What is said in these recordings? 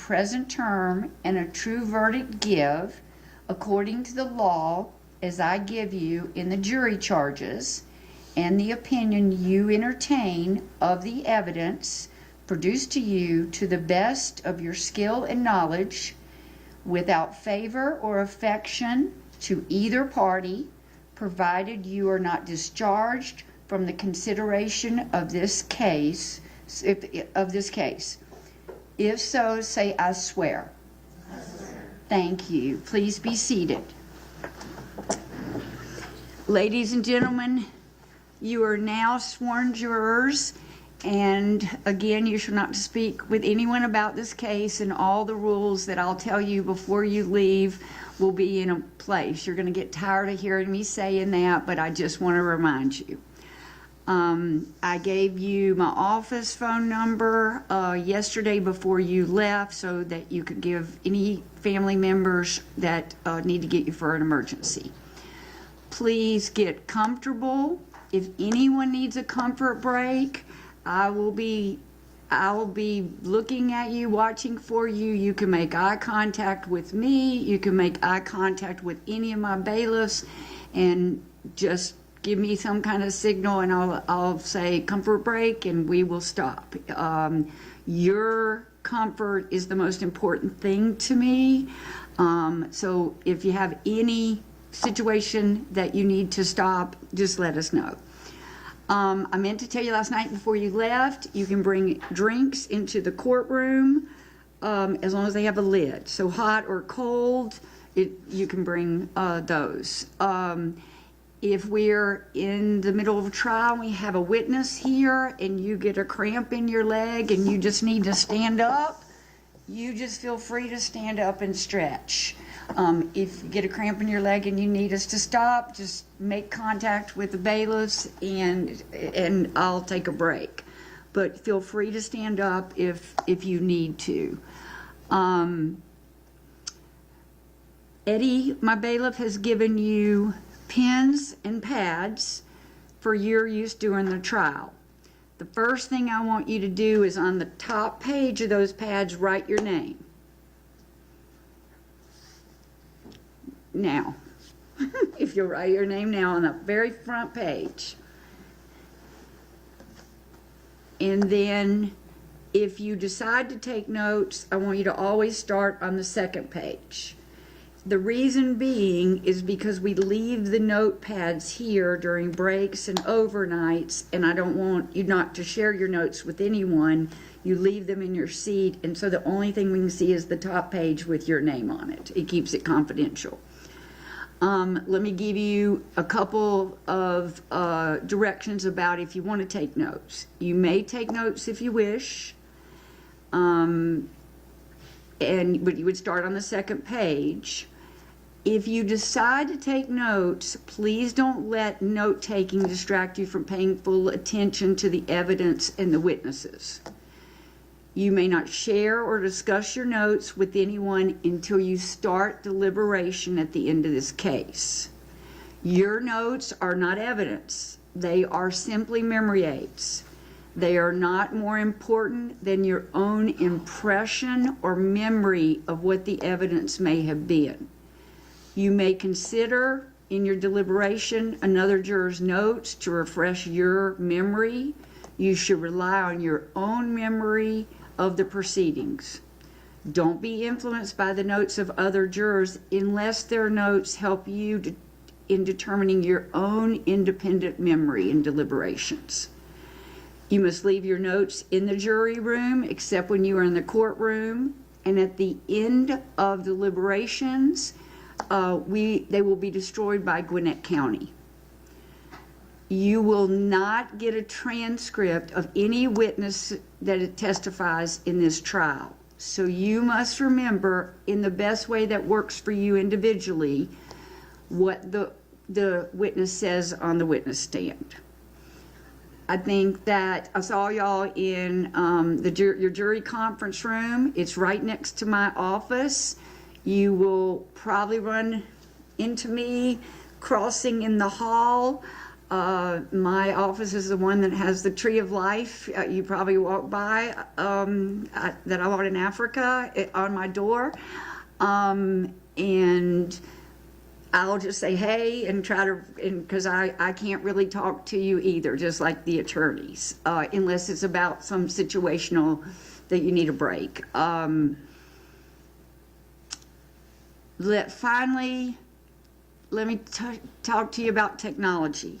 present term and a true verdict give, according to the law as I give you in the jury charges, and the opinion you entertain of the evidence produced to you to the best of your skill and knowledge, without favor or affection to either party, provided you are not discharged from the consideration of this case. If so, say, I swear. I swear. Thank you. Please be seated. Ladies and gentlemen, you are now sworn jurors, and again, you shall not speak with anyone about this case, and all the rules that I'll tell you before you leave will be in a place. You're going to get tired of hearing me saying that, but I just want to remind you. I gave you my office phone number yesterday before you left so that you could give any family members that need to get you for an emergency. Please get comfortable. If anyone needs a comfort break, I will be looking at you, watching for you. You can make eye contact with me. You can make eye contact with any of my bailiffs, and just give me some kind of signal, and I'll say comfort break, and we will stop. Your comfort is the most important thing to me. So if you have any situation that you need to stop, just let us know. I meant to tell you last night before you left, you can bring drinks into the courtroom as long as they have a lid. So hot or cold, you can bring those. If we're in the middle of a trial, we have a witness here, and you get a cramp in your leg and you just need to stand up, you just feel free to stand up and stretch. If you get a cramp in your leg and you need us to stop, just make contact with the bailiffs and I'll take a break. But feel free to stand up if you need to. Eddie, my bailiff, has given you pens and pads for your use during the trial. The first thing I want you to do is on the top page of those pads, write your name. Now, if you'll write your name now on the very front page. And then if you decide to take notes, I want you to always start on the second page. The reason being is because we leave the notepads here during breaks and overnights, and I don't want you not to share your notes with anyone. You leave them in your seat, and so the only thing we can see is the top page with your name on it. It keeps it confidential. Let me give you a couple of directions about if you want to take notes. You may take notes if you wish, but you would start on the second page. If you decide to take notes, please don't let note-taking distract you from paying full attention to the evidence and the witnesses. You may not share or discuss your notes with anyone until you start deliberation at the end of this case. Your notes are not evidence. They are simply memory aids. They are not more important than your own impression or memory of what the evidence may have been. You may consider in your deliberation another juror's notes to refresh your memory. You should rely on your own memory of the proceedings. Don't be influenced by the notes of other jurors unless their notes help you in determining your own independent memory in deliberations. You must leave your notes in the jury room except when you are in the courtroom, and at the end of deliberations, they will be destroyed by Gwinnett County. You will not get a transcript of any witness that testifies in this trial. So you must remember, in the best way that works for you individually, what the witness says on the witness stand. I think that I saw y'all in your jury conference room. It's right next to my office. You will probably run into me crossing in the hall. My office is the one that has the tree of life. You probably walk by that I bought in Africa on my door. And I'll just say hey and try to, because I can't really talk to you either, just like the attorneys, unless it's about some situational that you need a break. Finally, let me talk to you about technology.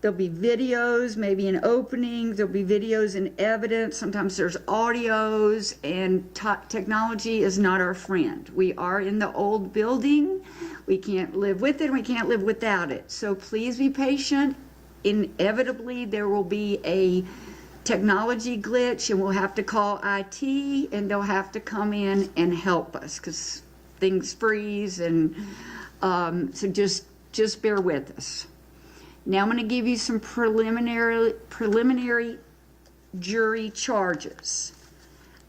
There'll be videos, maybe in opening, there'll be videos in evidence, sometimes there's audios, and technology is not our friend. We are in the old building, we can't live with it, we can't live without it. So please be patient. Inevitably, there will be a technology glitch and we'll have to call IT and they'll have to come in and help us because things freeze, and so just bear with us. Now I'm going to give you some preliminary jury charges.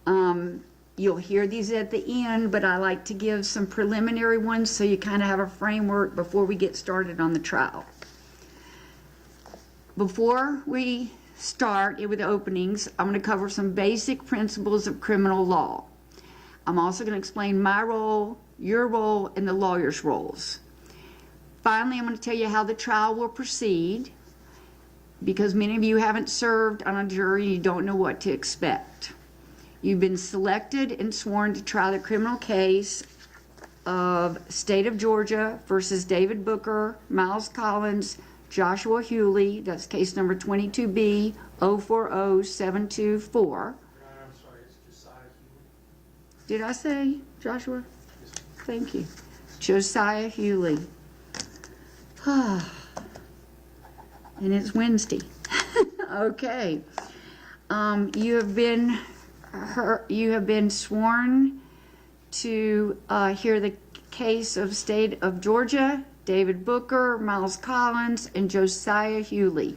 You'll hear these at the end, but I like to give some preliminary ones so you kind of have a framework before we get started on the trial. Before we start with the openings, I'm going to cover some basic principles of criminal law. I'm also going to explain my role, your role, and the lawyer's roles. Finally, I'm going to tell you how the trial will proceed, because many of you haven't served on a jury, you don't know what to expect. You've been selected and sworn to try the criminal case of State of Georgia versus David Booker, Miles Collins, Joshua Hewley. That's case number 22B 040724. I'm sorry, it's Josiah Hewley. Did I say Joshua? Thank you. Josiah Hewley. And it's Wednesday. Okay. You have been sworn to hear the case of State of Georgia, David Booker, Miles Collins, and Josiah Hewley.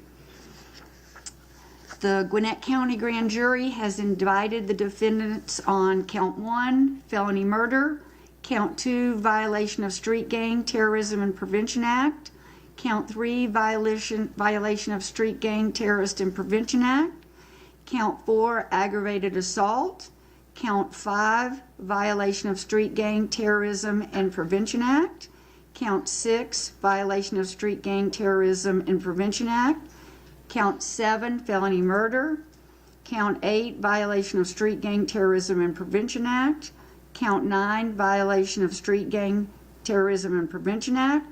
The Gwinnett County Grand Jury has indicted the defendants on count 1, felony murder, count 2, violation of Street Gang Terrorism and Prevention Act, count 3, violation of Street Gang Terrorist and Prevention Act, count 4, aggravated assault, count 5, violation of Street Gang Terrorism and Prevention Act, count 6, violation of Street Gang Terrorism and Prevention Act, count 7, felony murder, count 8, violation of Street Gang Terrorism and Prevention Act, count 9, violation of Street Gang Terrorism and Prevention Act,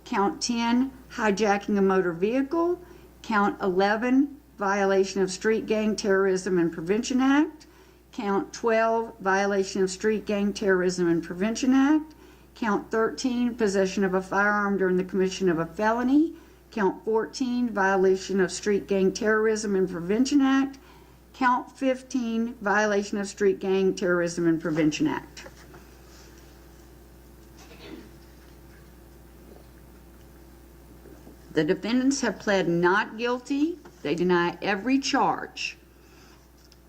count 10, hijacking a motor vehicle, count 11, violation of Street Gang Terrorism and Prevention Act, count 12, violation of Street Gang Terrorism and Prevention Act, count 13, possession of a firearm during the commission of a felony, count 14, violation of Street Gang Terrorism and Prevention Act, count 15, violation of Street Gang Terrorism and Prevention Act. The defendants have pled not guilty. They deny every charge.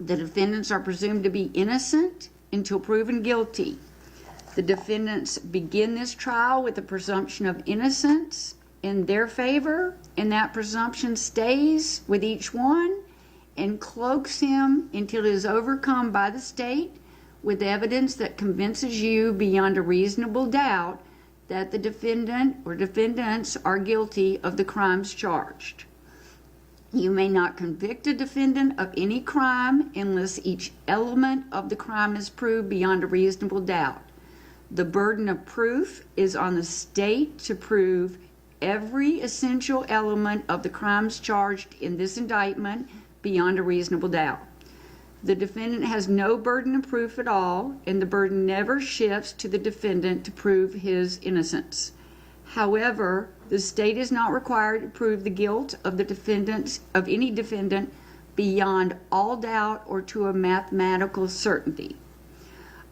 The defendants are presumed to be innocent until proven guilty. The defendants begin this trial with a presumption of innocence in their favor, and that presumption stays with each one and cloaks him until it is overcome by the state with evidence that convinces you beyond a reasonable doubt that the defendant or defendants are guilty of the crimes charged. You may not convict a defendant of any crime unless each element of the crime is proved beyond a reasonable doubt. The burden of proof is on the state to prove every essential element of the crimes charged in this indictment beyond a reasonable doubt. The defendant has no burden of proof at all, and the burden never shifts to the defendant to prove his innocence. However, the state is not required to prove the guilt of the defendant, of any defendant, beyond all doubt or to a mathematical certainty.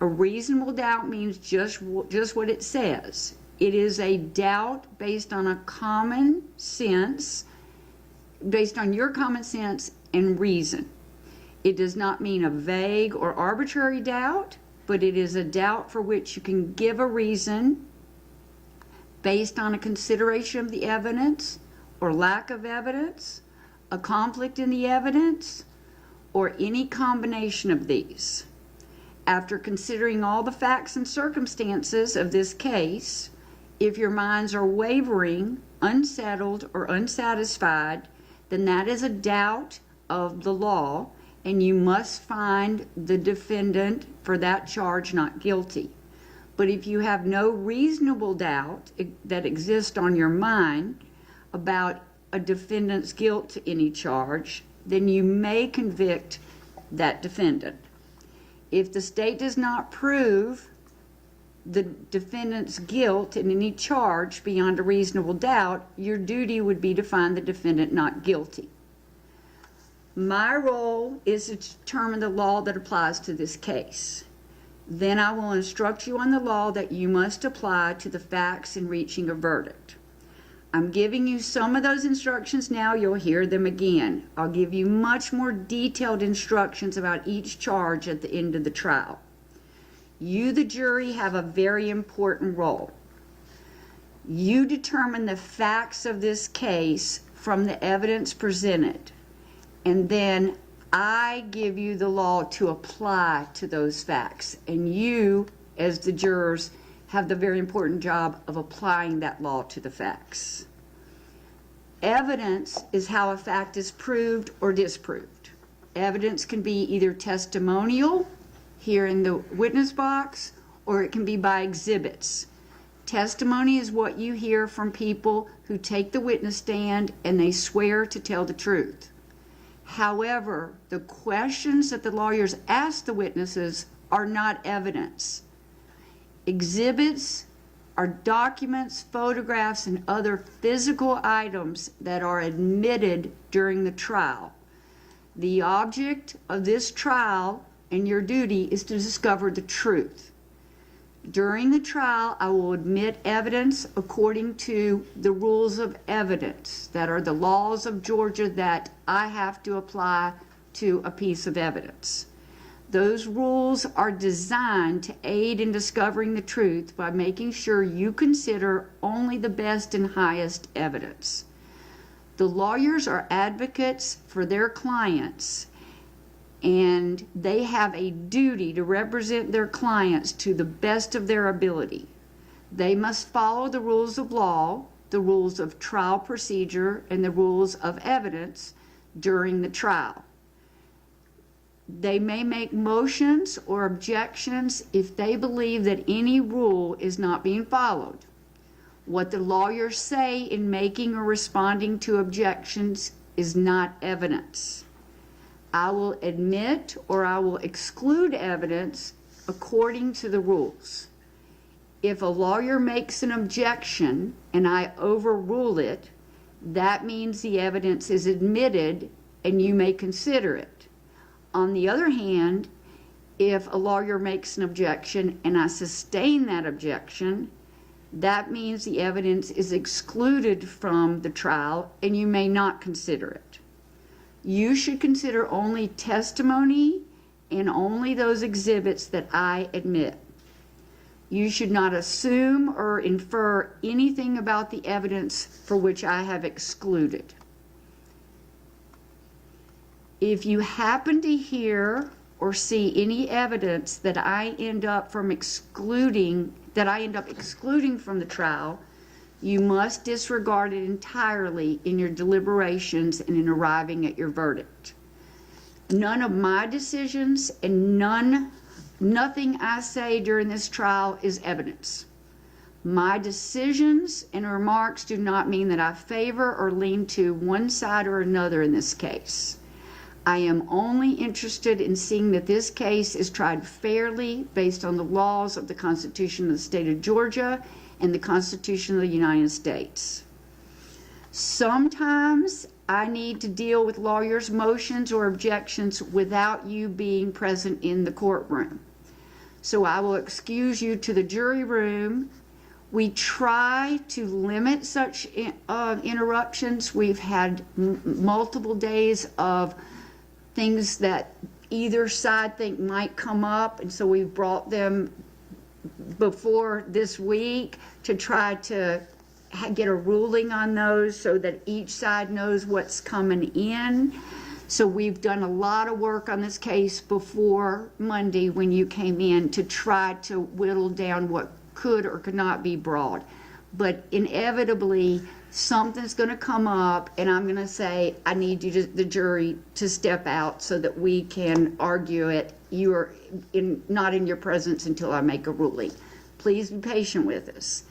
A reasonable doubt means just what it says. It is a doubt based on a common sense, based on your common sense and reason. It does not mean a vague or arbitrary doubt, but it is a doubt for which you can give a reason based on a consideration of the evidence or lack of evidence, a conflict in the evidence, or any combination of these. After considering all the facts and circumstances of this case, if your minds are wavering, unsettled, or unsatisfied, then that is a doubt of the law, and you must find the defendant for that charge not guilty. But if you have no reasonable doubt that exists on your mind about a defendant's guilt to any charge, then you may convict that defendant. If the state does not prove the defendant's guilt in any charge beyond a reasonable doubt, your duty would be to find the defendant not guilty. My role is to determine the law that applies to this case. Then I will instruct you on the law that you must apply to the facts in reaching a verdict. I'm giving you some of those instructions now. You'll hear them again. I'll give you much more detailed instructions about each charge at the end of the trial. You, the jury, have a very important role. You determine the facts of this case from the evidence presented, and then I give you the law to apply to those facts, and you, as the jurors, have the very important job of applying that law to the facts. Evidence is how a fact is proved or disproved. Evidence can be either testimonial, here in the witness box, or it can be by exhibits. Testimony is what you hear from people who take the witness stand and they swear to tell the truth. However, the questions that the lawyers ask the witnesses are not evidence. Exhibits are documents, photographs, and other physical items that are admitted during the trial. The object of this trial and your duty is to discover the truth. During the trial, I will admit evidence according to the rules of evidence that are the laws of Georgia that I have to apply to a piece of evidence. Those rules are designed to aid in discovering the truth by making sure you consider only the best and highest evidence. The lawyers are advocates for their clients, and they have a duty to represent their clients to the best of their ability. They must follow the rules of law, the rules of trial procedure, and the rules of evidence during the trial. They may make motions or objections if they believe that any rule is not being followed. What the lawyers say in making or responding to objections is not evidence. I will admit or I will exclude evidence according to the rules. If a lawyer makes an objection and I overrule it, that means the evidence is admitted and you may consider it. On the other hand, if a lawyer makes an objection and I sustain that objection, that means the evidence is excluded from the trial and you may not consider it. You should consider only testimony and only those exhibits that I admit. You should not assume or infer anything about the evidence for which I have excluded. If you happen to hear or see any evidence that I end up excluding from the trial, you must disregard it entirely in your deliberations and in arriving at your verdict. None of my decisions and nothing I say during this trial is evidence. My decisions and remarks do not mean that I favor or lean to one side or another in this case. I am only interested in seeing that this case is tried fairly based on the laws of the Constitution of the state of Georgia and the Constitution of the United States. Sometimes I need to deal with lawyers' motions or objections without you being present in the courtroom. So I will excuse you to the jury room. We try to limit such interruptions. We've had multiple days of things that either side think might come up, and so we've brought them before this week to try to get a ruling on those so that each side knows what's coming in. So we've done a lot of work on this case before Monday when you came in to try to whittle down what could or could not be brought. But inevitably, something's going to come up, and I'm going to say, I need the jury to step out so that we can argue it. You are not in your presence until I make a ruling. Please be patient with us.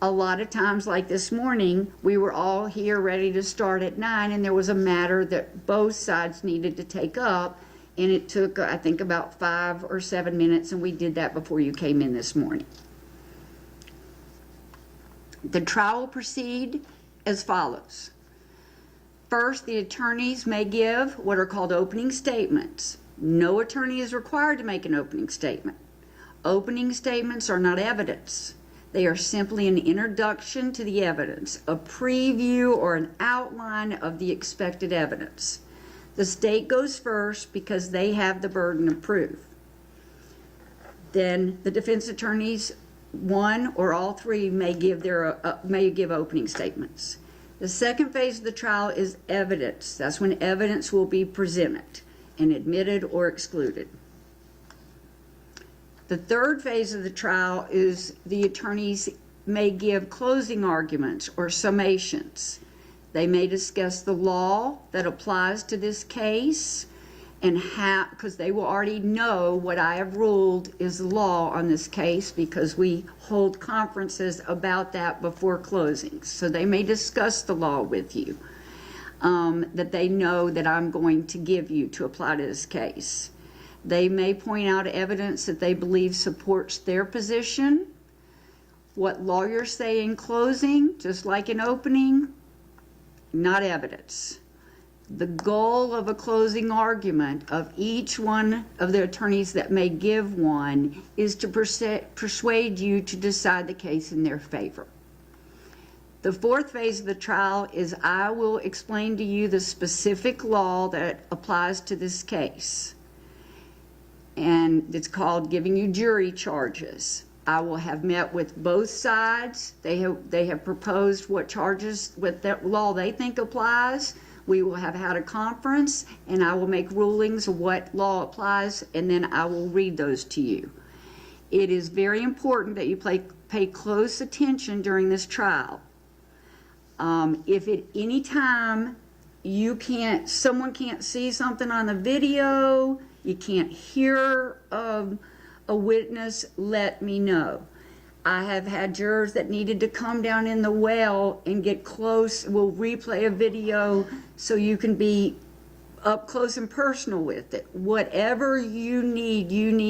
A lot of times, like this morning, we were all here ready to start at 9, and there was a matter that both sides needed to take up, and it took, I think, about 5 or 7 minutes, and we did that before you came in this morning. The trial will proceed as follows. First, the attorneys may give what are called opening statements. No attorney is required to make an opening statement. Opening statements are not evidence. They are simply an introduction to the evidence, a preview or an outline of the expected evidence. The state goes first because they have the burden of proof. Then the defense attorneys, one or all three, may give opening statements. The second phase of the trial is evidence. That's when evidence will be presented and admitted or excluded. The third phase of the trial is the attorneys may give closing arguments or summations. They may discuss the law that applies to this case and how, because they will already know what I have ruled is the law on this case because we hold conferences about that before closings. So they may discuss the law with you that they know that I'm going to give you to apply to this case. They may point out evidence that they believe supports their position. What lawyers say in closing, just like in opening, not evidence. The goal of a closing argument of each one of the attorneys that may give one is to persuade you to decide the case in their favor. The fourth phase of the trial is I will explain to you the specific law that applies to this case. And it's called giving you jury charges. I will have met with both sides. They have proposed what charges, what that law they think applies. We will have had a conference, and I will make rulings of what law applies, and then I will read those to you. It is very important that you pay close attention during this trial. If at any time someone can't see something on the video, you can't hear a witness, let me know. I have had jurors that needed to come down in the well and get close. We'll replay a video so you can be up close and personal with it. Whatever you need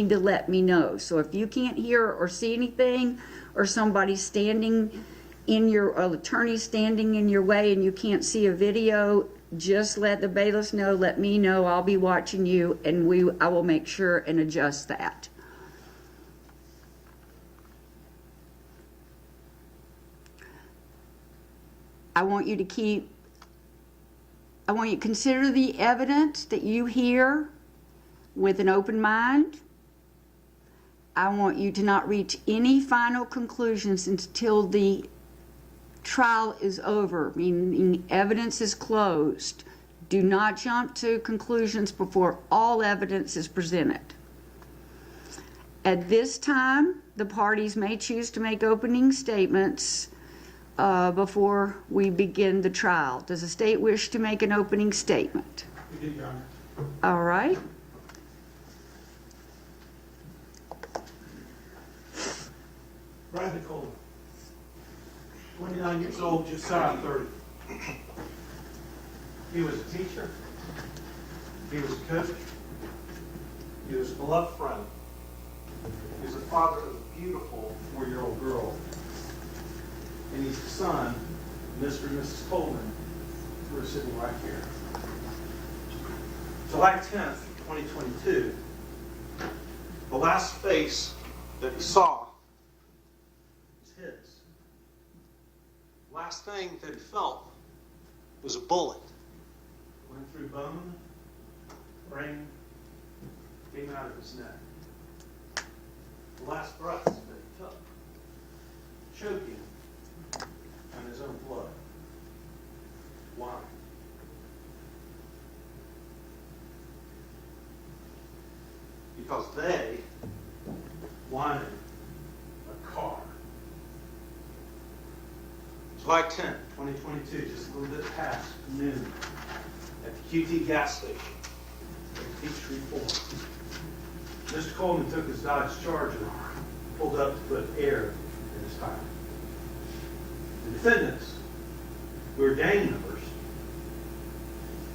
to let me know. So if you can't hear or see anything, or somebody standing in your attorney standing in your way and you can't see a video, just let the bailiffs know, let me know, I'll be watching you, and I will make sure and adjust that. I want you to consider the evidence that you hear with an open mind. I want you to not reach any final conclusions until the trial is over, meaning evidence is closed. Do not jump to conclusions before all evidence is presented. At this time, the parties may choose to make opening statements before we begin the trial. Does the state wish to make an opening statement? We do, Your Honor. All right. Bradley Coleman, 29 years old, just shy of 30. He was a teacher. He was a coach. He was a beloved friend. He was the father of a beautiful 4-year-old girl. And he's the son of Mr. and Mrs. Coleman, who are sitting right here. July 10th, 2022, the last face that he saw was his. Last thing that he felt was a bullet. Went through bone, brain, came out of his neck. The last breaths that he took, choking on his own blood. Why? Because they wanted a car. July 10th, 2022, just a little bit past noon, at the QT gas station at Peachtree Ford. Mr. Coleman took his Dodge Charger, pulled up to put air in his tire. The defendants, who were gang members,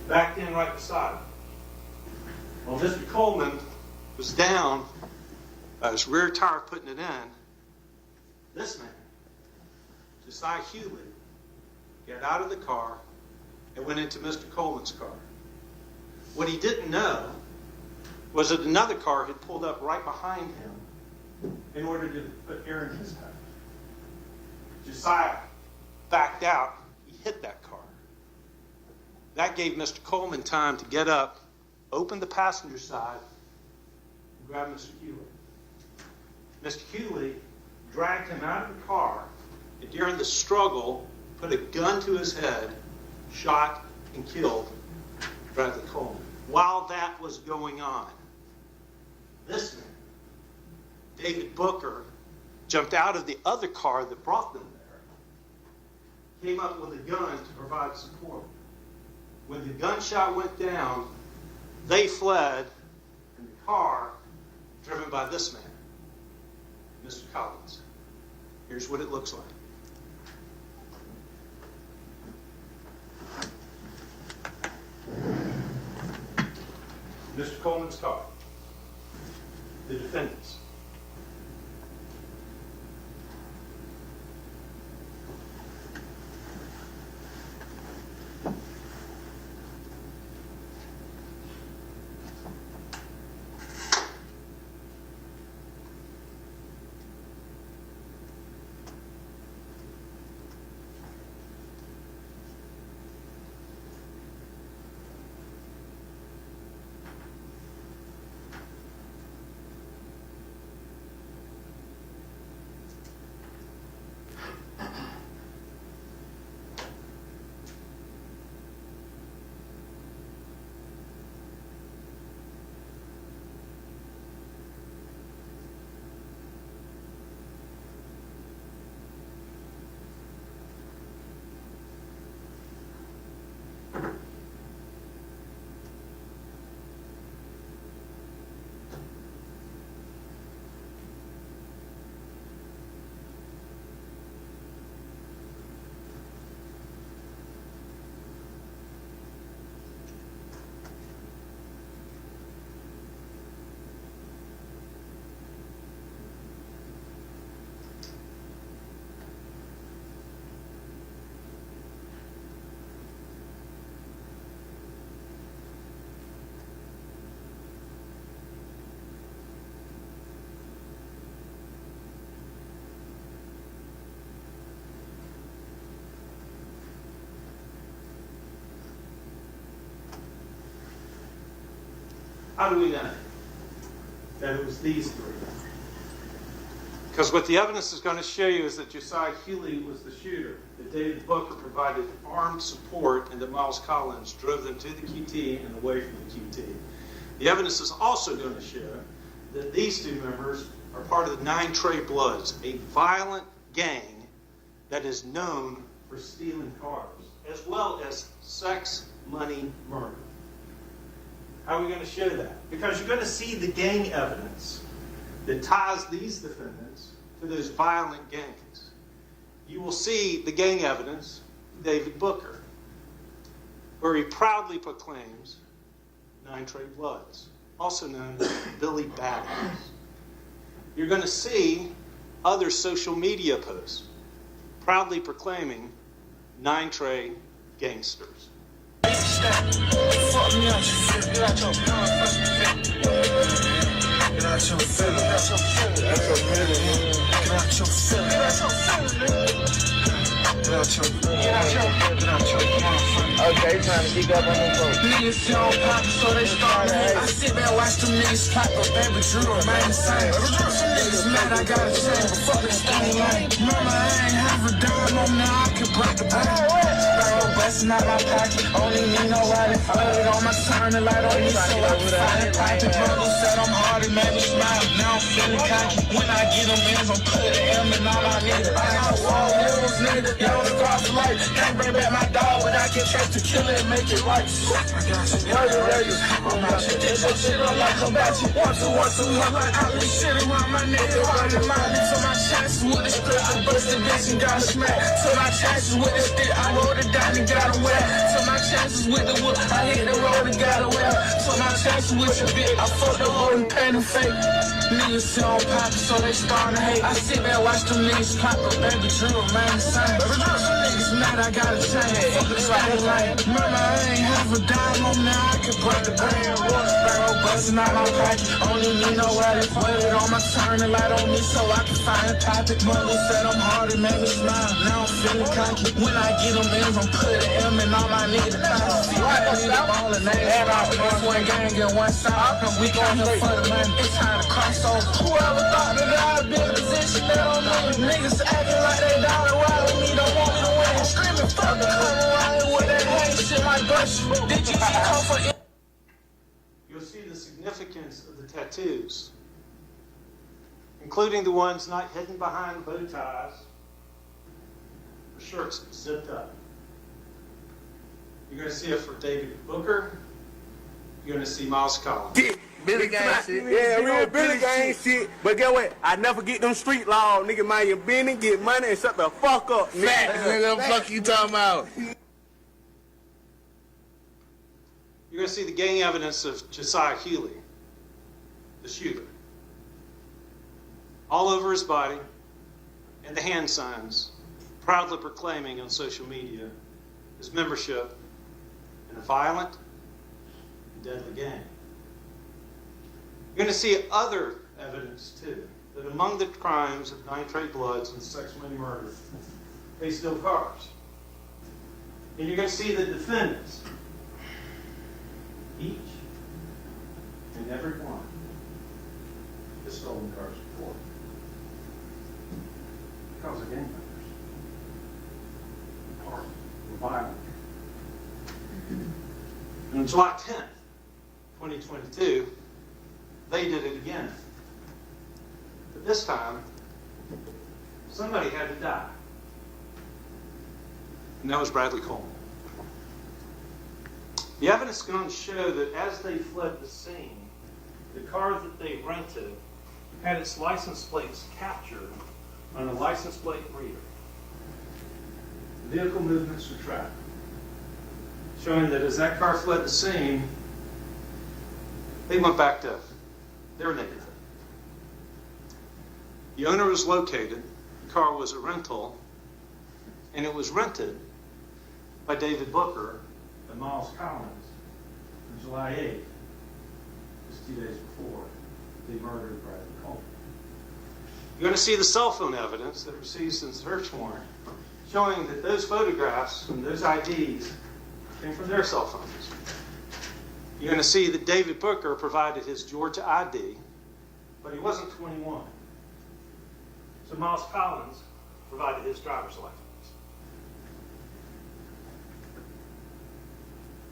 backed in right beside him. While Mr. Coleman was down, his rear tire putting it in, this man, Josiah Hewley, got out of the car and went into Mr. Coleman's car. What he didn't know was that another car had pulled up right behind him in order to put air in his tire. Josiah backed out, he hit that car. That gave Mr. Coleman time to get up, open the passenger side, and grab Mr. Hewley. Mr. Hewley dragged him out of the car, and during the struggle, put a gun to his head, shot and killed Bradley Coleman. While that was going on, this man, David Booker, jumped out of the other car that brought them there, came up with a gun to provide support. When the gunshot went down, they fled in the car driven by this man, Mr. Collins. Here's what it looks like. Mr. Coleman's car. The defendants. How do we know that it was these three? Because what the evidence is going to show you is that Josiah Hewley was the shooter, that David Booker provided armed support, and that Miles Collins drove them to the QT and away from the QT. The evidence is also going to show that these two members are part of the Nine Trey Bloods, a violent gang that is known for stealing cars, as well as sex, money, murder. How are we going to show that? Because you're going to see the gang evidence that ties these defendants to those violent gangs. You will see the gang evidence of David Booker, where he proudly proclaims Nine Trey Bloods, also known as Billy Badass. You're going to see other social media posts proudly proclaiming Nine Trey gangsters. Okay, trying to geek up on the boat. Niggas don't pop, so they start. I sit there and watch them niggas clap, but baby Drew remain the same. niggas mad, I gotta change, but fuck this thing lame. Mama, I ain't have a dime on now, I can break the bank. Sparrow busting out my pocket, only need no wallet. Put it on my turn, the light on me, so I can find it. Pocket brother said I'm hard, it made me smile. Now I'm feeling cocky. When I get them ends, I'm putting M in all I need. I got all news, nigga, y'all across the light. Can't bring back my dog, but I can trust to kill it and make it right. I got some murderers, I'm not shit, this shit up like a batch. 1, 2, 1, 2, I'm like, I be shit around my nigga, running mine into my chest with a strip. I busted bitch and got smacked. To my chances with the stick, I rolled it down and got away. To my chances with the wood, I hit the road and got away. To my chances with your bitch, I fucked the hoe and paid them fake. Niggas sit on pockets, so they startin' to hate. I sit there, watch them niggas pop up, baby, dream remain the same. Some niggas mad, I gotta change. Fuck this thing lame. Remember, I ain't have a dime on now, I can break the brain. Water sparrow bustin' out my pocket, only need no wallet. Put it on my turn, the light on me, so I can find a topic. Mother said I'm hard, it made me smile. Now I'm feeling cocky. When I get them ends, I'm putting M in all my niggas. I need a ball and they have out. If one gang get one side, we gon' here for the money. It's time to cross over. Whoever thought that I'd be in a position that don't know. Niggas acting like they dollar riding me, don't want me to win. Screaming, fuck the come around with that hate shit like Bush. Did you come for it? You'll see the significance of the tattoos, including the ones not hidden behind bow ties or shirts zipped up. You're going to see it for David Booker. You're going to see Miles Collins. Billy gang shit. Yeah, real Billy gang shit. But guess what? I never get them street laws. Nigga, mind your business, get money, and shut the fuck up, nigga. Facts, nigga. Fuck you talking about? You're going to see the gang evidence of Josiah Healy, the shooter, all over his body, and the hand signs, proudly proclaiming on social media his membership in a violent and deadly gang. You're going to see other evidence, too, that among the crimes of nitrate bloods and sex money murder, they steal cars. And you're going to see the defendants, each and every one, has stolen cars before. Because of gang members. Or violent. And on July 10th, 2022, they did it again. But this time, somebody had to die. And that was Bradley Coleman. The evidence is going to show that as they fled the scene, the car that they rented had its license plates captured on a license plate reader. The vehicle movements were tracked, showing that as that car fled the scene, they went back to their neighborhood. The owner was located, the car was a rental, and it was rented by David Booker and Miles Collins on July 8th, just 2 days before they murdered Bradley Coleman. You're going to see the cell phone evidence that received since search warrant, showing that those photographs and those IDs came from their cell phones. You're going to see that David Booker provided his Georgia ID, but he wasn't 21. So Miles Collins provided his driver's license.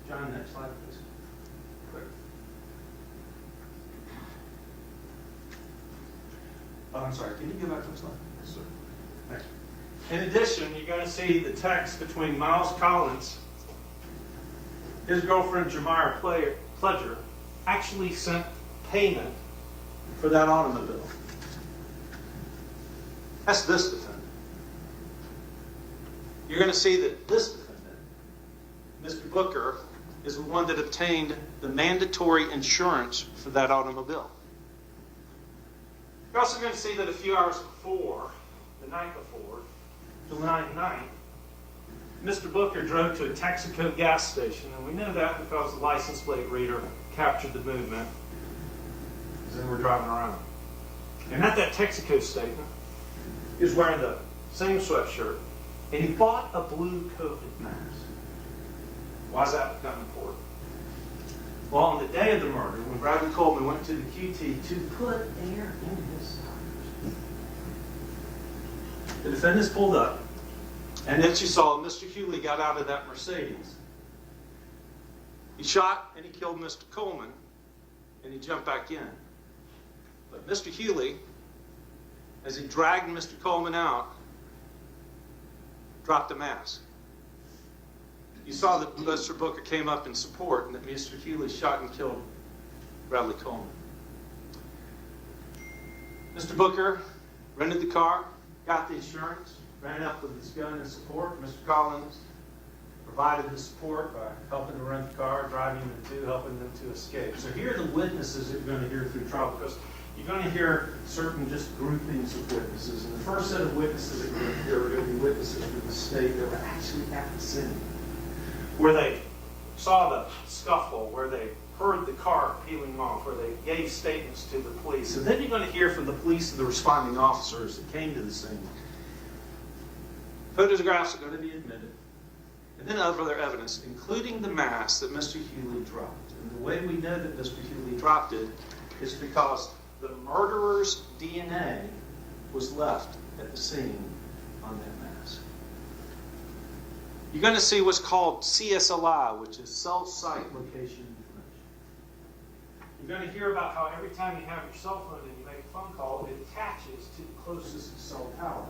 John, next slide, please. Quick. Oh, I'm sorry. Can you go back to the slide? Yes, sir. Thanks. In addition, you're going to see the text between Miles Collins, his girlfriend Jamira Pledger, actually sent payment for that automobile. That's this defendant. You're going to see that this defendant, Mr. Booker, is the one that obtained the mandatory insurance for that automobile. You're also going to see that a few hours before, the night before, July 9th, Mr. Booker drove to a Texaco gas station, and we know that because the license plate reader captured the movement as they were driving around. And at that Texaco station, he was wearing the same sweatshirt, and he bought a blue COVID mask. Why does that become important? Well, on the day of the murder, when Bradley Coleman went to the QT to put air in his tires, The defendants pulled up, and then she saw Mr. Hewley got out of that Mercedes. He shot and he killed Mr. Coleman, and he jumped back in. But Mr. Hewley, as he dragged Mr. Coleman out, dropped the mask. You saw that Mr. Booker came up in support and that Mr. Hewley shot and killed Bradley Coleman. Mr. Booker rented the car, got the insurance, ran up with his gun in support. Mr. Collins provided the support by helping to rent the car, driving them to, helping them to escape. So here are the witnesses that you're going to hear through trial, because you're going to hear certain just groupings of witnesses. And the first set of witnesses that you're going to hear are going to be witnesses from the state that were actually at the scene, where they saw the scuffle, where they heard the car peeling off, where they gave statements to the police. And then you're going to hear from the police and the responding officers that came to the scene. Photographs are going to be admitted. And then other evidence, including the mask that Mr. Hewley dropped. And the way we know that Mr. Hewley dropped it is because the murderer's DNA was left at the scene on that mask. You're going to see what's called CSLI, which is cell site location information. You're going to hear about how every time you have your cell phone and you make a phone call, it attaches to the closest cell tower.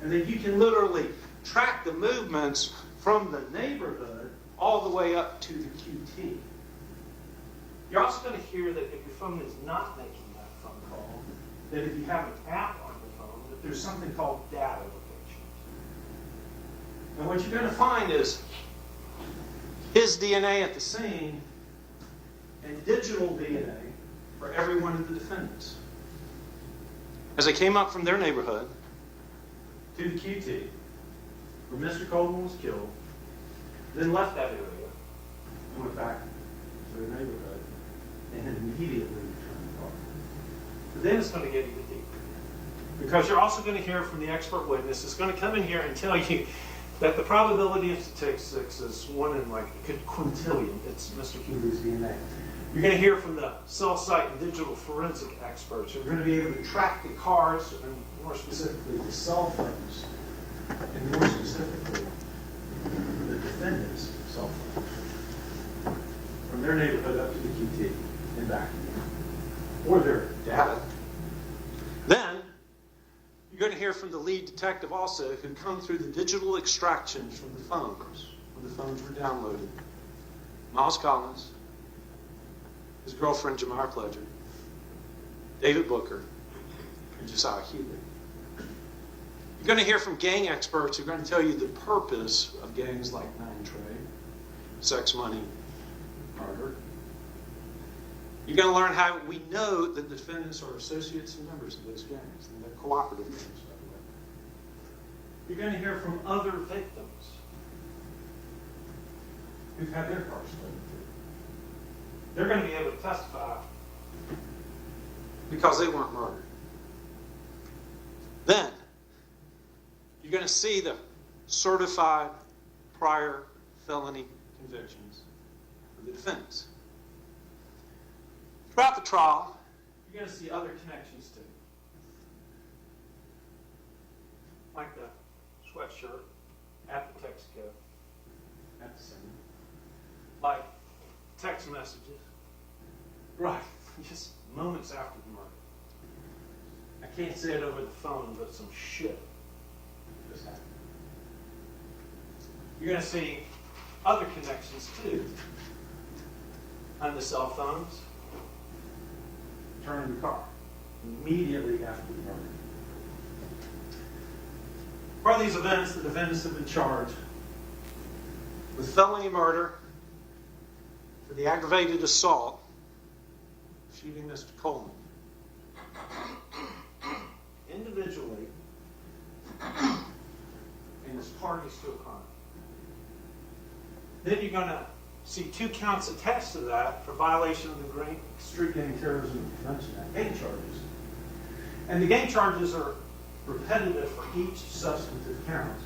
And then you can literally track the movements from the neighborhood all the way up to the QT. You're also going to hear that if your phone is not making that phone call, that if you have an app on your phone, that there's something called data location. And what you're going to find is his DNA at the scene and digital DNA for every one of the defendants. As they came up from their neighborhood to the QT, where Mr. Coleman was killed, then left that area and went back to their neighborhood and immediately returned the car. But then it's going to get even deeper, because you're also going to hear from the expert witness that's going to come in here and tell you that the probability of statistics is 1 in like a quintillion. It's Mr. Hewley's DNA. You're going to hear from the cell site and digital forensic experts. You're going to be able to track the cars, and more specifically the cell phones, and more specifically the defendant's cell phones, from their neighborhood up to the QT and back again, or their data. Then you're going to hear from the lead detective also, who come through the digital extractions from the phones when the phones were downloaded. Miles Collins, his girlfriend Jamar Pledger, David Booker, and Josiah Hewley. You're going to hear from gang experts who are going to tell you the purpose of gangs like Nine Trade, sex, money, murder. You're going to learn how we know that the defendants are associates and members of those gangs, and they're cooperative gangs, by the way. You're going to hear from other victims who've had their cars stolen too. They're going to be able to testify because they weren't murdered. Then you're going to see the certified prior felony convictions of the defendants. Throughout the trial, you're going to see other connections too. Like the sweatshirt at the Texaco, at the scene. Like text messages. Right, just moments after the murder. I can't say it over the phone, but some shit just happened. You're going to see other connections too. On the cell phones, turning the car immediately after the murder. For these events, the defendants have been charged with felony murder for the aggravated assault of shooting Mr. Coleman individually and as parties to a crime. Then you're going to see 2 counts attached to that for violation of the Street Gang Terrorism Prevention Act, gang charges. And the gang charges are repetitive for each substantive count.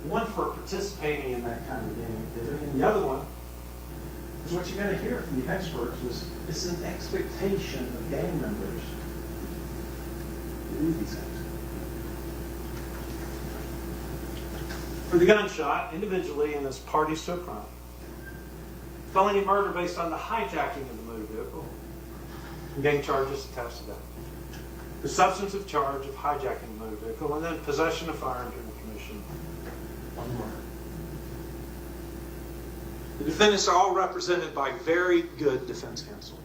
One for participating in that kind of gang activity, and the other one is what you're going to hear from the experts is it's an expectation of gang members to do these things. for the gunshot individually and as parties to a crime. Felony murder based on the hijacking of the motor vehicle. And gang charges attached to that. The substantive charge of hijacking the motor vehicle, and then possession of firearms during the commission of murder. The defendants are all represented by very good defense counsel.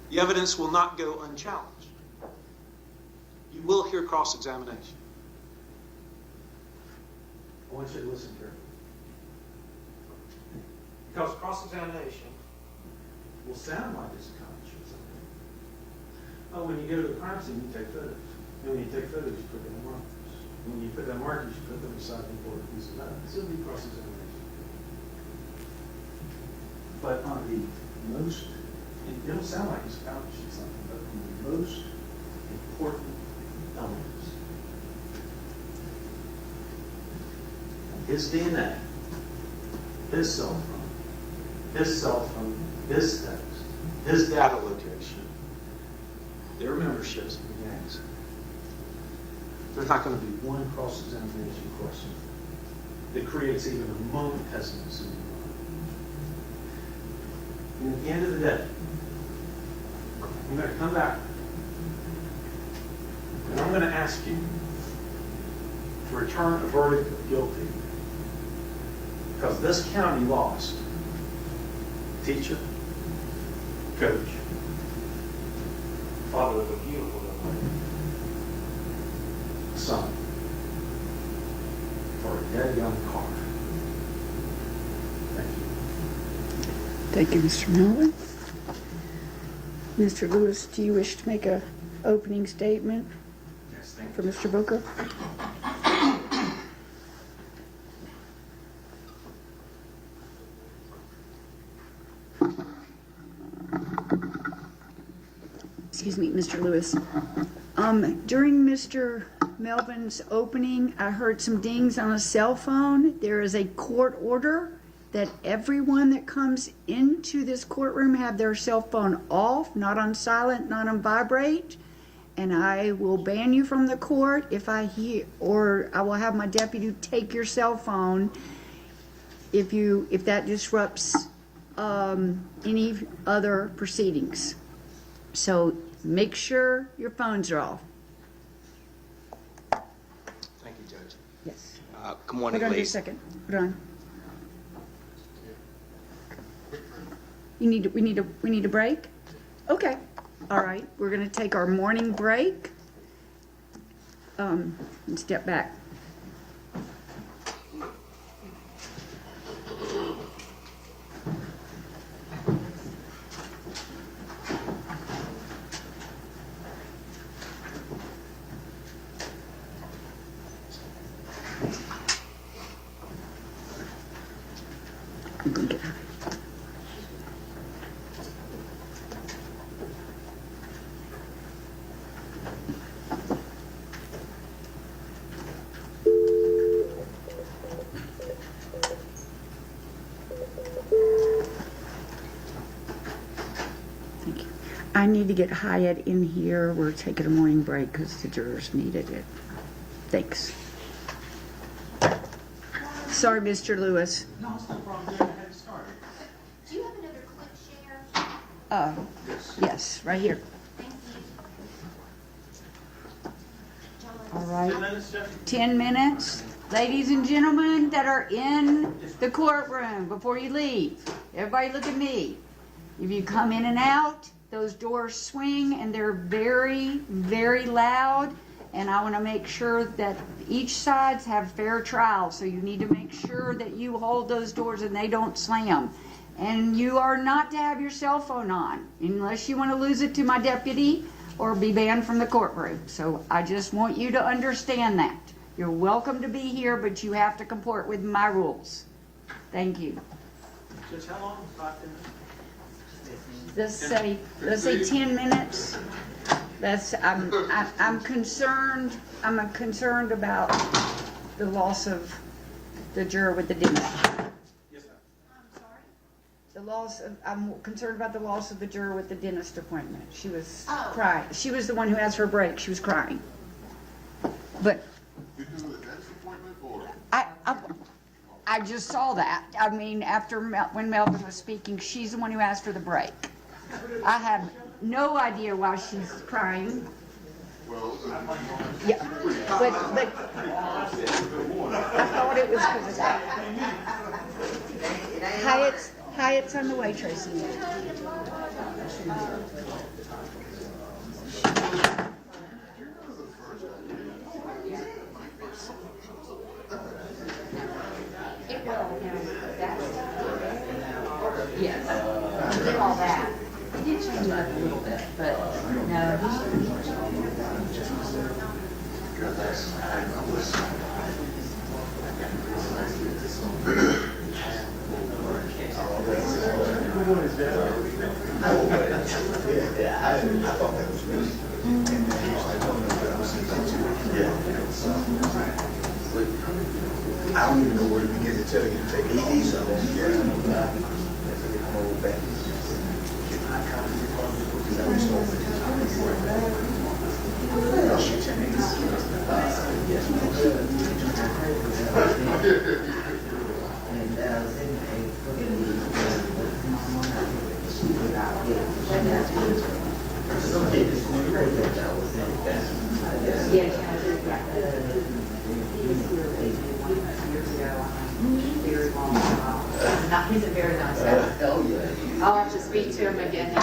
The evidence will not go unchallenged. You will hear cross-examination. I want you to listen carefully. Because cross-examination will sound like it's a accomplishment. Oh, when you go to the crime scene, you take photos. And when you take photos, you put them in markers. When you put them markers, you put them beside the important piece of evidence. It'll be cross-examination. But on the most, it'll sound like it's accomplishing something, but on the most important elements, his DNA, his cell phone, his text, his data location, their memberships in gangs. There's not going to be one cross-examination question that creates even a moment of hesitancy in your mind. And at the end of the day, I'm going to come back and I'm going to ask you to return a verdict of guilty because this county lost teacher, coach, father of a beautiful young lady, son, for a dead young car. Thank you. Thank you, Mr. Miller. Mr. Lewis, do you wish to make an opening statement Yes, thank for you. Mr. Booker? Excuse me, Mr. Lewis. During Mr. Melvin's opening, I heard some dings on a cell phone. There is a court order that everyone that comes into this courtroom have their cell phone off, not on silent, not on vibrate. And I will ban you from the court if I hear, or I will have my deputy take your cell phone if that disrupts any other proceedings. So make sure your phones are off. Thank you, Judge. Yes. Good morning, Hold on just a ladies. second. Hold on. We need a break? Okay. All right. We're going to take our morning break. And step back. I'm going to get her. Thank you. I need to get Hyatt in here. We're taking a morning break because the jurors needed it. Thanks. Sorry, Mr. Lewis. No, it's no problem. Go ahead and start. Do you have another clip share? Yes, right here. Thank you. All John, right. 10 minutes, Jeff? 10 minutes. Ladies and gentlemen that are in the courtroom, before you leave, everybody look at me. If you come in and out, those doors swing and they're very, very loud. And I want to make sure that each sides have fair trial. So you need to make sure that you hold those doors and they don't slam. And you are not to have your cell phone on unless you want to lose it to my deputy or be banned from the courtroom. So I just want you to understand that. You're welcome to be here, but you have to comport with my rules. Thank you. Judge, how long? 5 minutes? Let's say 10 minutes. I'm concerned about the loss of the juror with the dentist. Yes, ma'am. I'm sorry? I'm concerned about the loss of the juror with the dentist appointment. She was Oh. crying. She was the one who asked for a break. She was crying. But You I just saw that. I mean, after when Melvin was speaking, she's the one who asked for the break. I have no idea why she's crying. Yeah, but I thought it was because of that. Hyatt's on the way, Tracy. Yes, he did all that. He did change it up a little bit, but no. I don't even know where to begin to tell you to take it easy. He's a very nice guy. I'll have to speak to him again.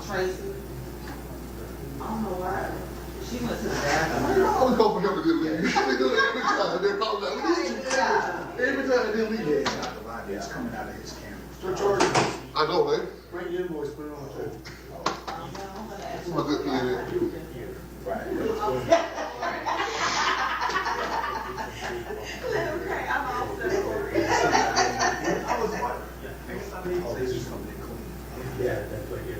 Tracy. I don't know why. She went to the bathroom. I was hoping him to get leave. She do it every time. They're probably like, every time they leave. Yeah, it's coming out of his camera. I know, man. Bring your invoice, put it on the table. My good kid. Right. Yeah, that's what you're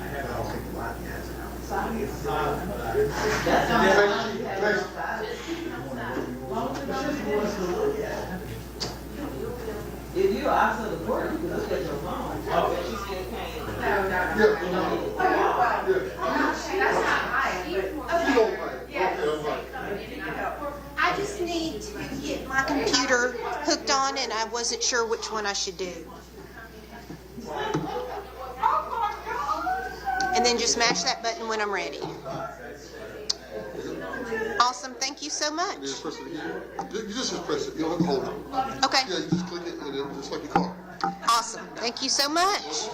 I don't think a lot has it. If you outside the court, you can look at your phone. She still can't. I just need to get my computer hooked on, and I wasn't sure which one I should do. And then just mash that button when I'm ready. Awesome. Thank you so much. You just press it. You don't have to hold it. Okay. Yeah, you just click it, and then just like your car. Awesome. Thank you so much.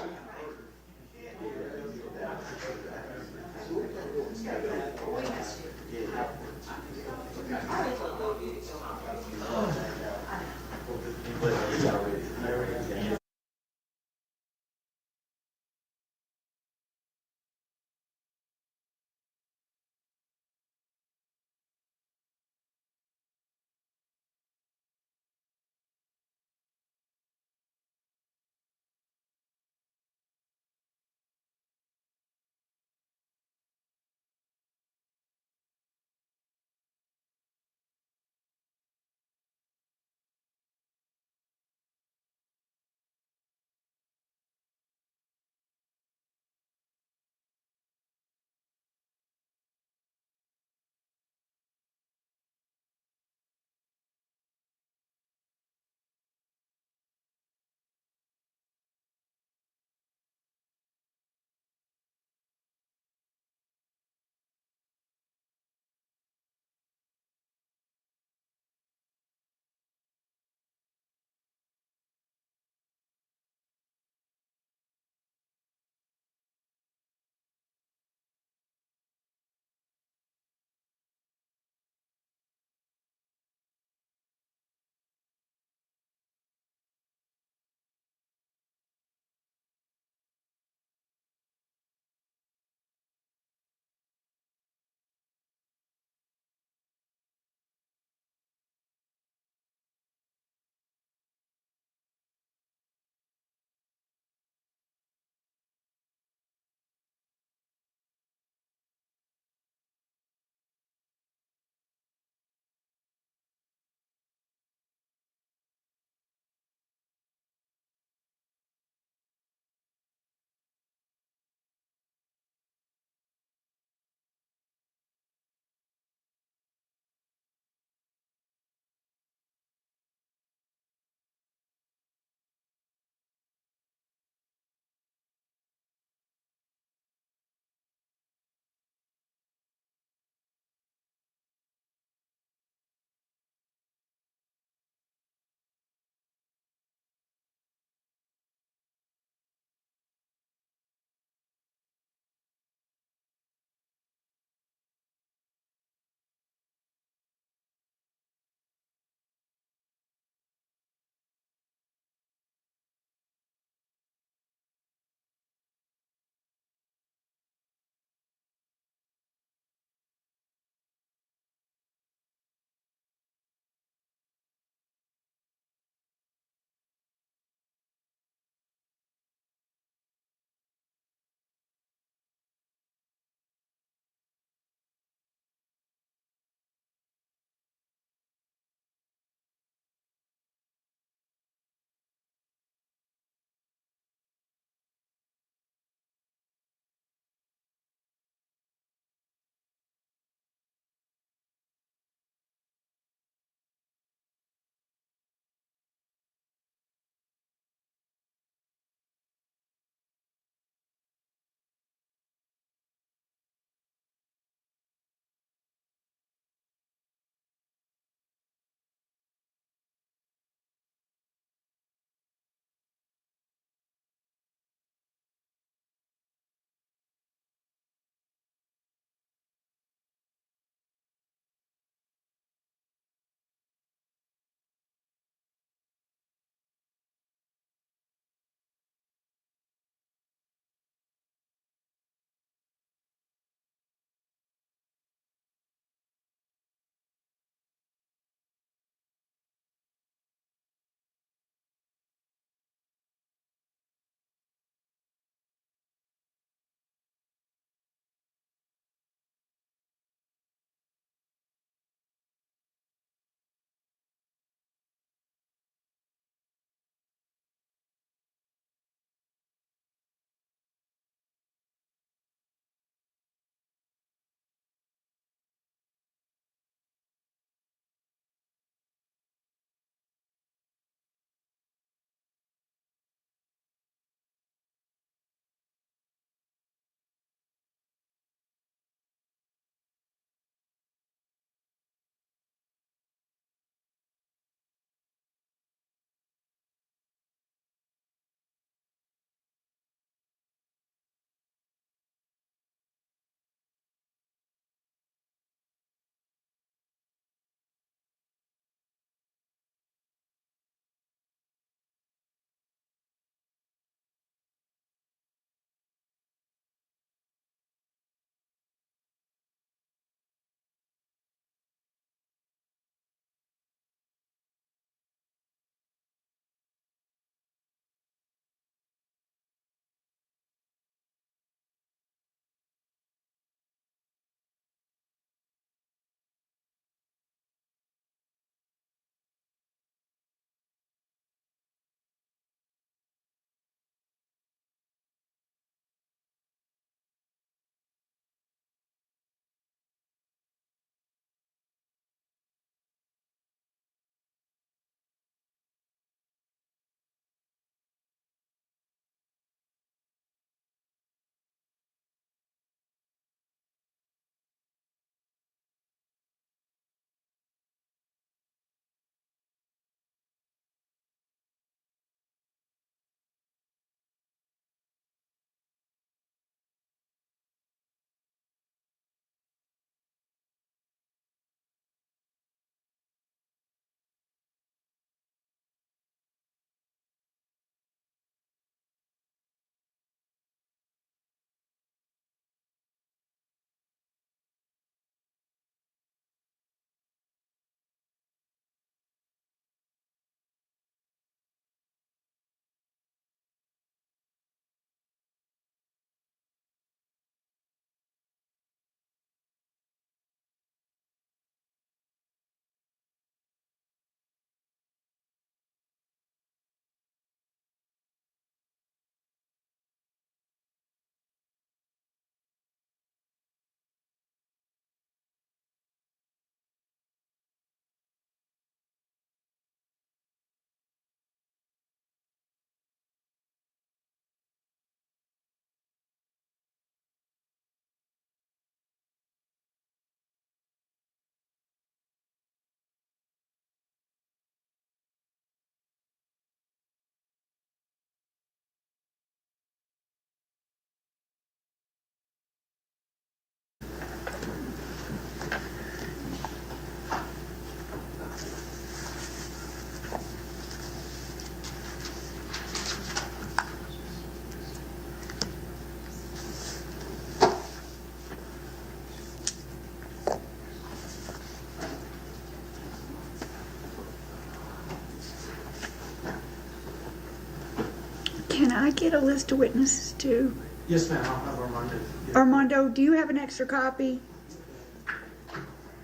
Can I get a list of witnesses too? Yes, ma'am, I'll have Armando. Armando, do you have an extra copy?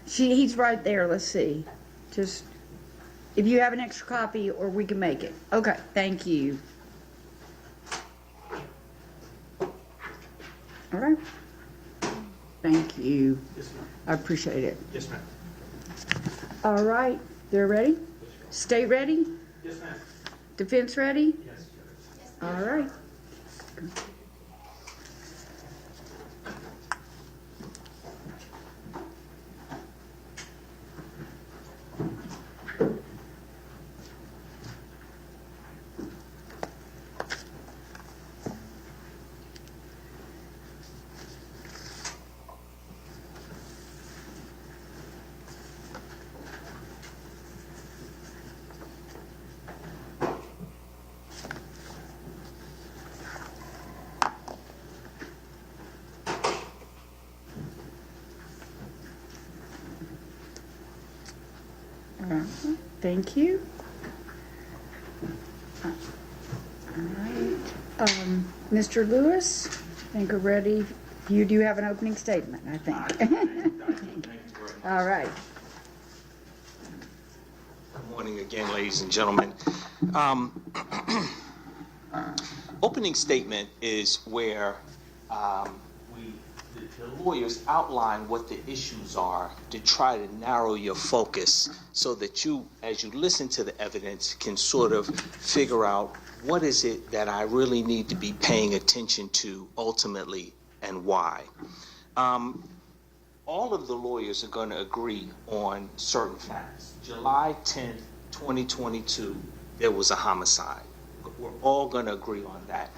He's right there, let's see. Just, if you have an extra copy, or we can make it. Okay, thank you. All right. Thank you. Yes, ma'am. I appreciate it. Yes, ma'am. All right, they're ready? State ready? Yes, ma'am. Defense ready? Yes. All right. Thank you. All right. Mr. Lewis, I think we're ready. You do have an opening statement, I think. All right. Good morning again, ladies and gentlemen. Opening statement is where the lawyers outline what the issues are to try to narrow your focus so that you, as you listen to the evidence, can sort of figure out what is it that I really need to be paying attention to ultimately and why. All of the lawyers are going to agree on certain facts. July 10th, 2022, there was a homicide. We're all going to agree on that.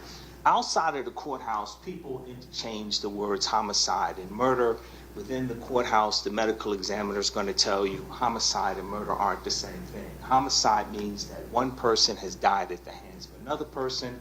Outside of the courthouse, people interchange the words homicide and murder. Within the courthouse, the medical examiner is going to tell you homicide and murder aren't the same thing. Homicide means that one person has died at the hands of another person.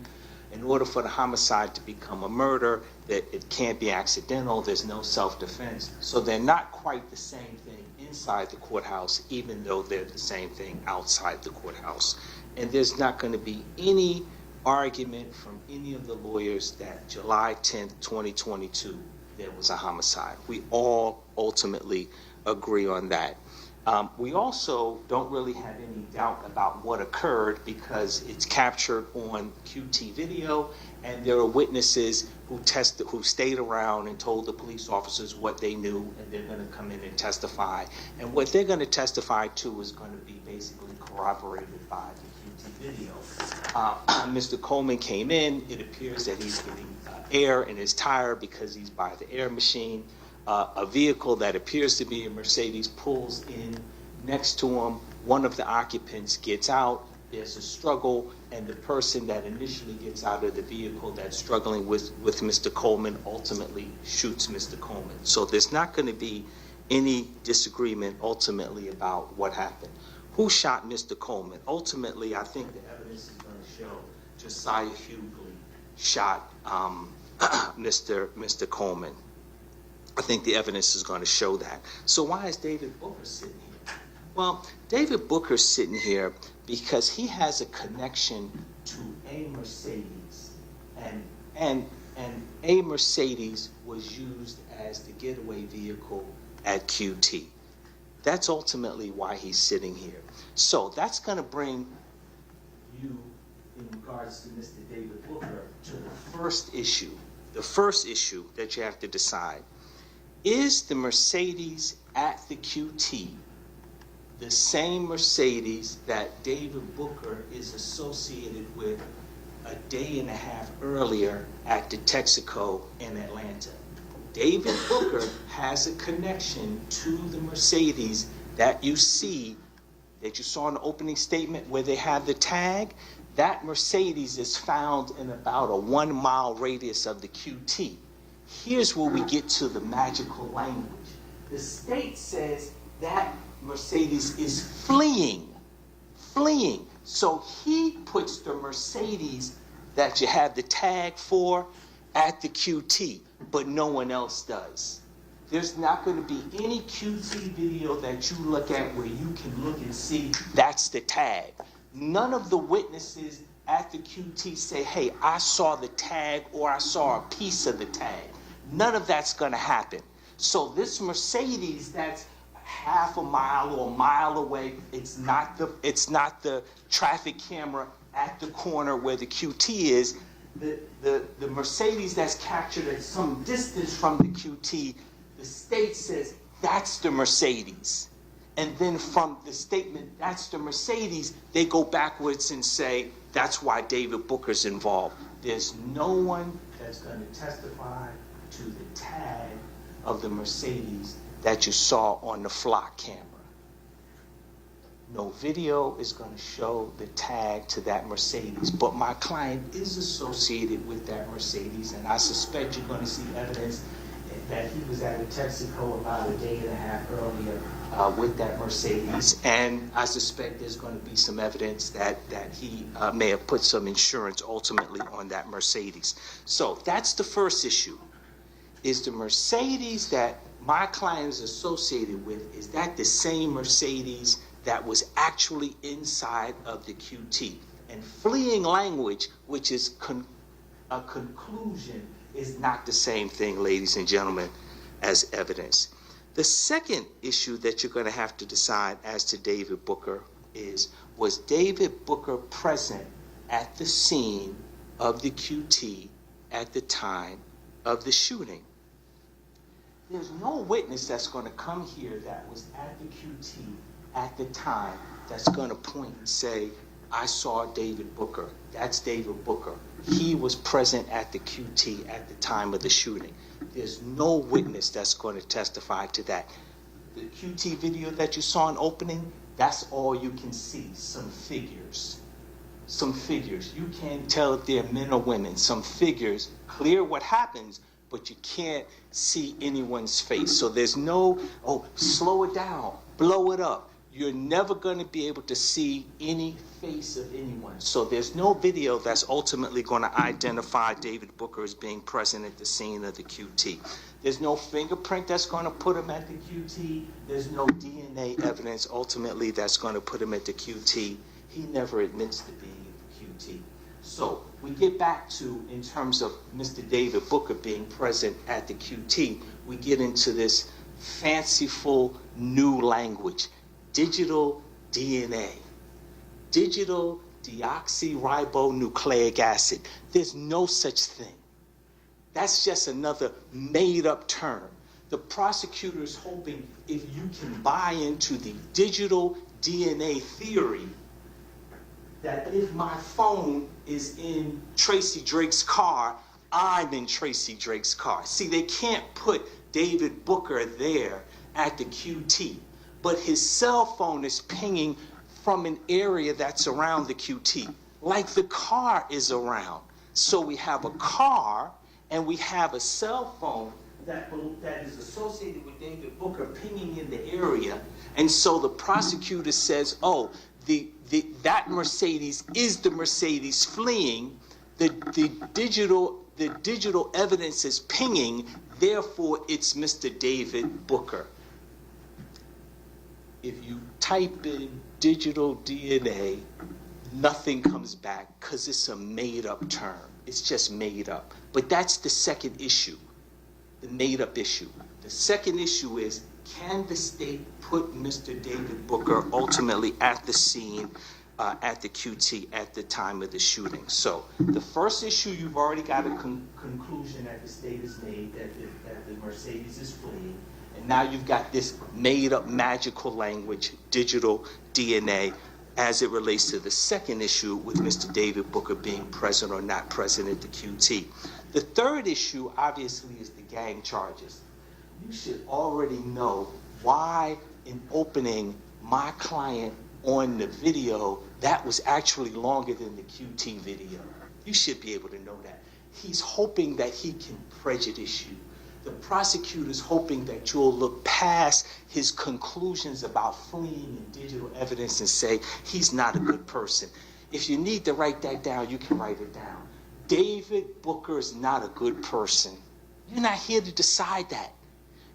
In order for the homicide to become a murder, that it can't be accidental, there's no self-defense. So they're not quite the same thing inside the courthouse, even though they're the same thing outside the courthouse. And there's not going to be any argument from any of the lawyers that July 10th, 2022, there was a homicide. We all ultimately agree on that. We also don't really have any doubt about what occurred because it's captured on QT video, and there are witnesses who stayed around and told the police officers what they knew, and they're going to come in and testify. And what they're going to testify to is going to be basically corroborated by the QT video. Mr. Coleman came in. It appears that he's getting air in his tire because he's by the air machine. A vehicle that appears to be a Mercedes pulls in next to him. One of the occupants gets out. There's a struggle, and the person that initially gets out of the vehicle that's struggling with Mr. Coleman ultimately shoots Mr. Coleman. So there's not going to be any disagreement ultimately about what happened. Who shot Mr. Coleman? Ultimately, I think the evidence is going to show Josiah Hughley shot Mr. Coleman. I think the evidence is going to show that. So why is David Booker sitting here? Well, David Booker's sitting here because he has a connection to a Mercedes, and a Mercedes was used as the getaway vehicle at QT. That's ultimately why he's sitting here. So that's going to bring you, in regards to Mr. David Booker, to the first issue. The first issue that you have to decide. Is the Mercedes at the QT the same Mercedes that David Booker is associated with a day and a half earlier at the Texaco in Atlanta? David Booker has a connection to the Mercedes that you see, that you saw in the opening statement where they have the tag. That Mercedes is found in about a 1 mile radius of the QT. Here's where we get to the magical language. The state says that Mercedes is fleeing. So he puts the Mercedes that you have the tag for at the QT, but no one else does. There's not going to be any QT video that you look at where you can look and see that's the tag. None of the witnesses at the QT say, hey, I saw the tag or I saw a piece of the tag. None of that's going to happen. So this Mercedes that's half a mile or a mile away, it's not the traffic camera at the corner where the QT is. The Mercedes that's captured at some distance from the QT, the state says that's the Mercedes. And then from the statement, that's the Mercedes, they go backwards and say, that's why David Booker's involved. There's no one that's going to testify to the tag of the Mercedes that you saw on the flock camera. No video is going to show the tag to that Mercedes, but my client is associated with that Mercedes, and I suspect you're going to see evidence that he was at a Texaco about a day and a half earlier with that Mercedes, and I suspect there's going to be some evidence that he may have put some insurance ultimately on that Mercedes. So that's the first issue. Is the Mercedes that my client is associated with, is that the same Mercedes that was actually inside of the QT? And fleeing language, which is a conclusion, is not the same thing, ladies and gentlemen, as evidence. The second issue that you're going to have to decide as to David Booker is, was David Booker present at the scene of the QT at the time of the shooting? There's no witness that's going to come here that was at the QT at the time that's going to point and say, I saw David Booker. That's David Booker. He was present at the QT at the time of the shooting. There's no witness that's going to testify to that. The QT video that you saw in opening, that's all you can see, some figures. Some figures. You can't tell if they're men or women. Some figures, clear what happens, but you can't see anyone's face. So there's no, oh, slow it down, blow it up. You're never going to be able to see any face of anyone. So there's no video that's ultimately going to identify David Booker as being present at the scene of the QT. There's no fingerprint that's going to put him at the QT. There's no DNA evidence ultimately that's going to put him at the QT. He never admits to being at the QT. So we get back to, in terms of Mr. David Booker being present at the QT, we get into this fanciful new language. Digital DNA, digital deoxyribonucleic acid. There's no such thing. That's just another made-up term. The prosecutor is hoping if you can buy into the digital DNA theory, that if my phone is in Tracy Drake's car, I'm in Tracy Drake's car. See, they can't put David Booker there at the QT. But his cell phone is pinging from an area that's around the QT, like the car is around. So we have a car and we have a cell phone that is associated with David Booker pinging in the area. And so the prosecutor says, oh, that Mercedes is the Mercedes fleeing. The digital evidence is pinging, therefore it's Mr. David Booker. If you type in digital DNA, nothing comes back because it's a made-up term. It's just made up. But that's the second issue, the made-up issue. The second issue is, can the state put Mr. David Booker ultimately at the scene, at the QT at the time of the shooting? So the first issue, you've already got a conclusion that the state has made, that the Mercedes is fleeing. And now you've got this made-up magical language, digital DNA, as it relates to the second issue with Mr. David Booker being present or not present at the QT. The third issue, obviously, is the gang charges. You should already know why, in opening my client on the video, that was actually longer than the QT video. You should be able to know that. He's hoping that he can prejudice you. The prosecutor's hoping that you'll look past his conclusions about fleeing and digital evidence and say he's not a good person. If you need to write that down, you can write it down. David Booker is not a good person. You're not here to decide that.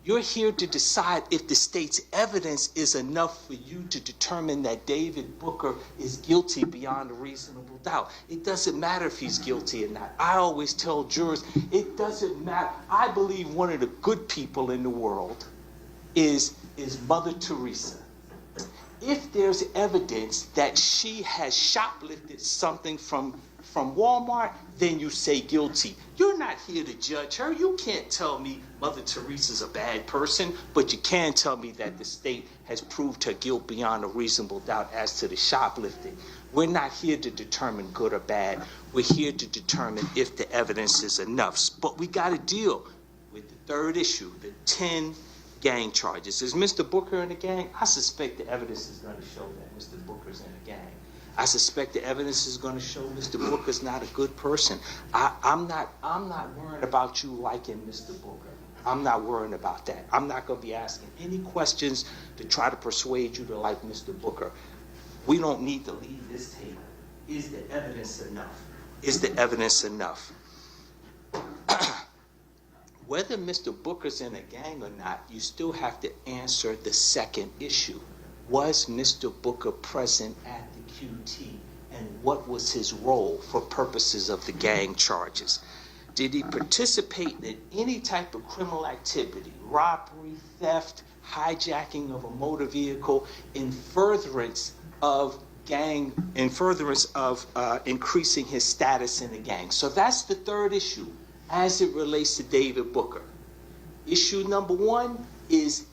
You're here to decide if the state's evidence is enough for you to determine that David Booker is guilty beyond a reasonable doubt. It doesn't matter if he's guilty or not. I always tell jurors, it doesn't matter. I believe one of the good people in the world is Mother Teresa. If there's evidence that she has shoplifted something from Walmart, then you say guilty. You're not here to judge her. You can't tell me Mother Teresa's a bad person, but you can tell me that the state has proved her guilt beyond a reasonable doubt as to the shoplifting. We're not here to determine good or bad. We're here to determine if the evidence is enough. But we got to deal with the third issue, the 10 gang charges. Is Mr. Booker in a gang? I suspect the evidence is going to show that Mr. Booker's in a gang. I suspect the evidence is going to show Mr. Booker's not a good person. I'm not worried about you liking Mr. Booker. I'm not worried about that. I'm not going to be asking any questions to try to persuade you to like Mr. Booker. We don't need to leave this table. Is the evidence enough? Is the evidence enough? Whether Mr. Booker's in a gang or not, you still have to answer the second issue. Was Mr. Booker present at the QT, and what was his role for purposes of the gang charges? Did he participate in any type of criminal activity, robbery, theft, hijacking of a motor vehicle, in furtherance of increasing his status in the gang? So that's the third issue as it relates to David Booker. Issue number one is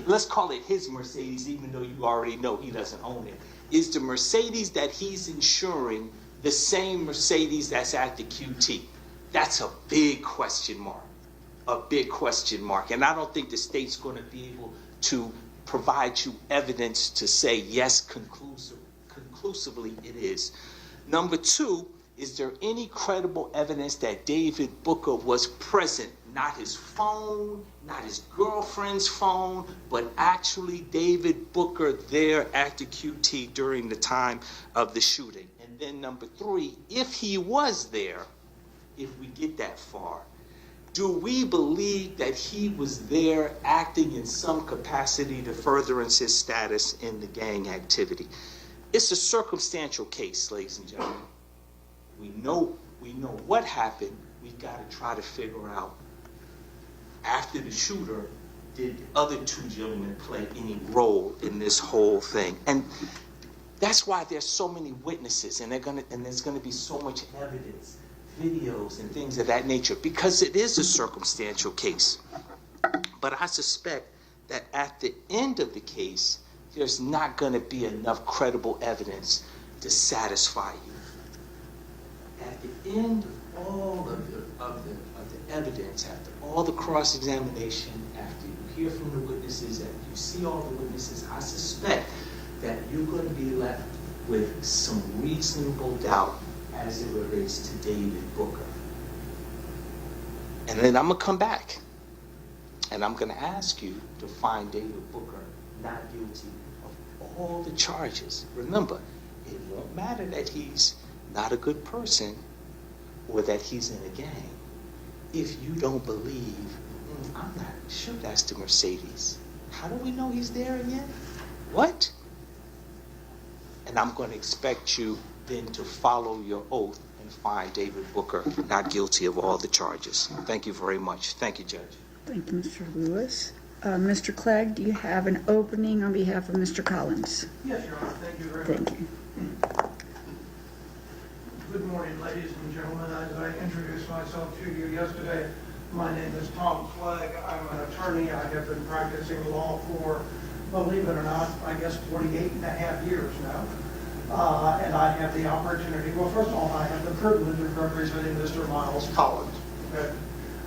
let's call it his Mercedes, even though you already know he doesn't own it. Is the Mercedes that he's insuring the same Mercedes that's at the QT? That's a big question mark. A big question mark. And I don't think the state's going to be able to provide you evidence to say yes, conclusively it is. Number two, is there any credible evidence that David Booker was present? Not his phone, not his girlfriend's phone, but actually David Booker there at the QT during the time of the shooting. And then number three, if he was there, if we get that far, do we believe that he was there acting in some capacity to furtherance his status in the gang activity? It's a circumstantial case, ladies and gentlemen. We know what happened. We've got to try to figure out, after the shooter, did the other two gentlemen play any role in this whole thing? And that's why there's so many witnesses, and there's gonna be so much evidence, videos and things of that nature, because it is a circumstantial case. But I suspect that at the end of the case, there's not gonna be enough credible evidence to satisfy you. At the end of all of the evidence, after all the cross-examination, after you hear from the witnesses, after you see all the witnesses, I suspect that you're going to be left with some reasonable doubt as it relates to David Booker. And then I'm going to come back, and I'm going to ask you to find David Booker not guilty of all the charges. Remember, it won't matter that he's not a good person or that he's in a gang. If you don't believe, I'm not sure that's the Mercedes. How do we know he's there again? What? And I'm going to expect you then to follow your oath and find David Booker not guilty of all the charges. Thank you very much. Thank you, Judge. Thank you, Mr. Lewis. Mr. Clegg, do you have an opening on behalf of Mr. Collins? Yes, Your Honor. Thank you very much. Thank you. Good morning, ladies and gentlemen. As I introduced myself to you yesterday, my name is Tom Clegg. I'm an attorney. I have been practicing law for, believe it or not, I guess 48 and a half years now. And I have the opportunity, well, first of all, I have the privilege of representing Mr. Miles Collins. Okay?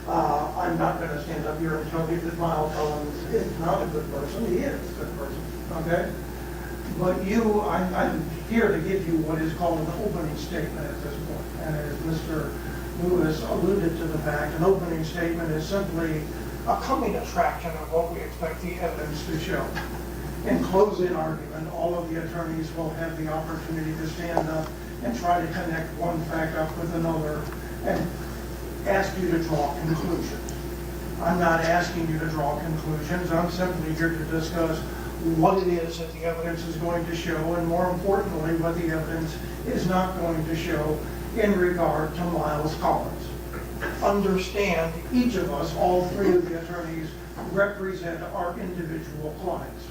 I'm not going to stand up here and tell you that Miles Collins is not a good person. He is a good person. Okay? But I'm here to give you what is called an opening statement at this point. And as Mr. Lewis alluded to the fact, an opening statement is simply a coming attraction of what we expect the evidence to show. In closing argument, all of the attorneys will have the opportunity to stand up and try to connect one fact up with another and ask you to draw conclusions. I'm not asking you to draw conclusions. I'm simply here to discuss what it is that the evidence is going to show, and more importantly, what the evidence is not going to show in regard to Miles Collins. Understand, each of us, all three of the attorneys, represent our individual clients.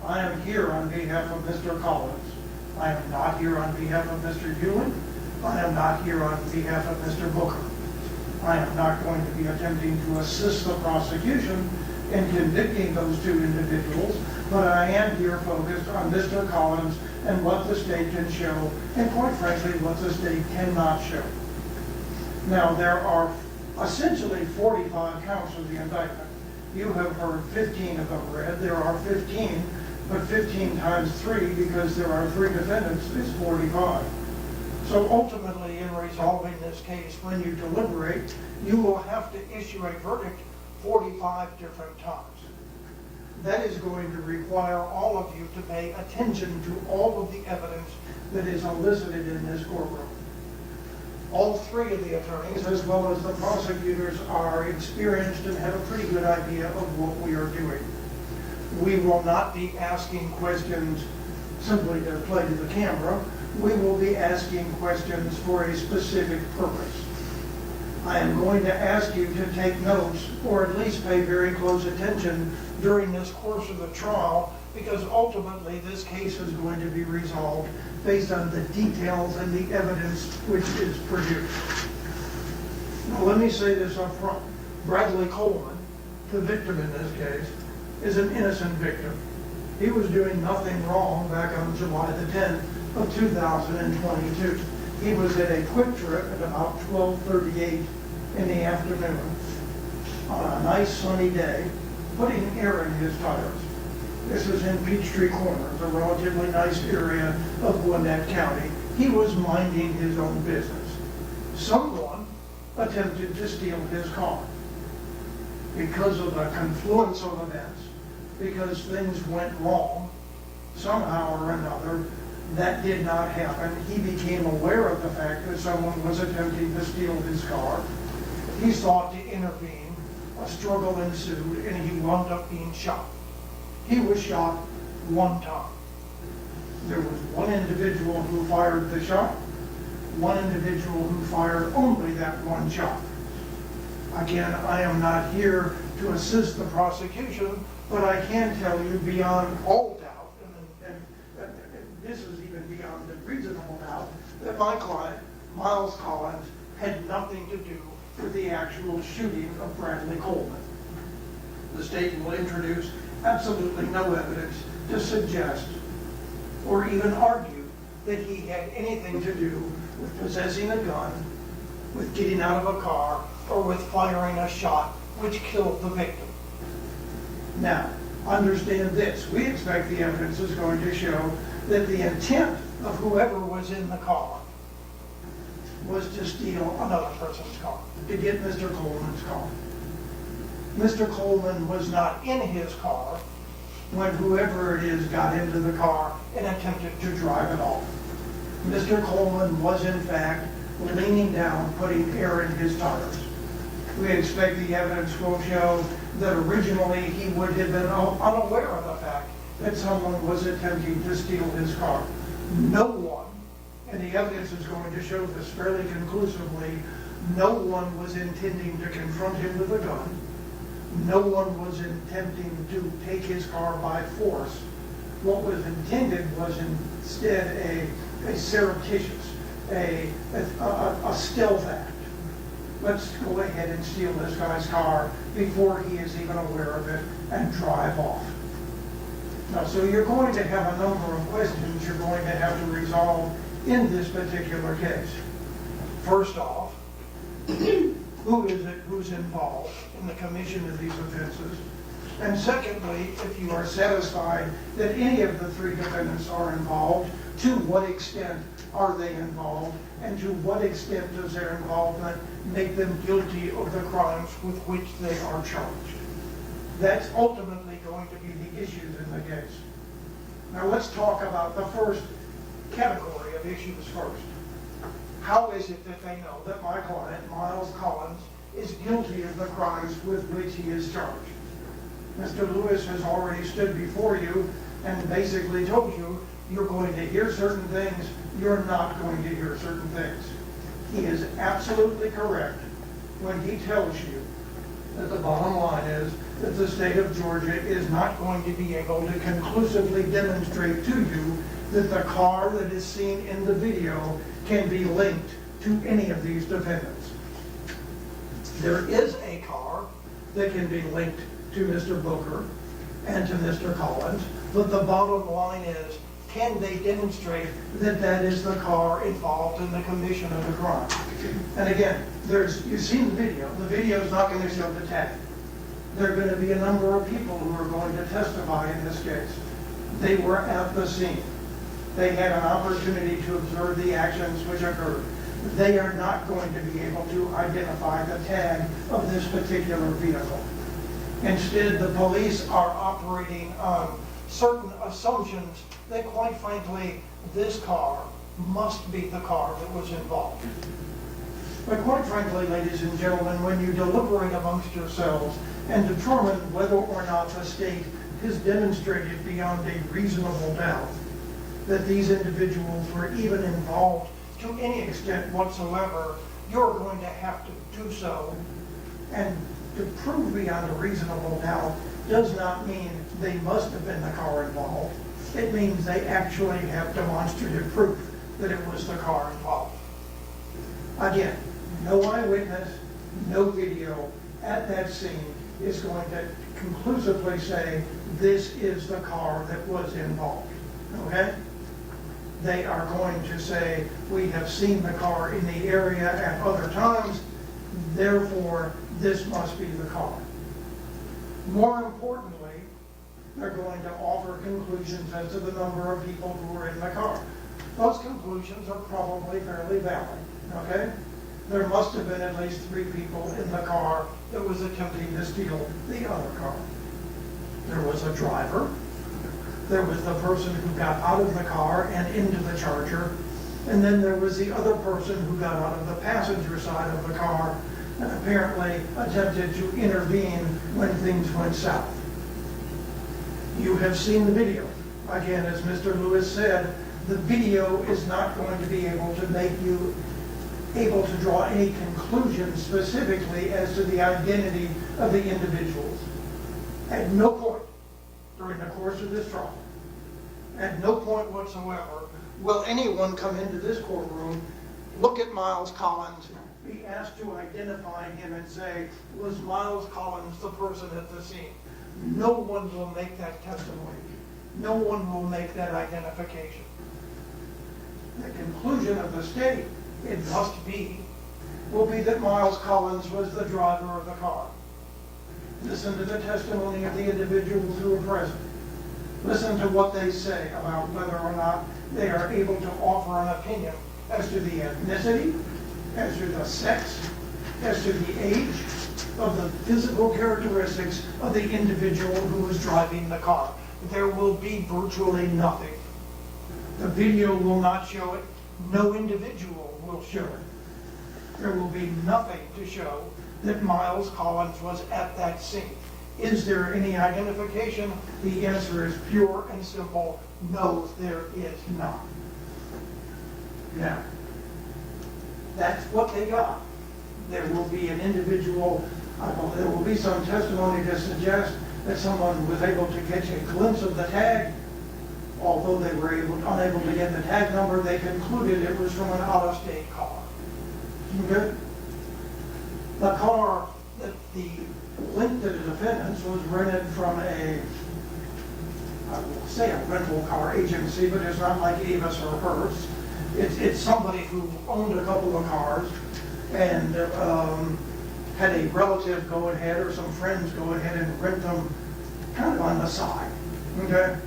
I am here on behalf of Mr. Collins. I am not here on behalf of Mr. Hewlett. I am not here on behalf of Mr. Booker. I am not going to be attempting to assist the prosecution in convicting those two individuals, but I am here focused on Mr. Collins and what the state can show, and quite frankly, what the state cannot show. Now, there are essentially 45 counts of the indictment. You have heard 15 of them read. There are 15, but 15 times 3, because there are 3 defendants, is 45. So ultimately, in resolving this case, when you deliberate, you will have to issue a verdict 45 different times. That is going to require all of you to pay attention to all of the evidence that is elicited in this courtroom. All 3 of the attorneys, as well as the prosecutors, are experienced and have a pretty good idea of what we are doing. We will not be asking questions simply to play to the camera. We will be asking questions for a specific purpose. I am going to ask you to take notes, or at least pay very close attention during this course of the trial, because ultimately this case is going to be resolved based on the details and the evidence which is produced. Now let me say this up front. Bradley Coleman, the victim in this case, is an innocent victim. He was doing nothing wrong back on July the 10th of 2022. He was at a QuikTrip at about 12:38 in the afternoon on a nice sunny day, putting air in his tires. This is in Peachtree Corners, a relatively nice area of Gwinnett County. He was minding his own business. Someone attempted to steal his car. Because of a confluence of events, because things went wrong, somehow or another, that did not happen. He became aware of the fact that someone was attempting to steal his car. He sought to intervene. A struggle ensued, and he wound up being shot. He was shot 1 time. There was one individual who fired the shot, one individual who fired only that one shot. Again, I am not here to assist the prosecution, but I can tell you beyond all doubt, and this is even beyond the reasonable doubt, that my client, Miles Collins, had nothing to do with the actual shooting of Bradley Coleman. The state will introduce absolutely no evidence to suggest or even argue that he had anything to do with possessing a gun, with getting out of a car, or with firing a shot which killed the victim. Now, understand this. We expect the evidence is going to show that the intent of whoever was in the car was to steal another person's car, to get Mr. Coleman's car. Mr. Coleman was not in his car when whoever it is got into the car and attempted to drive it off. Mr. Coleman was in fact leaning down, putting air in his tires. We expect the evidence will show that originally he would have been unaware of the fact that someone was attempting to steal his car. No one, and the evidence is going to show this fairly conclusively, no one was intending to confront him with a gun. No one was attempting to take his car by force. What was intended was instead a surreptitious, a stealth act. Let's go ahead and steal this guy's car before he is even aware of it and drive off. Now, so you're going to have a number of questions you're going to have to resolve in this particular case. First off, who is it who's involved in the commission of these offenses? And secondly, if you are satisfied that any of the 3 defendants are involved, to what extent are they involved, and to what extent does their involvement make them guilty of the crimes with which they are charged? That's ultimately going to be the issues in the case. Now let's talk about the first category of issues first. How is it that they know that my client, Miles Collins, is guilty of the crimes with which he is charged. Mr. Lewis has already stood before you and basically told you you're going to hear certain things, you're not going to hear certain things. He is absolutely correct when he tells you that the bottom line is that the state of Georgia is not going to be able to conclusively demonstrate to you that the car that is seen in the video can be linked to any of these defendants. There is a car that can be linked to Mr. Booker and to Mr. Collins, but the bottom line is, can they demonstrate that that is the car involved in the commission of the crime? And again, you've seen the video. The video is not going to show the tag. There are going to be a number of people who are going to testify in this case. They were at the scene. They had an opportunity to observe the actions which occurred. They are not going to be able to identify the tag of this particular vehicle. Instead, the police are operating on certain assumptions that, quite frankly, this car must be the car that was involved. But quite frankly, ladies and gentlemen, when you deliberate amongst yourselves and determine whether or not the state has demonstrated beyond a reasonable doubt that these individuals were even involved to any extent whatsoever, you're going to have to do so. And to prove beyond a reasonable doubt does not mean they must have been the car involved. It means they actually have demonstrative proof that it was the car involved. Again, no eyewitness, no video at that scene is going to conclusively say this is the car that was involved. Okay? They are going to say we have seen the car in the area at other times, therefore this must be the car. More importantly, they're going to offer conclusions as to the number of people who were in the car. Those conclusions are probably fairly valid, okay? There must have been at least 3 people in the car that was attempting to steal the other car. There was a driver, there was the person who got out of the car and into the Charger, and then there was the other person who got out of the passenger side of the car and apparently attempted to intervene when things went south. You have seen the video. Again, as Mr. Lewis said, the video is not going to be able to make you able to draw any conclusions specifically as to the identity of the individuals. At no point during the course of this trial, at no point whatsoever, will anyone come into this courtroom, look at Miles Collins, be asked to identify him and say, was Miles Collins the person at the scene? No one will make that testimony. No one will make that identification. The conclusion of the state, it must be, will be that Miles Collins was the driver of the car. Listen to the testimony of the individuals who were present. Listen to what they say about whether or not they are able to offer an opinion as to the ethnicity, as to the sex, as to the age of the physical characteristics of the individual who was driving the car. There will be virtually nothing. The video will not show it. No individual will show it. There will be nothing to show that Miles Collins was at that scene. Is there any identification? The answer is pure and simple. No, there is not. Now, that's what they got. There will be an individual, there will be some testimony to suggest that someone was able to catch a glimpse of the tag. Although they were unable to get the tag number, they concluded it was from an out-of-state car. Okay? The car that the link to the defendants was rented from I will say a rental car agency, but it's not like Avis or Hertz. It's somebody who owned a couple of cars and had a relative go ahead or some friends go ahead and rent them kind of on the side. Okay?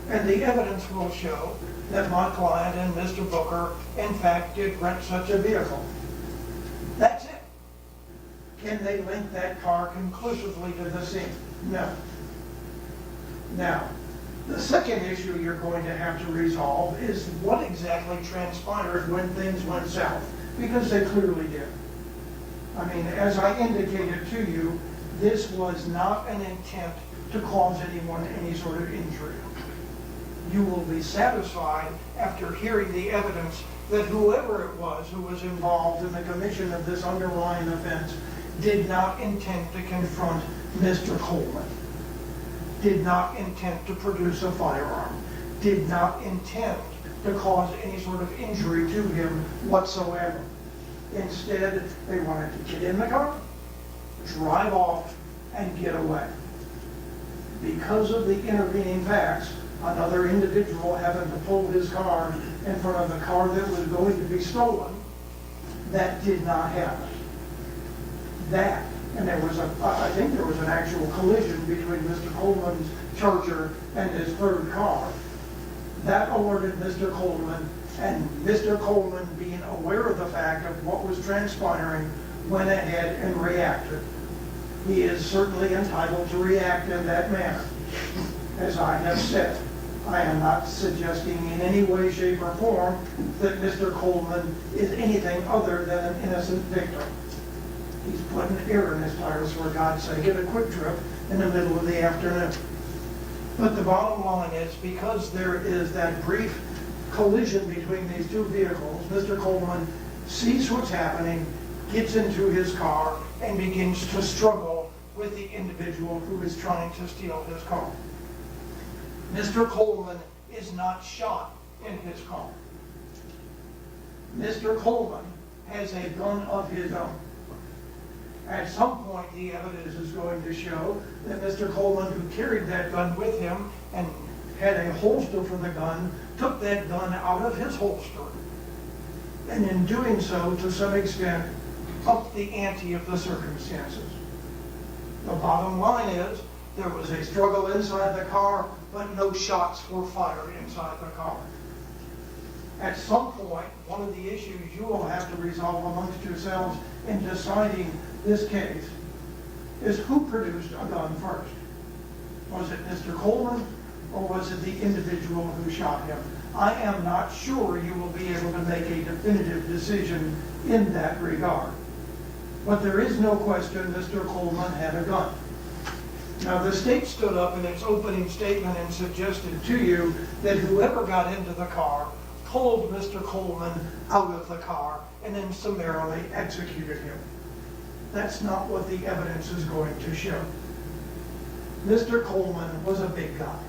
And the evidence will show that my client and Mr. Booker, in fact, did rent such a vehicle. That's it. Can they link that car conclusively to the scene? No. Now, the second issue you're going to have to resolve is what exactly transpired when things went south, because they clearly did. I mean, as I indicated to you, this was not an intent to cause anyone any sort of injury. You will be satisfied after hearing the evidence that whoever it was who was involved in the commission of this underlying offense did not intend to confront Mr. Coleman, did not intend to produce a firearm, did not intend to cause any sort of injury to him whatsoever. Instead, they wanted to get in the car, drive off, and get away. Because of the intervening facts, another individual having to pull his car in front of the car that was going to be stolen, that did not happen. That, and there was I think there was an actual collision between Mr. Coleman's Charger and his third car. That alerted Mr. Coleman, and Mr. Coleman, being aware of the fact of what was transpiring, went ahead and reacted. He is certainly entitled to react in that manner. As I have said, I am not suggesting in any way, shape, or form that Mr. Coleman is anything other than an innocent victim. He's putting air in his tires, for God's sake, at a QuikTrip in the middle of the afternoon. But the bottom line is, because there is that brief collision between these two vehicles, Mr. Coleman sees what's happening, gets into his car, and begins to struggle with the individual who is trying to steal his car. Mr. Coleman is not shot in his car. Mr. Coleman has a gun of his own. At some point, the evidence is going to show that Mr. Coleman, who carried that gun with him and had a holster for the gun, took that gun out of his holster. And in doing so, to some extent, upped the ante of the circumstances. The bottom line is, there was a struggle inside the car, but no shots were fired inside the car. At some point, one of the issues you will have to resolve amongst yourselves in deciding this case is who produced a gun first. Was it Mr. Coleman, or was it the individual who shot him? I am not sure you will be able to make a definitive decision in that regard. But there is no question Mr. Coleman had a gun. Now, the state stood up in its opening statement and suggested to you that whoever got into the car pulled Mr. Coleman out of the car and then summarily executed him. That's not what the evidence is going to show. Mr. Coleman was a big guy.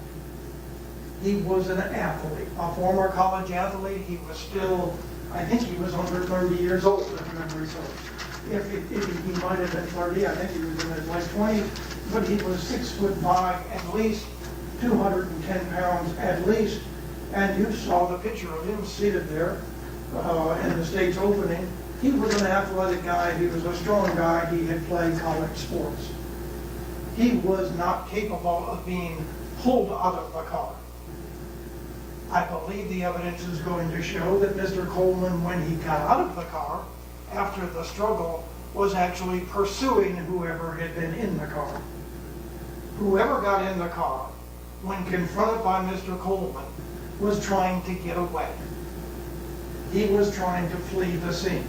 He was an athlete, a former college athlete. He was still, I think he was under 30 years old, if memory serves. If he might have been 30, I think he was in his late 20s, but he was 6'5" at least, 210 pounds at least, and you saw the picture of him seated there in the state's opening. He was an athletic guy, he was a strong guy, he had played college sports. He was not capable of being pulled out of the car. I believe the evidence is going to show that Mr. Coleman, when he got out of the car, after the struggle, was actually pursuing whoever had been in the car. Whoever got in the car, when confronted by Mr. Coleman, was trying to get away. He was trying to flee the scene.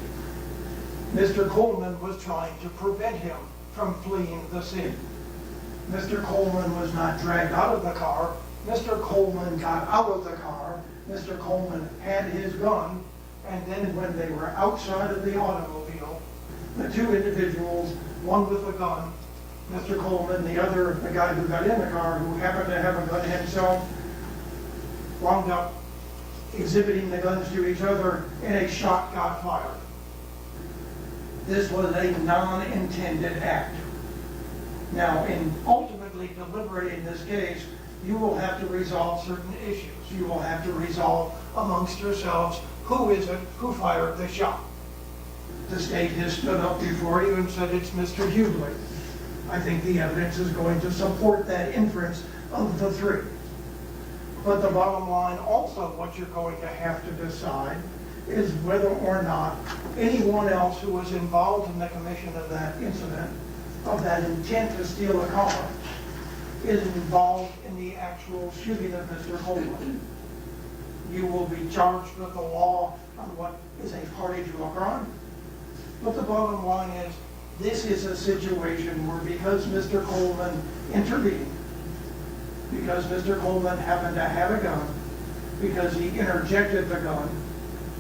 Mr. Coleman was trying to prevent him from fleeing the scene. Mr. Coleman was not dragged out of the car. Mr. Coleman got out of the car. Mr. Coleman had his gun, and then when they were outside of the automobile, the two individuals, one with a gun, Mr. Coleman, the other, the guy who got in the car, who happened to have a gun himself, wound up exhibiting the guns to each other, and a shot got fired. This was a non-intended act. Now, in ultimately deliberating this case, you will have to resolve certain issues. You will have to resolve amongst yourselves who is it who fired the shot. The state has stood up before you and said it's Mr. Hughley. I think the evidence is going to support that inference of the three. But the bottom line, also what you're going to have to decide is whether or not anyone else who was involved in the commission of that incident, of that intent to steal a car, is involved in the actual shooting of Mr. Coleman. You will be charged with the law on what is a party to a crime. But the bottom line is, This is a situation where because Mr. Coleman intervened, because Mr. Coleman happened to have a gun, because he interjected the gun,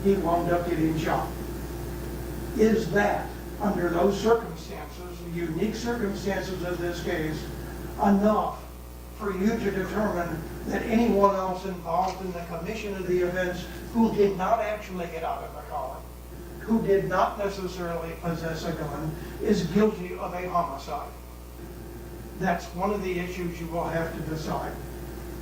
he wound up getting shot. Is that, under those circumstances, the unique circumstances of this case, enough for you to determine that anyone else involved in the commission of the offense who did not actually get out of the car, who did not necessarily possess a gun, is guilty of a homicide? That's one of the issues you will have to decide.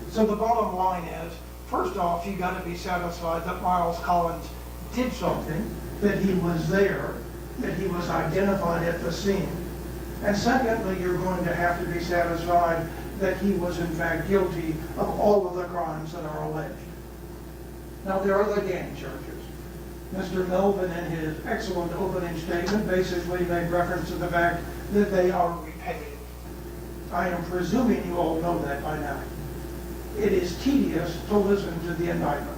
So the bottom line is, first off, you got to be satisfied that Miles Collins did something, that he was there, that he was identified at the scene. And secondly, you're going to have to be satisfied that he was in fact guilty of all of the crimes that are alleged. Now, there are the gang charges. Mr. Melvin, in his excellent opening statement, basically made reference to the fact that they are repetitive. I am presuming you all know that by now. It is tedious to listen to the indictment.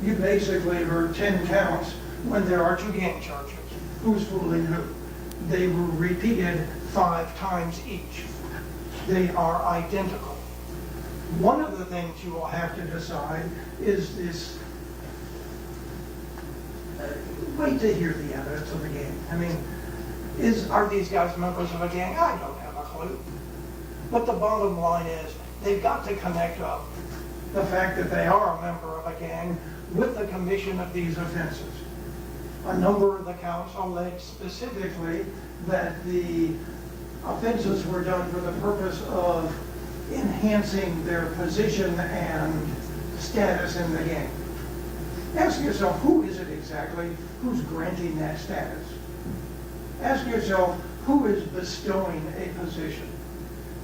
You basically heard 10 counts when there are 2 gang charges. Who's fooling who? They were repeated 5 times each. They are identical. One of the things you will have to decide is this. Wait to hear the evidence of the gang. I mean, are these guys members of a gang? I don't have a clue. But the bottom line is, they've got to connect up the fact that they are a member of a gang with the commission of these offenses. A number of the counts allege specifically that the offenses were done for the purpose of enhancing their position and status in the gang. Ask yourself, who is it exactly who's granting that status? Ask yourself, who is bestowing a position?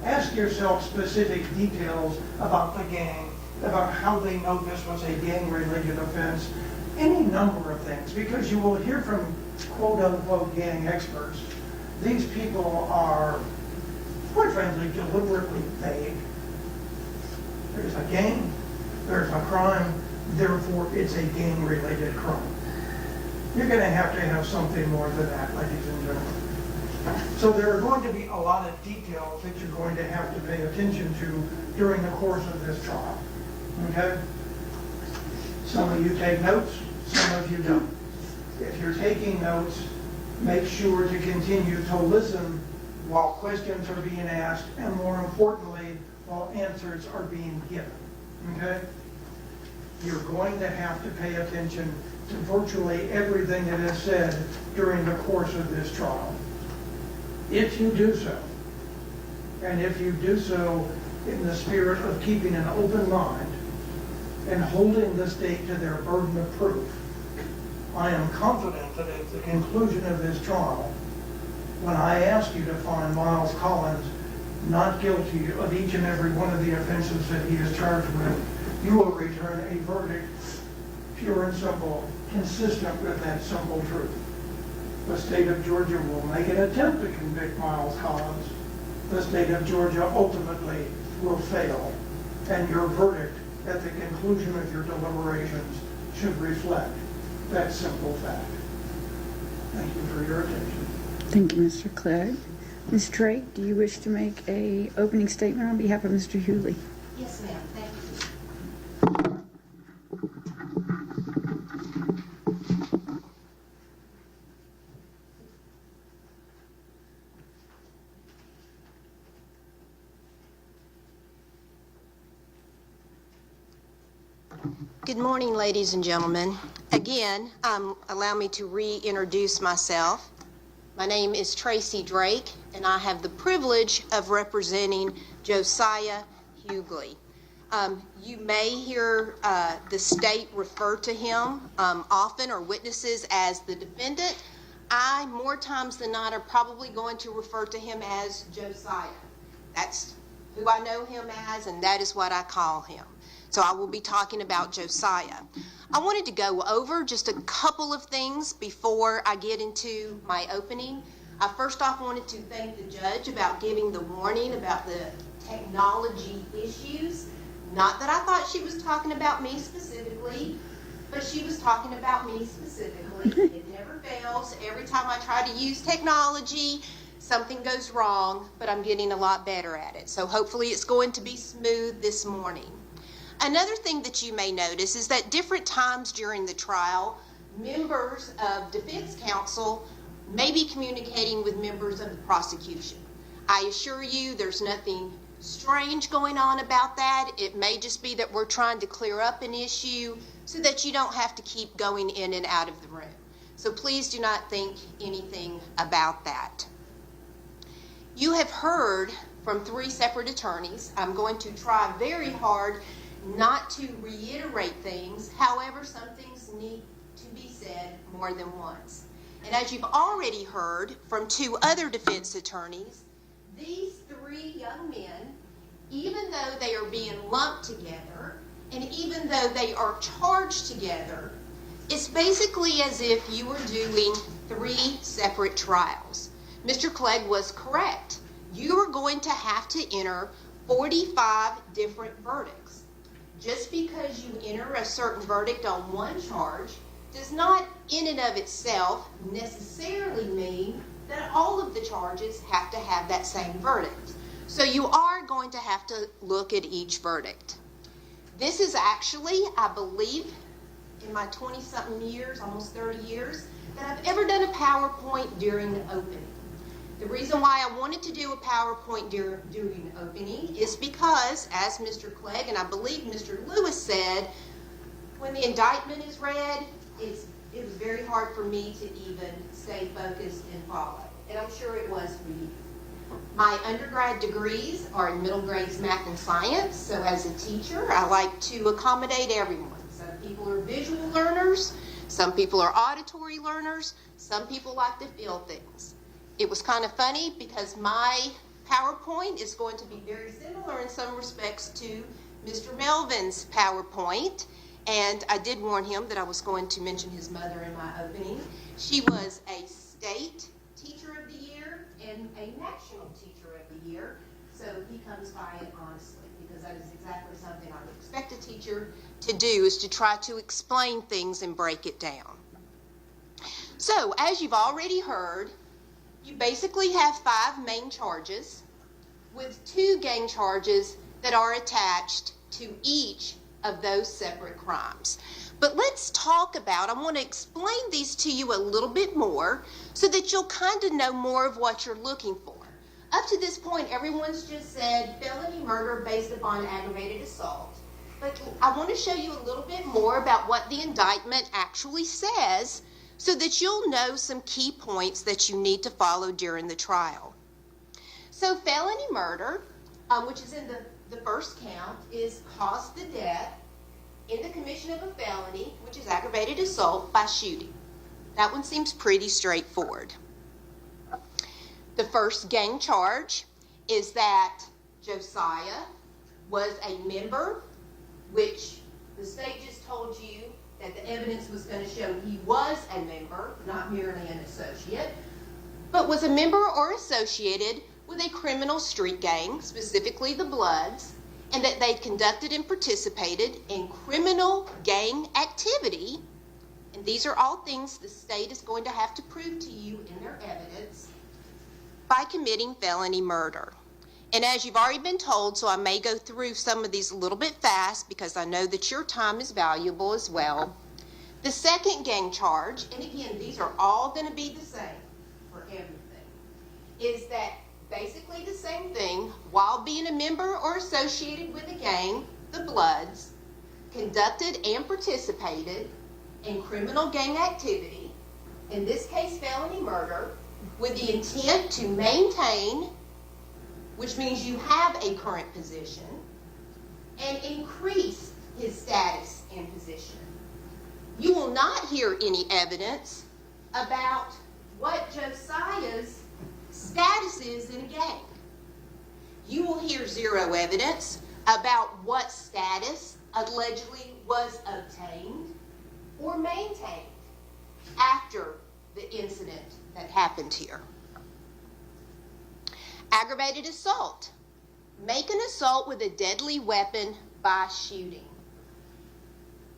Ask yourself specific details about the gang, about how they know this was a gang-related offense, any number of things, because you will hear from quote-unquote gang experts. These people are, quite frankly, deliberately vague. There's a gang, there's a crime, therefore it's a gang-related crime. You're going to have something more than that, ladies and gentlemen. So there are going to be a lot of details that you're going to have to pay attention to during the course of this trial. Okay? Some of you take notes, some of you don't. If you're taking notes, make sure to continue to listen while questions are being asked, and more importantly, while answers are being given. Okay? You're going to have to pay attention to virtually everything that is said during the course of this trial. If you do so, and if you do so in the spirit of keeping an open mind and holding the state to their burden of proof, I am confident that at the conclusion of this trial, when I ask you to find Miles Collins not guilty of each and every one of the offenses that he is charged with, you will return a verdict pure and simple, consistent with that simple truth. The state of Georgia will make an attempt to convict Miles Collins. The state of Georgia ultimately will fail, and your verdict at the conclusion of your deliberations should reflect that simple fact. Thank you for your attention. Thank you, Mr. Clegg. Ms. Drake, do you wish to make an opening statement on behalf of Mr. Hewley? Yes, ma'am. Thank you. Good morning, ladies and gentlemen. Again, allow me to reintroduce myself. My name is Tracy Drake, and I have the privilege of representing Josiah Hughley. You may hear the state refer to him often, or witnesses, as the defendant. I, more times than not, are probably going to refer to him as Josiah. That's who I know him as, and that is what I call him. So I will be talking about Josiah. I wanted to go over just a couple of things before I get into my opening. I first off wanted to thank the judge about giving the warning about the technology issues. Not that I thought she was talking about me specifically. but she was talking about me specifically. It never fails. Every time I try to use technology, something goes wrong, but I'm getting a lot better at it. So hopefully it's going to be smooth this morning. Another thing that you may notice is that different times during the trial, members of defense counsel may be communicating with members of the prosecution. I assure you there's nothing strange going on about that. It may just be that we're trying to clear up an issue so that you don't have to keep going in and out of the room. So please do not think anything about that. You have heard from 3 separate attorneys. I'm going to try very hard not to reiterate things. However, some things need to be said more than once. And as you've already heard from 2 other defense attorneys, these 3 young men, even though they are being lumped together, and even though they are charged together, it's basically as if you were doing 3 separate trials. Mr. Clegg was correct. You are going to have to enter 45 different verdicts. Just because you enter a certain verdict on one charge does not in and of itself necessarily mean that all of the charges have to have that same verdict. So you are going to have to look at each verdict. This is actually, I believe, in my 20-something years, almost 30 years, that I've ever done a PowerPoint during the opening. The reason why I wanted to do a PowerPoint during the opening is because, as Mr. Clegg and I believe Mr. Lewis said, when the indictment is read, it was very hard for me to even stay focused and follow. And I'm sure it was for you. My undergrad degrees are in middle grades math and science, so as a teacher, I like to accommodate everyone. Some people are visual learners, some people are auditory learners, some people like to feel things. It was kind of funny because my PowerPoint is going to be very similar in some respects to Mr. Melvin's PowerPoint, and I did warn him that I was going to mention his mother in my opening. She was a state teacher of the year and a national teacher of the year, so he comes by it honestly, because that is exactly something I would expect a teacher to do, is to try to explain things and break it down. So, as you've already heard, you basically have 5 main charges with 2 gang charges that are attached to each of those separate crimes. But let's talk about, I want to explain these to you a little bit more so that you'll kind of know more of what you're looking for. Up to this point, everyone's just said felony murder based upon aggravated assault. But I want to show you a little bit more about what the indictment actually says so that you'll know some key points that you need to follow during the trial. So felony murder, which is in the first count, is cause the death in the commission of a felony, which is aggravated assault by shooting. That one seems pretty straightforward. The first gang charge is that Josiah was a member, which the state just told you that the evidence was going to show he was a member, not merely an associate, but was a member or associated with a criminal street gang, specifically the Bloods, and that they conducted and participated in criminal gang activity. And these are all things the state is going to have to prove to you in their evidence by committing felony murder. And as you've already been told, so I may go through some of these a little bit fast because I know that your time is valuable as well. The second gang charge, and again, these are all going to be the same for everything, is that basically the same thing, while being a member or associated with a gang, the Bloods, conducted and participated in criminal gang activity, in this case felony murder, with the intent to maintain, which means you have a current position, and increase his status and position. You will not hear any evidence about what Josiah's status is in a gang. You will hear zero evidence about what status allegedly was obtained or maintained after the incident that happened here. Aggravated assault. Make an assault with a deadly weapon by shooting.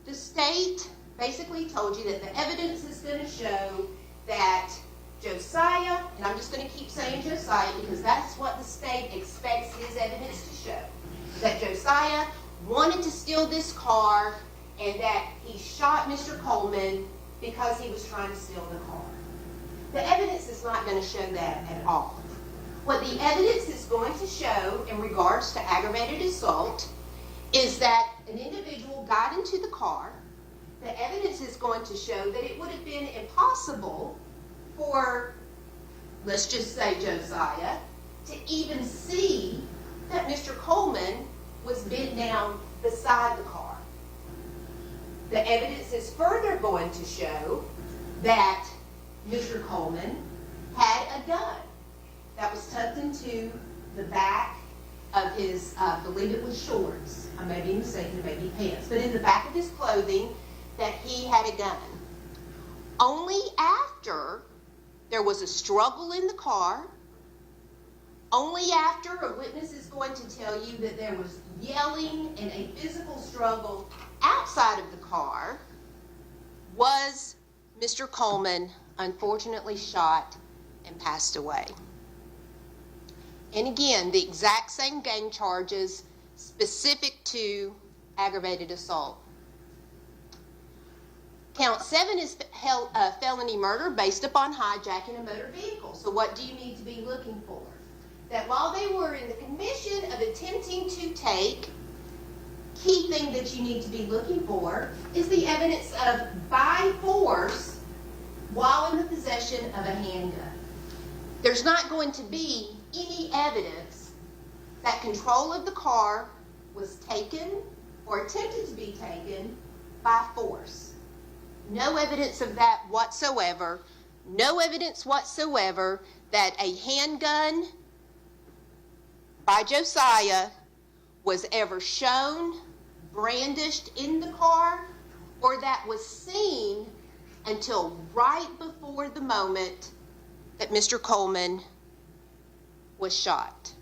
The state basically told you that the evidence is going to show that Josiah, and I'm just going to keep saying Josiah because that's what the state expects his evidence to show, that Josiah wanted to steal this car and that he shot Mr. Coleman because he was trying to steal the car. The evidence is not going to show that at all. What the evidence is going to show in regards to aggravated assault is that an individual got into the car. The evidence is going to show that it would have been impossible for, let's just say Josiah, to even see that Mr. Coleman was bent down beside the car. The evidence is further going to show that Mr. Coleman had a gun that was tucked into the back of his, I believe it was shorts. I may be mistaken, it may be pants, but in the back of his clothing that he had a gun. Only after there was a struggle in the car, only after a witness is going to tell you that there was yelling and a physical struggle outside of the car, was Mr. Coleman unfortunately shot and passed away. And again, the exact same gang charges specific to aggravated assault. Count 7 is felony murder based upon hijacking a motor vehicle. So what do you need to be looking for? That while they were in the commission of attempting to take, key thing that you need to be looking for is the evidence of by force while in the possession of a handgun. There's not going to be any evidence that control of the car was taken or attempted to be taken by force. No evidence of that whatsoever. No evidence whatsoever that a handgun by Josiah was ever shown, brandished in the car, or that was seen until right before the moment that Mr. Coleman was shot.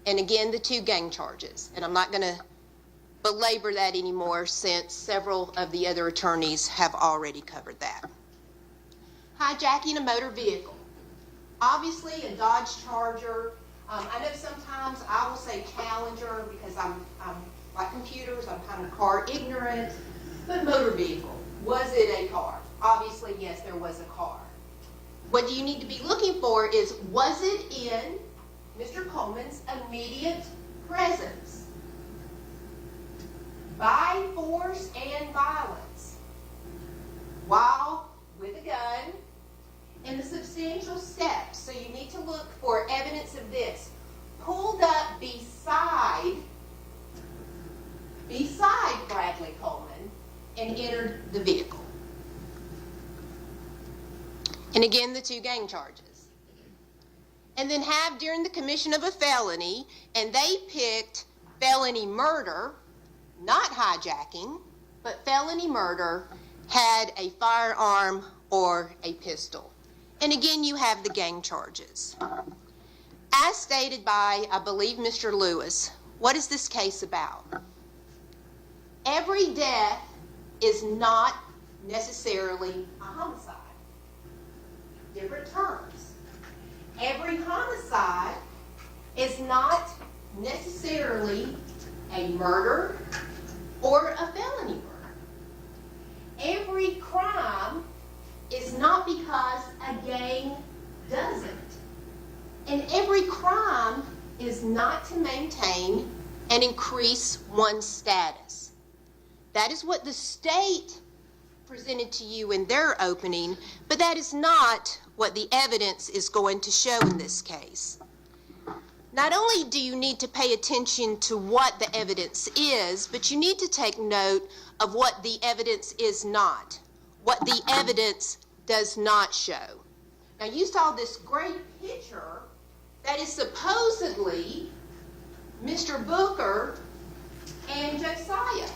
And again, the 2 gang charges. And I'm not going to belabor that anymore since several of the other attorneys have already covered that. Hijacking a motor vehicle. Obviously, a Dodge Charger. I know sometimes I will say Challenger because I'm like computers, I'm kind of car ignorant. But motor vehicle. Was it a car? Obviously, yes, there was a car. What you need to be looking for is, was it in Mr. Coleman's immediate presence? By force and violence. While with a gun. And the substantial steps. So you need to look for evidence of this. Pulled up beside Bradley Coleman and entered the vehicle. And again, the 2 gang charges. And then have during the commission of a felony, and they picked felony murder, not hijacking, but felony murder, had a firearm or a pistol. And again, you have the gang charges. As stated by, I believe, Mr. Lewis, what is this case about? Every death is not necessarily a homicide. Different terms. Every homicide is not necessarily a murder or a felony murder. Every crime is not because a gang does it. And every crime is not to maintain and increase one's status. That is what the state presented to you in their opening, but that is not what the evidence is going to show in this case. Not only do you need to pay attention to what the evidence is, but you need to take note of what the evidence is not, what the evidence does not show. Now, you saw this great picture that is supposedly Mr. Booker and Josiah.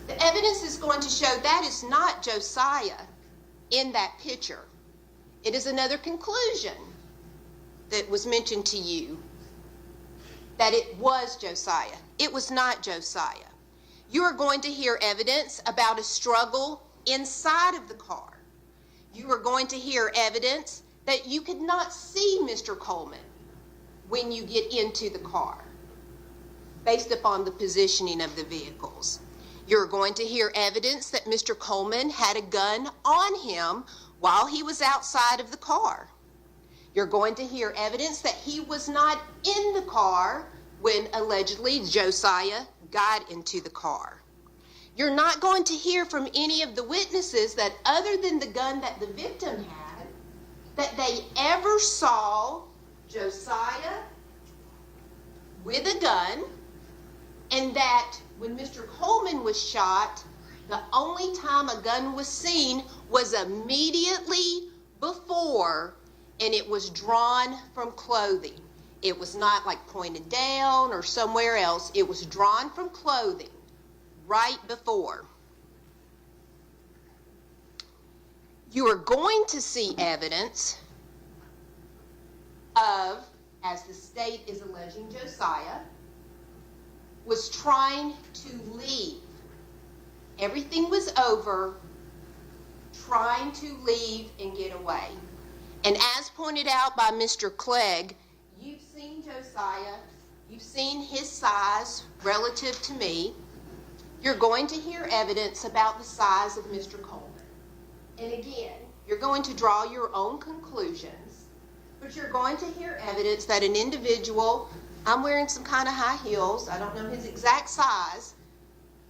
The evidence is going to show that is not Josiah in that picture. It is another conclusion that was mentioned to you, that it was Josiah. It was not Josiah. You are going to hear evidence about a struggle inside of the car. You are going to hear evidence that you could not see Mr. Coleman when you get into the car, based upon the positioning of the vehicles. You're going to hear evidence that Mr. Coleman had a gun on him while he was outside of the car. You're going to hear evidence that he was not in the car when allegedly Josiah got into the car. You're not going to hear from any of the witnesses that, other than the gun that the victim had, that they ever saw Josiah with a gun, and that when Mr. Coleman was shot, the only time a gun was seen was immediately before, and it was drawn from clothing. It was not like pointed down or somewhere else. It was drawn from clothing right before. You are going to see evidence of, as the state is alleging Josiah, was trying to leave. Everything was over, trying to leave and get away. And as pointed out by Mr. Clegg, you've seen Josiah, you've seen his size relative to me. You're going to hear evidence about the size of Mr. Coleman. And again, you're going to draw your own conclusions, but you're going to hear evidence that an individual, I'm wearing some kind of high heels, I don't know his exact size,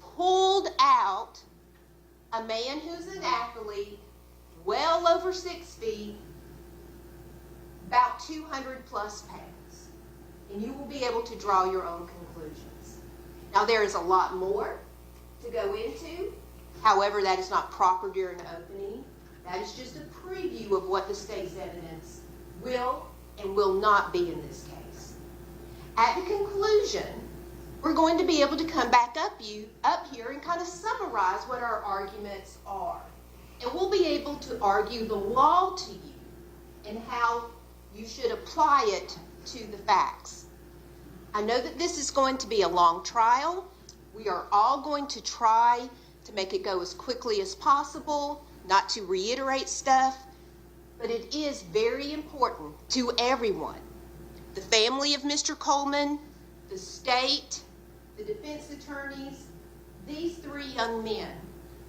pulled out a man who's an athlete, well over 6 feet, about 200 plus pounds. And you will be able to draw your own conclusions. Now, there is a lot more to go into. However, that is not proper during the opening. That is just a preview of what the state's evidence will and will not be in this case. At the conclusion, we're going to be able to come back up here and kind of summarize what our arguments are. And we'll be able to argue the law to you and how you should apply it to the facts. I know that this is going to be a long trial. We are all going to try to make it go as quickly as possible, not to reiterate stuff, but it is very important to everyone. The family of Mr. Coleman, the state, the defense attorneys, these 3 young men,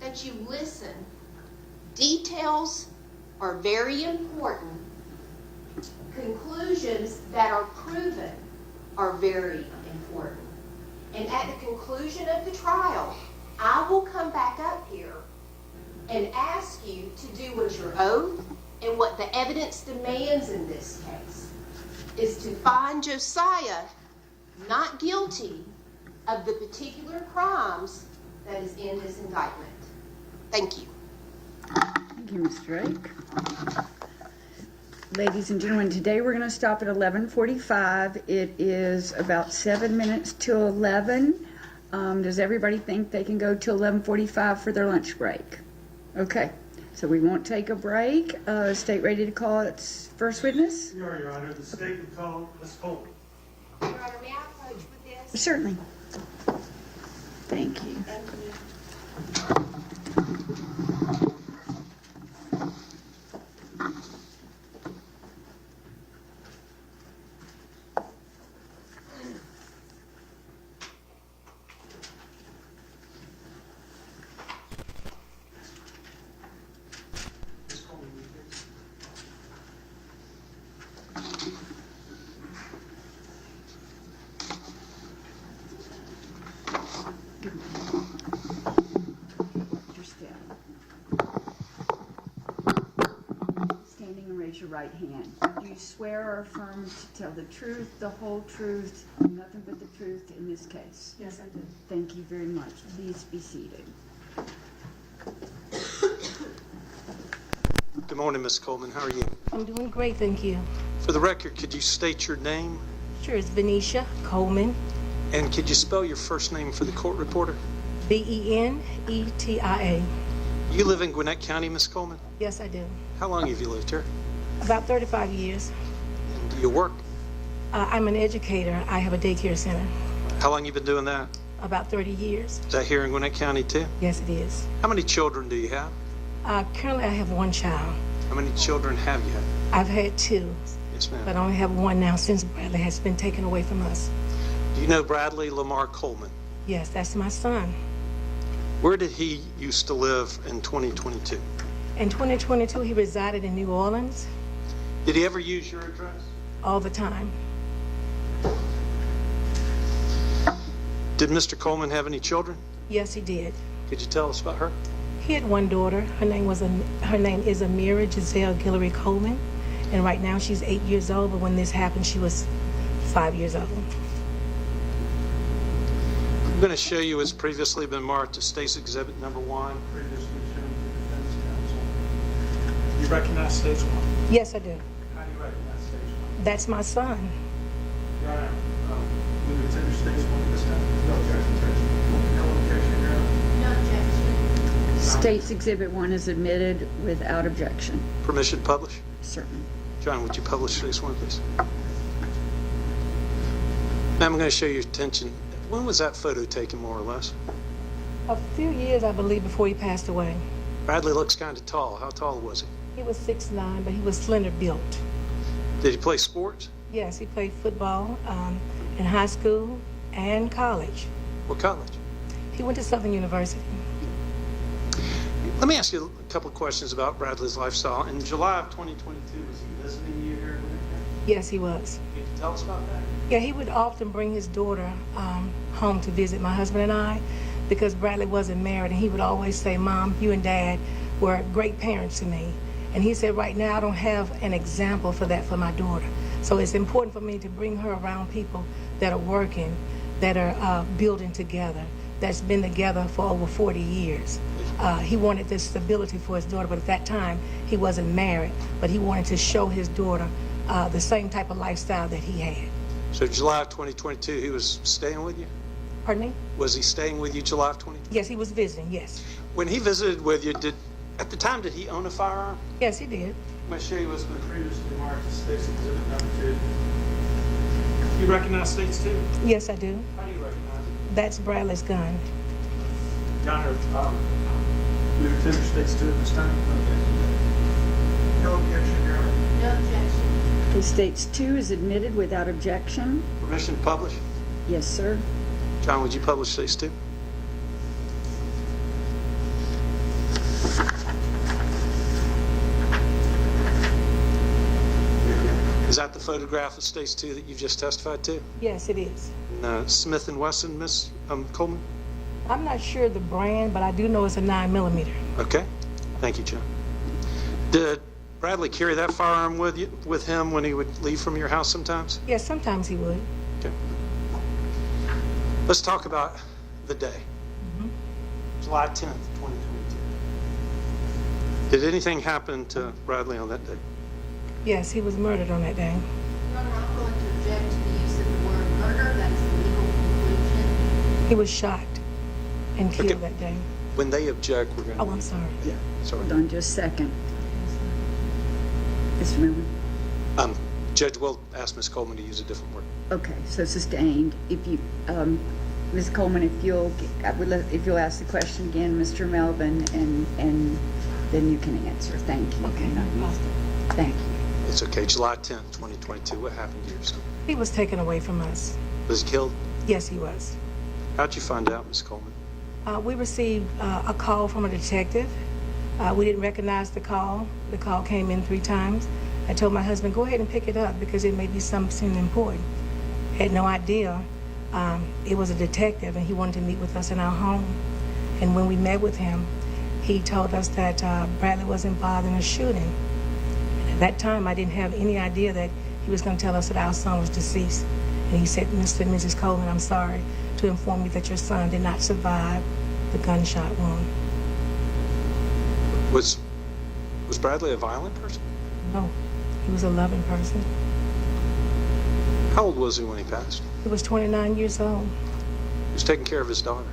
that you listen. Details are very important. Conclusions that are proven are very important. And at the conclusion of the trial, I will come back up here and ask you to do what your oath and what the evidence demands in this case, is to find Josiah not guilty of the particular crimes that is in this indictment. Thank you. Thank you, Ms. Drake. Ladies and gentlemen, today we're going to stop at 11:45. It is about 7 minutes till 11. Does everybody think they can go till 11:45 for their lunch break? Okay, so we won't take a break. State ready to call its first witness? You are, Your Honor. The state will call Ms. Coleman. Your Honor, may I approach with this? Certainly. Thank you. Thank you. Ms. Coleman, will you please? Just standing and raise your right hand. Do you swear or affirm to tell the truth, the whole truth, and nothing but the truth in this case? Yes, I do. Thank you very much. Please be seated. Good morning, Ms. Coleman. How are you? I'm doing great, thank you. For the record, could you state your name? Sure, it's Venetia Coleman, And could you spell your first name for the court reporter? Benetia. You live in Gwinnett County, Ms. Coleman? Yes, I do. How long have you lived here? About 35 years. And do you work? I'm an educator. I have a daycare center. How long you been doing that? about 30 years. Is that here in Gwinnett County too? Yes, it is. How many children do you have? Currently, I have one child. How many children have you had? I've had two, Yes, ma'am. but I only have one now since Bradley has been taken away from us. Do you know Bradley Lamar Coleman? Yes, that's my son. Where did he used to live in 2022? In 2022, he resided in New Orleans Did he ever use your address? all the time. Did Mr. Coleman have any children? Yes, he did. Could you tell us about her? He had one daughter. Her name is Amira Giselle Guillory Coleman, and right now she's 8 years old. But when this happened, she was 5 years old. I'm going to show you what's previously been marked as State's Exhibit Number 1, previously shown to the Defense Counsel. You recognize Stage 1? Yes, I do. How do you recognize Stage 1? That's my son. Your Honor, will you tender Stage 1 this time? No objection, Judge. No objection, Your Honor. No objection. State's Exhibit 1 is admitted without objection. Permission to publish? Certainly. John, would you publish Stage 1, please? Now I'm going to show your attention. When was that photo taken, more or less? A few years, I believe, before he passed away. Bradley looks kind of tall. How tall was he? He was 6'9", but he was slender built. Did he play sports? Yes, he played football in high school and college. What college? He went to Southern University. Let me ask you a couple of questions about Bradley's lifestyle. In July of 2022, was he visiting you here in Gwinnett County? Yes, he was. Can you tell us about that? Yeah, he would often bring his daughter home to visit my husband and I because Bradley wasn't married, and he would always say, Mom, you and Dad were great parents to me. And he said, right now I don't have an example for that for my daughter. So it's important for me to bring her around people that are working, that are building together, that's been together for over 40 years. He wanted this stability for his daughter, but at that time he wasn't married, but he wanted to show his daughter the same type of lifestyle that he had. So July of 2022, he was staying with you? Pardon me? Was he staying with you July of 2022? Yes, he was visiting, yes. When he visited with you, at the time, did he own a firearm? Yes, he did. I'm going to show you what's been previously marked as State's Exhibit Number 2. You recognize States 2? Yes, I do. How do you recognize it? That's Bradley's gun. Your Honor, we would tender States 2 at this time? No objection, Your Honor. No objection. Okay, States 2 is admitted without objection. Permission to publish? Yes, sir. John, would you publish States 2? Is that the photograph of States 2 that you just testified to? Yes, it is. Smith & Wesson, Miss Coleman? I'm not sure the brand, but I do know it's a 9mm. Okay. Thank you, John. Did Bradley carry that firearm with him when he would leave from your house sometimes? Yes, sometimes he would. Okay. Let's talk about the day. July 10th, 2022. Did anything happen to Bradley on that day? Yes, he was murdered on that day. Your Honor, I'm going to object to the use of the word murder. That is the legal conclusion. He was shot and killed Okay. that day. When they object, we're going to... Oh, I'm sorry. Yeah. Sorry. Hold on just a second. Mr. Miller? Judge will ask Ms. Coleman to use a different word. Okay, so sustained. If you, Ms. Coleman, if you'll ask the question again, Mr. Melvin, and then you can answer. Thank you. Okay, no problem. Thank you. It's okay. July 10th, 2022. What happened to your son? He was taken away from us. Was he killed? Yes, he was. How'd you find out, Ms. Coleman? We received a call from a detective. We didn't recognize the call. The call came in 3 times. I told my husband, go ahead and pick it up because it may be something important. Had no idea it was a detective, and he wanted to meet with us in our home. And when we met with him, he told us that Bradley was involved in a shooting. And at that time, I didn't have any idea that he was going to tell us that our son was deceased. And he said, Mr. and Mrs. Coleman, I'm sorry to inform you that your son did not survive the gunshot wound. Was Bradley a violent person? No, he was a loving person. How old was he when he passed? He was 29 years old. He was taking care of his daughter.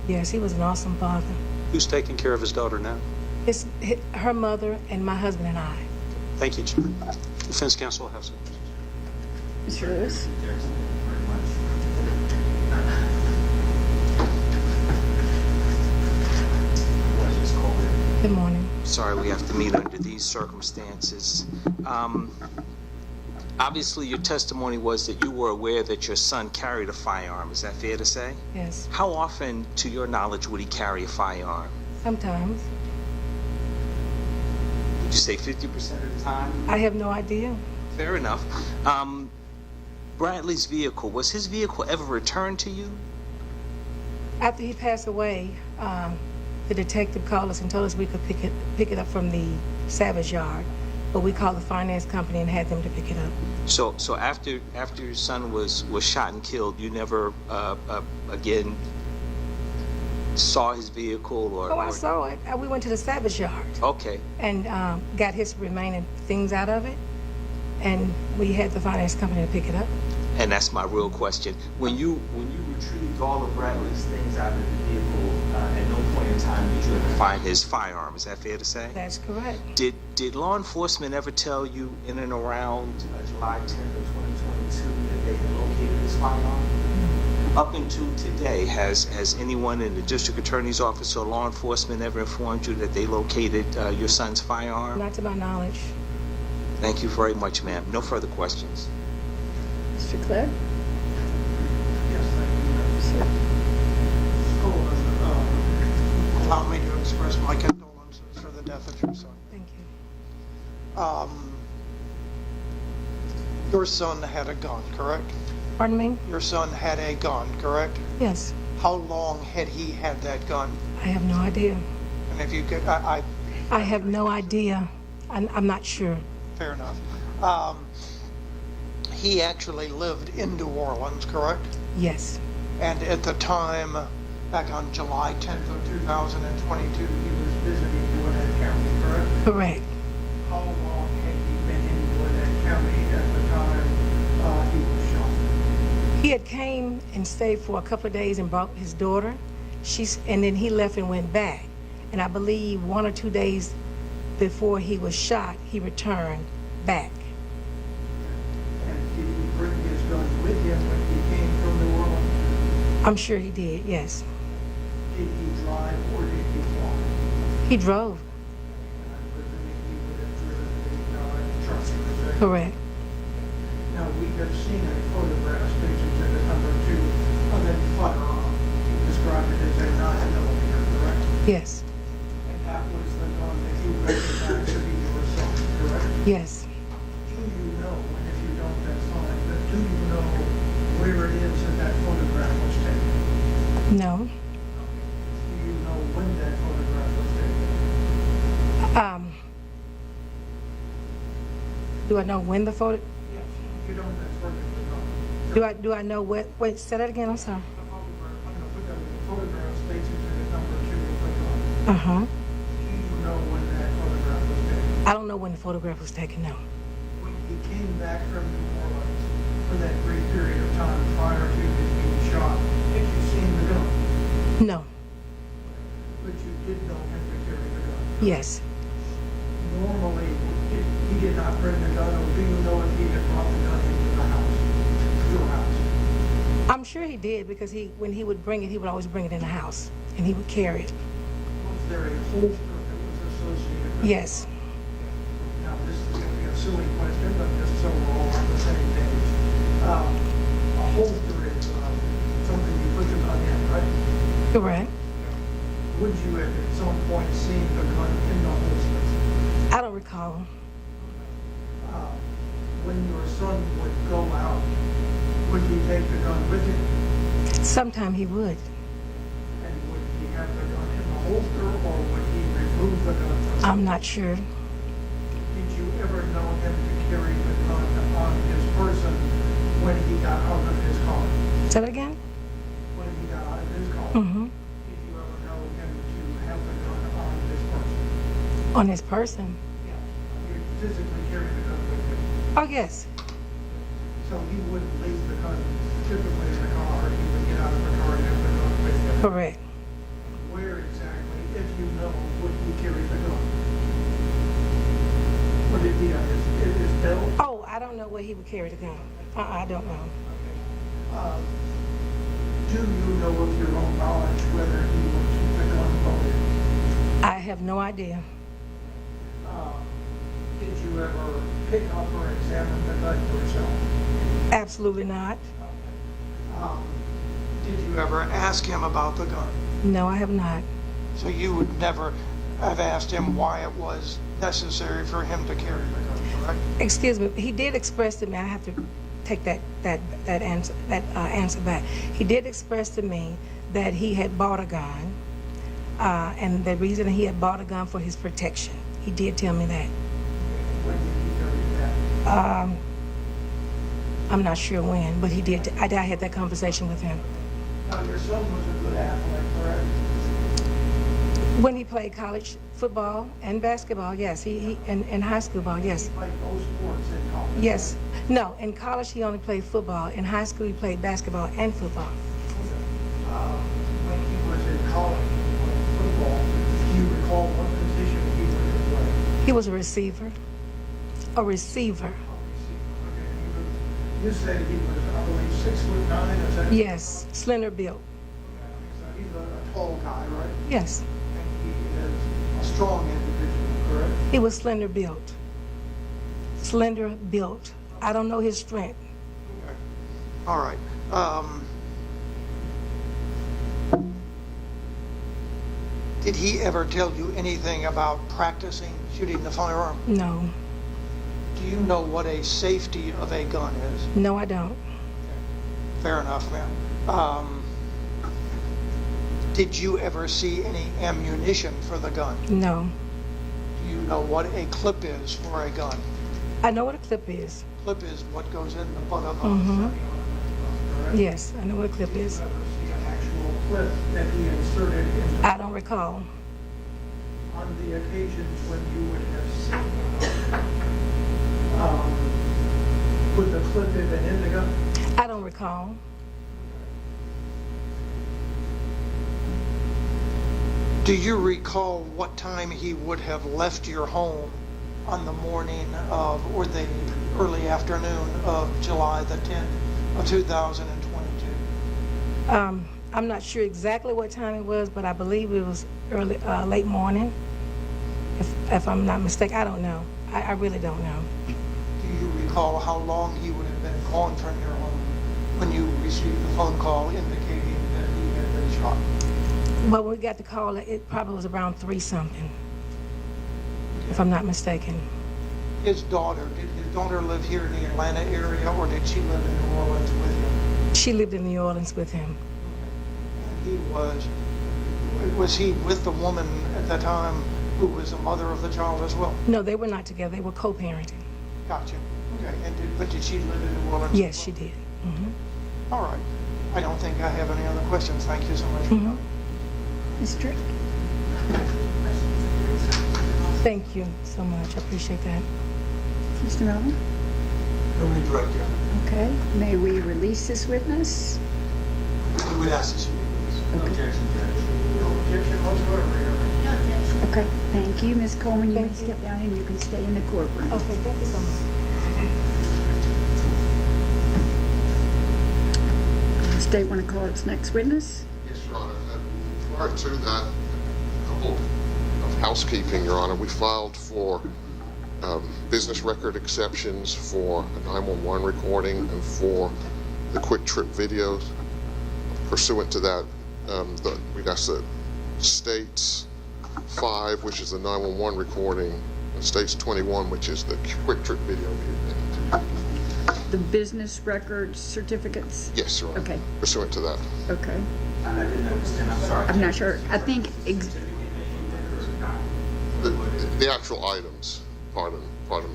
Yes, he was an awesome father. Who's taking care of his daughter now? Her mother and my husband and I. Thank you, Jim. Defense counsel will have some questions. Mr. Lewis? sorry we have to meet under these circumstances. Obviously, your testimony was that you were aware that your son carried a firearm. Is that fair to say? Yes. How often, to your knowledge, would he carry a firearm? Sometimes. Would you say 50% of the time? I have no idea. Fair enough. Bradley's vehicle, was his vehicle ever returned to you? After he passed away, the detective called us and told us we could pick it up from the Savage Yard, but we called the finance company and had them to pick it up. So after your son was shot and killed, you never again saw his vehicle or? Oh, I saw it. We went to the Savage Yard. Okay. And got his remaining things out of it, and we had the finance company to pick it up. And that's my real question. When you retrieved all of Bradley's things out of the vehicle, at no point in time did you ever find his firearm. Is that fair to say? That's correct. Did law enforcement ever tell you in and around July 10th of 2022 that they had located his firearm? Up until today, has anyone in the district attorney's office or law enforcement ever informed you that they located your son's firearm? Not to my knowledge. Thank you very much, ma'am. No further questions. Mr. Clare? Yes, thank you. Coleman, allow me to express my condolences for the death of your son. Thank you. Your son had a gun, correct? Pardon me? Your son had a gun, correct? Yes. How long had he had that gun? I have no idea. And if you could, I have no idea. I'm not sure. Fair enough. He actually lived in New Orleans, correct? Yes. And at the time, back on July 10th of 2022, he was visiting Gwinnett County, correct? Correct. How long had he been in Gwinnett County at the time he was shot? He had came and stayed for a couple of days and brought his daughter. And then he left and went back. And I believe 1 or 2 days before he was shot, he returned back. And did he bring his gun with him when he came from New Orleans? I'm sure he did, yes. Did he drive or did he walk? He drove. And I'm presuming he would have driven the truck, correct? Correct. Now, we have seen a photograph, State Exhibit number 2, of that firearm. He described it as a 9mm, correct? Yes. And that was the gun that you recognized to be your son, correct? Yes. Do you know, and if you don't, that's fine, but do you know where it is that that photograph was taken? No. Do you know when that photograph was taken? Do I know when the photo? Yes. If you don't, that's perfectly fine. Do I know what? Wait, say that again. I'm sorry. The photograph, I'm going to put that with the photograph, State Exhibit number 2 will put on. Uh-huh. Do you know when that photograph was taken? I don't know when the photograph was taken, no. When he came back from New Orleans for that brief period of time prior to his being shot, had you seen the gun? No. But you did know him to carry the gun? Yes. Normally, he did not bring the gun, or do you know if he had brought the gun into the house, your house? I'm sure he did because when he would bring it, he would always bring it in the house and he would carry it. Was there a holster that was associated with it? Yes. Now, this is going to be a silly question, but just so we're all on the same page. A holster is something you put the gun in, right? Correct. Would you have at some point seen the gun in the holster? I don't recall. When your son would go out, would he take the gun with him? Sometime he would. And would he have the gun in the holster, or would he remove the gun from the I'm not sure. Did you ever know him to carry the gun on his person when he got out of his car? Say that again? When he got out of his car? Mm-hmm. Did you ever know him to have the gun on his person? On his person? Yeah. He physically carried the gun with him. Oh, yes. So he wouldn't leave the gun typically in the car. He would get out of the car and have the gun with him. Correct. Where exactly, if you know, would he carry the gun? Would it be on his belt? Oh, I don't know where he would carry the gun. I don't know. Okay. Do you know of your own knowledge whether he would keep the gun loaded? I have no idea. ever pick up or examine the gun yourself? Absolutely not. Did you ever ask him about the gun? No, I have not. So you would never have asked him why it was necessary for him to carry the gun, correct? Excuse me, he did express to me, I have to take that answer back. He did express to me that he had bought a gun, and the reason he had bought a gun for his protection. He did tell me that. When did he tell you that? I'm not sure when, but he did. I had that conversation with him. Now, your son was a good athlete, correct? When he played college football and basketball, yes. And high school ball, yes. He played both sports in college? Yes. No, in college he only played football. In high school he played basketball and football. When he was in college playing football, do you recall what position he was playing? He was a receiver. A receiver. You said he was, I believe, 6'9", is that? Yes, slender built. So he's a tall guy, right? Yes. And he is a strong individual, correct? He was slender built. Slender built. I don't know his strength. Okay. All right. Did he ever tell you anything about practicing shooting the firearm? No. Do you know what a safety of a gun is? No, I don't. Fair enough, ma'am. Did you ever see any ammunition for the gun? No. Do you know what a clip is for a gun? I know what a clip is. Clip is what goes in the butt of a Mm-hmm. Yes, I know what a clip is. Did you ever see an actual clip that he inserted in? I don't recall. On the occasions when you would have seen would the clip have been in the gun? I don't recall. Do you recall what time he would have left your home on the morning of, or the early afternoon of July the 10th of 2022? I'm not sure exactly what time it was, but I believe it was late morning. If I'm not mistaken, I don't know. I really don't know. Do you recall how long he would have been gone from your home when you received the phone call indicating that he had been shot? Well, when we got the call, it probably was around 3-something, if I'm not mistaken. Did his daughter live here in the Atlanta area, or did she live in New Orleans with him? She lived in New Orleans with him. And was he with the woman at that time who was the mother of the child as well? No, they were not together. They were co-parenting. Gotcha. Okay. But did she live in New Orleans? Yes, she did. Mm-hmm. All right. I don't think I have any other questions. Thank you so much for coming. Ms. Drake? Thank you so much. I appreciate that. Mr. Melvin? Nobody direct you. Okay. May we release this witness? We would ask this. No objection, Judge. No objection whatsoever. Okay. Thank you, Ms. Coleman. You may step down and you can stay in the courtroom. Okay, thank you so much. The state want to call its next witness? Yes, Your Honor. Prior to that, a couple of housekeeping, Your Honor. We filed for business record exceptions for a 911 recording and for the QuikTrip videos. Pursuant to that, we'd asked the States 5, which is the 911 recording, and States 21, which is the QuikTrip video. The business records certificates? Yes, Your Honor. Okay. Pursuant to that. Okay. I didn't understand. I'm sorry. I'm not sure. I think The actual items, pardon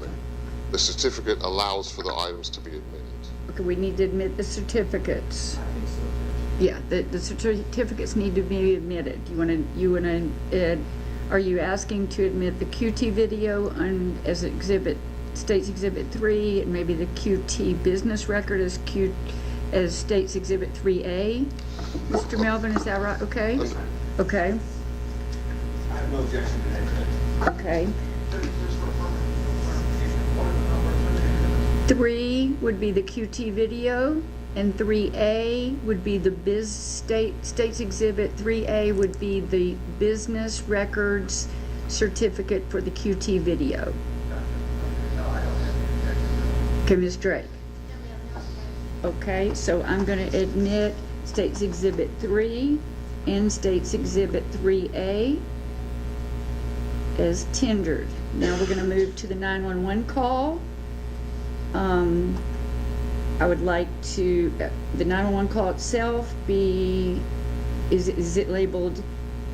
me. The certificate allows for the items to be admitted. okay, we need to admit the certificates. Yeah, the certificates need to be admitted. Are you asking to admit the QT video as States Exhibit 3, and maybe the QT business record as States Exhibit 3A? Mr. Melvin, is that right? Okay. Okay. I have no objection to that, Judge. Okay. 3 would be the QT video, and 3A would be the States Exhibit 3A would be the business records certificate for the QT video. No Okay, Ms. Drake. Okay, so I'm going to admit State's Exhibit 3 and State's Exhibit 3A as tendered. Now we're going to move to the 911 call. I would like to, the 911 call itself be, is it labeled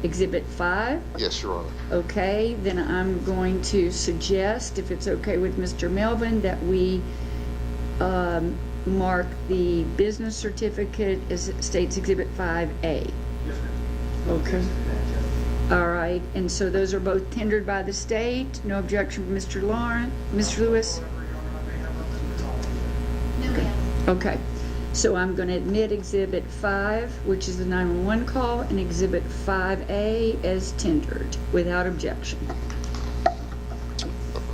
Exhibit 5? Yes, Your Honor. Okay, then I'm going to suggest, if it's okay with Mr. Melvin, that we mark the business certificate as State's Exhibit 5A. Okay. All right, and so those are both tendered by the state. No objection from Mr. Lawrence. Mr. Lewis? Okay, so I'm going to admit Exhibit 5, which is the 911 call, and Exhibit 5A as tendered, without objection.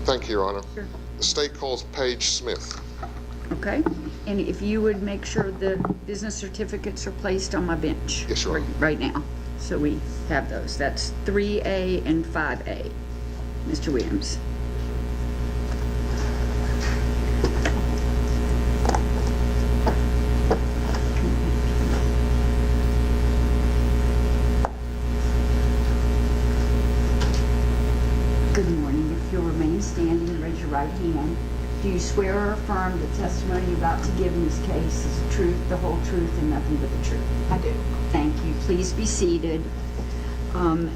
Thank you, Your Honor. Sure. The state calls Paige Smith. Okay, and if you would make sure the business certificates are placed on my bench. Yes, Your Honor. Right now, so we have those. That's 3A and 5A. Mr. Williams. Good morning. If you'll remain standing and raise your right hand. Do you swear or affirm the testimony you're about to give in this case is the truth, the whole truth, and nothing but the truth? I do. Thank you. Please be seated.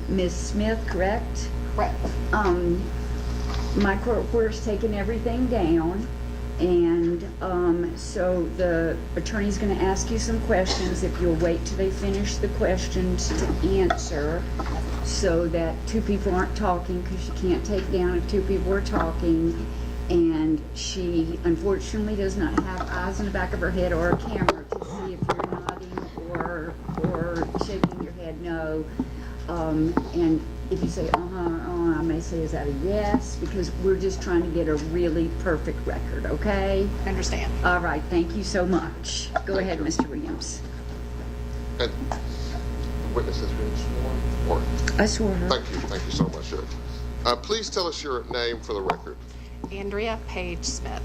Ms. Smith, correct? Correct. My court reporter's taken everything down, and so the attorney's going to ask you some questions. If you'll wait till they finish the questions to answer, so that two people aren't talking, because you can't take down if two people are talking. And she unfortunately does not have eyes in the back of her head or a camera to see if you're nodding or shaking your head no. And if you say I may say, is that a yes? Because we're just trying to get a really perfect record, okay? I understand. All right, thank you so much. Go ahead, Mr. Williams. And the witness has been sworn? Or? I swore her. Thank you so much, Judge. Please tell us your name for the record. Andrea Paige Smith.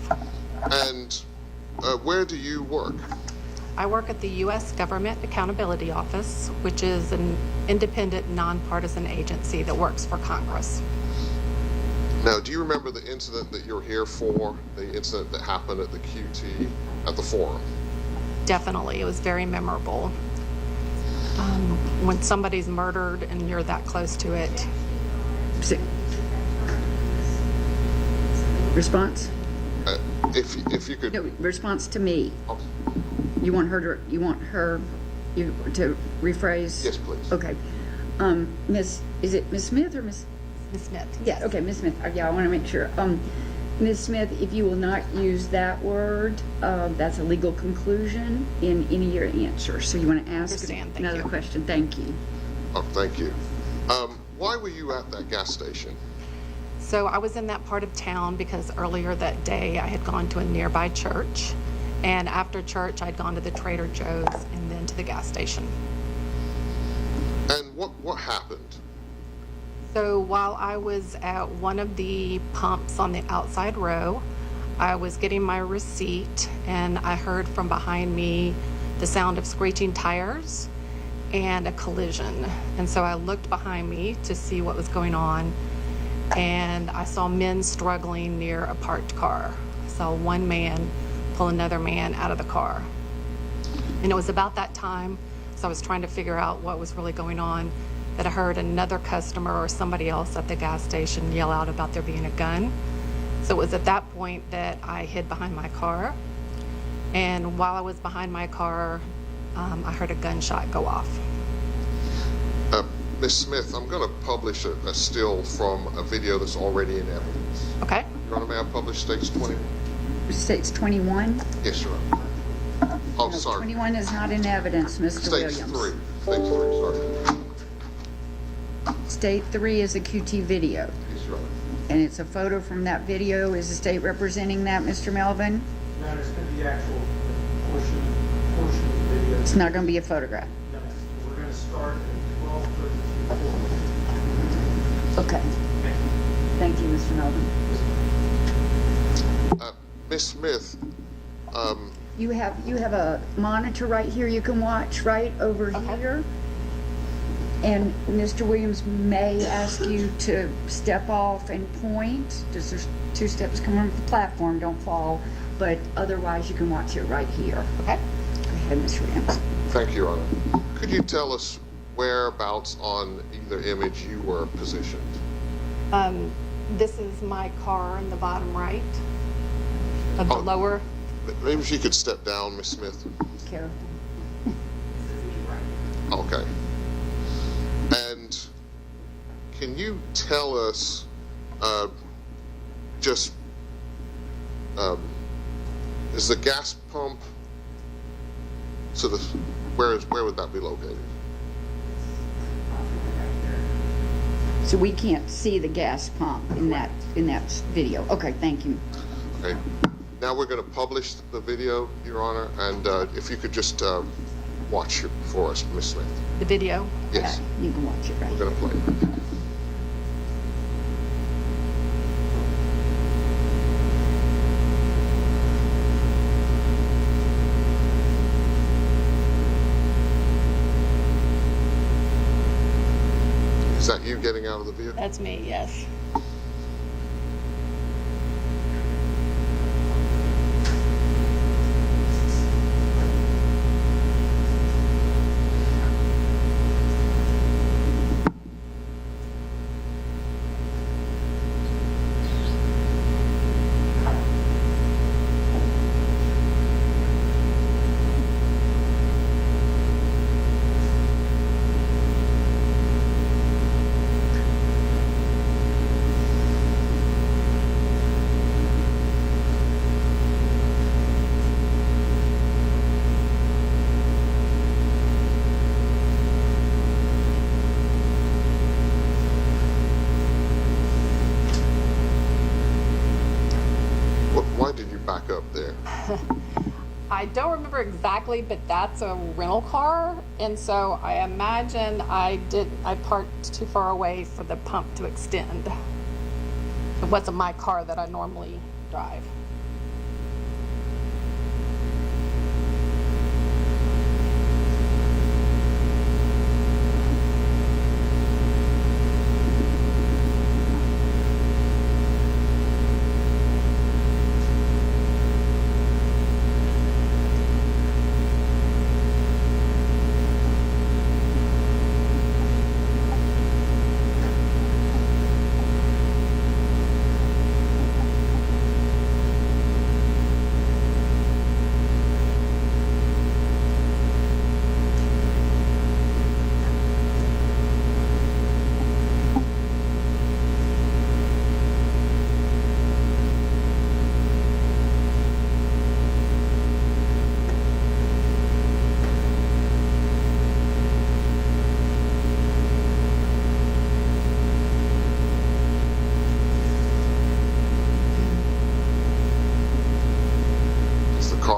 And where do you work? I work at the U.S. Government Accountability Office, which is an independent, nonpartisan agency that works for Congress. Now, do you remember the incident that you're here for, the incident that happened at the QT at the forum? Definitely. It was very memorable. When somebody's murdered and you're that close to it. Response? If you could. No, response to me. Oh. You want her to rephrase? Yes, please. Okay. Is it Miss Smith or Miss? Miss Smith. Yeah, okay, Miss Smith. Yeah, I want to make sure. Ms. Smith, if you will not use that word, that's a legal conclusion in any of your answers. So you want to ask another question? Thank you. Oh, thank you. Why were you at that gas station? So I was in that part of town because earlier that day I had gone to a nearby church, and after church I'd gone to the Trader Joe's and then to the gas station. And what happened? So while I was at one of the pumps on the outside row, I was getting my receipt and I heard from behind me the sound of screeching tires and a collision. And so I looked behind me to see what was going on, and I saw men struggling near a parked car. I saw one man pull another man out of the car. And it was about that time, so I was trying to figure out what was really going on, that I heard another customer or somebody else at the gas station yell out about there being a gun. So it was at that point that I hid behind my car. And while I was behind my car, I heard a gunshot go off. Ms. Smith, I'm going to publish a still from a video that's already in evidence. Okay. Your Honor, may I publish States 21? States 21? Yes, Your Honor. Oh, No, sorry. 21 is not in evidence, Mr. States Williams. 3. States 3, sorry. State 3 is a QT video. Yes, Your Honor. And it's a photo from that video. Is the state representing that, Mr. Melvin? No, it's going to be the actual portion of the video. It's not going to be a photograph. No, we're going to start at 12:34. Okay. Thank you, Mr. Melvin. Miss Smith, You have a monitor right here you can watch, right over here. And Mr. Williams may ask you to step off and point. There's 2 steps coming off the platform, don't fall. But otherwise, you can watch it right here. Okay. Go ahead, Ms. Williams. thank you, Your Honor. Could you tell us whereabouts on either image you were positioned? This is my car in the bottom right of the lower. Maybe if you could step down, Miss Smith. Careful. Okay. And can you tell us is the gas pump where would that be located? So we can't see the gas pump in that video. Okay, thank you. Okay. Now we're going to publish the video, Your Honor, and if you could just watch it for us, Miss Smith. The video? Yes. You can watch it right. We're going to play it. Is that you getting out of the vehicle? That's me, yes. Why did you back up there? I don't remember exactly, but that's a rental car, and so I imagine I parked too far away for the pump to extend. It wasn't my car that I normally drive.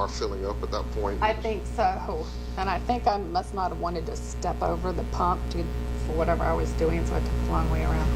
Filling up at that point? I think so. And I think I must not have wanted to step over the pump for whatever I was doing, so I took the long way around.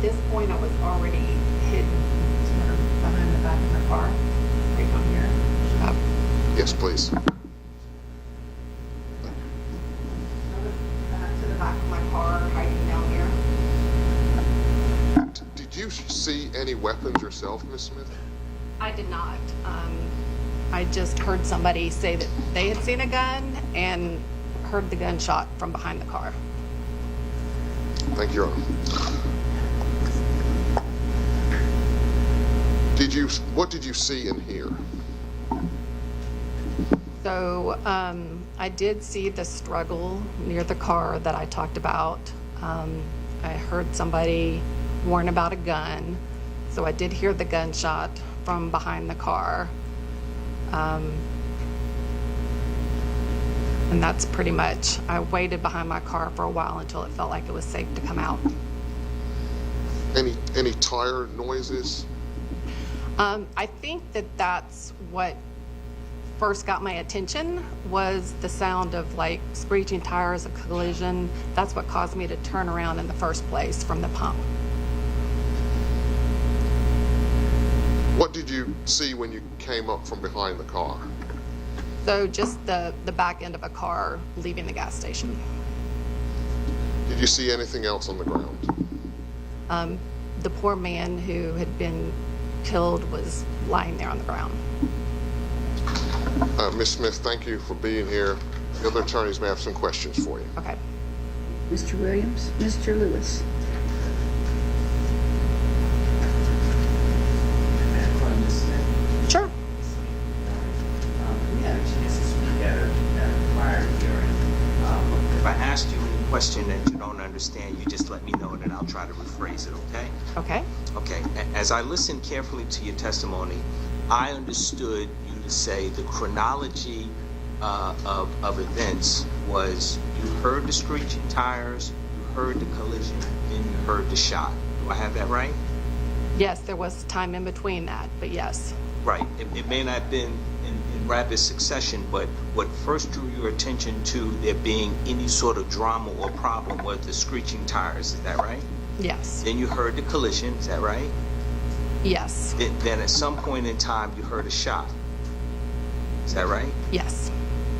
this point, I was already hidden behind the back of my car, right down here. Yes, please. Back to the back of my car, hiding down here. Did you see any weapons yourself, Miss Smith? I did not. I just heard somebody say that they had seen a gun and heard the gunshot from behind the car. Thank you, Your Honor. What did you see and hear? So I did see the struggle near the car that I talked about. I heard somebody warn about a gun. So I did hear the gunshot from behind the car. And that's pretty much, I waited behind my car for a while until it felt like it was safe to come out. Any tire noises? I think that that's what first got my attention, was the sound of like screeching tires, a collision. That's what caused me to turn around in the first place from the pump. What did you see when you came up from behind the car? So just the back end of a car leaving the gas station. Did you see anything else on the ground? The poor man who had been killed was lying there on the ground. Ms. Smith, thank you for being here. The other attorneys may have some questions for you. Okay. Mr. Williams, Mr. Lewis. Sure. We had a chance to speak at a prior hearing. If I asked you a question that you don't understand, you just let me know and then I'll try to rephrase it, okay? Okay. Okay. As I listened carefully to your testimony, I understood you to say the chronology of events was you heard the screeching tires, you heard the collision, then you heard the shot. Do I have that right? Yes, there was time in between that, but yes. Right. It may not have been in rapid succession, but what first drew your attention to there being any sort of drama or problem was the screeching tires. Is that right? Yes. Then you heard the collision. Is that right? Yes. Then at some point in time you heard a shot. Is that right? Yes.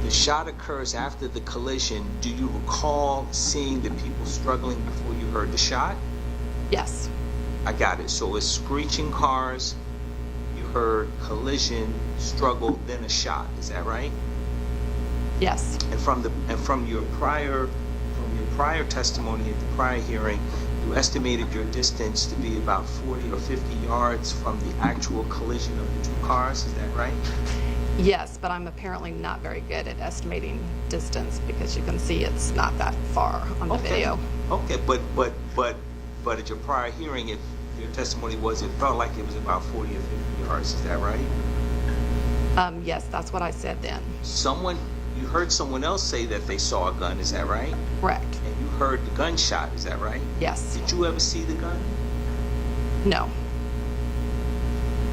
The shot occurs after the collision. Do you recall seeing the people struggling before you heard the shot? Yes. I got it. So it's screeching cars, you heard collision, struggle, then a shot. Is that right? Yes. And from your prior testimony at the prior hearing, you estimated your distance to be about 40 or 50 yards from the actual collision of the two cars. Is that right? Yes, but I'm apparently not very good at estimating distance because you can see it's not that far on the video. Okay, but at your prior hearing, if your testimony was it felt like it was about 40 or 50 yards. Is that right? Yes, that's what I said then. You heard someone else say that they saw a gun. Is that right? Correct. And you heard the gunshot. Is that right? Yes. Did you ever see the gun? No.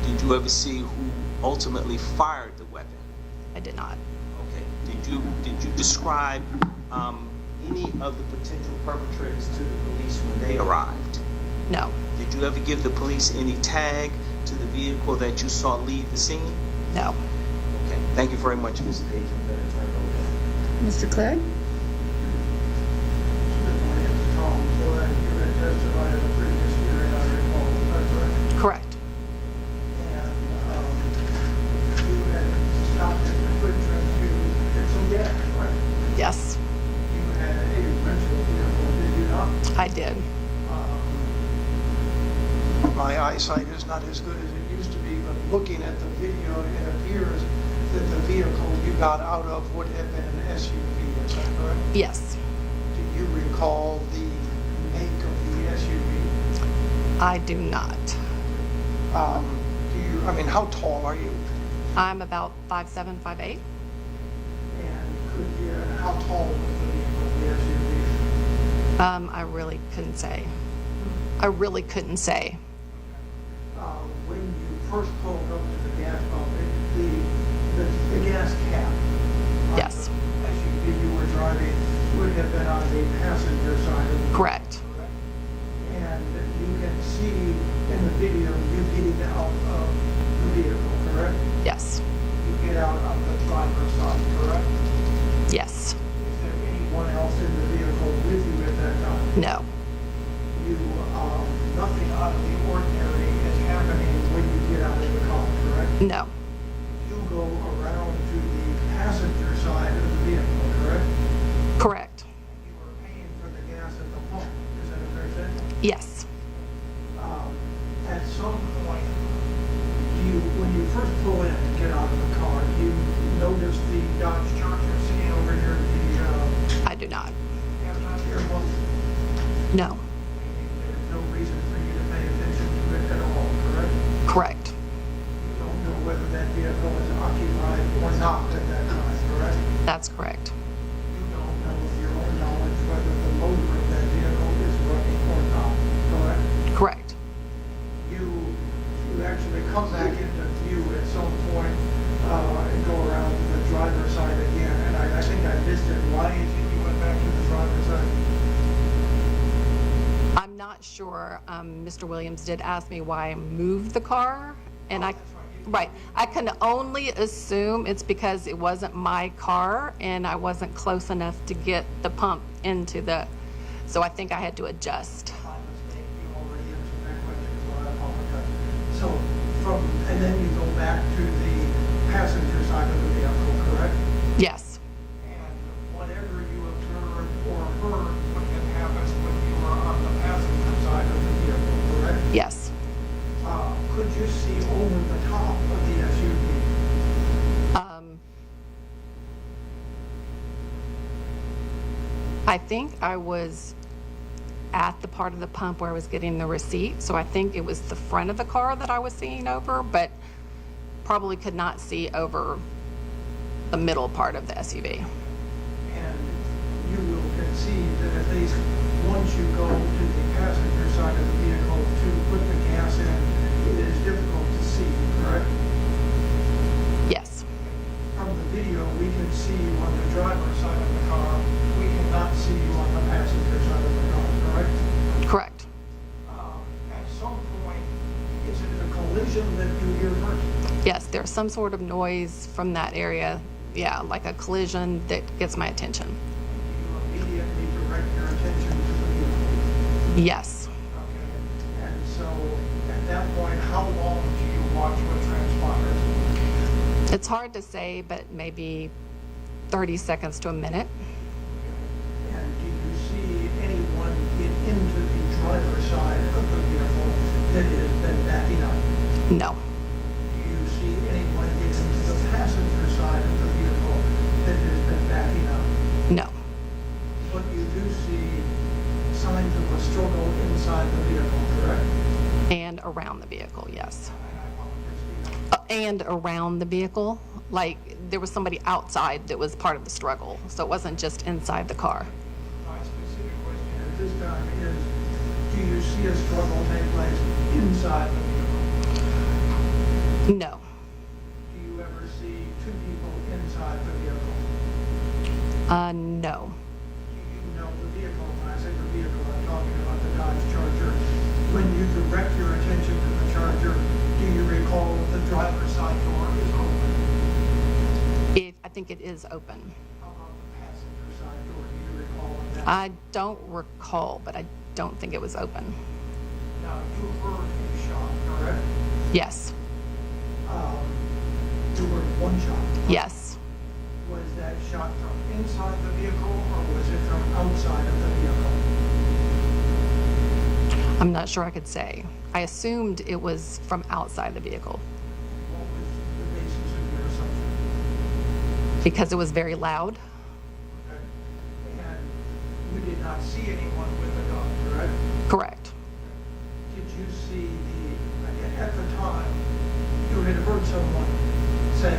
Did you ever see who ultimately fired the weapon? I did not. Okay. Did you describe any of the potential perpetrators to the police when they arrived? No. Did you ever give the police any tag to the vehicle that you saw leave the scene? No. Okay. Thank you very much, Ms. Page. I'm going to turn it over. Mr. Clegg? Correct. And you had stopped at the QuikTrip to get some gas, right? Yes, You had a rental vehicle, did you not? I did. My eyesight is not as good as it used to be, but looking at the video, it appears that the vehicle you got out of would have been an SUV, is that correct? Yes. Do you recall the make of the SUV? I do not. How tall are you? I'm about 5'7", 5'8". And how tall was the vehicle, the SUV? I really couldn't say. I really couldn't say. When you first pulled up to the gas pump, the gas cap on Yes. the SUV you were driving would have been on the passenger side of the Correct. And you can getting out of the vehicle, correct? Yes. You get out of the driver's side, correct? Yes. Is there anyone else in the vehicle with you at that time? No. You, nothing out of the ordinary is happening when you get out of the car, correct? No. You go around to the passenger side of the vehicle, correct? Correct. You are paying for the gas at the pump, is that a fair statement? Yes. At some point, when you first pull in and get out of the car, you notice the Dodge Charger sitting over here, I do not. have not earmuffs. No. There's no reason for you to pay attention to it at all, correct? Correct. You don't know whether that vehicle is occupied or not at that time, correct? That's correct. You don't know of your own knowledge whether the motor of that vehicle is running or not, correct? Correct. You actually come back into view at some point and go around to the driver's side again. And I think I missed it. Why is it you went back to the driver's side? I'm not sure. Mr. Williams did ask me why I moved the car, and right. I can only assume it's because it wasn't my car and I wasn't close enough to get the pump into the, so I think I had to adjust. My mistake. You already answered that question, so I apologize. So and then you go back to the passenger side of the vehicle, correct? Yes. And whatever you observed or heard when it happened when you were on the passenger side of the vehicle, correct? Yes. Could you see over the top of the SUV? I think I was at the part of the pump where I was getting the receipt, so I think it was the front of the car that I was seeing over, but probably could not see over the middle part of the SUV. And you will concede that at least once you go to the passenger side of the vehicle to put the gas in, it is difficult to see, correct? Yes. From the video, we can see you on the driver's side of the car. We cannot see you on the passenger side of the car, correct? Correct. At some point, is it a collision that you hear first? Yes, there's some sort of noise from that area. Yeah, like a collision that gets my attention. You immediately direct your attention to the vehicle. Yes. Okay. And so at that point, how long do you watch what transpires? It's hard to say, but maybe 30 seconds to a minute. And do you see anyone get into the driver's side of the vehicle that has been backing up? No. Do you see anyone get into the passenger side of the vehicle that has been backing up? No. But you do see signs of a struggle inside the vehicle, correct? And around the vehicle, yes. And around the vehicle, like there was somebody outside that was part of the struggle, so it wasn't just inside the car. My specific question at this time is, do you see a struggle take place inside the vehicle? No. Do you ever see two people inside the vehicle? No. Do you know the vehicle? When I say the vehicle, I'm talking about the Dodge Charger. When you direct your attention to the Charger, do you recall that the driver's side door is open? I think it is open. How about the passenger side door? Do you recall that? I don't recall, but I don't think it was open. Now, you heard a shot, correct? Yes. You heard one shot. Yes. Was that shot from inside the vehicle or was it from outside of the vehicle? I'm not sure I could say. I assumed it was from outside the vehicle. What was the basis of your assumption? Because it was very loud. Okay. And you did not see anyone with a gun, correct? Correct. Did you see at the time, you had heard someone say,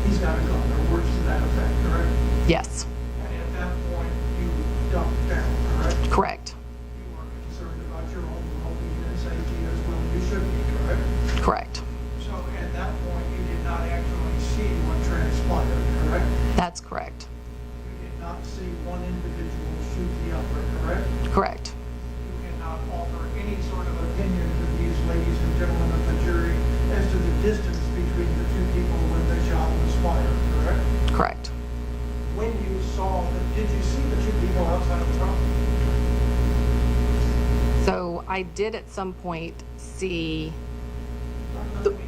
he's got a gun, or words to that effect, correct? Yes. And at that point, you ducked down, correct? Correct. You were concerned about your own well-being and safety as well as you should be, correct? Correct. So at that point, you did not actually see what transpired, correct? That's correct. You did not see one individual shoot the other, correct? Correct. You cannot I did at some point see, Let me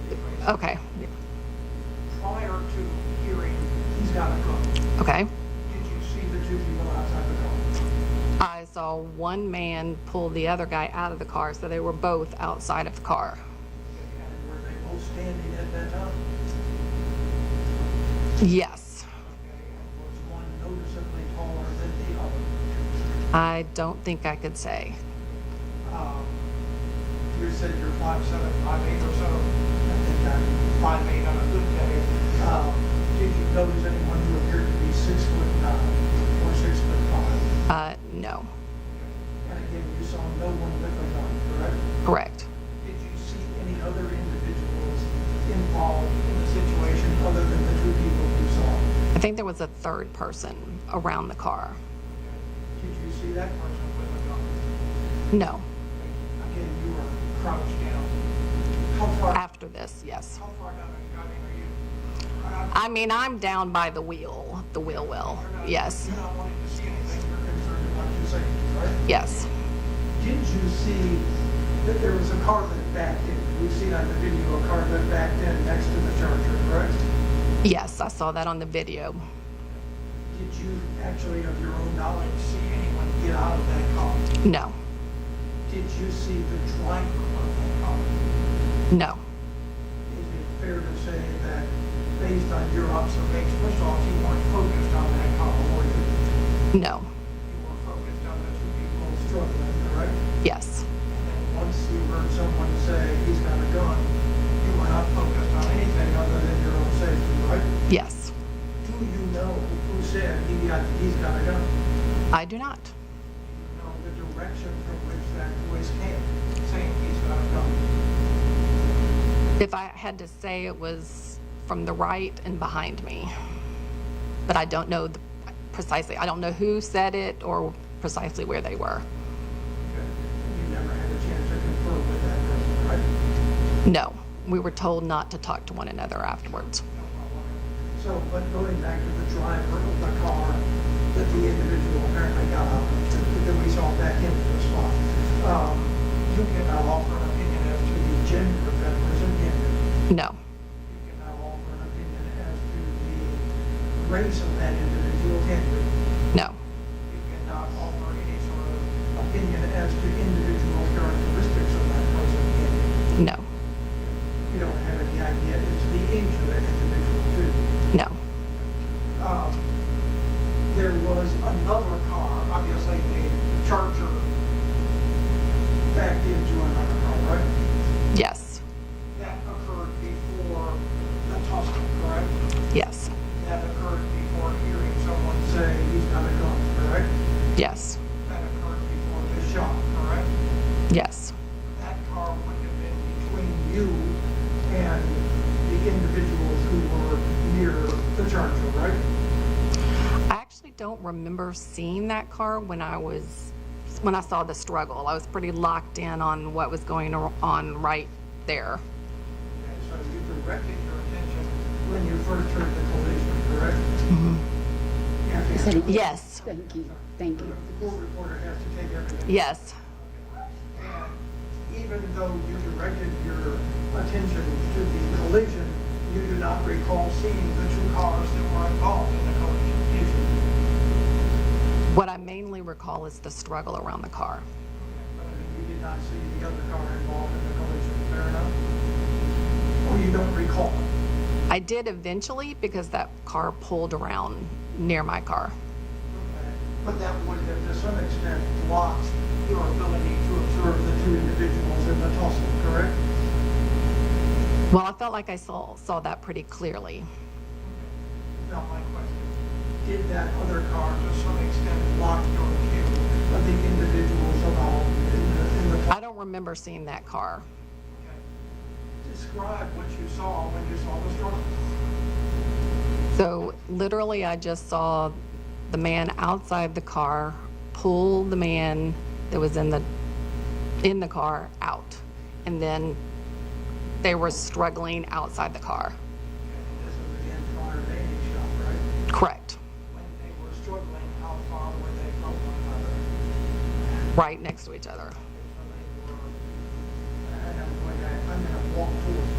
rephrase. okay, Prior to hearing, he's got a gun. okay. Did you see the two people outside the car? I saw one man pull the other guy out of the car, so they were both outside of the car. And were they both standing at that time? Yes. Okay, and was one noticeably taller than the other? I don't think I could say. You said you're 5'7", 5'8" or so. I think I'm 5'8" on a good day. Did you notice anyone who appeared to be 6'9" or 6'5"? No. And again, you saw no one with a gun, correct? Correct. Did you see any other individuals involved in the situation other than the two people you saw? I think there was a third person around the car. Did you see that person with a gun? No. Again, you were crouched down. How far? After this, yes. How far down the driving are you? I mean, I'm down by the wheel well. Yes. You're not wanting to see anything. You're concerned about your safety, right? Yes. Did you see that there was a car that backed in? We've seen on the video a car that backed in next to the Charger, correct? Yes, I saw that on the video. Did you actually, of your own knowledge, see anyone get out of that car? No. Did you see the driver of that car? No. Is it fair to say that based on your observation, first off, you weren't focused on that car, were you? No. You were focused on the two people struggling, correct? Yes. And then once you heard someone say, he's got a gun, you were not focused on anything other than your own safety, right? Yes. Do you know who said he's got a gun? I do not. Do you know the direction from which that voice came, saying he's got a gun? If I had to say, it was from the right and behind me. But I don't know precisely. I don't know who said it or precisely where they were. Okay. You never had a chance to confer with that person, right? No. We were told not to talk to one another afterwards. So, but going back to the driver of the car that the individual apparently got out of, that we saw back into the spot, you cannot offer an opinion as to the gender of that person, can you? No. You cannot offer an opinion as to the race of that individual, can you? No. You cannot offer any sort of opinion as to individual characteristics of that person, can you? No. You don't have any idea as to the age of that individual, do you? No. There was another car, obviously the Charger backed into another car, right? Yes. That occurred before the tussle, correct? Yes. That occurred before hearing someone say he's got a gun, correct? Yes. That occurred before the shot, correct? Yes. That car would have been between you and the individuals who were near the Charger, right? I actually don't remember seeing that car when I saw the struggle. I was pretty locked in on what was going on right there. Okay, so you directed your attention when you first heard the collision, correct? Mm-hmm. You have to answer. Yes. Thank you, thank you. The court reporter has to take everything. Yes. And even though you directed your attention to the collision, you do not recall seeing the two cars that were involved in the collision, did you? What I mainly recall is the struggle around the car. But I mean, you did not see the other car involved in the collision, fair enough? Or you don't recall it? I did eventually because that car pulled around near my car. Okay. But that would have, to some extent, blocked your ability to observe the two individuals in the tussle, correct? Well, I felt like I saw that pretty clearly. Now, my question, did that other car to some extent block your view of the individuals involved in the I don't remember seeing that car. Okay. Describe what you saw when you saw the struggle. So literally I just saw the man outside the car pull the man that was in the car out. And then they were struggling outside the car. Okay. This was again prior to any shot, right? Correct. When they were struggling, how far were they from one another? Right next to each other. So they walk forward.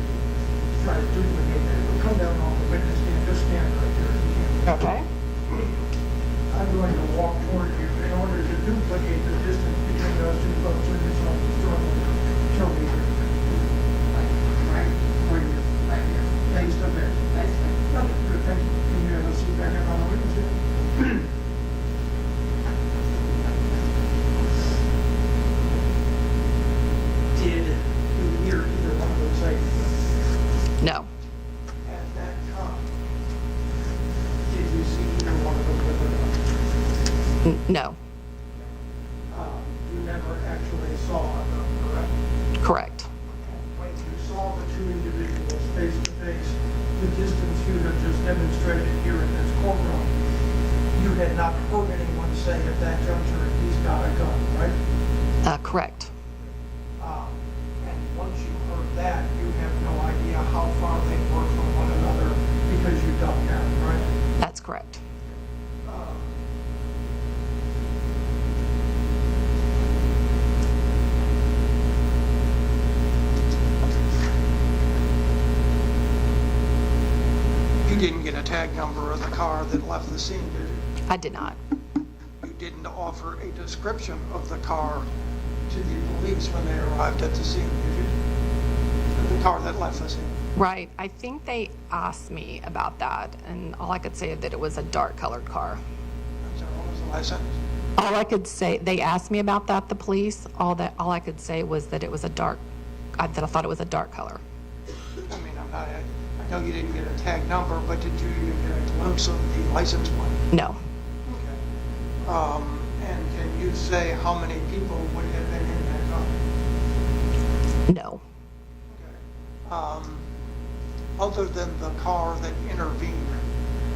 Try to duplicate that. We'll come down on the witness stand, just stand right there if you can. Okay. I'm going to walk toward you in order to duplicate the distance between those two folks who just want to show me here. Right here. Right here. Face to face. Face to face. Okay, good, thank you. Can you have a seat back up on the witness stand? Did you hear either one of them say anything? No. At that time, did you see either one of them with a gun? No. You never actually saw a gun, correct? Correct. When you saw the two individuals face to face, the distance you have just demonstrated here in this courtroom, you had not heard anyone say at that juncture, he's got a gun, right? Correct. And once you heard that, you have no idea how far they were from one another because you ducked down, right? That's correct. You didn't get a tag number of the car that left the scene, did you? I did not. You didn't offer a description of the car to the police when they arrived at the scene, did you? The car that left the scene. Right. I think they asked me about that, and all I could say is that it was a dark colored car. So what was the last sentence? All I could say, they asked me about that, the police. All I could say was that it was that I thought it was a dark color. I mean, I know you didn't get a tag number, but did you even get a glimpse of the license plate? No. Okay. And can you say how many people would have been in that car? No. Okay. Other than the car that intervened,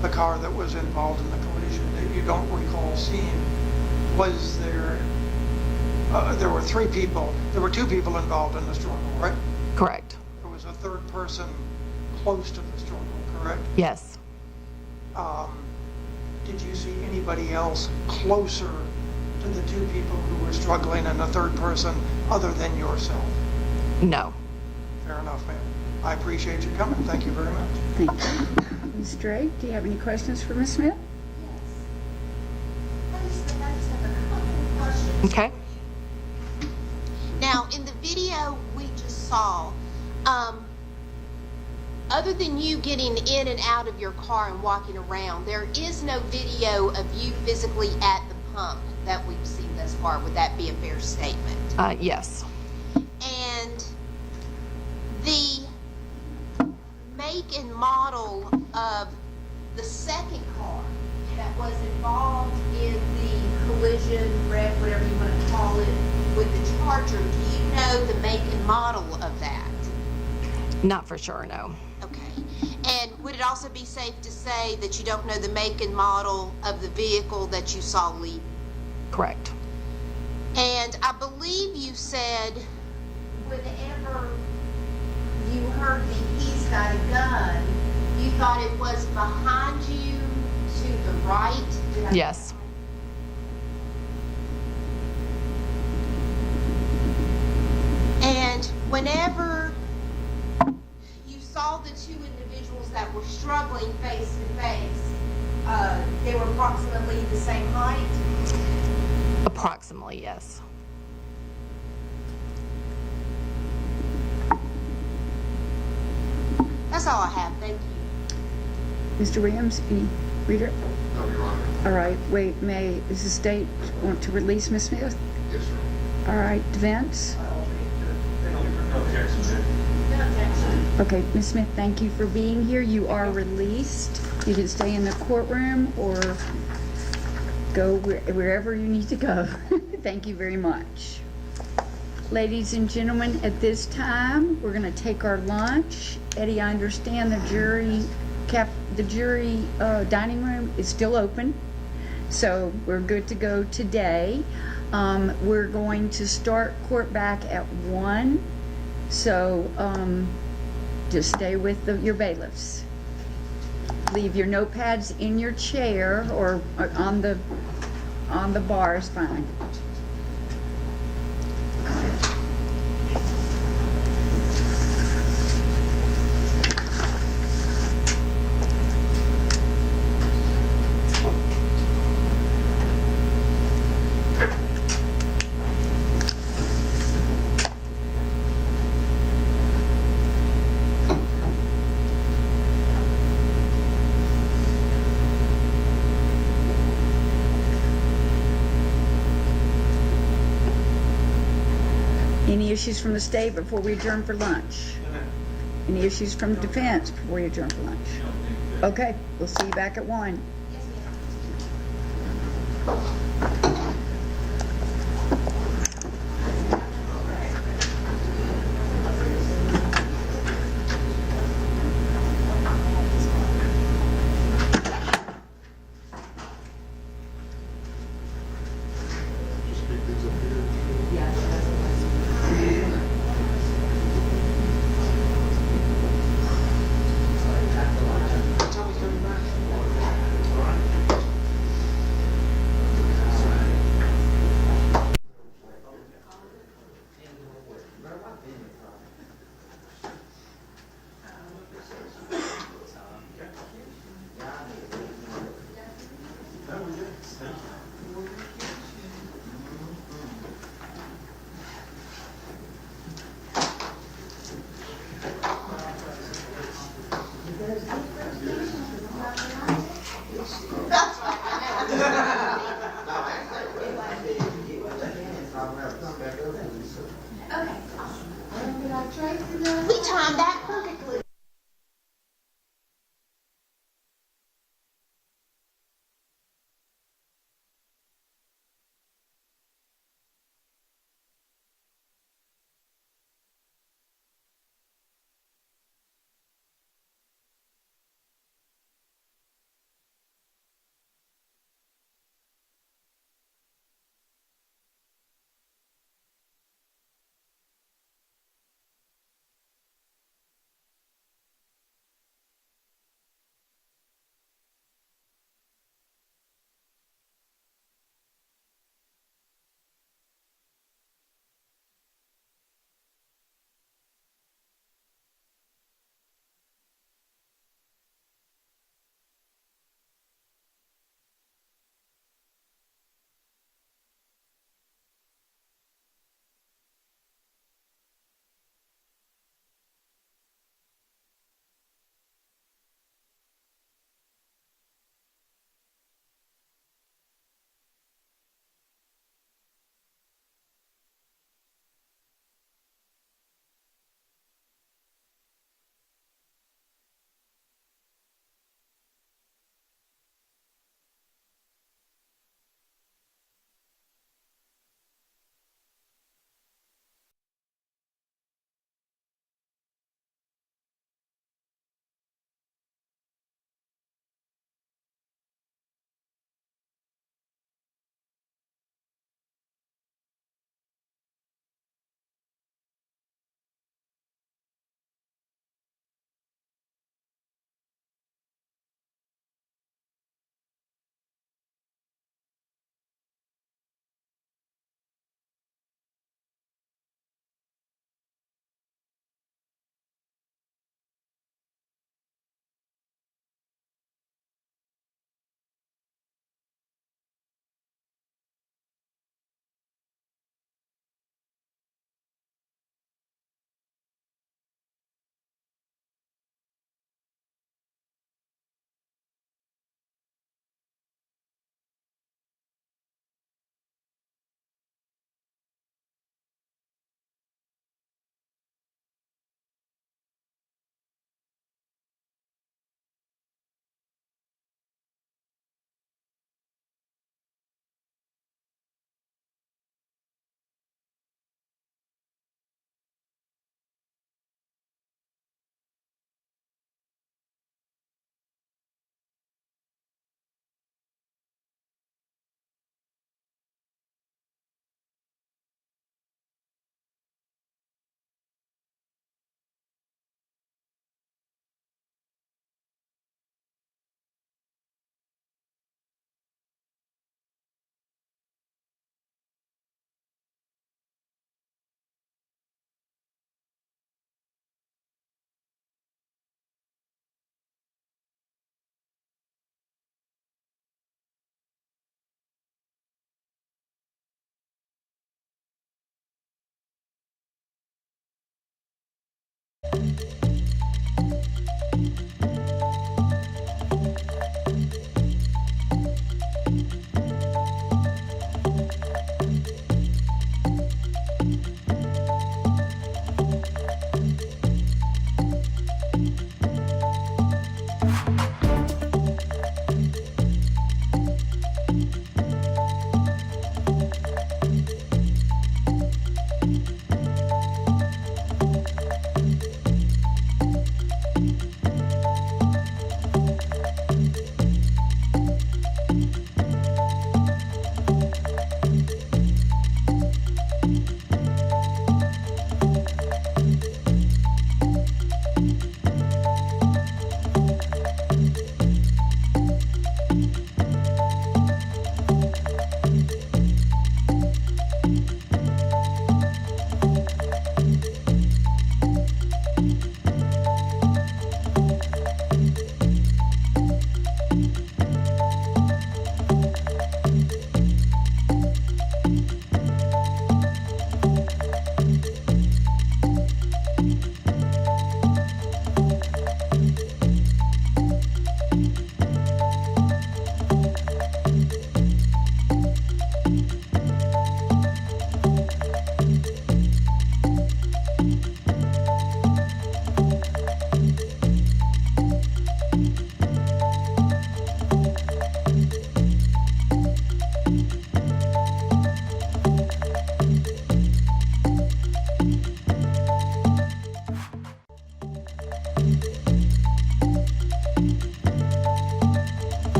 the car that was involved in the collision that you don't recall seeing, was there were three people, there were two people involved in the struggle, right? Correct. There was a third person close to the struggle, correct? Yes. Did you see anybody else closer to the two people who were struggling and a third person other than yourself? No. Fair enough, ma'am. I appreciate you coming. Thank you very much. Thank you. Ms. Drake, do you have any questions for Ms. Smith? Okay. Now, in the video we just saw, other than you getting in and out of your car and walking around, there is no video of you physically at the pump that we've seen thus far. Would that be a fair statement? Yes. And the make and model of the second car that was involved in the collision, wreck, whatever you want to call it, with the Charger, do you know the make and model of that? Not for sure, no. Okay. And would it also be safe to say that you don't know the make and model of the vehicle that you saw leave? Correct. And I believe you said whenever you heard the he's got a gun, you thought it was behind you to the right? Yes. And whenever you saw the two individuals that were struggling face to face, they were approximately the same height? Approximately, yes. That's all I have. Thank you. Mr. Williams, any reader? No, Your Honor. All right, wait, does the state want to release Ms. Smith? Yes, sir. All right, defense? Okay, Ms. Smith, thank you for being here. You are released. You can stay in the courtroom or go wherever you need to go. Thank you very much. Ladies and gentlemen, at this time, we're going to take our lunch. Eddie, I understand the jury dining room is still open, so we're good to go today. We're going to start court back at 1, so just stay with your bailiffs. Leave your notepads in your chair or on the bar is fine. Any issues from the state before we adjourn for lunch? Any issues from defense before we adjourn for lunch? Okay, we'll see you back at 1. We timed that perfectly.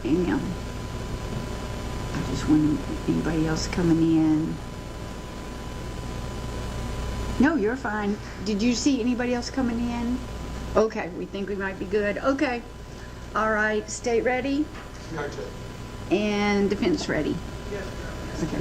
And I just want anybody else coming in. No, you're fine. Did you see anybody else coming in? Okay, we think we might be good. Okay. All right, state ready? And defense ready? Yes, Okay.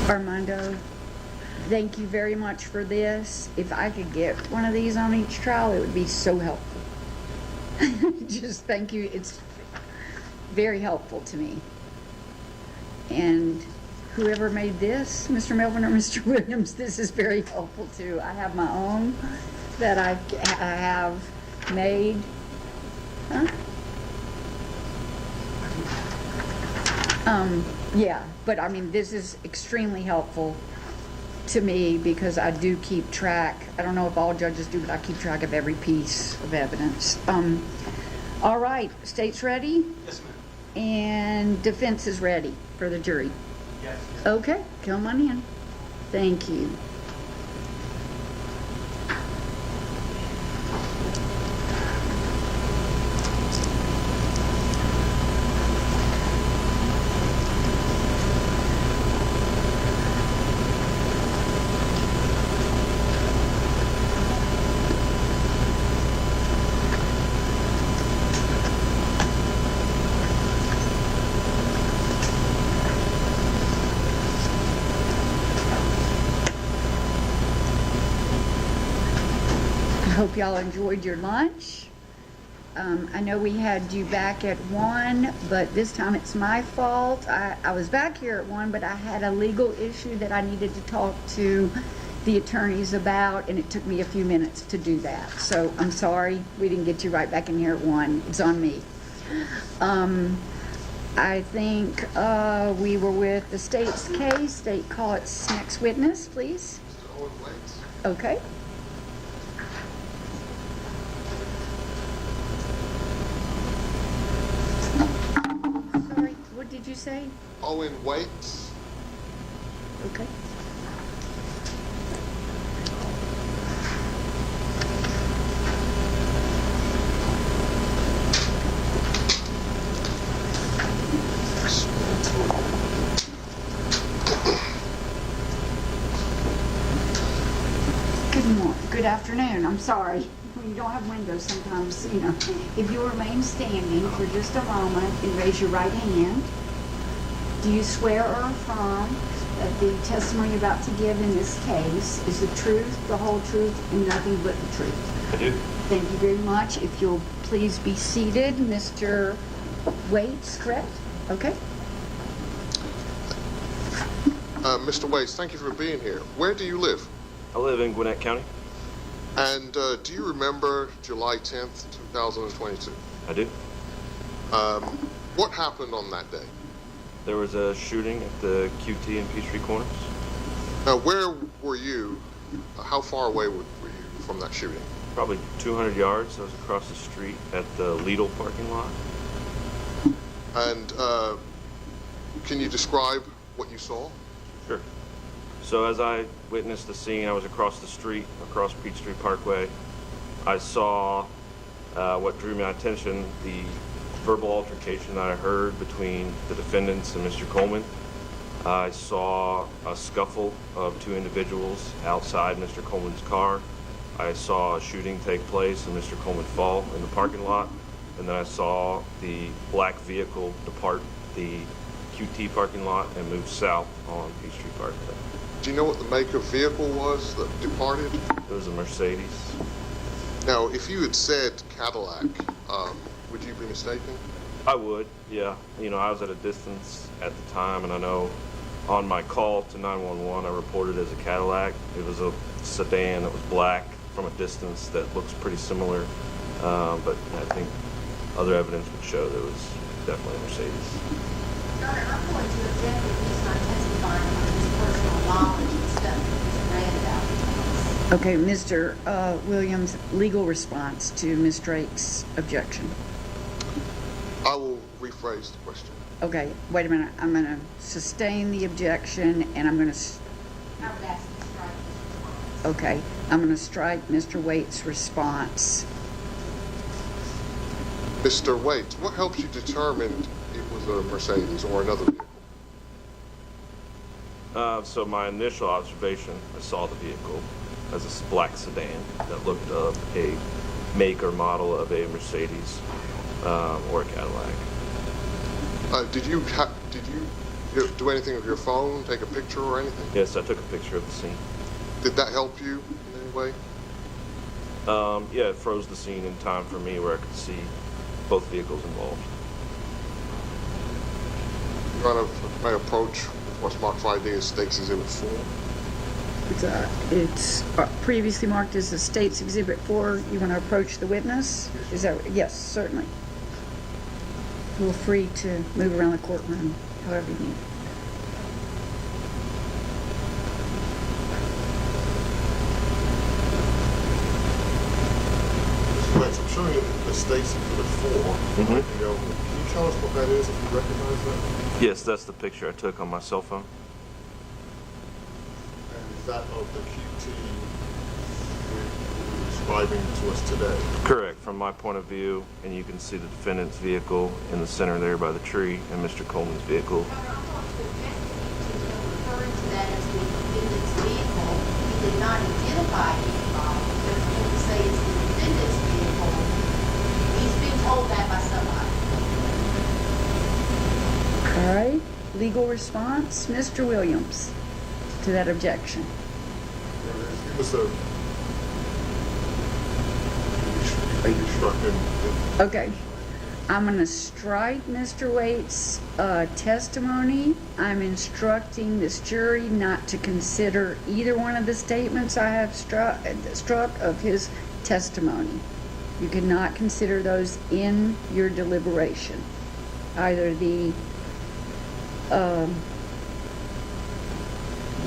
Armando, thank you very much for this. If I could get one of these on each trial, it would be so helpful. Just thank you. It's very helpful to me. And whoever made this, Mr. Melvin or Mr. Williams, this is very helpful too. I have my own that I have made. Huh? Yeah, but I mean, this is extremely helpful to me because I do keep track. I don't know if all judges do, but I keep track of every piece of evidence. All right, state's ready? Yes, ma'am. And defense is ready for the jury? Yes. Okay, come on in. Thank you. I hope y'all enjoyed your lunch. I know we had you back at 1, but this time it's my fault. I was back here at 1, but I had a legal issue that I needed to talk to the attorneys about, and it took me a few minutes to do that. So I'm sorry we didn't get you right back in here at 1. It's on me. I think we were with the state's case. State, call its next witness, please. Mr. Owen Waits. Okay. Sorry, what did you say? Owen Waits. Okay. Good afternoon. I'm sorry. When you don't have windows sometimes, you know. If you'll remain standing for just a moment and raise your right hand. Do you swear or affirm that the testimony you're about to give in this case is the truth, the whole truth, and nothing but the truth? I do. Thank you very much. If you'll please be seated. Mr. Waits, correct? Okay. Mr. Waits, thank you for being here. Where do you live? I live in Gwinnett County. And do you remember July 10th, 2022? I do. What happened on that day? There was a shooting at the QT in Peachtree Corners. Now, where were you? How far away were you from that shooting? Probably 200 yards. I was across the street at the Lidl parking lot. And can you describe what you saw? Sure. So as I witnessed the scene, I was across the street, across Peachtree Parkway. I saw what drew my attention, the verbal altercation that I heard between the defendants and Mr. Coleman. I saw a scuffle of two individuals outside Mr. Coleman's car. I saw a shooting take place and Mr. Coleman fall in the parking lot. and then I saw the black vehicle depart the QT parking lot and move south on Peachtree Parkway. Do you know what the make of vehicle was that departed? It was a Mercedes. Now, if you had said Cadillac, would you be mistaken? I would, yeah. You know, I was at a distance at the time, and I know on my call to 911, I reported as a Cadillac. It was a sedan that was black from a distance that looks pretty similar, but I think other evidence would show that it was definitely a Mercedes. Your Honor, I'm going to object that he's not testifying on his personal knowledge and stuff that he's read about the case. Okay, Mr. Williams, legal response to Ms. Drake's objection. I will rephrase the question. Okay, wait a minute. I'm going to sustain the objection, and I'm going to... I would ask you to strike his response. Okay, I'm going to strike Mr. Waite's response. Mr. Waite, what helps you determine it was a Mercedes or another vehicle? So my initial observation, I saw the vehicle as a black sedan that looked up a make or model of a Mercedes or a Cadillac. Did you do anything with your phone, take a picture or anything? Yes, I took a picture of the scene. Did that help you in any way? Yeah, it froze the scene in time for me where I could see both vehicles involved. Your Honor, may I approach what's marked for ID as State's Exhibit 4? It's previously marked as the State's Exhibit 4. You want to approach the witness? Is that... Yes, certainly. Feel free to move around the courtroom however you need. Mr. Waite, I'm showing you the State's Exhibit 4. Can you tell us what that is, if you recognize that? Yes, that's the picture I took on my cell phone. And is that of the QT you're describing to us today? Correct, from my point of view, and you can see the defendant's vehicle in the center there by the tree, and Mr. Coleman's vehicle. Your Honor, I'm going to object to referring to that as the defendant's vehicle. He did not identify anybody. Just going to say it's the defendant's vehicle. He's been told that by somebody. All right. Legal response, Mr. Williams, to that objection. It was a... Okay. I'm going to strike Mr. Waite's testimony. I'm instructing this jury not to consider either one of the statements I have struck of his testimony. You cannot consider those in your deliberation. Either the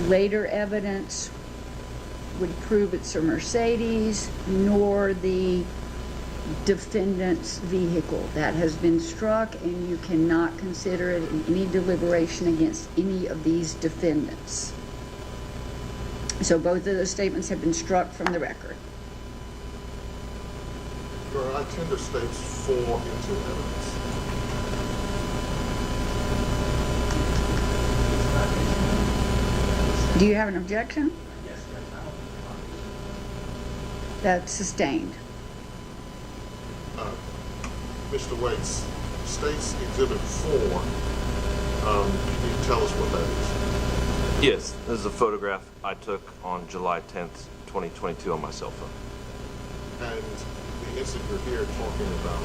later evidence would prove it's a Mercedes, nor the defendant's vehicle. That has been struck, and you cannot consider it in any deliberation against any of these defendants. So both of those statements have been struck from the record. Your Honor, I tender States 4 into evidence. Do you have an objection? Yes, that's sustained. Mr. Waits, State's Exhibit 4, can you tell us what that is? Yes, this is a photograph I took on July 10th, 2022 on my cell phone. And the incident you're here talking about,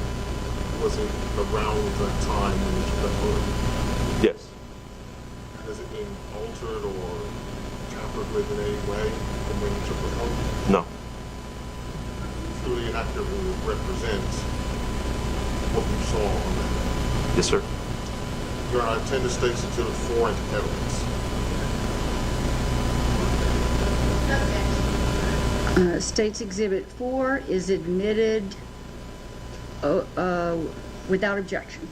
was it around the time when you took that photo? Yes. Has it been altered or tampered with in any way from when you took the photo? No. Truly and accurately represent what you saw on that? Yes, sir. Your Honor, I tender State's Exhibit 4 into evidence. State's Exhibit 4 is admitted without objection.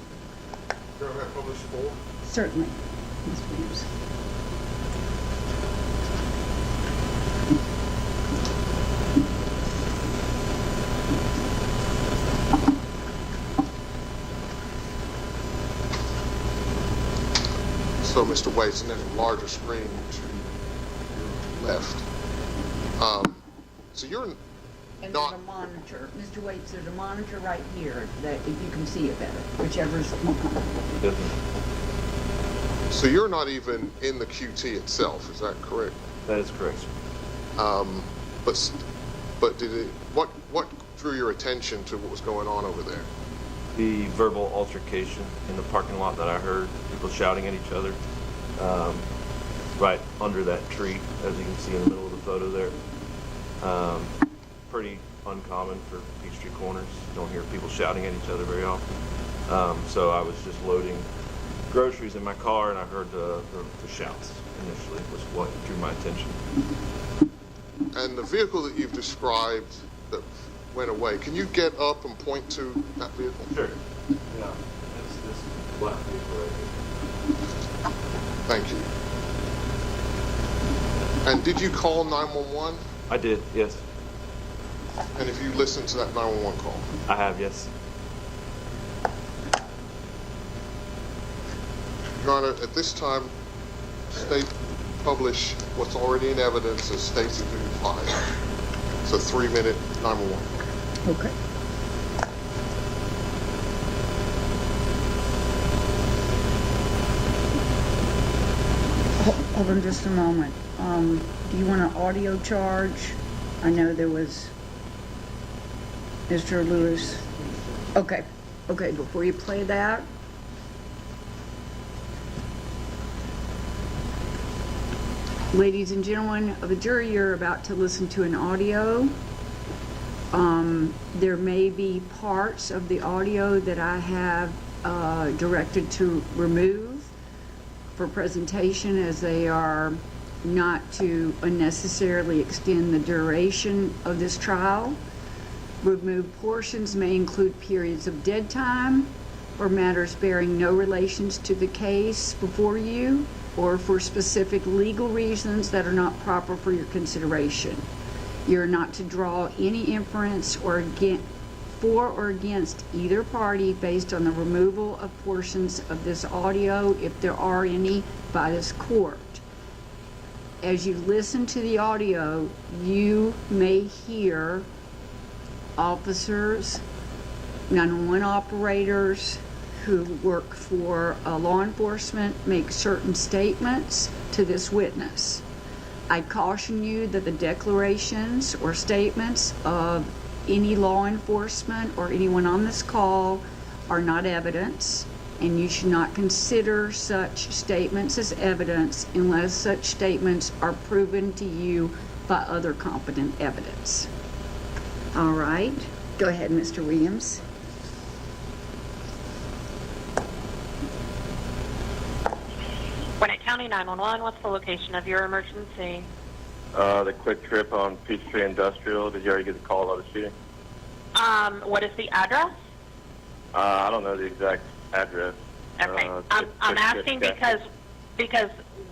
Your Honor, I publish 4? Certainly, Mr. Williams. So, Mr. Waits, and there's a larger screen to your left. So you're And not... there's a monitor. Mr. Waits, there's a monitor right here that if you can see it better, whichever's more comfortable. So you're not even in the QT itself, is that correct? That is correct, sir. But did it, what drew your attention to what was going on over there? The verbal altercation in the parking lot that I heard, people shouting at each other, right under that tree, as you can see in the middle of the photo there. Pretty uncommon for Peachtree Corners. You don't hear people shouting at each other very often. So I was just loading groceries in my car, and I heard the shouts initially was what drew my attention. And the vehicle that you've described that went away, can you get up and point to that vehicle? Sure. Yeah, that's this black vehicle right here. Thank you. And did you call 911? I did, yes. And if you listened to that 911 call? I have, yes. Your Honor, at this time, state publish what's already in evidence as states have been filed. It's a 3-minute 911. Okay. Hold on just a moment. Do you want an audio charge? I know there was Mr. Lewis. Okay. Okay, before you play that, ladies and gentlemen of the jury, you're about to listen to an audio. There may be parts of the audio that I have directed to remove for presentation, as they are not to unnecessarily extend the duration of this trial. Removed portions may include periods of dead time or matters bearing no relations to the case before you, or for specific legal reasons that are not proper for your consideration. You're not to draw any inference or for or against either party based on the removal of portions of this audio, if there are any, by this court. As you listen to the audio, you may hear officers, 911 operators who work for law enforcement make certain statements to this witness. I caution you that the declarations or statements of any law enforcement or anyone on this call are not evidence, and you should not consider such statements as evidence unless such statements are proven to you by other competent evidence. All right, go ahead, Mr. Williams. Gwinnett County 911, what's the location of your emergency? The QuikTrip on Peachtree Industrial. Did you already get the call about the shooting? What is the address? I don't know the exact address. Okay, I'm asking because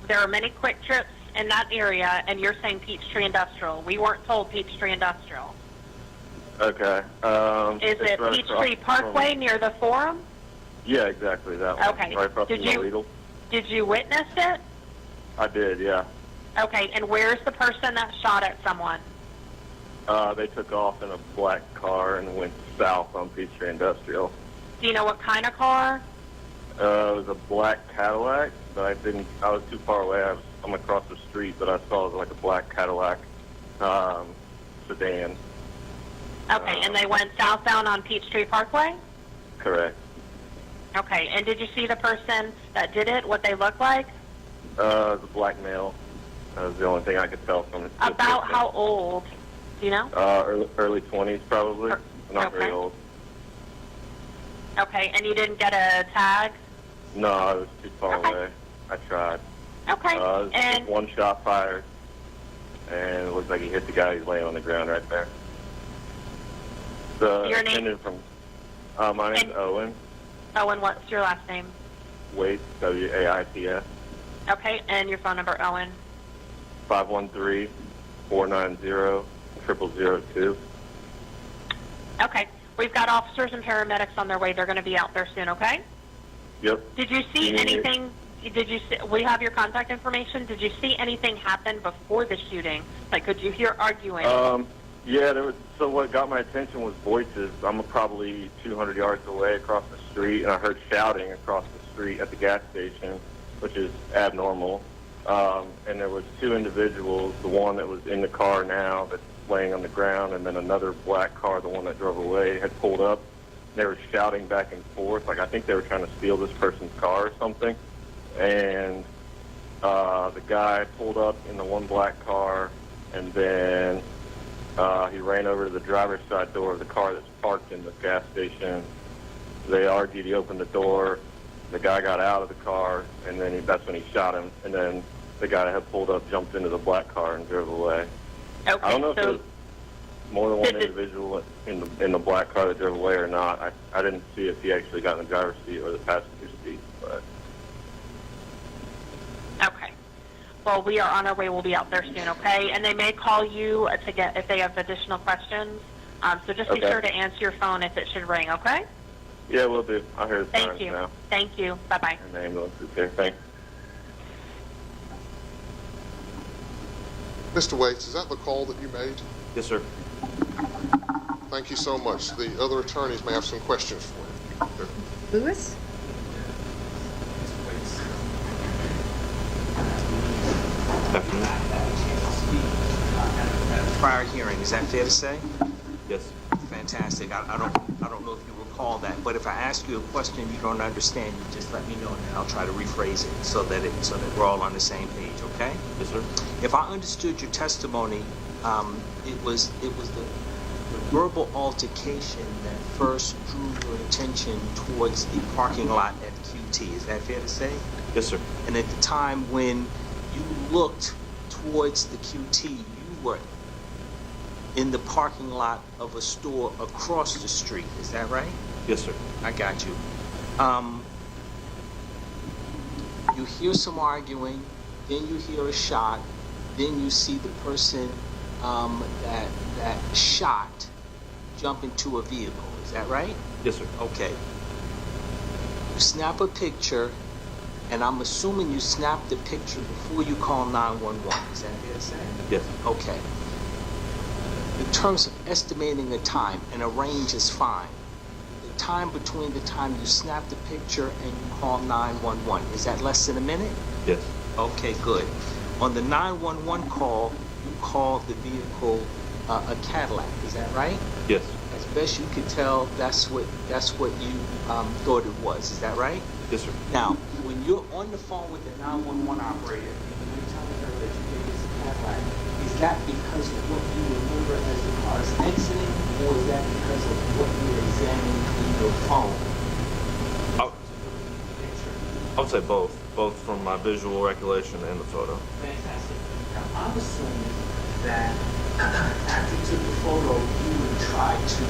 there are many QuikTrips in that area, and you're saying Peachtree Industrial. We weren't told Peachtree Industrial. Okay. Is it right Peachtree Parkway near the Forum? Yeah, exactly, that one. Okay. Right across from Illegal. Did you witness it? I did, yeah. Okay, and where's the person that shot at someone? They took off in a black car and went south on Peachtree Industrial. Do you know what kind of car? It was a black Cadillac, but I was too far away. I'm across the street, but I saw it was like a black Cadillac sedan. Okay, and they went southbound on Peachtree Parkway? Correct. Okay, and did you see the person that did it, what they looked like? The black male. That was the only thing I could tell from it. About how old? Do you know? Early 20s, probably. Not very old. Okay, and you didn't get a tag? No, I was too far away. I tried. Okay, and just one shot fired, and it looks like he hit the guy who's laying on the ground right there. Your name? My name's Owen. Owen, what's your last name? Waits, W-A-I-T-S. Okay, and your phone number, Owen? 513-490-0002. Okay, we've got officers and paramedics on their way. They're going to be out there soon, okay? Yep. Did you see anything? We have your contact information. Did you see anything happen before the shooting? Like, could you hear arguing? Yeah, so what got my attention was voices. I'm probably 200 yards away across the street, and I heard shouting across the street at the gas station, which is abnormal. And there was two individuals, the one that was in the car now that's laying on the ground, and then another black car, the one that drove away, had pulled up. They were shouting back and forth, like I think they were trying to steal this person's car or something. And the guy pulled up in the one black car, and then he ran over to the driver's side door of the car that's parked in the gas station. They argued. He opened the door. The guy got out of the car, and then that's when he shot him. And then the guy that had pulled up jumped into the black car and drove away. Okay, I don't know if so there was more than one individual in the black car that drove away or not. I didn't see if he actually got in the driver's seat or the passenger seat. But okay. Well, we are on our way. We'll be out there soon, okay? And they may call you to get if they have additional questions. So just be Okay. sure to answer your phone if it should ring, okay? yeah, we'll do. I heard the Thank sirens you. now. Thank you. Bye-bye. And the ambulance is there. Thanks. Mr. Waits, is that the call that you made? Yes, sir. Thank you so much. The other attorneys may have some questions for you. Lewis? Prior hearing, is that fair to say? Yes. Fantastic. I don't know if you recall that, but if I ask you a question you don't understand, you just let me know, and I'll try to rephrase it so that we're all on the same page. Okay? Yes, sir. If I understood your testimony, it was the verbal altercation that first drew your attention towards the parking lot at QT. Is that fair to say? Yes, sir. And at the time when you looked towards the QT, you were in the parking lot of a store across the street. Is that right? Yes, sir. I got you. You hear some arguing, then you hear a shot, then you see the person that shot jump into a vehicle. Is that right? Yes, sir. Okay. You snap a picture, and I'm assuming you snapped the picture before you call 911. Is that fair to say? Yes. Okay. In terms of estimating a time, and a range is fine. The time between the time you snap the picture and you call 911, is that less than a minute? Yes. Okay, good. On the 911 call, you called the vehicle a Cadillac. Is that right? Yes. As best you could tell, that's what you thought it was. Is that right? Yes, sir. Now, when you're on the phone with the 911 operator, and you're telling her that you think it's a Cadillac, is that because of what you remember as the car's exiting, or is that because of what you're examining in your phone? I would say both. Both from my visual recollection and the photo. Fantastic. Now, I'm assuming that after you took the photo, you would try to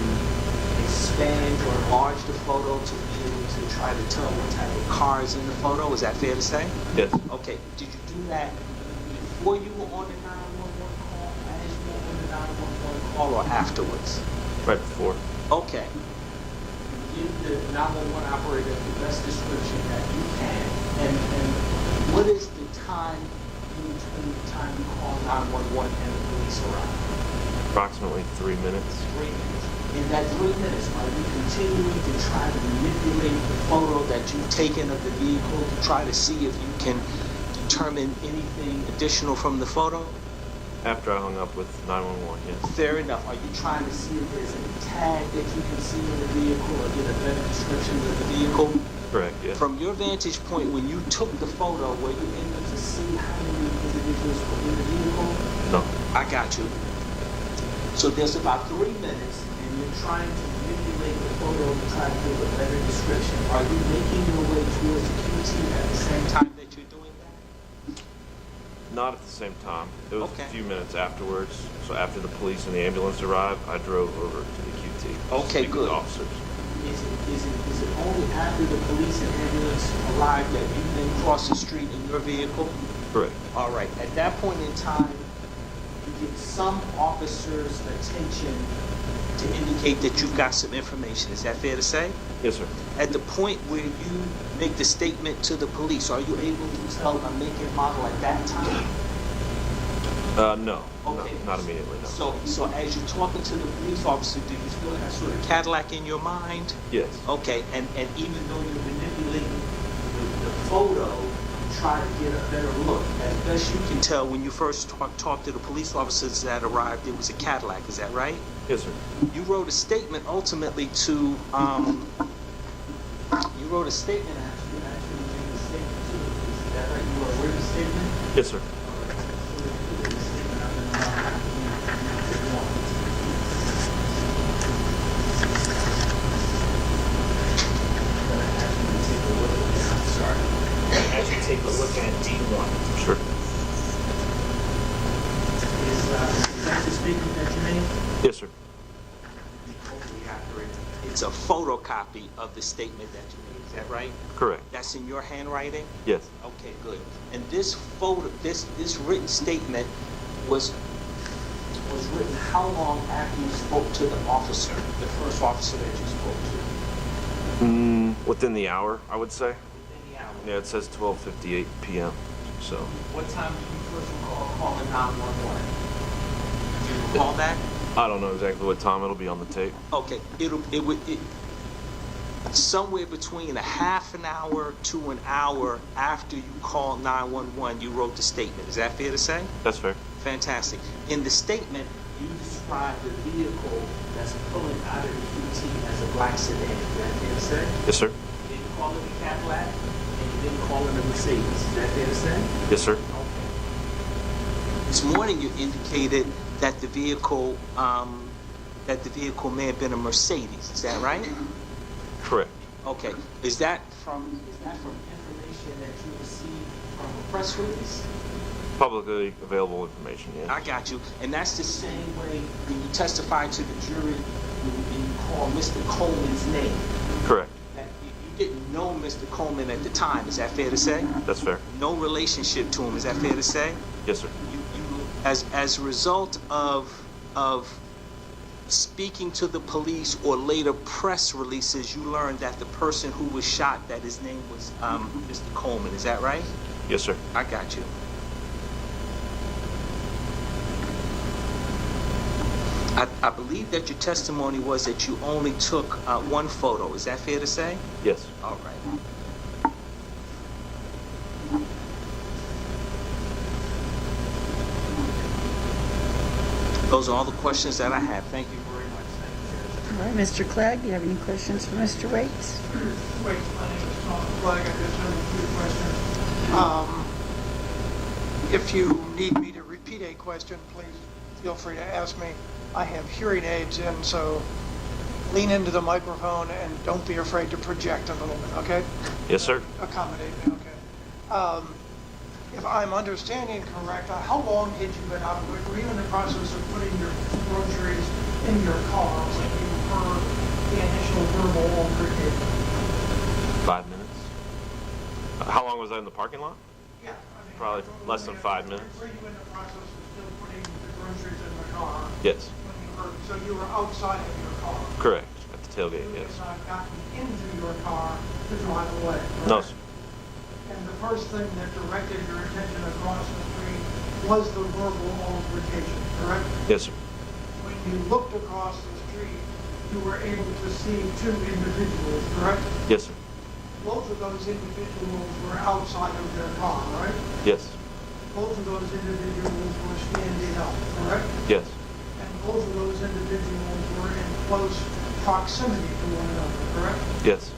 expand or enlarge the photo to be able to try to tell what type of car is in the photo. Is that fair to say? Yes. Okay. Did you do that before you were on the 911 call, as you were on the 911 call, or afterwards? Right before. Okay. Give the 911 operator the best description that you can. And what is the time in between the time you call 911 and the police arrive? Approximately 3 minutes. 3 minutes. In that 3 minutes, are you continuing to try to manipulate the photo that you've taken of the vehicle to try to see if you can determine anything additional from the photo? After I hung up with 911, yes. Fair enough. Are you trying to see if there's any tag that you can see in the vehicle or get a better description of the vehicle? Correct, yes. From your vantage point, when you took the photo, were you able to see how many individuals were in the vehicle? No. I got you. So there's about 3 minutes, and you're trying to manipulate the photo to try to give a better description. Are you making your way towards the QT at the same time that you're doing that? Not at the same time. It was Okay. a few minutes afterwards. So after the police and the ambulance arrived, I drove over to the QT. Okay, Speak with good. the officers. Is it only after the police and ambulance arrived that you then cross the street in your vehicle? Correct. All right. At that point in time, you get some officer's attention to indicate that you've got some information. Is that fair to say? Yes, sir. At the point where you make the statement to the police, are you able to tell a make and model at that time? No. Okay. No, not immediately, no. So as you're talking to the police officer, do you feel that sort of Cadillac in your mind? Yes. Okay, and even though you're manipulating the photo, you try to get a better look. As best you can tell, when you first talked to the police officers that arrived, it was a Cadillac, is that right? Yes, sir. You wrote a statement ultimately to, you wrote a statement actually made a statement to the police, is that right? You wrote a statement? Yes, sir. As you take a look at D1. Sure. Is that the statement that you made? Yes, sir. It's a photocopy of the statement that you made, is that right? Correct. That's in your handwriting? Yes. Okay, good. And this this written statement was written how long after you spoke to the officer, the first officer that you spoke to? Within the hour, I would say. Within the hour. Yeah, it says 12:58 p.m. So. What time did you first recall calling 911? Do you recall that? I don't know exactly what time. It'll be on the tape. Okay, it would somewhere between a half an hour to an hour after you called 911, you wrote the statement. Is that fair to say? That's fair. Fantastic. In the statement, you described the vehicle that's pulling out of the QT as a black sedan. Is that fair to say? Yes, sir. You didn't call it a Cadillac, and you didn't call it a Mercedes. Is that fair to say? Yes, sir. Okay. This morning, you indicated that the vehicle may have been a Mercedes. Is that right? Correct. Okay. Is that from information that you received from a press release? Publicly available information, yes. I got you. And that's the same way when you testify to the jury when you call Mr. Coleman's name. Correct. That you didn't know Mr. Coleman at the time. Is that fair to say? That's fair. No relationship to him. Is that fair to say? Yes, sir. As a result of speaking to the police or later press releases, you learned that the person who was shot, that his name was Mr. Coleman. Is that right? Yes, sir. I got you. I believe that your testimony was that you only took one photo. Is that fair to say? Yes. All right. Those are all the questions that I have. Thank you very much. All right, Mr. Clegg, do you have any questions for Mr. Waits? Wait, my name is Tom Clegg. I just have a few questions. If you need me to repeat a question, please feel free to ask me. I have hearing aids in, so lean into the microphone and don't be afraid to project a little bit, okay? Yes, sir. Accommodate me, okay. If I'm understanding correct, how long had you been out of work? Were you in the process of putting your groceries in your car when you heard the initial verbal altercation? 5 minutes. How long was I in the parking lot? Yeah. Probably less than 5 minutes. Were you in the process of still putting the groceries in the car? Yes. When you heard, so you were outside of your car? Correct. At the tailgate, You yes. had not gotten into your car to drive away, correct? No, sir. And the first thing that directed your attention across the street was the verbal altercation, correct? Yes, sir. When you looked across the street, you were able to see two individuals, correct? Yes, sir. Both of those individuals were outside of their car, right? Yes. Both of those individuals were standing up, correct? Yes. And both of those individuals were in close proximity to one another, correct? Yes.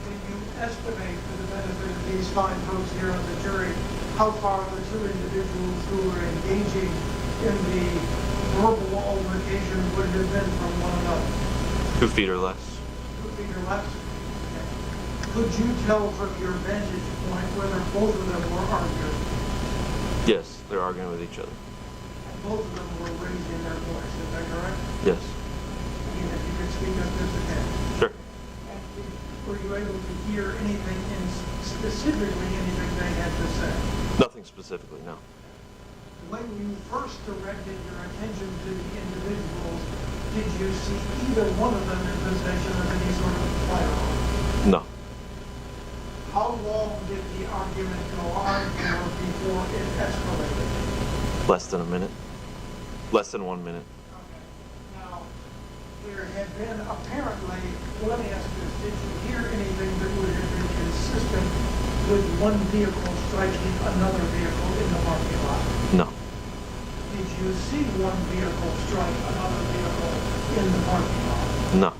Can you estimate, for the benefit of these fine folks here on the jury, how far the two individuals who were engaging in the verbal altercation would have been from one another? 2 feet or less. 2 feet or less? Could you tell from your vantage point whether both of them were arguing? Yes, they're arguing with each other. And both of them were raising their voice, is that correct? Yes. And if you could speak up just again. Sure. And were you able to hear anything specifically anything they had to say? Nothing specifically, no. When you first directed your attention to the individuals, did you see either one of them in possession of any sort of firearm? No. How long did the argument go on for before it escalated? Less than a minute. Less than 1 minute. Now, there had been apparently, well, let me ask you this, did you hear anything that would have been consistent with one vehicle striking another vehicle in the parking lot? No. Did you see one vehicle strike another vehicle in the parking lot? No.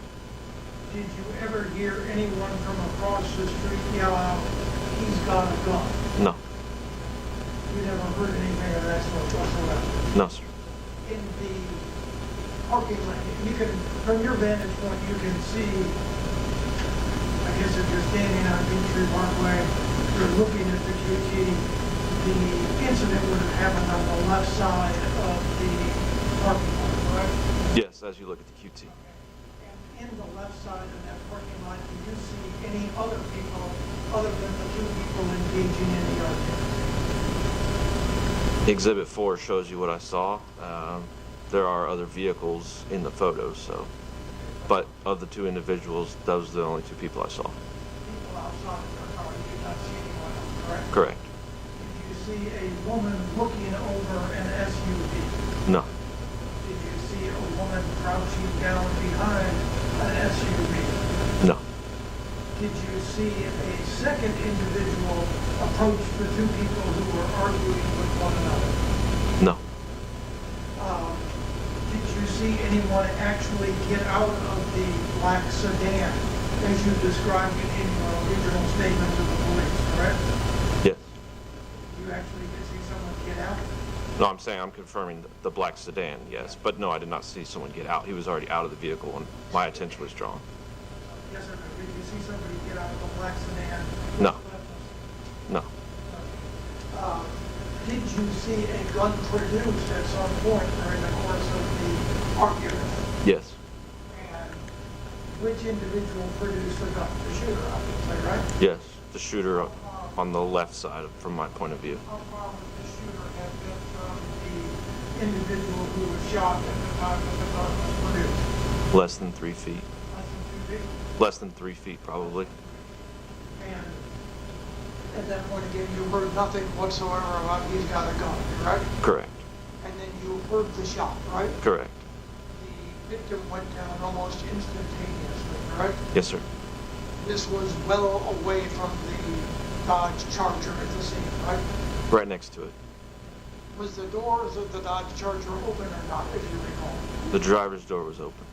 Did you ever hear anyone from across the street yell out, "He's got a gun"? No. You never heard anything of that sort whatsoever? No, sir. In the parking lot, you can, from your vantage point, you can see, I guess if you're standing on Peachtree Parkway, you're looking at the QT, the incident would have happened on the left side of the parking lot, correct? Yes, as you look at the QT. In the left side of that parking lot, do you see any other people other than the two people engaging in the argument? Exhibit 4 shows you what I saw. There are other vehicles in the photos, so. But of the two individuals, those are the only two people I saw. People outside of their car, you did not see anyone else, correct? Correct. Did you see a woman looking over an SUV? No. Did you see a woman crouching down behind an SUV? No. Did you see a second individual approach the two people who were arguing with one another? No. Did you see anyone actually get out of the black sedan as you described it in your original statement to the police, correct? Yes. You actually did see someone get out? No, I'm saying I'm confirming the black sedan, yes. But no, I did not see someone get out. He was already out of the vehicle and my attention was drawn. Yes, sir. Did you see somebody get out of the black sedan? No. No. Did you see a gun produced at some point during the course of the argument? Yes. And which individual produced the gun? The shooter, obviously, right? Yes. The shooter on the left side from my point of view. How far would the shooter have been from the individual who was shot at the time that the gun was produced? Less than 3 feet. Less than 2 feet? Less than 3 feet, probably. And at that point again, you heard nothing whatsoever about he's got a gun, correct? Correct. And then you heard the shot, right? Correct. The victim went down almost instantaneously, correct? Yes, sir. This was well away from the Dodge Charger at the scene, right? Right next to it. Was the doors of the Dodge Charger open or not, if you recall? The driver's door was open.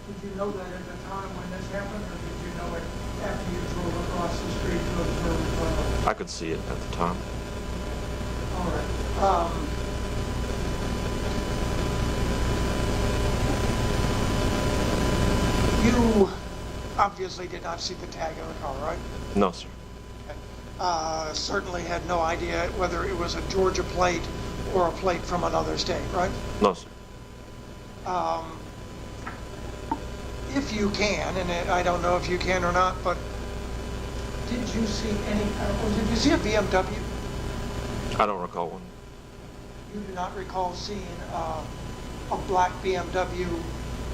Did you know that at the time when this happened, or did you know it after you drove across the street to observe? I could see it at the time. All right. You obviously did not see the tag of the car, right? No, sir. Certainly had no idea whether it was a Georgia plate or a plate from another state, right? No, sir. If you can, and I don't know if you can or not, but did you see did you see a BMW? I don't recall one. You do not recall seeing a black BMW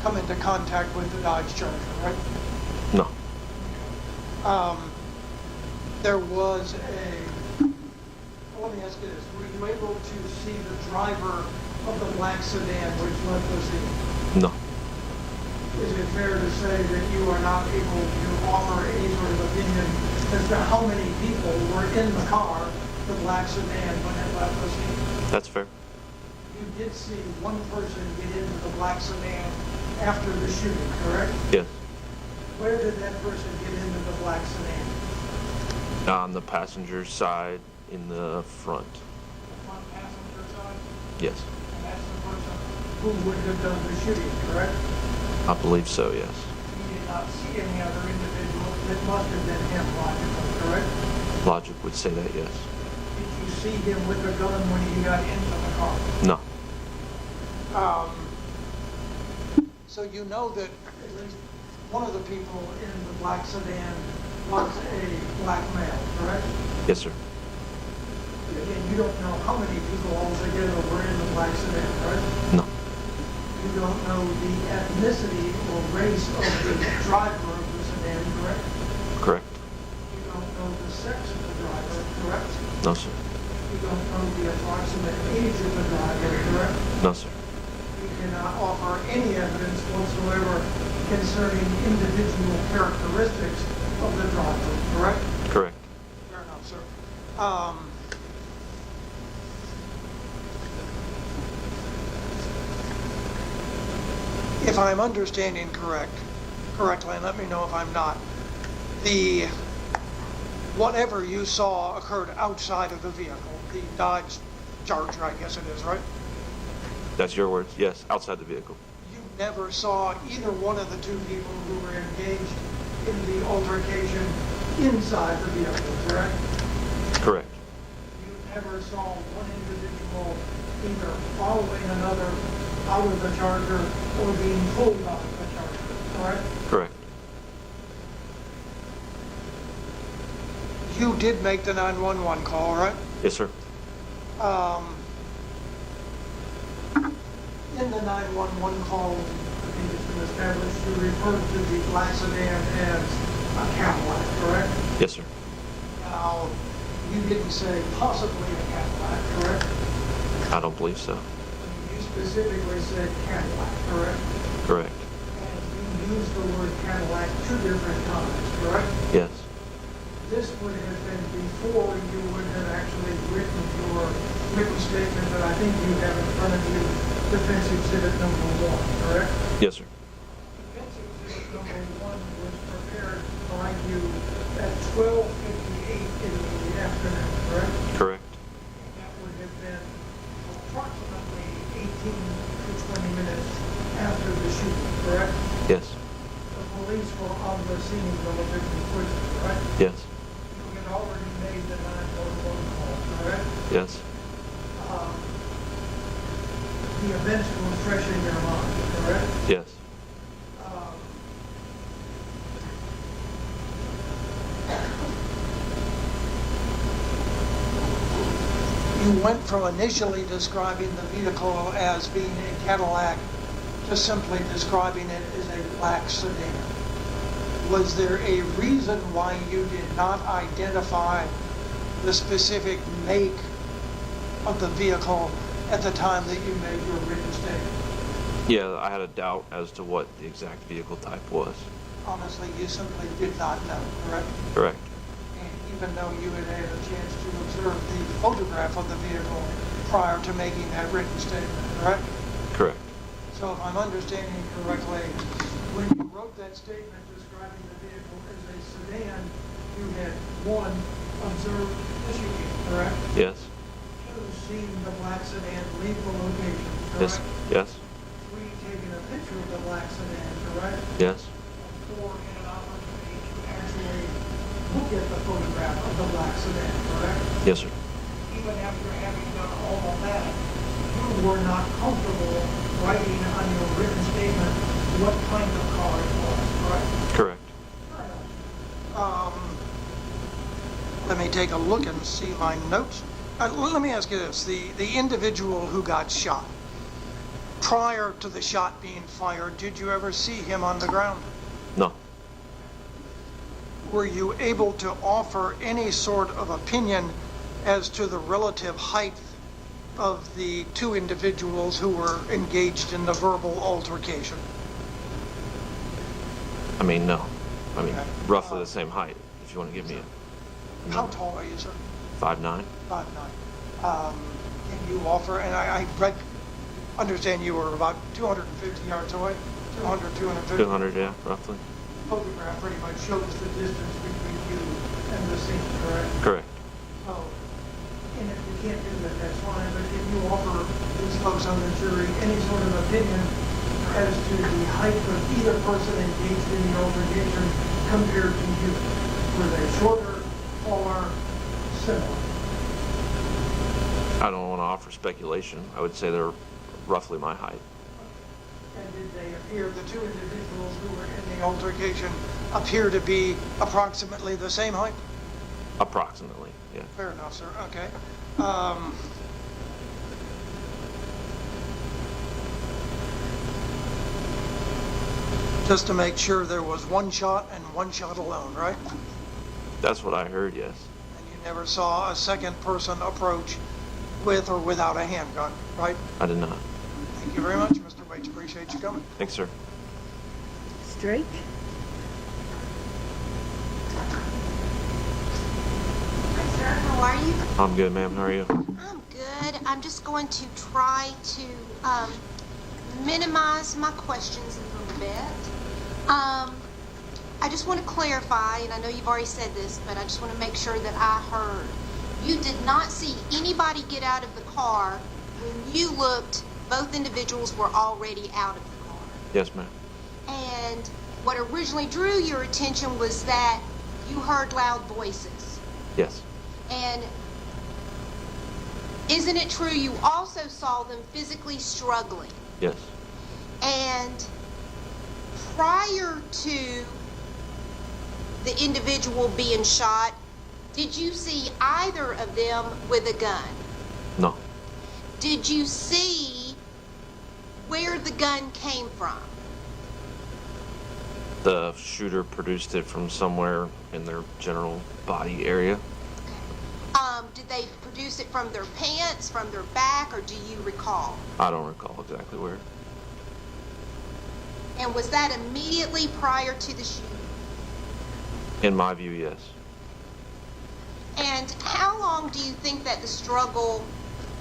come into contact with the Dodge Charger, right? No. There was let me ask you this, were you able to see the driver of the black sedan which left the scene? No. Is it fair to say that you are not able to offer any sort of opinion as to how many people were in the car, the black sedan, when it left the scene? That's fair. You did see one person get into the black sedan after the shooting, correct? Yes. Where did that person get into the black sedan? On the passenger side in the front. The front passenger side? Yes. And that's the person who would have done the shooting, correct? I believe so, yes. You did not see any other individual. It must have been him, logically, correct? Logic would say that, yes. Did you see him with a gun when he got into the car? No. So you know that at least one of the people in the black sedan was a black male, correct? Yes, sir. Again, you don't know how many people altogether were in the black sedan, right? No. You don't know the ethnicity or race of the driver of the sedan, correct? Correct. You don't know the sex of the driver, correct? No, sir. You don't know the approximate age No, sir. You cannot offer any evidence whatsoever concerning individual characteristics of the driver, correct? Correct. Fair enough, sir. If I'm understanding correctly, and let me know if I'm not, whatever you saw occurred outside of the vehicle, the Dodge Charger, I guess it is, right? That's your words? Yes, outside the vehicle. You never saw either one of the two people who were engaged in the altercation inside the vehicle, correct? Correct. You never saw one individual either following another out of the Charger or being pulled out of the Charger, correct? Correct. You did make the 911 call, right? Yes, sir. In the 911 call, I think it's been established, you referred to the black sedan as a Cadillac, correct? Yes, sir. Now, you didn't say possibly a Cadillac, correct? I don't believe so. You specifically said Cadillac, correct? Correct. And you used the word Cadillac 2 different times, correct? Yes. This would have been before you would have actually written your written statement that I think you have in front of you, defense exhibit number 1, correct? Yes, sir. Defense exhibit number 1 was prepared by you at 12:58 in the afternoon, correct? Correct. And that would have been approximately 18 to 20 minutes after the shooting, correct? Yes. The police were on the scene relatively quickly, correct? Yes. You had already made the 911 call, correct? Yes. The events were fresh in your mind, correct? Yes. You went from initially describing the vehicle as being a Cadillac to simply describing it as a black sedan. Was there a reason why you did not identify the specific make of the vehicle at the time that you made your written statement? Yeah, I had a doubt as to what the exact vehicle type was. Honestly, you simply did not know, correct? Correct. And even though you had had a chance to observe the photograph of the vehicle prior to making that written statement, correct? Correct. So if I'm understanding correctly, when you wrote that statement describing the vehicle as a sedan, you had, 1, observed the shooting, correct? Yes. 2, seen the black sedan leave the location, Yes. correct? Yes. 3, taken a picture of the black sedan, correct? Yes. 4, in an opportunity to actually look at the photograph of the black sedan, correct? Yes, sir. Even after having done all of that, you were not comfortable writing on your written statement what kind of car it was, correct? Correct. Let me take a look and see my notes. Let me ask you this. The individual who got shot, prior to the shot being fired, did you ever see him on the ground? No. Were you able to offer any sort of opinion as to the relative height of the two individuals who were engaged in the verbal altercation? I mean, no. I mean, roughly the same height, if you want to give me a... How tall are you, sir? 5'9". 5'9". Can you offer, and I understand you were about 250 yards away? 200, 250? 200, yeah, roughly. Photograph pretty much shows the distance between you and the scene, correct? Correct. So, and if you can't do that, that's fine, but if you offer these folks on the jury any sort of opinion as to the height of either person engaged in the altercation compared to you, were they shorter, taller, similar? I don't want to offer speculation. I would say they're roughly my height. And did they appear, the two individuals who were in the altercation, appear to be approximately the same height? Approximately, yeah. Fair enough, sir. Okay. Just to make sure, there was one shot and one shot alone, right? That's what I heard, yes. And you never saw a second person approach with or without a handgun, right? I did not. Thank you very much, Mr. Waits. Appreciate you coming. Thanks, sir. Drake? Hi, sir. How are you? I'm good, ma'am. How are you? I'm good. I'm just going to try to minimize my questions a little bit. I just want to clarify, and I know you've already said this, but I just want to make sure that I heard. You did not see anybody get out of the car when you looked, both individuals were already out of the car. Yes, ma'am. And what originally drew your attention was that you heard loud voices. Yes. And isn't it true you also saw them physically struggling? Yes. And prior to the individual being shot, did you see either of them with a gun? No. Did you see where the gun came from? The shooter produced it from somewhere in their general body area. Did they produce it from their pants, from their back, or do you recall? I don't recall exactly where. And was that immediately prior to the shooting? In my view, yes. And how long do you think that the struggle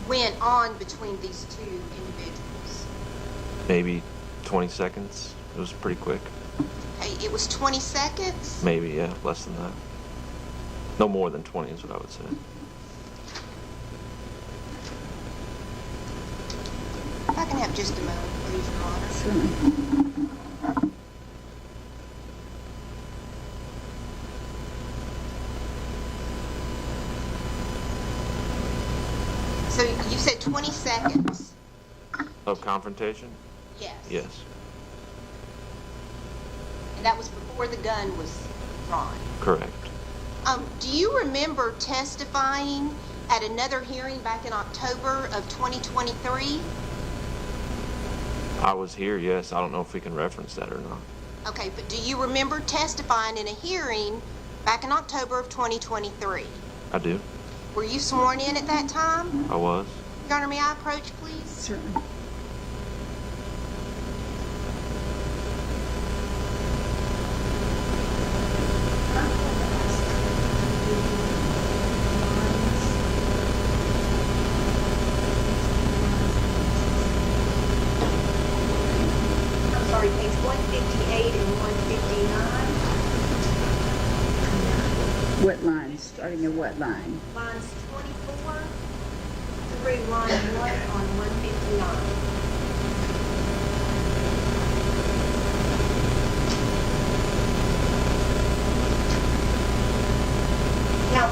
went on between these two individuals? Maybe 20 seconds. It was pretty quick. Okay, it was 20 seconds? Maybe, yeah, less than that. No more than 20 is what I would say. If I can have just a moment, please, Your Honor. Sure. So you said 20 seconds? Of confrontation? Yes. Yes. And that was before the gun was drawn? Correct. Do you remember testifying at another hearing back in October of 2023? I was here, yes. I don't know if we can reference that or not. Okay, but do you remember testifying in a hearing back in October of 2023? I do. Were you sworn in at that time? I was. Your Honor, may I approach, please? Certainly. I'm sorry, page 158 and 159. What line? Starting at what line? Lines 24 through line 1 on 159. Now,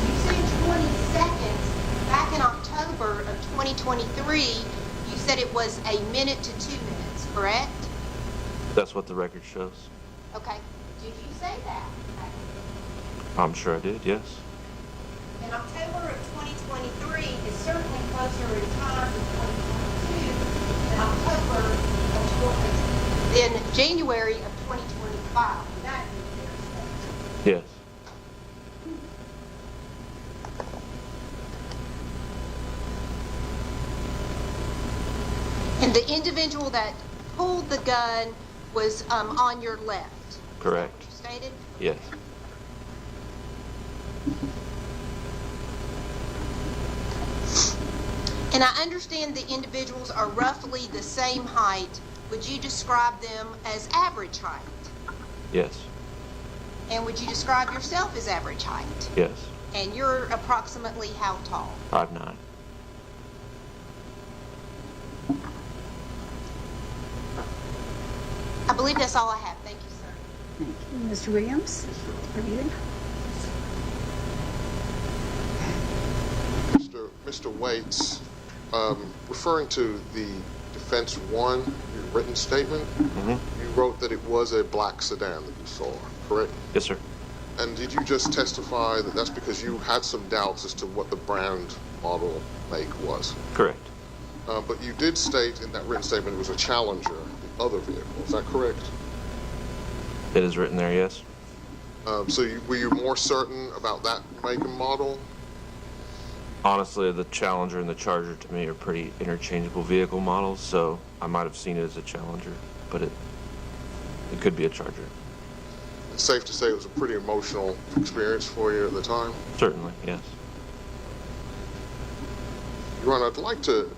you said 20 seconds. Back in October of 2023, you said it was a minute to 2 minutes, correct? That's what the record shows. Okay. Did you say that? I'm sure I did, yes. In October of 2023 is certainly closer in time to 2022 than October of than January of 2025. That is fair statement. Yes. And the individual that pulled the gun was on your left. Correct. Is that what you stated? Yes. And I understand the individuals are roughly the same height. Would you describe them as average height? Yes. And would you describe yourself as average height? Yes. And you're approximately how tall? 5'9". I believe that's all I have. Thank you, sir. Thank you. Mr. Williams? Are you there? Mr. Waits, referring to the defense one, your written statement, you wrote that it was a black sedan that you saw, correct? Yes, sir. And did you just testify that that's because you had some doubts as to what the brand, model, make was? Correct. But you did state in that written statement it was a Challenger, the other vehicle. Is that correct? It is written there, yes. So were you more certain about that make and model? Honestly, the Challenger and the Charger to me are pretty interchangeable vehicle models, so I might have seen it as a Challenger, but it could be a Charger. It's safe to say it was a pretty emotional experience for you at the time? Certainly, yes. Your Honor, I'd like to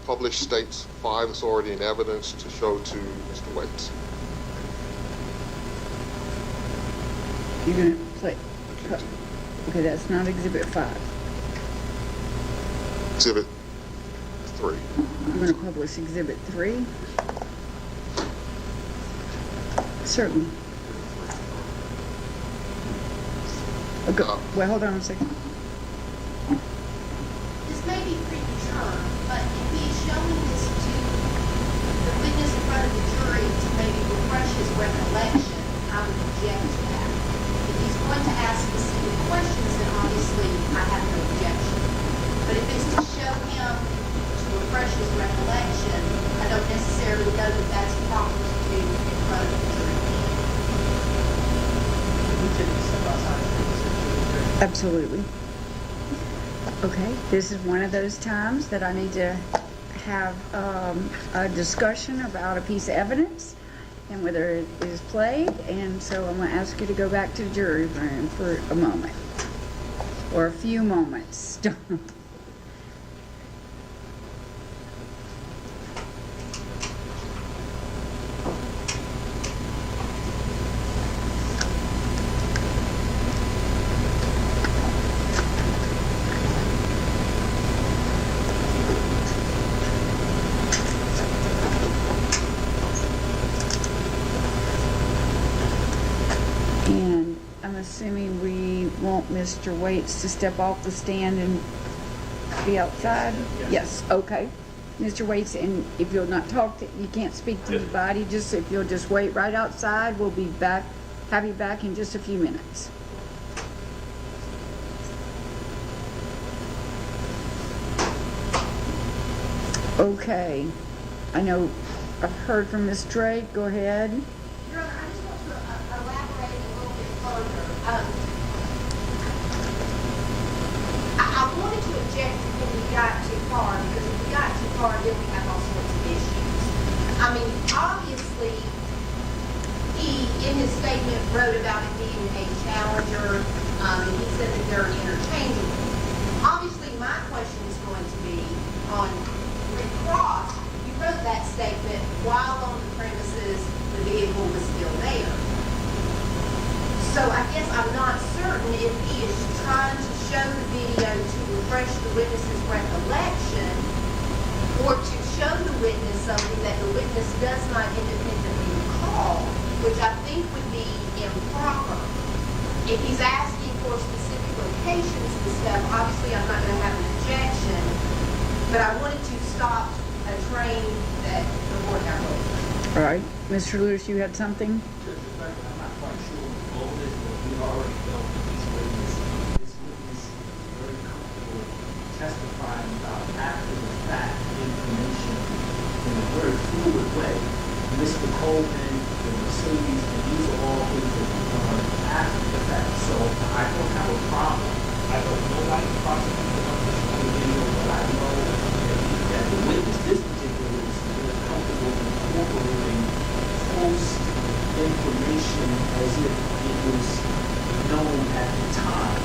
publish State's 5 authority and evidence to show to Mr. Waits. You're gonna play. Okay, that's not Exhibit 5. Exhibit 3. I'm gonna publish Exhibit 3. Certainly. Okay. Well, hold on a second. This may be premature, but if he is showing this to the witness in front of the jury to maybe refresh his recollection, I would object to that. If he's going to ask specific questions, then obviously I have no objection. But if it's to show him to refresh his recollection, I don't necessarily know that that's proper to do in front of the jury. Absolutely. Okay, this is one of those times that I need to have a discussion about a piece of evidence and whether it is played, and so I'm going to ask you to go back to the jury room for a moment, or a few moments. And I'm assuming we want Mr. Waits to step off the stand and be outside? Yes, okay. Mr. Waits, and if you'll not talk, you can't speak to anybody, just if you'll just wait right outside, we'll be back, have you back in just a few minutes. Okay, I know I've heard from Ms. Drake, go ahead. Your Honor, I just want to elaborate a little bit further. I wanted to object when we got too far, because if we got too far, then we have all sorts of issues. I mean, obviously, he, in his statement, wrote about it being a Challenger, and he said that they're interchangeable. Obviously, my question is going to be on Norcross. You wrote that statement while on the premises the vehicle was still there. So I guess I'm not certain if he is trying to show the video to refresh the witness's recollection or to show the witness something that the witness does not independently recall, which I think would be improper. If he's asking for specific locations and stuff, obviously I'm not going to have an objection, but I wanted to stop a train that the court got over. All right, Mr. Lewis, you had something? I'm not quite sure what goal is, but we've already felt that this witness is very comfortable testifying about after the fact information in a very fluid way. Mr. Coleman, the Mercedes, and these are all things that we've done after the fact. So I don't have a problem. I don't know why the prosecutor wants to show the video, but I know that the witness, this particular witness, is very comfortable incorporating close information as if it was known at the time.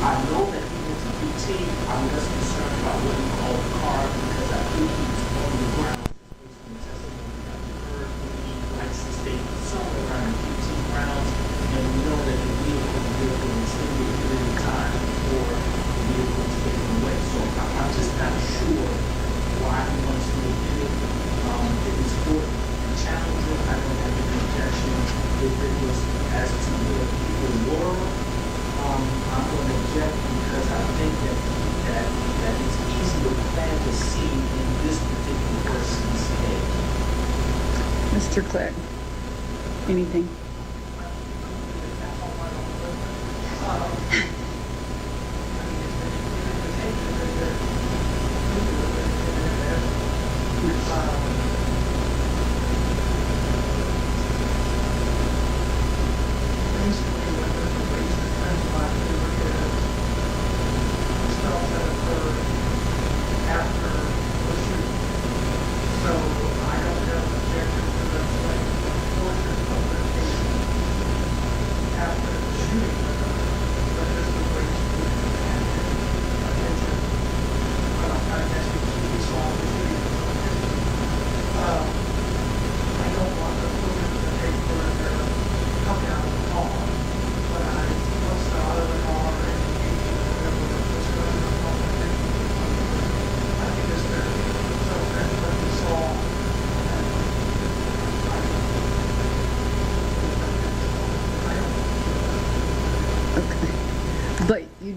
I know that he went to PT. I'm just concerned about what he called the car because I think he was on the ground. Based on the testimony that we heard, he likes to stay somewhere around 15 rounds, and we know that the vehicle an extended period of time before the vehicle was taken away. So I'm just not sure why he wants to admit it. If it's for the Challenger, I don't have any objection. If it was as to where people were, I'm going to object because I think that it's easy to plant the seed in this particular person's head. Mr. Clegg, anything? Basically, what the police defense might do is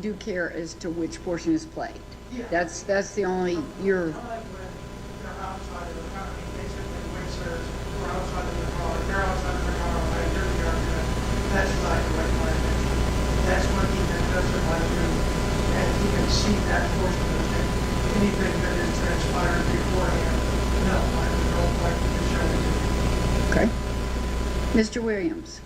do care as to which portion is played. Yeah. That's the only, you're, I like when they're outside of the car, basically, which says, we're outside of the car, they're outside of the car, right, here's the argument. That's not correct, my opinion. That's what he can justify to, and he can see that portion of it. Anything that is transpired beforehand, no, I don't like to show it. okay. Mr. Williams?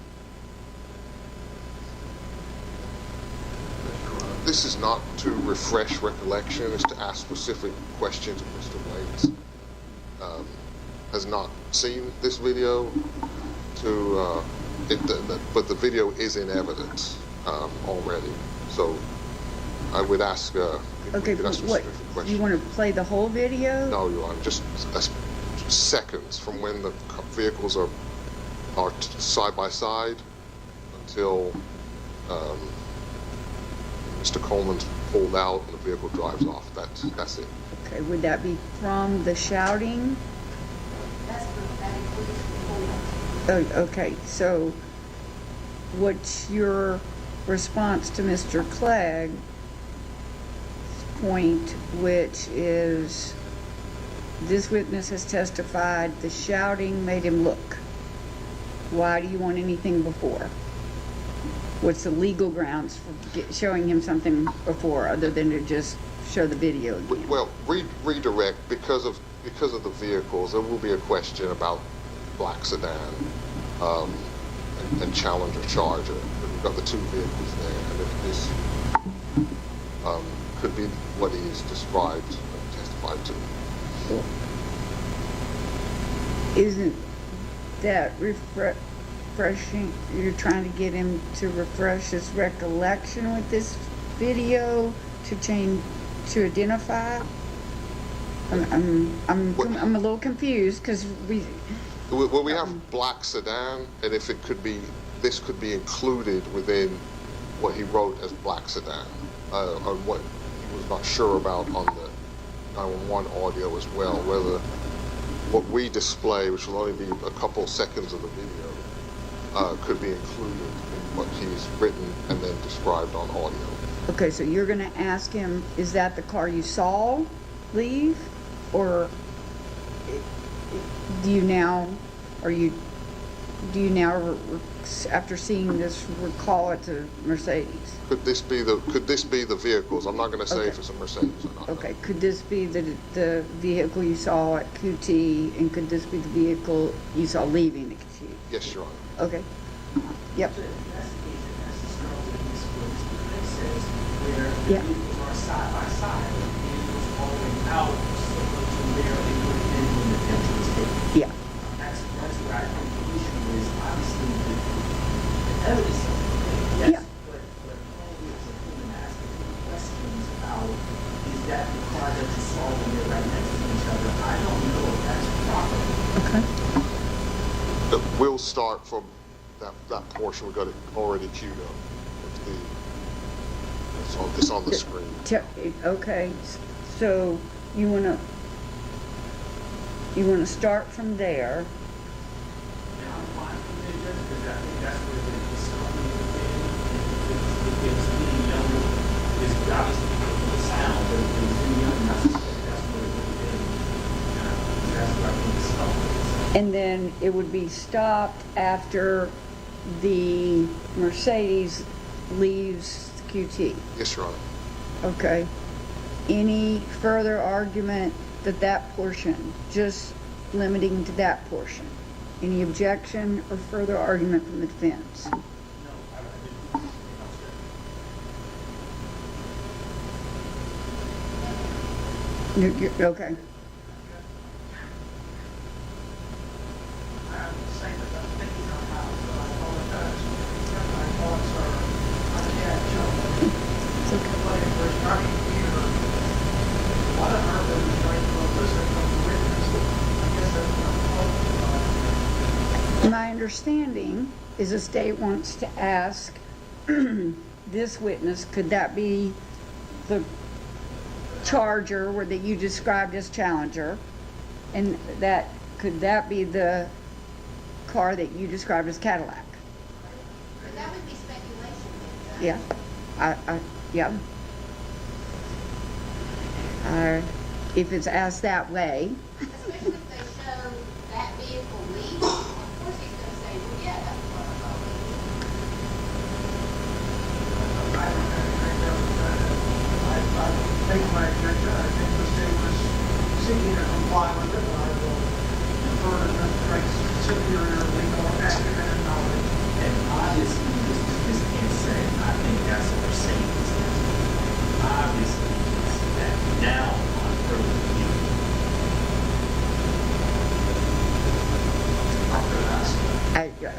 This is not to refresh recollection, it's to ask specific questions of Mr. Waits. Has not seen this video, but the video is in evidence already. So I would ask, if Okay, we could ask what, specific questions. you want to play the whole video? No, Your Honor, just seconds from when the vehicles are side by side until Mr. Coleman's pulled out and the vehicle drives off. That's it. Okay, would that be from the shouting? Oh, okay, so what's your response to Mr. Clegg's point, which is this witness has testified the shouting made him look? Why do you want anything before? What's the legal grounds for showing him something before other than to just show the video again? Well, redirect because of the vehicles. There will be a question about black sedan and Challenger Charger. We've got the two vehicles there, and this could be what he's described and testified to. Isn't that refreshing? You're trying to get him to refresh his recollection with this video to identify? I'm a little confused because we have black sedan, and if it could be, this could be included within what he wrote as black sedan, on what he was not sure about on the 911 audio as well, whether what we display, which will only be a couple seconds of the video, could be included in what he's written and then described on audio. Okay, so you're going to ask him, is that the car you saw leave? Or do you now, after seeing this, recall it to Mercedes? Could this be the vehicles? I'm not going to say if it's a Mercedes or not. Okay, could this be the vehicle you saw at QT, and could this be the vehicle you saw leaving the QT? Yes, Your Honor. Okay. Yep. Yeah. Are side by side, and it was rolling out similar to where they would have been when the picture was taken. Yeah. That's where I think the issue is. Obviously, the evidence is there, yes, but only as a human asking questions about is that the car that you saw when they're right next to each other. I don't know if that's proper. Okay. We'll start from that portion. We've got it already queued up. It's on the screen. Okay, so you wanna start from there. Yeah, I'm fine with it, Judge, because I think that's where the discovery is. If it's being younger, it's obviously because of the sound, but if it's being younger, I suspect that's where it would have been. That's where I think the discovery is. And then it would be stopped after the Mercedes leaves QT. Yes, Your Honor. Okay. Any further argument that portion, just limiting to that portion? Any objection or further argument from the defense? Okay. My understanding is the state wants to ask this witness, could that be the Charger that you described as Challenger, and could that be the car that you described as Cadillac? That would be speculation. Yeah, Yep. If it's asked that way. Especially if they show that vehicle leave, of course he's gonna say, well, yeah, that's what I thought. I take my objection. I think the state was seeking to comply with it, and I will defer to Mr. Drake's superior legal acumen and knowledge. And obviously, this can't say, I think that's what we're saying. Obviously, it's that now on further review.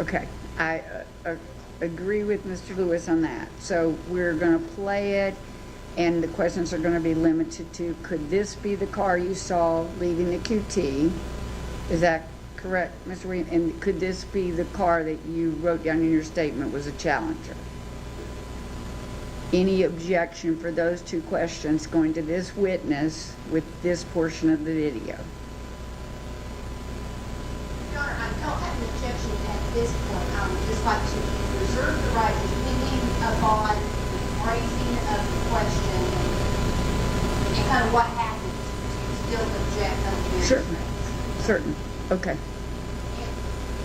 Okay, I agree with Mr. Lewis on that. So we're going to play it, and the questions are going to be limited to, could this be the car you saw leaving the QT? Is that correct, Mr. Williams? And could this be the car that you wrote down in your statement was a Challenger? Any objection for those two questions going to this witness with this portion of the video? Your Honor, I don't have an objection at this point. I would just like to reserve the right, depending upon the phrasing of the question and kind of what happens, to still object under the Certain. Certain. Okay.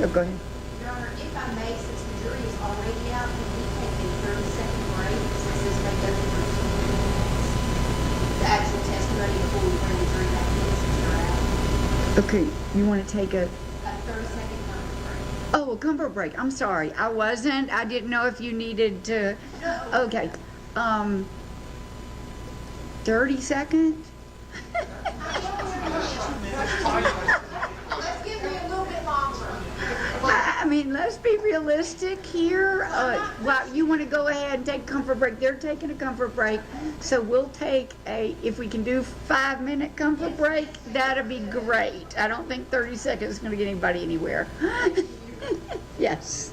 Oh, go ahead. Your Honor, if I may, since the jury is already out, can we take a 30-second break since this may go for 2 minutes? The actual testimony before we bring the jury back in since you're out. Okay, you want to take a... A 30-second comfort break. Oh, a comfort break. I'm sorry. I didn't know if you needed to... No. Okay. 30 seconds? Let's give me a little bit longer. I mean, let's be realistic here. Well, you want to go ahead and take a comfort break. They're taking a comfort break. So we'll take if we can do 5-minute comfort break, that'd be great. I don't think 30 seconds is going to get anybody anywhere. Yes.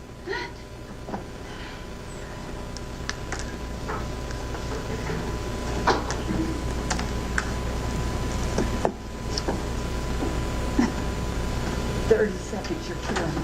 Seconds, you're killing me.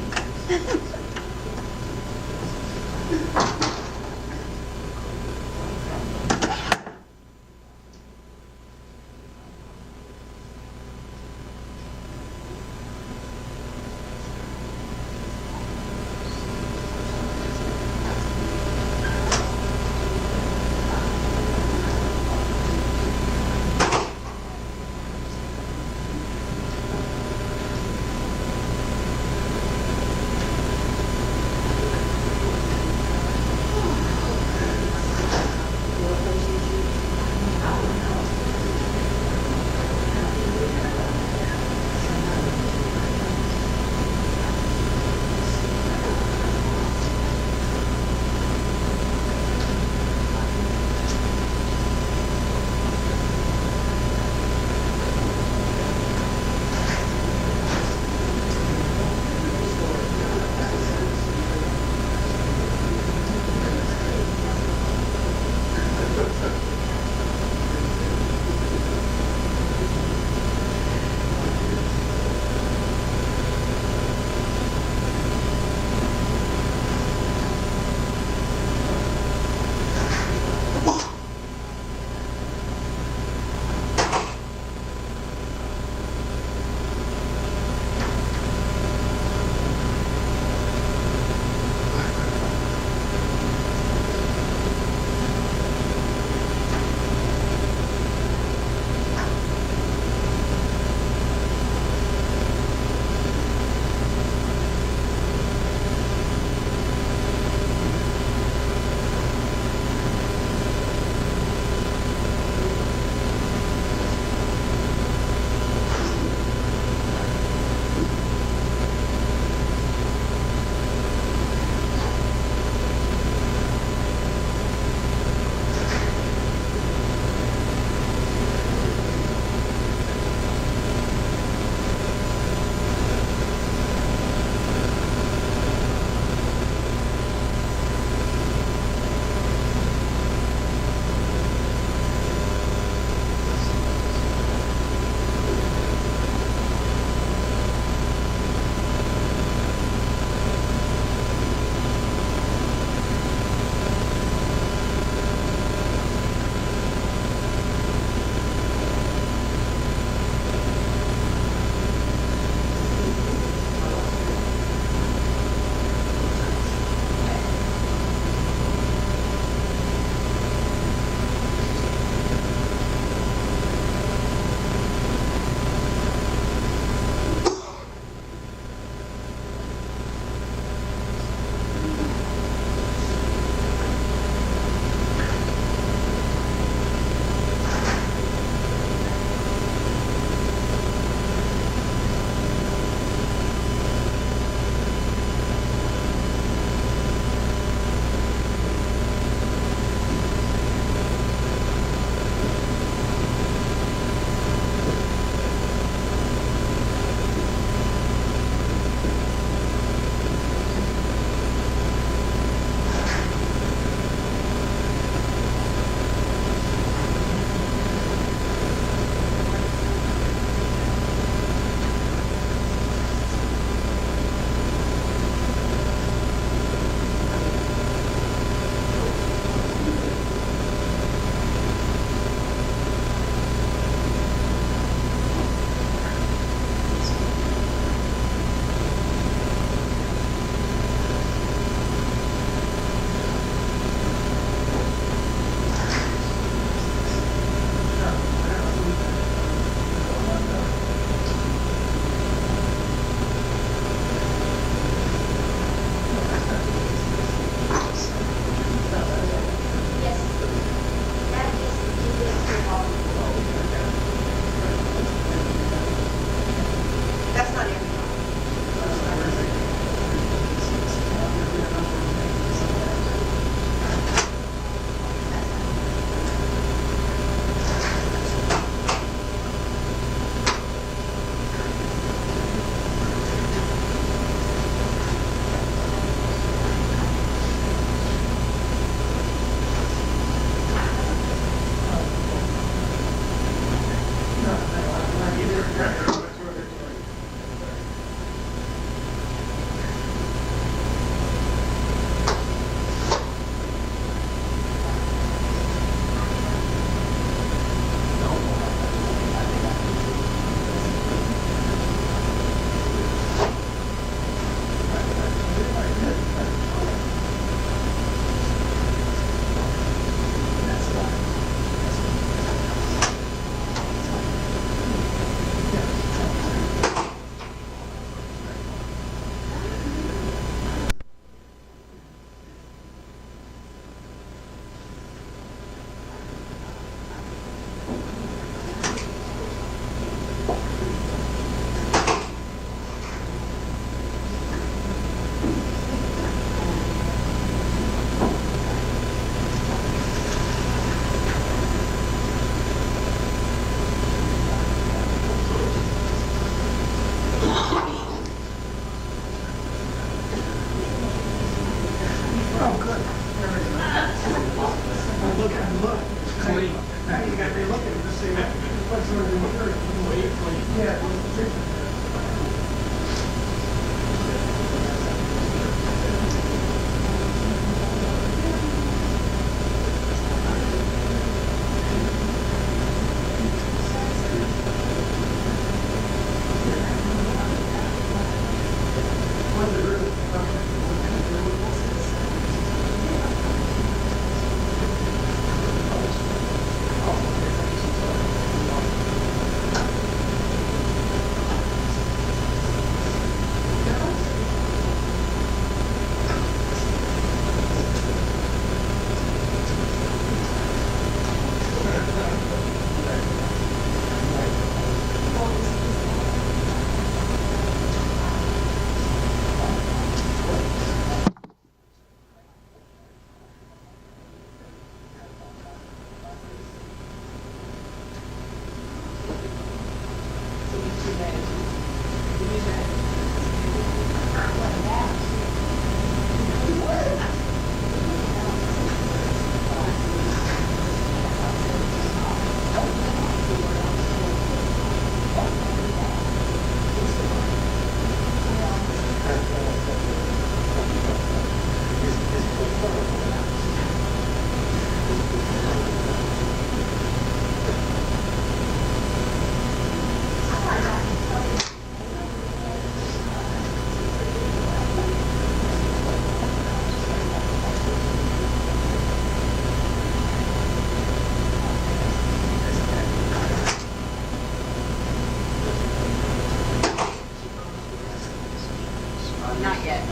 Not yet.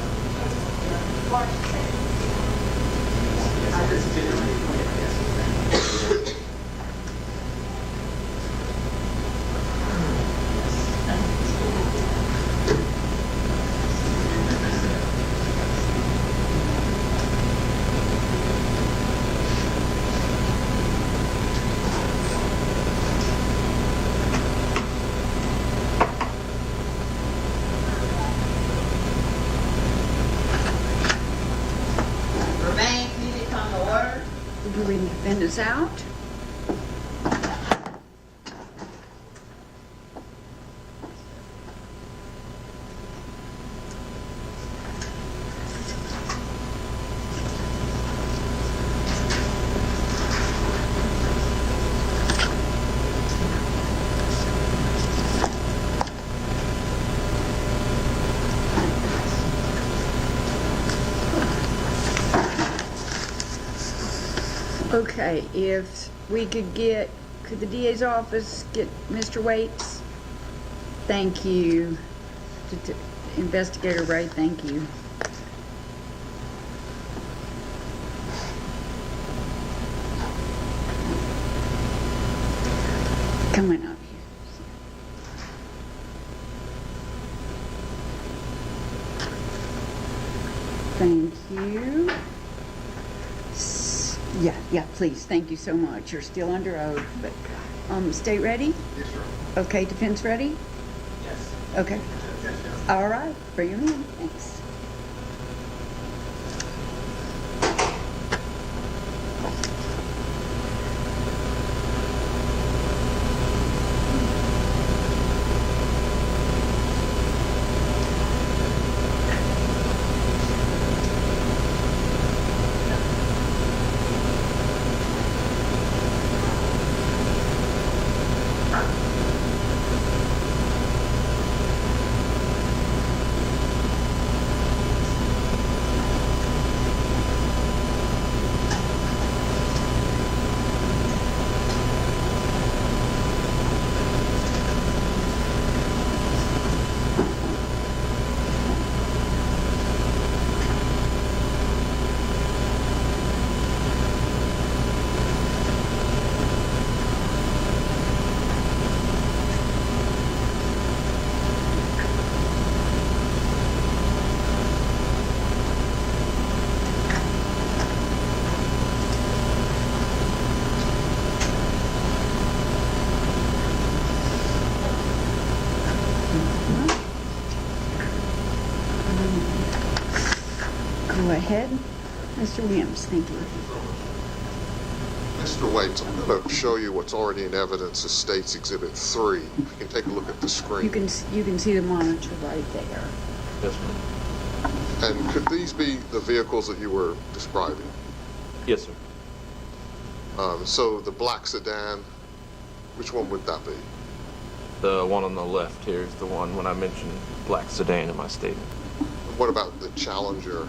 You reading the defendants out? Okay, if we could the DA's office get Mr. Waits? Thank you. Investigator Ray, thank you. Come on up here. Thank you. Yeah, please. Thank you so much. You're still under oath, but state ready? Yes, sir. Okay, defense ready? Yes. Okay. All right, bring him in. Thanks. Go ahead. Mr. Williams, thank you. Mr. Mr. Waits, I'm going to show you what's already in evidence as State's Exhibit 3. If you can take a look at the screen. You can see the monitor right there. Yes, ma'am. And could these be the vehicles that you were describing? Yes, sir. So the black sedan, which one would that be? The one on the left here is the one when I mentioned black sedan in my statement. What about the Challenger?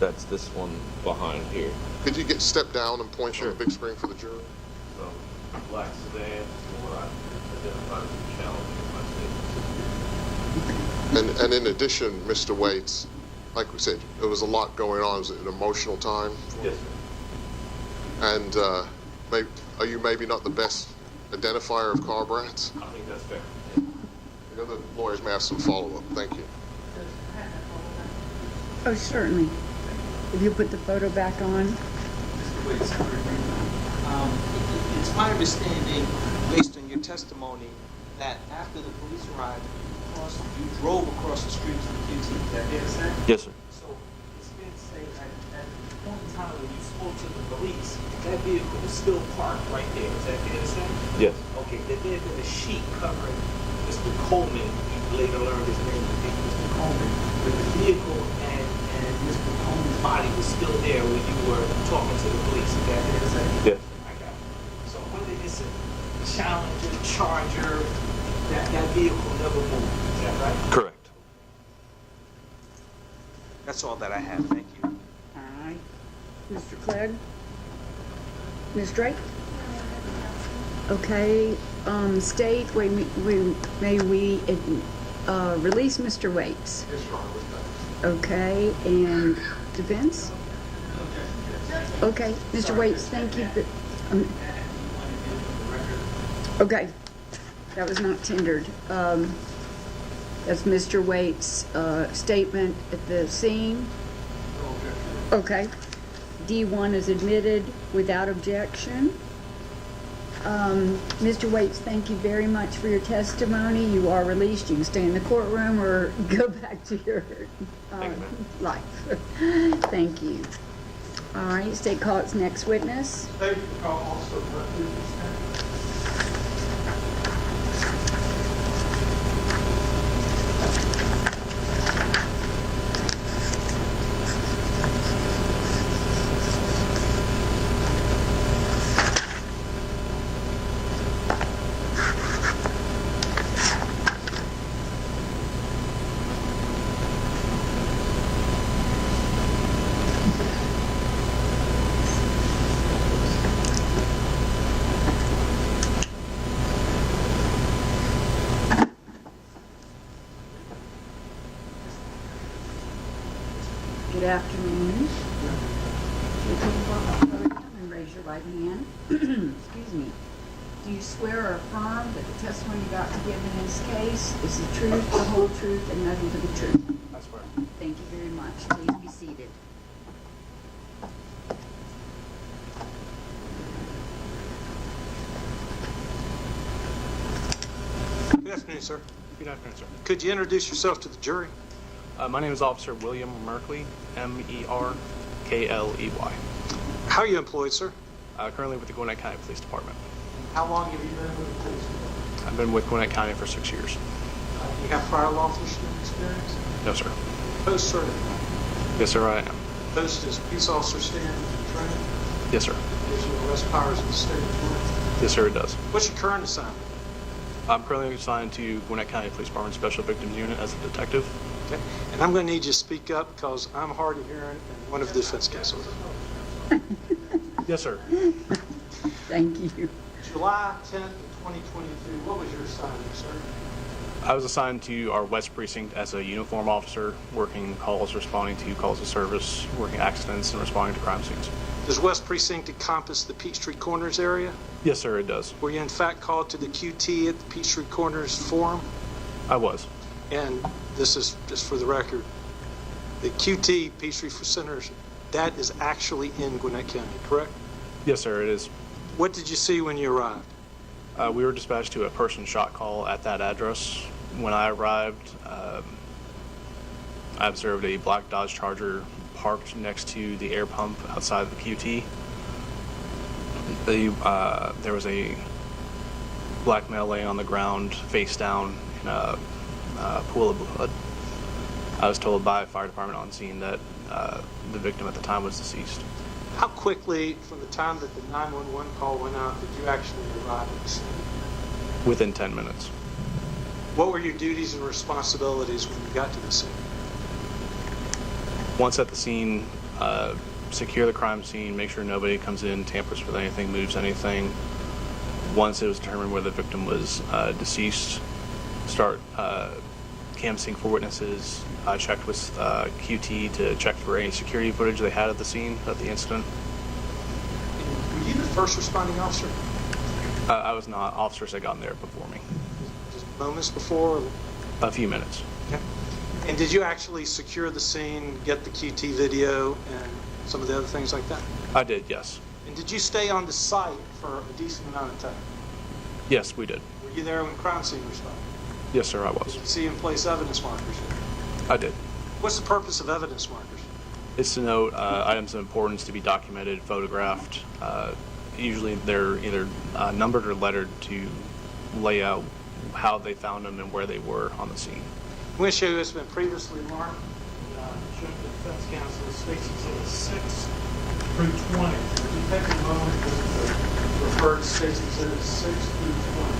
That's this one behind here. Could you step down and point on the big screen for the jury? So, black sedan is what I identified as the Challenger in my statement. And in addition, Mr. Waits, like we said, there was a lot going on. It was an emotional time. Yes, sir. And are you maybe not the best identifier of car brands? I think that's fair. The other lawyers may have some follow-up. Thank you. Oh, certainly. If you put the photo back on. It's my understanding, based on your testimony, that after the police arrived, you drove across the street to the QT. Is that fair to say? Yes, sir. So it's fair to say that at the point in time when you spoke to the police, that vehicle was still parked right there. Is that fair to say? Yes. Okay, there had been a sheet covering Mr. Coleman. You later learned his name to be Mr. Coleman. But the vehicle and Mr. Coleman's body was still there when you were talking to the police. Is that fair to say? Yes. I got it. So whether it's a Challenger, Charger, that vehicle never moved. Is that right? Correct. That's all that I have. Thank you. All right. Mr. Clegg? Ms. Drake? Okay, State, may we release Mr. Waits? Yes, Your Honor, with that. Okay, and defense? Okay, Mr. Waits, thank you. Okay, that was not tendered. That's Mr. Waits' statement at the scene. Okay. D1 is admitted without objection. Mr. Waits, thank you very much for your testimony. You are released. You can stay in the courtroom or go back to your life. Thank you. All right, State call its next witness. State call also Good afternoon. And raise your right hand. Excuse me. Do you swear or affirm that the testimony you're about to give in this case is the truth, the whole truth, and nothing but the truth? I swear. Thank you very much. Please be seated. Good afternoon, sir. Good afternoon, sir. Could you introduce yourself to the jury? My name is Officer William Merkley, Merkley. How are you employed, sir? Currently with the Gwinnett County Police Department. How long have you been with the police? I've been with Gwinnett County for 6 years. You have prior law enforcement experience? No, sir. Post certified? Yes, sir, I am. Post as peace officer standard training? Yes, sir. Gives you arrest powers in the state of Gwinnett? Yes, sir, it does. What's your current assignment? I'm currently assigned to Gwinnett County Police Department Special Victims Unit as a detective. Okay. And I'm going to need you to speak up because I'm hard of hearing and one of the defense counsel. Yes, sir. Thank you. July 10th, 2022, what was your assignment, sir? I was assigned to our West Precinct as a uniform officer, working calls, responding to calls of service, working accidents, and responding to crime scenes. Does West Precinct encompass the Peachtree Corners area? Yes, sir, it does. Were you in fact called to the QT at the Peachtree Corners Forum? I was. And this is just for the record, the QT, Peachtree Centers, that is actually in Gwinnett County, correct? Yes, sir, it is. What did you see when you arrived? We were dispatched to a person shot call at that address. When I arrived, I observed a black Dodge Charger parked next to the air pump outside the QT. There was a black male laying on the ground, face down, in a pool of blood. I was told by fire department on scene that the victim at the time was deceased. How quickly, from the time that the 911 call went out, did you actually arrive at the scene? Within 10 minutes. What were your duties and responsibilities when you got to the scene? Once at the scene, secure the crime scene, make sure nobody comes in, tampers with anything, moves anything. Once it was determined where the victim was deceased, start canvassing for witnesses. I checked with QT to check for any security footage they had at the scene of the incident. Were you the first responding officer? I was not. Officers had gotten there before me. Just moments before? A few minutes. Okay. And did you actually secure the scene, get the QT video, and some of the other things like that? I did, yes. And did you stay on the site for a decent amount of time? Yes, we did. Were you there when crime scene responded? Yes, sir, I was. Did you see and place evidence markers? I did. What's the purpose of evidence markers? It's to note items of importance to be documented, photographed. Usually they're either numbered or lettered to lay out how they found them and where they were on the scene. I'm going to show you what's been previously marked. Show the defense counsel States Exhibit 6 through 20. If you take a moment just to refer to States Exhibit 6 through 20.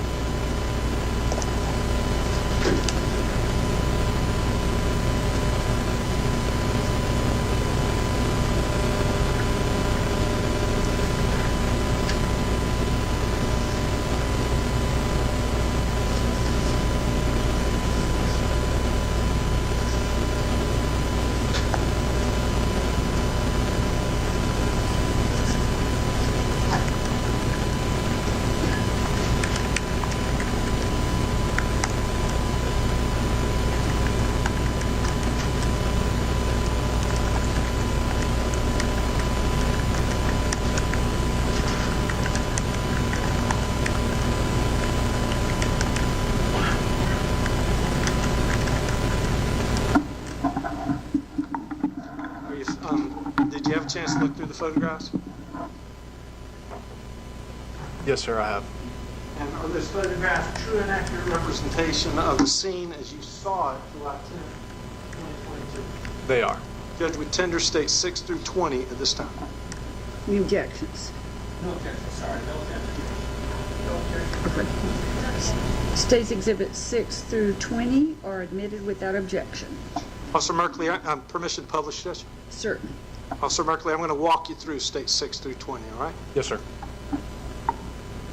Did you have a chance to look through the photographs? Yes, sir, I have. And are those photographs true and accurate representation of the scene as you saw it July 10th, 2022? They are. Judge would tender States 6 through 20 at this time. Any objections? No objection, sorry, no objection. States Exhibit 6 through 20 are admitted without objection. Officer Merkley, permission to publish this? Certainly. Officer Merkley, I'm going to walk you through States 6 through 20, all right? Yes, sir.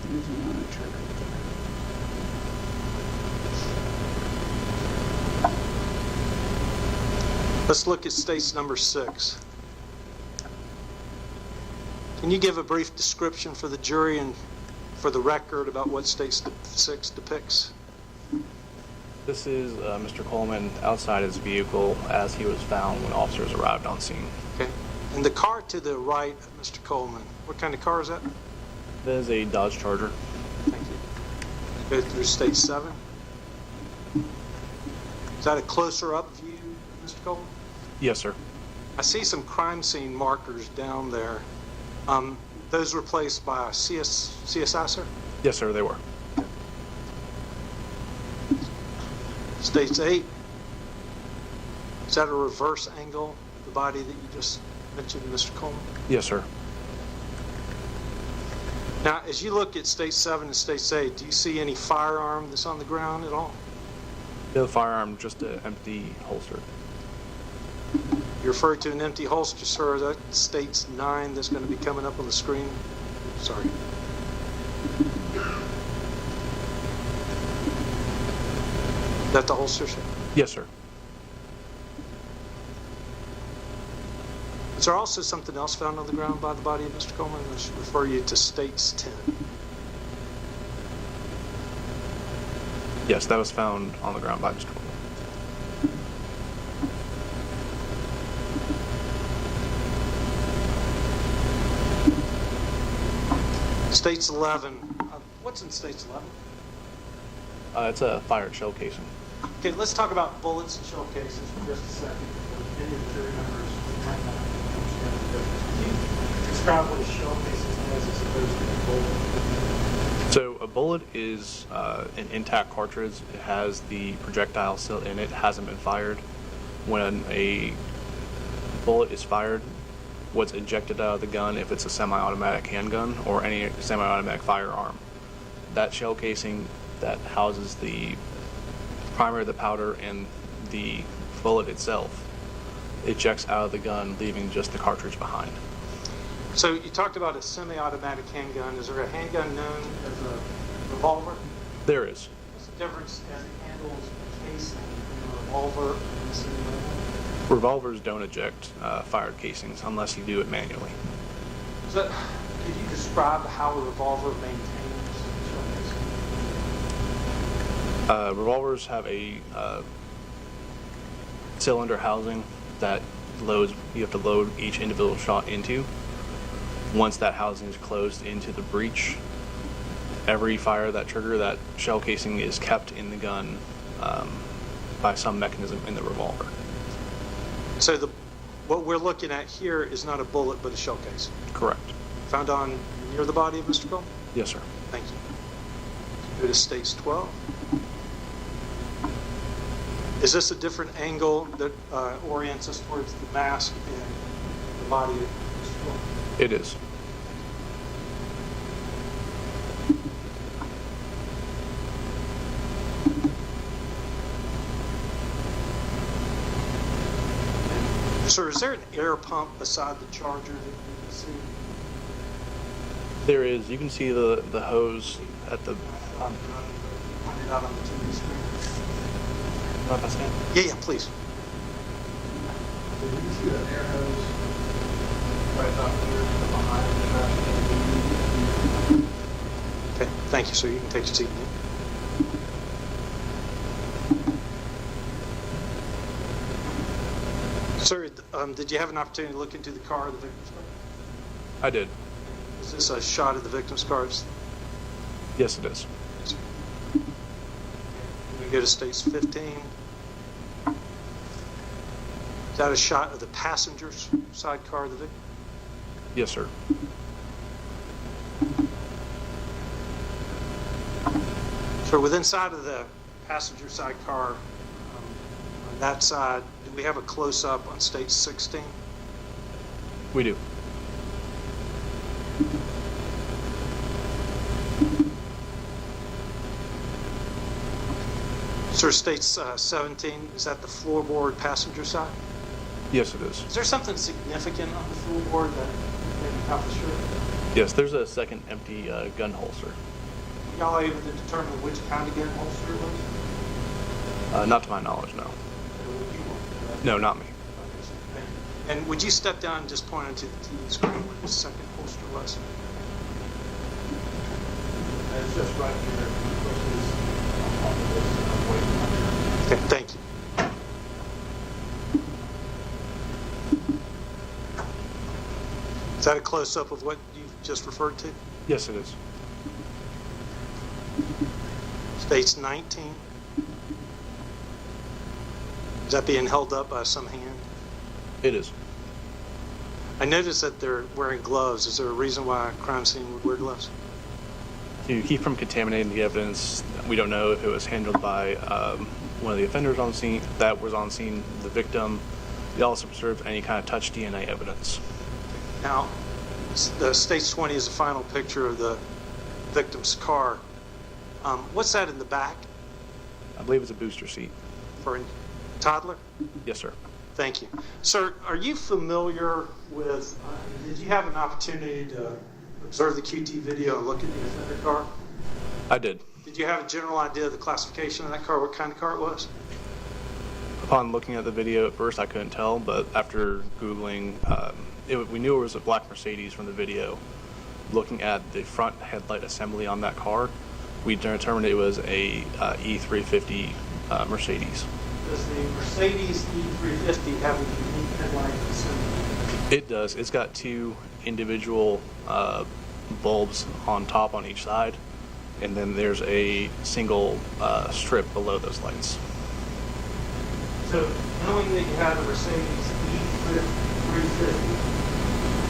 There's a monitor right there. Let's look at States number 6. Can you give a brief description for the jury and for the record about what States 6 depicts? This is Mr. Coleman outside his vehicle as he was found when officers arrived on scene. Okay. And the car to the right of Mr. Coleman, what kind of car is that? That is a Dodge Charger. Thank you. Go through State 7. Is that a closer up view, Mr. Coleman? Yes, sir. I see some crime scene markers down there. Those were placed by CSI, sir? Yes, sir, they were. States 8. Is that a reverse angle of the body that you just mentioned, Mr. Coleman? Yes, sir. Now, as you look at State 7 and State 8, do you see any firearm that's on the ground at all? The firearm, just an empty holster. You referred to an empty holster, sir. That States 9 that's going to be coming up on the screen. Sorry. Is that the holster, sir? Yes, sir. Is there also something else found on the ground by the body of Mr. Coleman? I should refer you to States 10. Yes, that was found on the ground by Mr. Coleman. States 11. What's in States 11? It's a fired shell casing. Okay, let's talk about bullets and shell cases for just a second. For any of the jury members who might not understand the difference. Can you describe what a shell case is? as opposed to a bullet? So a bullet is an intact cartridge. It has the projectile still in it, hasn't been fired. When a bullet is fired, what's ejected out of the gun, if it's a semi-automatic handgun or any semi-automatic firearm, that shell casing that houses the primer, the powder, and the bullet itself ejects out of the gun, leaving just the cartridge behind. So you talked about a semi-automatic handgun. Is there a handgun known as a revolver? There is. What's the difference as it handles a casing between a revolver and a semi-automatic? Revolvers don't eject fired casings unless you do it manually. So, could you describe how a revolver maintains shell casing? Revolvers have a cylinder housing that loads. You have to load each individual shot into. Once that housing is closed into the breech, every fire that trigger, that shell casing is kept in the gun by some mechanism in the revolver. So what we're looking at here is not a bullet, but a shell casing. Correct. Found on near the body of Mr. Coleman? Yes, sir. Thank you. Go to States 12. Is this a different angle that orients us towards the mask and the body of Mr. Coleman? It is. Sir, is there an air pump beside the charger that you can see? There is. You can see the hose at the. Pointed out on the TV screen. Not that stand? Yeah, please. So you can see that air hose right up here behind the trash can. Okay, thank you, sir. You can take your seat. Sir, did you have an opportunity to look into the car of the victim's car? I did. Is this a shot of the victim's car? Yes, it is. We go to States 15. Is that a shot of the passenger's side car of the victim? Yes, sir. So within sight of the passenger side car, on that side, do we have a close-up on State 16? We do. Sir, States 17, is that the floorboard passenger side? Yes, it is. Is there something significant on the floorboard that maybe not for sure? Yes, there's a second empty gun holster. Y'all able to determine which kind of gun holster it was? Not to my knowledge, no. No, not me. And would you step down and just point onto the TV screen where the second holster was? It's just right here. On the list, and I'm waiting on it. Okay, thank you. Is that a close-up of what you've just referred to? Yes, it is. States 19. Is that being held up by some hand? It is. I noticed that they're wearing gloves. Is there a reason why a crime scene would wear gloves? To keep from contaminating the evidence, we don't know if it was handled by one of the offenders on scene, that was on scene, the victim. They also observed any kind of touch DNA evidence. Now, the States 20 is the final picture of the victim's car. What's that in the back? I believe it's a booster seat. For a toddler? Yes, sir. Thank you. Sir, are you familiar with, did you have an opportunity to observe the QT video and look at the offender car? I did. Did you have a general idea of the classification of that car, what kind of car it was? Upon looking at the video at first, I couldn't tell, but after Googling, we knew it was a black Mercedes from the video. Looking at the front headlight assembly on that car, we determined it was a E350 Mercedes. Does the Mercedes E350 have a unique headlight assembly? It does. It's got two individual bulbs on top on each side, and then there's a single strip below those lights. So, knowing that you have a Mercedes E350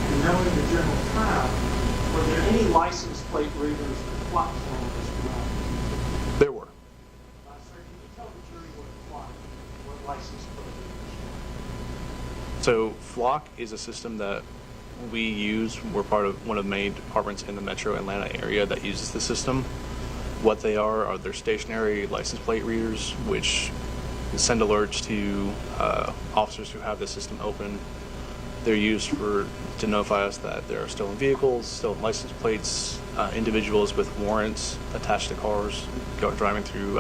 and knowing the general time, Were there any license plate readers or flock cameras around? There were. Sir, can you tell the jury what license plate readers? So Flock is a system that we use. We're part of one of the main departments in the metro Atlanta area that uses the system. What they are they're stationary license plate readers, which send alerts to officers who have the system open. They're used to notify us that there are stolen vehicles, stolen license plates, individuals with warrants attached to cars driving through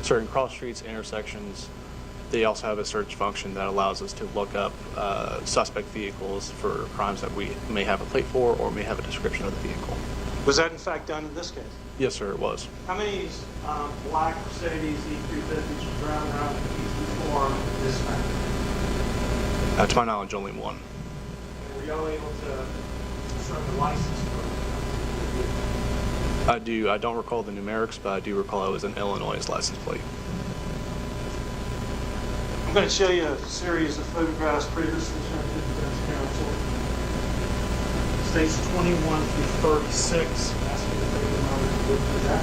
certain cross streets, intersections. They also have a search function that allows us to look up suspect vehicles for crimes that we may have a plate for or may have a description of the vehicle. Was that in fact done in this case? Yes, sir, it was. How many black Mercedes E350s were driving around before this night? To my knowledge, only one. Were y'all able to discern the license plate? I do. I don't recall the numerics, but I do recall it was an Illinois license plate. I'm going to show you a series of photographs previously shown to the defense counsel. States 21 through 36. Ask me to take a moment to look through that.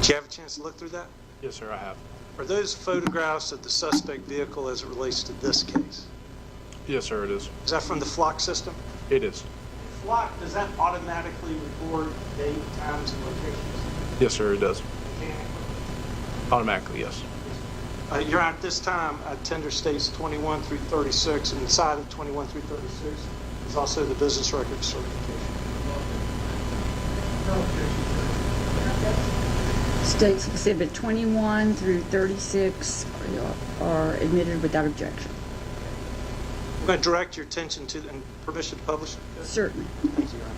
Did you have a chance to look through that? Yes, sir, I have. Are those photographs of the suspect vehicle as it relates to this case? Yes, sir, it is. Is that from the Flock system? It is. Flock, does that automatically record date, times, and locations? Yes, sir, it does. Mechanically? Automatically, yes. Your Honor, at this time, tender states 21 through 36, and inside of 21 through 36 is also the business record certification. States Exhibit 21 through 36 are admitted without objection. I'm going to direct your attention to and permission to publish. Certainly. Thank you, Your Honor.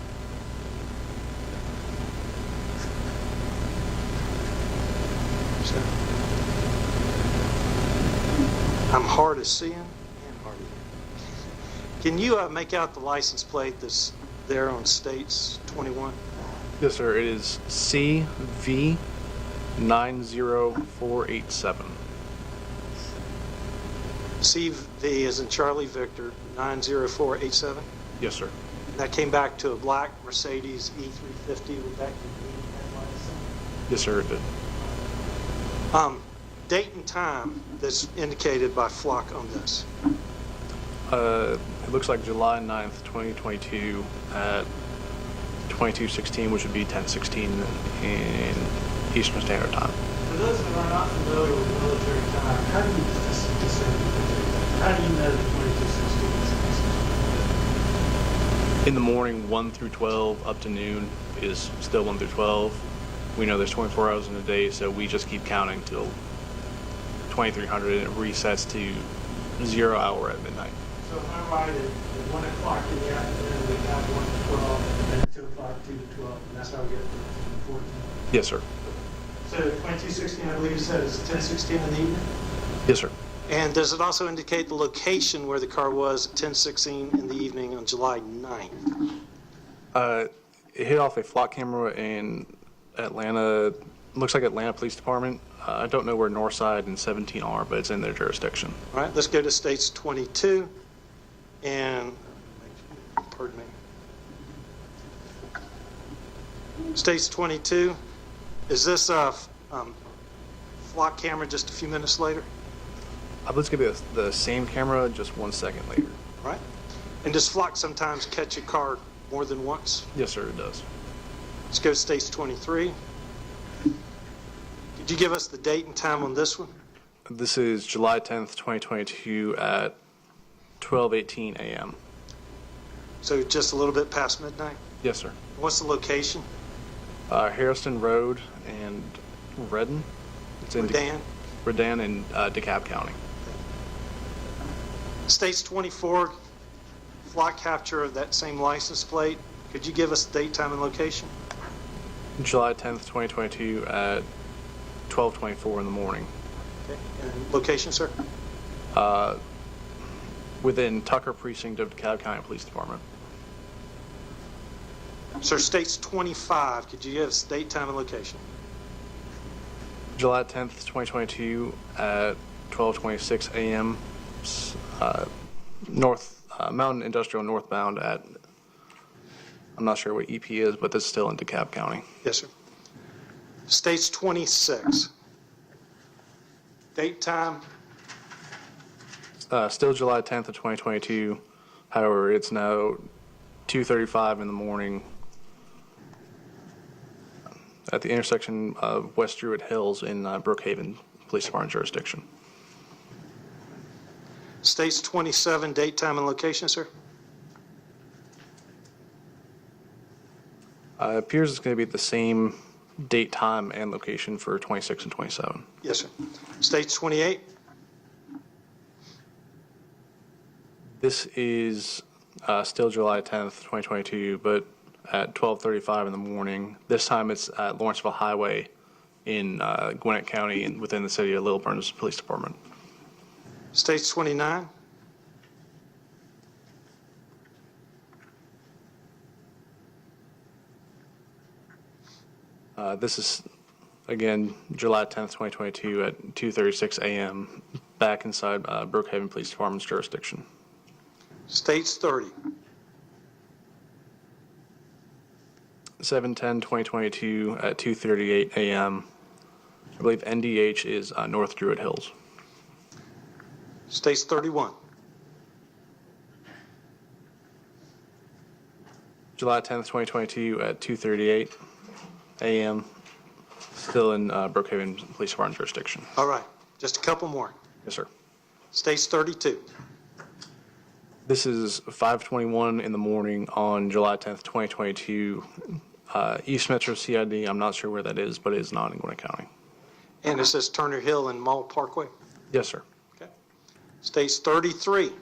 I'm hard of seeing and hard of hearing. Can you make out the license plate that's there on States 21? Yes, sir, it is CV 90487. CV as in Charlie Victor 90487? Yes, sir. That came back to a black Mercedes E350 with that convenient headlights. Yes, sir, it did. Date and time that's indicated by Flock on this. It looks like July 9th, 2022 at 22:16, which would be 10:16 in Eastern Standard Time. For those that are not familiar with military time, how do you discern military time? How do you know that 22:16 is? In the morning, 1 through 12, up to noon is still 1 through 12. We know there's 24 hours in a day, so we just keep counting till 2300 and it resets to 0 hour at midnight. So am I right at 1 o'clock in the afternoon, we count 1 to 12, and then 2 o'clock, 2 to 12, and that's how we get to 14? Yes, sir. So 22:16, I believe you said, is 10:16 in the evening? Yes, sir. And does it also indicate the location where the car was at 10:16 in the evening on July 9th? It hit off a flock camera in Atlanta, looks like Atlanta Police Department. I don't know where Northside and 17 are, but it's in their jurisdiction. All right, let's go to States 22, and, pardon me. States 22, is this a flock camera just a few minutes later? I believe it's going to be the same camera, just 1 second later. All right. And does flock sometimes catch a car more than once? Yes, sir, it does. Let's go to States 23. Could you give us the date and time on this one? This is July 10th, 2022 at 12:18 a.m. So just a little bit past midnight? Yes, sir. What's the location? Harrison Road and Redden. It's in Redan in DeKalb County. States 24, flock capture of that same license plate. Could you give us the date, time, and location? July 10th, 2022 at 12:24 in the morning. Okay. And location, sir? Within Tucker Precinct of DeKalb County Police Department. Sir, States 25, could you give us the date, time, and location? July 10th, 2022 at 12:26 a.m. Mountain Industrial northbound at, I'm not sure what EP is, but this is still in DeKalb County. Yes, sir. States 26, date, time? Still July 10th of 2022. However, it's now 2:35 in the morning at the intersection of West Druid Hills in Brookhaven Police Department jurisdiction. States 27, date, time, and location, sir? It appears it's going to be the same date, time, and location for 26 and 27. Yes, sir. States 28? This is still July 10th, 2022, but at 12:35 in the morning. This time it's at Lawrenceville Highway in Gwinnett County and within the city of Little Burns Police Department. States 29? This is, again, July 10th, 2022 at 2:36 a.m. back inside Brookhaven Police Department's jurisdiction. States 30? 7/10/2022 at 2:38 a.m. I believe NDH is North Druid Hills. States 31? July 10th, 2022 at 2:38 a.m. Still in Brookhaven Police Department jurisdiction. All right. Just a couple more. Yes, sir. States 32? This is 5:21 in the morning on July 10th, 2022. East Metro CID, I'm not sure where that is, but it is not in Gwinnett County. And it says Turner Hill and Mall Parkway? Yes, sir. Okay. States 33?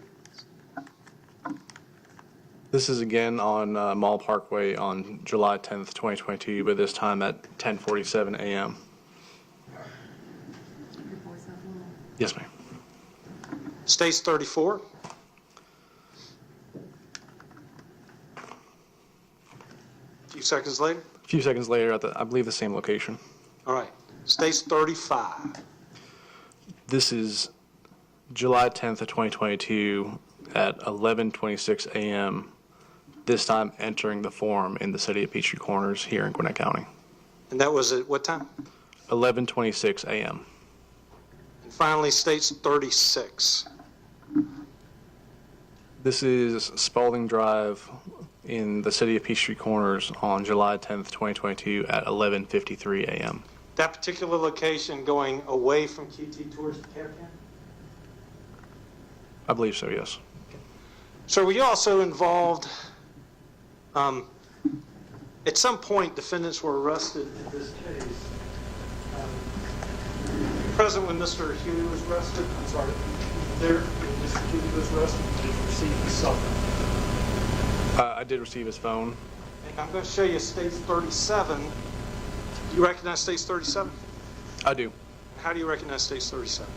This is again on Mall Parkway on July 10th, 2022, but this time at 10:47 a.m. Yes, ma'am. States 34? A few seconds later? A few seconds later at I believe the same location. All right. States 35? This is July 10th of 2022 at 11:26 a.m. This time entering the forum in the city of Peachtree Corners here in Gwinnett County. And that was at what time? 11:26 a.m. And finally, States 36? This is Spalding Drive in the city of Peachtree Corners on July 10th, 2022 at 11:53 a.m. That particular location going away from QT towards the campaign? I believe so, yes. So were you also involved, at some point defendants were arrested in this case. Present when Mr. Huey was arrested, I'm sorry, there when Mr. Huey was arrested, did you receive his cell phone? I did receive his phone. And I'm going to show you States 37. Do you recognize States 37? I do. How do you recognize States 37?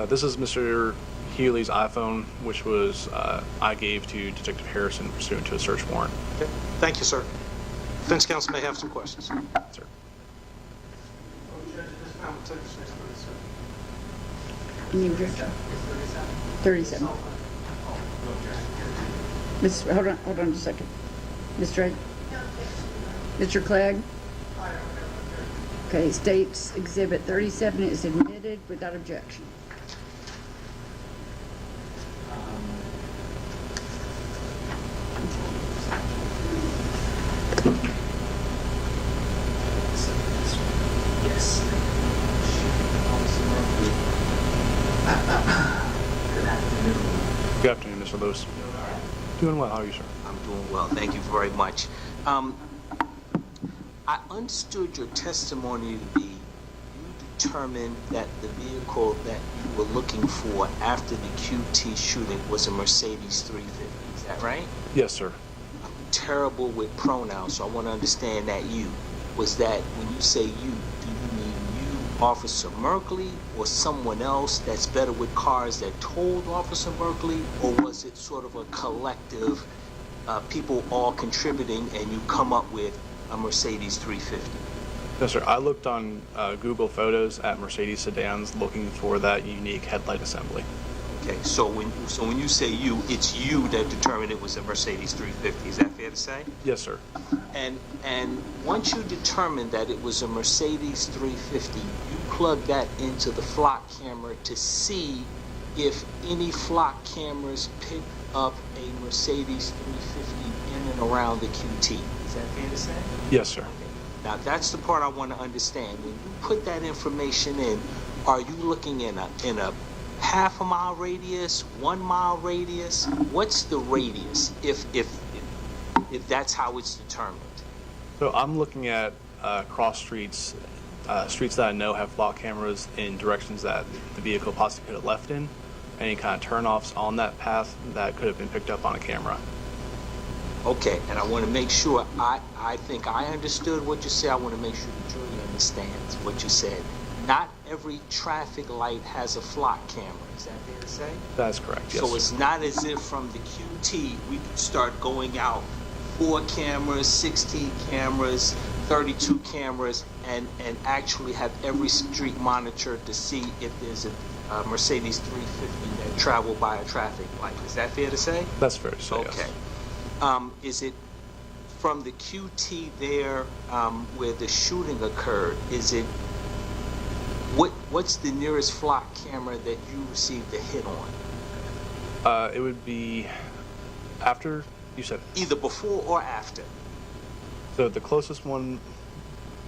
This is Mr. Healy's iPhone, which was I gave to Detective Harrison pursuant to a search warrant. Okay. Thank you, sir. Defense counsel may have some questions. Sir. Can you just 37. Hold on just a second. Ms. Drake? Mr. Clegg? Okay, States Exhibit 37 is admitted without objection. Yes. Good afternoon, Mr. Lewis. Doing well. How are you, sir? I'm doing well. Thank you very much. I understood your testimony to be you determined that the vehicle that you were looking for after the QT shooting was a Mercedes 350. Is that right? Yes, sir. I'm terrible with pronouns, so I want to understand that you. Was that when you say you, do you mean you, Officer Merkley, or someone else that's better with cars that told Officer Merkley, or was it sort of a collective, people all contributing and you come up with a Mercedes 350? No, sir. I looked on Google Photos at Mercedes sedans looking for that unique headlight assembly. Okay, so when you say you, it's you that determined it was a Mercedes 350. Is that fair to say? Yes, sir. And once you determined that it was a Mercedes 350, you plug that into the flock camera to see if any flock cameras pick up a Mercedes 350 in and around the QT. Is that fair to say? Yes, sir. Okay. Now that's the part I want to understand. When you put that information in, are you looking in a half a mile radius, 1 mile radius? What's the radius if that's how it's determined? So I'm looking at cross streets, streets that I know have flock cameras in directions that the vehicle possibly could have left in. Any kind of turnoffs on that path that could have been picked up on a camera. Okay, and I want to make sure, I think I understood what you said. I want to make sure the jury understands what you said. Not every traffic light has a flock camera. Is that fair to say? That's correct, yes. So it's not as if from the QT we can start going out 4 cameras, 16 cameras, 32 cameras, and actually have every street monitored to see if there's a Mercedes 350 that traveled by a traffic light. Is that fair to say? That's fair to say, okay. Yes. Is it from the QT there where the shooting occurred? Is it what's the nearest flock camera that you received a hit on? It would be after you said either before or after. So the closest one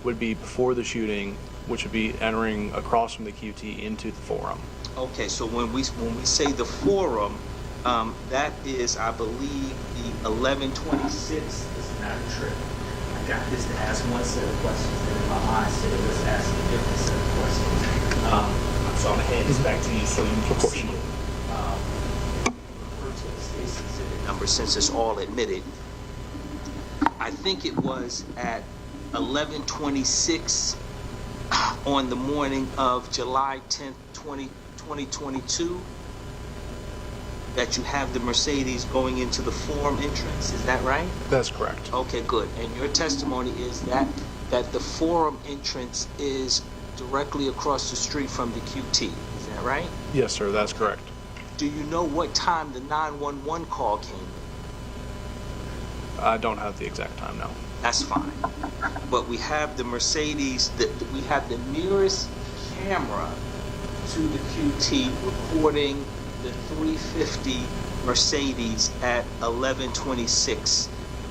would be before the shooting, which would be entering across from the QT into the forum. Okay, so when we say the forum, that is, I believe, the 1126. This is not a trick. I got this to ask one set of questions, and in my mind said, let's ask a different set of questions. So I'm going to hand this back to you so you can see it. Refer to the state's exhibit number since it's all admitted. I think it was at 11:26 on the morning of July 10th, 2022 that you have the Mercedes going into the forum entrance. Is that right? That's correct. Okay, good. And your testimony is that the forum entrance is directly across the street from the QT. Is that right? Yes, sir. That's correct. Do you know what time the 911 call came in? I don't have the exact time now. That's fine. But we have the Mercedes, we have the nearest camera to the QT recording the 350 Mercedes at 11:26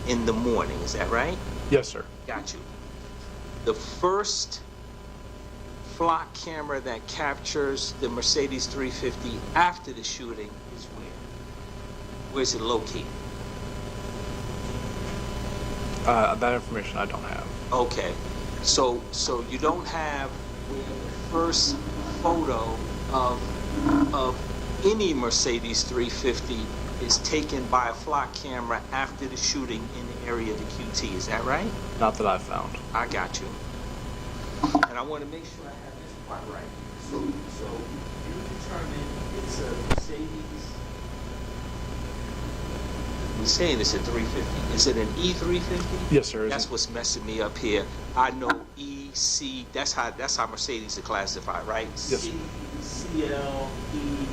in the morning. Is that right? Yes, sir. Got you. The first flock camera that captures the Mercedes 350 after the shooting is where? Where's it located? That information I don't have. Okay, so you don't have where the first photo of any Mercedes 350 is taken by a flock camera after the shooting in the area of the QT. Is that right? Not that I've found. I got you. And I want to make sure I have this part right. So you determine it's a Mercedes. We're saying it's a 350. Is it an E350? Yes, sir. That's what's messing me up here. I know E, C. That's how Mercedes are classified, right? Yes. C, CL, E,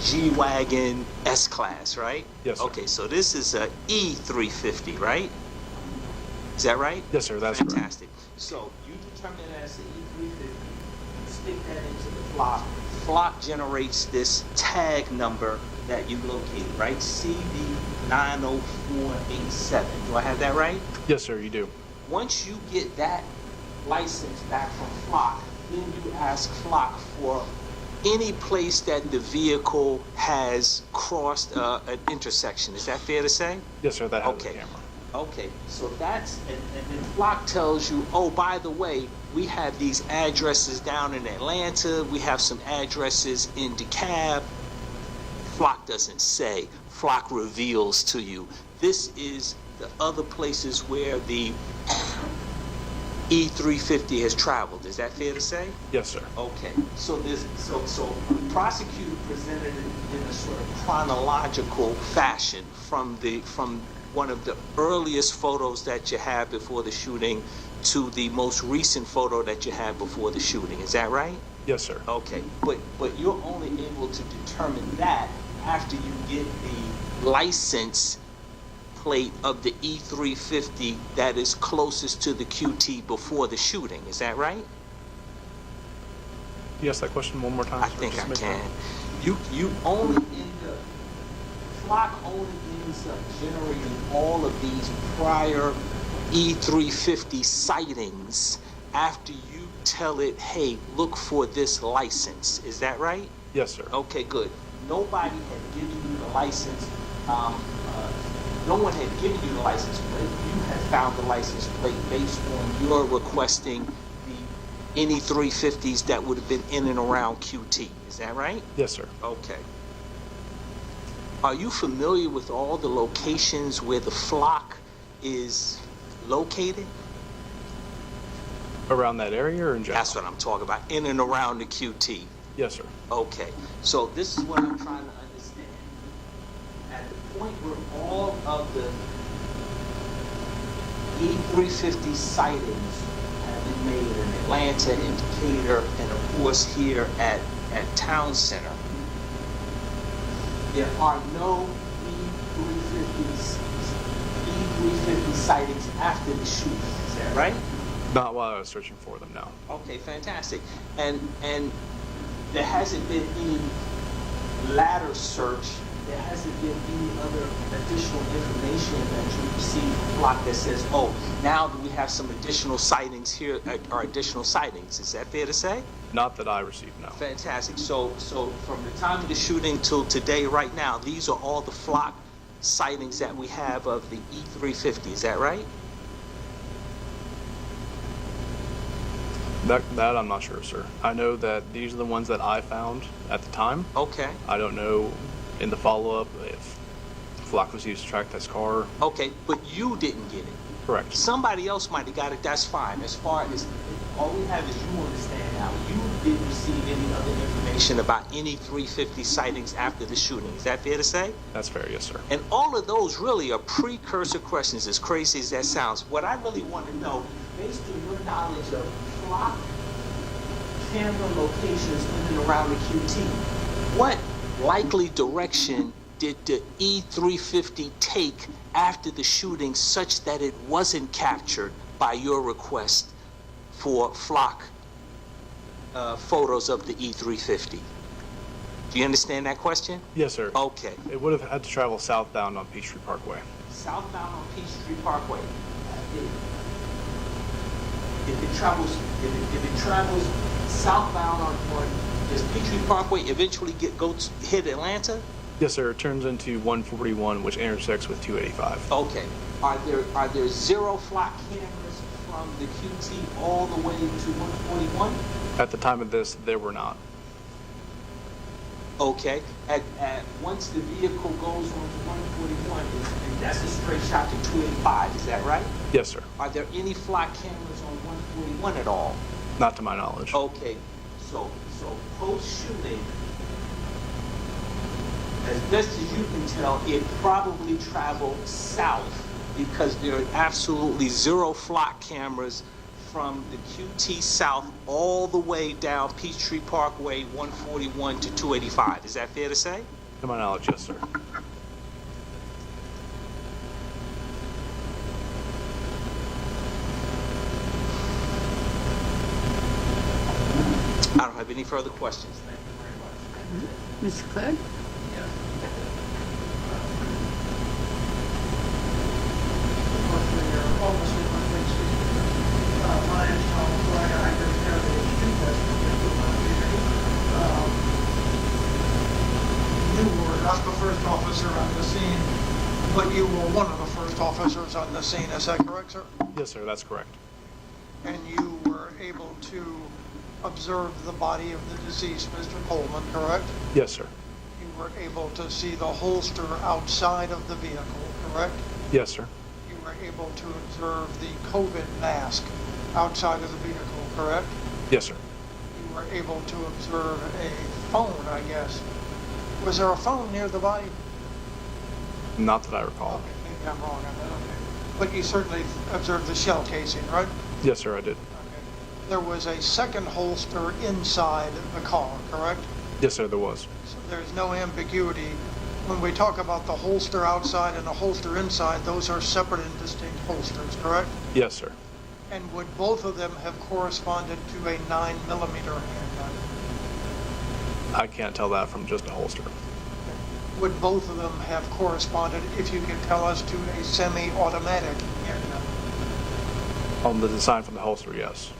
G-Wagon, S-Class, right? Yes, sir. Okay, so this is a E350, right? Is that right? Yes, sir. That's fantastic. So you determine it as the E350. Stick that into the flock. Flock generates this tag number that you located, right? CD90487. Do I have that right? Yes, sir, you do. Once you get that license back from Flock, then you ask Flock for any place that the vehicle has crossed an intersection. Is that fair to say? Yes, sir, that has Okay. a camera. Okay, so that's, and then Flock tells you, oh, by the way, we have these addresses down in Atlanta, we have some addresses in DeKalb. Flock doesn't say, Flock reveals to you. This is the other places where the E350 has traveled. Is that fair to say? Yes, sir. Okay, so so prosecutor presented it in a sort of chronological fashion from one of the earliest photos that you had before the shooting to the most recent photo that you had before the shooting. Is that right? Yes, sir. Okay, but you're only able to determine that after you get the license plate of the E350 that is closest to the QT before the shooting. Is that right? You ask that question one more time, I sir, think just I to make sure. can. You only end up, Flock only ends up generating all of these prior E350 sightings after you tell it, hey, look for this license. Is that right? Yes, sir. Okay, good. Nobody had given you the license. No one had given you the license plate. You had found the license plate based on your requesting the any 350s that would have been in and around QT. Is that right? Yes, sir. Okay. Are you familiar with all the locations where the Flock is located? Around that area or in general? That's what I'm talking about, in and around the QT. Yes, sir. Okay, so this is what I'm trying to understand. At the point where all of the E350 sightings have been made in Atlanta, in Decatur, and of course here at Town Center, there are no E350 sightings after the shooting. Is that right? Not while I was searching for them, no. Okay, fantastic. And there hasn't been any ladder search. There hasn't been any other additional information that you received from Flock that says, oh, now that we have some additional sightings here, or additional sightings. Is that fair to say? Not that I received, no. Fantastic. So from the time of the shooting till today, right now, these are all the Flock sightings that we have of the E350. Is that right? That I'm not sure, sir. I know that these are the ones that I found at the time. Okay. I don't know in the follow-up if Flock was used to track this car. Okay, but you didn't get it. Correct. Somebody else might have got it. That's fine. As far as all we have is you understand now. You didn't receive any other information about any 350 sightings after the shooting. Is that fair to say? That's fair, yes, sir. And all of those really are precursor questions, as crazy as that sounds. What I really want to know, based on your knowledge of Flock camera locations in and around the QT, what likely direction did the E350 take after the shooting such that it wasn't captured by your request for Flock photos of the E350? Do you understand that question? Yes, sir. Okay. It would have had to travel southbound on Peachtree Parkway. Southbound on Peachtree Parkway. If it travels southbound on does Peachtree Parkway eventually hit Atlanta? Yes, sir. It turns into 141, which intersects with 285. Okay. Are there zero Flock cameras from the QT all the way to 141? At the time of this, there were not. Okay. Once the vehicle goes on to 141, and that's a straight shot to 285. Is that right? Yes, sir. Are there any Flock cameras on 141 at all? Not to my knowledge. Okay. So post-shooting, as best as you can tell, it probably traveled south because there are absolutely zero Flock cameras from the QT south all the way down Peachtree Parkway 141 to 285. Is that fair to say? To my knowledge, yes, sir. I don't have any further questions. Thank you very much. Mr. Clegg? My name's Tom Clegg. I just have a street testimony for my community. officer on the scene, but you were one of the first officers on the scene. Is that correct, sir? Yes, sir, that's correct. And you were able to observe the body of the deceased, Mr. Coleman, correct? Yes, sir. You were able to see the holster outside of the vehicle, correct? Yes, sir. You were able to observe the COVID mask outside of the vehicle, correct? Yes, sir. You were able to observe a phone, I guess. Was there a phone near the body? Not that I recall. Okay, maybe I'm wrong on that, okay. But you certainly observed the shell casing, right? Yes, sir, I did. There was a second holster inside the car, correct? Yes, sir, there was. So there's no ambiguity. When we talk about the holster outside and the holster inside, those are separate and distinct holsters, correct? Yes, sir. And would both of them have corresponded to a 9mm handgun? I can't tell that from just a holster. Would both of them have corresponded, if you can tell us, to a semi-automatic handgun? On the design from the holster, yes.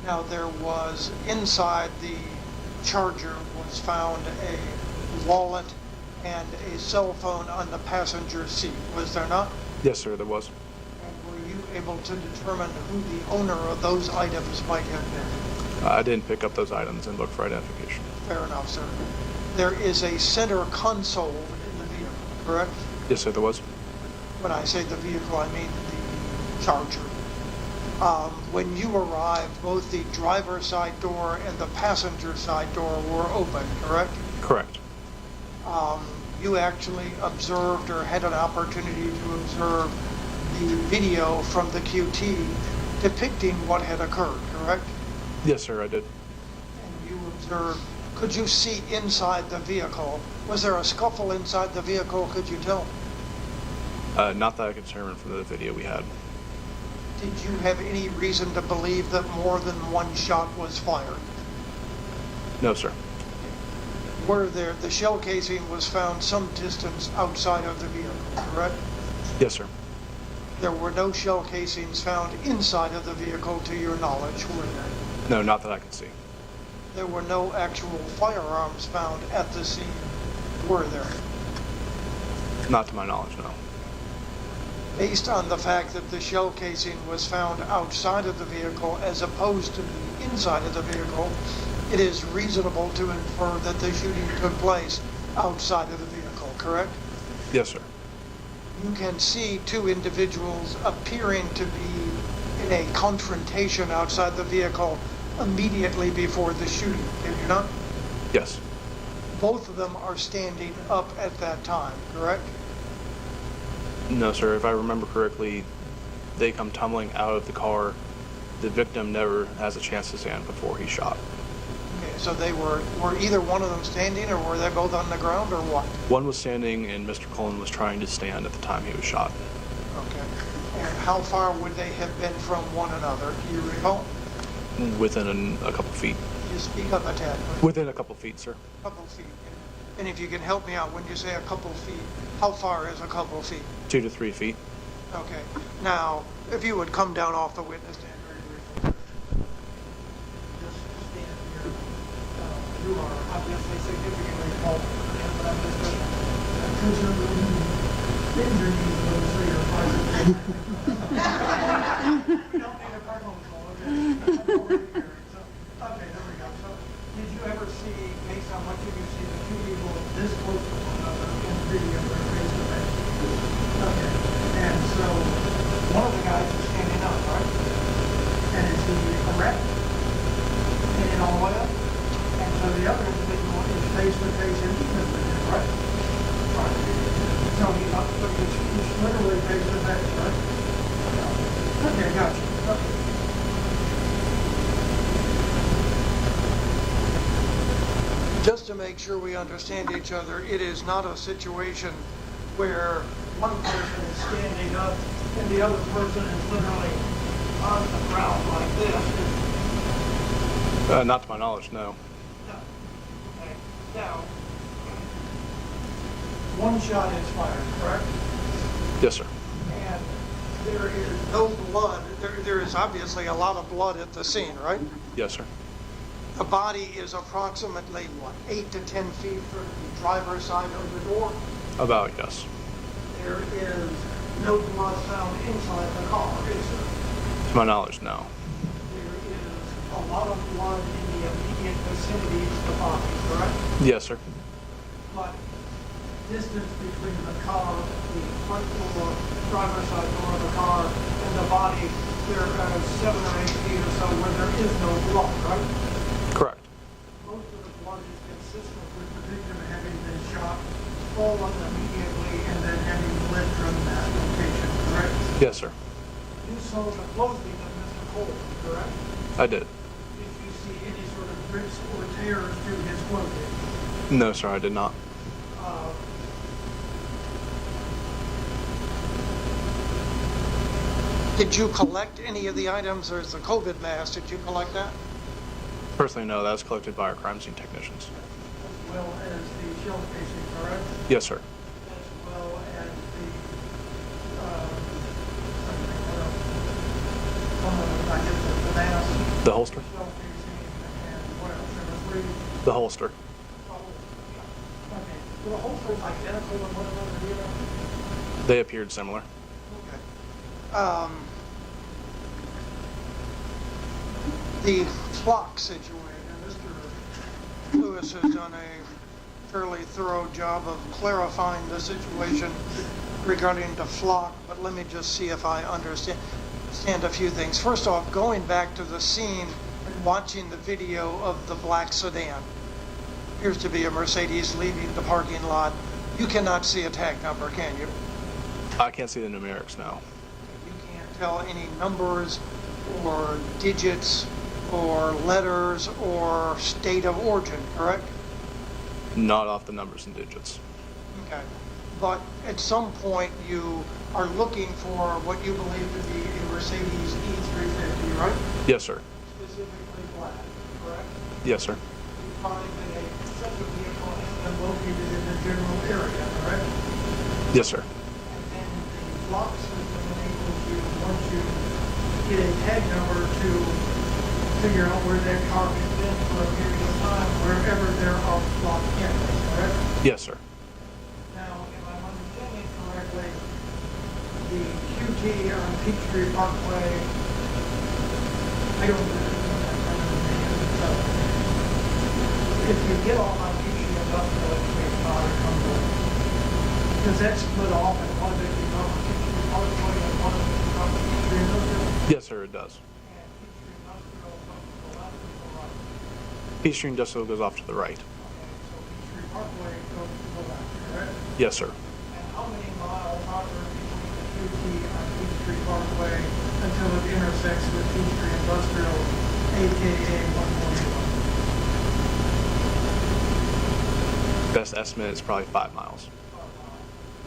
Now, there was, inside the Charger was found a wallet and a cell phone on the passenger seat, was there not? Yes, sir, there was. And were you able to determine who the owner of those items might have been? I didn't pick up those items and look for identification. Fair enough, sir. There is a center console in the vehicle, correct? Yes, sir, there was. When I say the vehicle, I mean the Charger. When you arrived, both the driver's side door and the passenger side door were open, correct? Correct. You actually observed or had an opportunity to observe the video from the QT depicting what had occurred, correct? Yes, sir, I did. And you observed, could you see inside the vehicle? Was there a scuffle inside the vehicle, could you tell? Not that I could determine from the video we had. Did you have any reason to believe that more than one shot was fired? No, sir. The shell casing was found some distance outside of the vehicle, correct? Yes, sir. There were no shell casings found inside of the vehicle to your knowledge, were there? No, not that I could see. There were no actual firearms found at the scene, were there? Not to my knowledge, no. Based on the fact that the shell casing was found outside of the vehicle as opposed to the inside of the vehicle, it is reasonable to infer that the shooting took place outside of the vehicle, correct? Yes, sir. You can see two individuals appearing to be in a confrontation outside the vehicle immediately before the shooting, can you not? Yes. Both of them are standing up at that time, correct? No, sir. If I remember correctly, they come tumbling out of the car. The victim never has a chance to stand before he's shot. Okay, so they were either one of them standing, or were they both on the ground, or what? One was standing, and Mr. Coleman was trying to stand at the time he was shot. Okay. And how far would they have been from one another? Do you recall? Within a couple feet. You speak up a tad. Within a couple feet, sir. A couple feet. And if you can help me out, when you say a couple feet, how far is a couple feet? 2 to 3 feet. Okay. Now, if you would come down off the witness stand very briefly. Just stand here. You are obviously significantly taller. But I'm just going to cruiser bend your knees a little so you're farther. You don't need a microphone, okay? Okay, there we go. So, did you ever see, based on what you see, the two people this close to one another in the video or face to face? Okay. And so, one of the guys is standing up, right? And is he erect? Standing all the way up? And so the other individual is face to face in the middle, right? Right. So he's up, but he's literally face to face, right? Okay, gotcha. Okay. Just to make sure we understand each other, it is not a situation where one person is standing up and the other person is literally on the ground like this. Not to my knowledge, no. No. Okay. Now, one shot is fired, correct? Yes, sir. And there is no blood. There is obviously a lot of blood at the scene, right? Yes, sir. The body is approximately, what, 8 to 10 feet from the driver's side of the door? About, yes. There is no blood found inside the car, is there? To my knowledge, no. There is a lot of blood in the immediate vicinity of the body, correct? Yes, sir. But distance between the car, the front door, driver's side door of the car, and the body, there are 7 or 8 feet or so where there is no blood, right? Correct. Most of the blood is consistent with the victim having been shot, fallen immediately, and then having bled from that location, correct? Yes, sir. You saw the clothing of Mr. Coleman, correct? I did. Did you see any sort of rips or tears to his clothing? No, sir, I did not. Did you collect any of the items? There's the COVID mask. Did you collect that? Personally, no, that was collected by our crime scene technicians. As well as the shell casing, correct? Yes, sir. As well as the mask, The holster? shell casing, and what else? There were 3. The holster. Okay. Were the holsters identical in one another here? They appeared similar. The flock situation, Mr. Lewis has done a fairly thorough job of clarifying the situation regarding the flock, but let me just see if I understand a few things. First off, going back to the scene and watching the video of the black sedan, appears to be a Mercedes leaving the parking lot. You cannot see a tag number, can you? I can't see the numerics now. You can't tell any numbers or digits or letters or state of origin, correct? Not off the numbers and digits. Okay. But at some point you are looking for what you believe to be a Mercedes E350, right? Yes, sir. Specifically black, correct? Yes, sir. You find that such a vehicle has been located in the general area, correct? Yes, sir. And the block system enables you, once you get a tag number, to figure out where that car has been for a period of time, wherever there are block cameras, correct? Yes, sir. Now, if I'm understanding correctly, the QT on Peachtree Parkway, I don't know, if you get off on Peachtree Industrial, it's very far to come to. Does that split off and one of it becomes Peachtree Parkway and one of it becomes Peachtree Industrial? Yes, sir, it does. Peachtree Industrial goes off to the right. Peachtree Parkway goes to the left, correct? Yes, sir. And how many miles are there between the QT on Peachtree Parkway until it intersects with Peachtree Industrial, aka 141? Best estimate is probably 5 miles.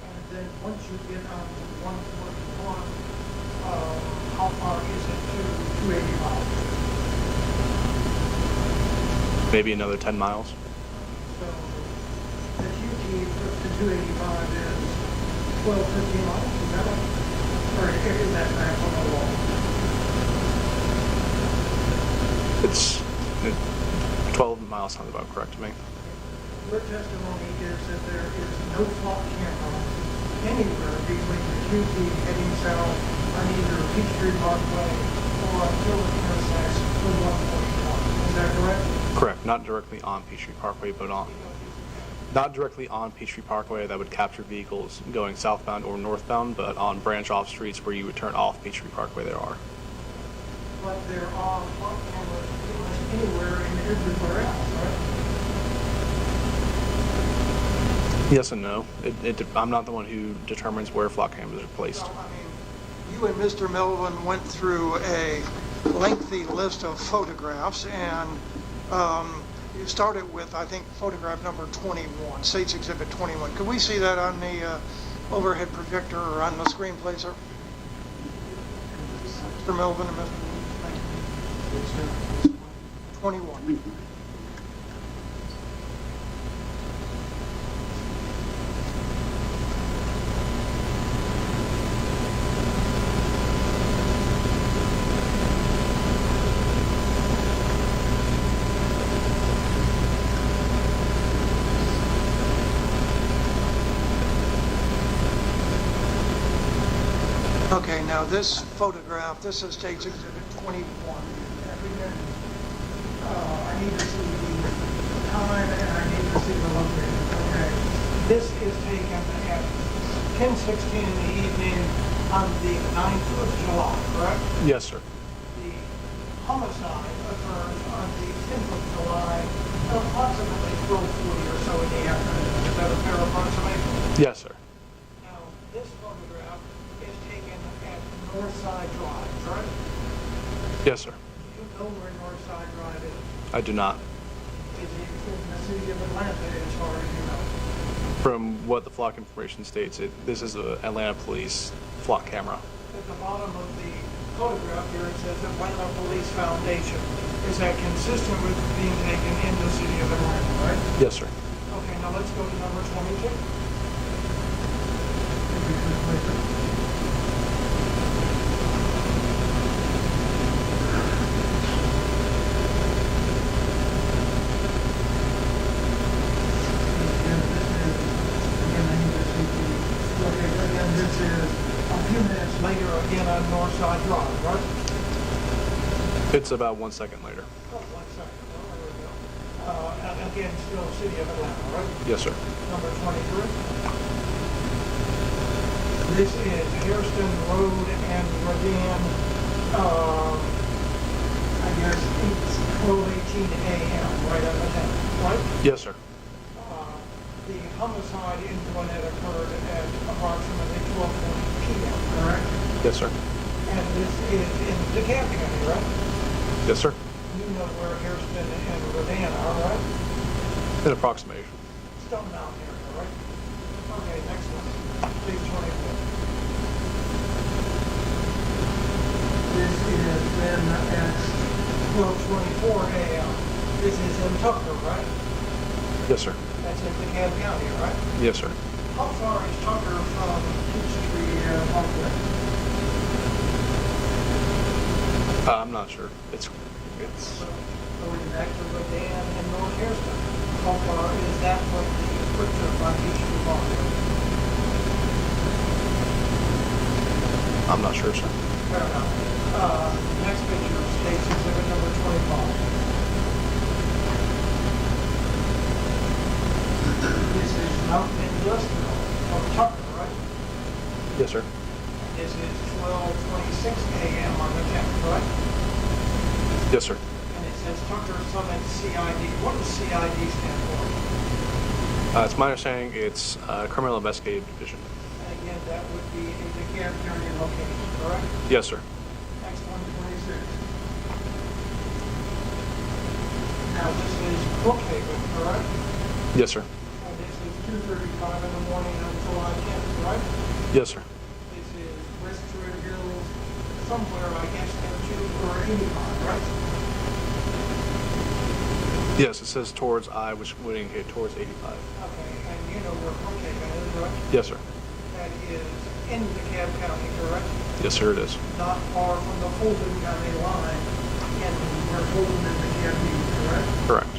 And then once you get on 141, how far is it to 280 miles? Maybe another 10 miles. So the QT to 285 is 12, 15 miles, is that right? Or is that back on the wall? It's 12 miles sounds about correct to me. Your testimony is that there is no flock camera anywhere between the QT heading south on either Peachtree Parkway or until it intersects with 141. Is that correct? Correct. Not directly on Peachtree Parkway, but on. Not directly on Peachtree Parkway that would capture vehicles going southbound or northbound, but on branch-off streets where you would turn off Peachtree Parkway there are. But there are flock cameras pretty much anywhere and everywhere else, right? Yes and no. I'm not the one who determines where flock cameras are placed. Well, I mean, you and Mr. Melvin went through a lengthy list of photographs, and you started with, I think, photograph number 21, State's Exhibit 21. Could we see that on the overhead projector or on the screen, please, sir? Mr. Melvin and Mr. Thank you. 21. now this photograph, this is State's Exhibit 21. I need to see the time and I need to see the location. Okay. This is taken at 10:16 in the evening on the 9th of July, correct? Yes, sir. The homicide occurs on the 10th of July at approximately 12:40 or so in the afternoon. Is that a fair approximation? Yes, sir. Now, this photograph is taken at Northside Drive, correct? Yes, sir. You know where Northside Drive is? I do not. Is it in the city of Atlanta as far as you know? From what the flock information states, this is the Atlanta Police flock camera. At the bottom of the photograph here, it says Atlanta Police Foundation. Is that consistent with being taken in the city of Atlanta, right? Yes, sir. Okay, now let's go to number 22. This is a few minutes later again on Northside Drive, right? It's about 1 second later. Oh, 1 second. Oh, there we go. Again, still city of Atlanta, right? Yes, sir. Number 23. This is Hairston Road and Redan, I guess it's 12:18 a.m. right on the 10th, right? Yes, sir. The homicide in Gwinnett occurred at approximately 12:40 p.m., correct? Yes, sir. And this is in DeKalb County, right? Yes, sir. You know where Hairston and Redan are, right? An approximation. Stone Mountain area, right? Okay, next one. Page 24. This is then at 12:24 a.m. This is in Tucker, right? Yes, sir. That's in DeKalb County, right? Yes, sir. How far is Tucker from Peachtree Parkway? I'm not sure. It's Going back to Redan and North Hairston. How far is that from the QuikTrip on Peachtree Parkway? I'm not sure, sir. Fair enough. Next picture, State's Exhibit number 25. This is Mountain Industrial from Tucker, right? Yes, sir. This is 12:26 a.m. on the 10th, right? Yes, sir. And it says Tucker Summit CID. What does CID stand for? It's my understanding it's Criminal Investigative Division. And again, that would be a DeKalb County location, correct? Yes, sir. Next one, 26. Now, this is Brookhaven, correct? Yes, sir. And this is 2:35 in the morning on July 10th, right? Yes, sir. This is West Druid Hills, somewhere, I guess, in 2 or 85, right? Yes, it says towards I, which would indicate towards 85. Okay, and you know where Brookhaven is, right? Yes, sir. That is in DeKalb County, correct? Yes, sir, it is. Not far from the Fulton County line, in where Fulton and DeKalb meet, correct? Correct.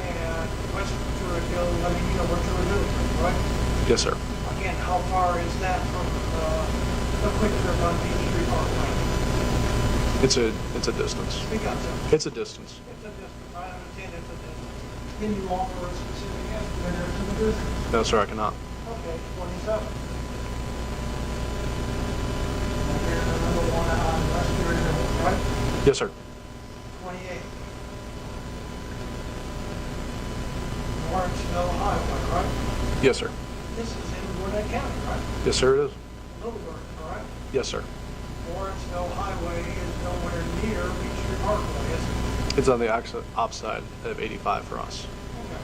And West Druid Hills, I mean, you know where Druid Hills is, right? Yes, sir. Again, how far is that from the QuikTrip on Peachtree Parkway? It's a distance. We got you. It's a distance. It's a distance. I understand it's a distance. Can you offer a specific estimate as to the distance? No, sir, I cannot. Okay, 27. And here's another one on West Druid Hills, right? Yes, sir. 28. Lawrenceville Highway, right? Yes, sir. This is in Gwinnett County, right? Yes, sir, it is. Middleburg, correct? Yes, sir. Lawrenceville Highway is nowhere near Peachtree Parkway, is it? It's on the opposite of 85 for us. Okay.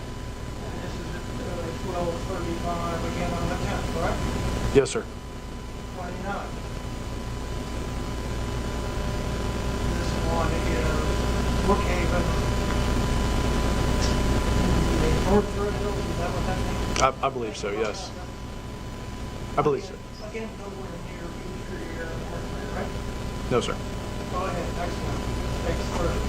And this is at 12:35 again on the 10th, correct? Yes, sir. 29. This one is Brookhaven. North Druid Hills, is that what that means? I believe so, yes. I believe so. Again, nowhere near Peachtree Parkway, right? No, sir. Go ahead, next one. Next 30.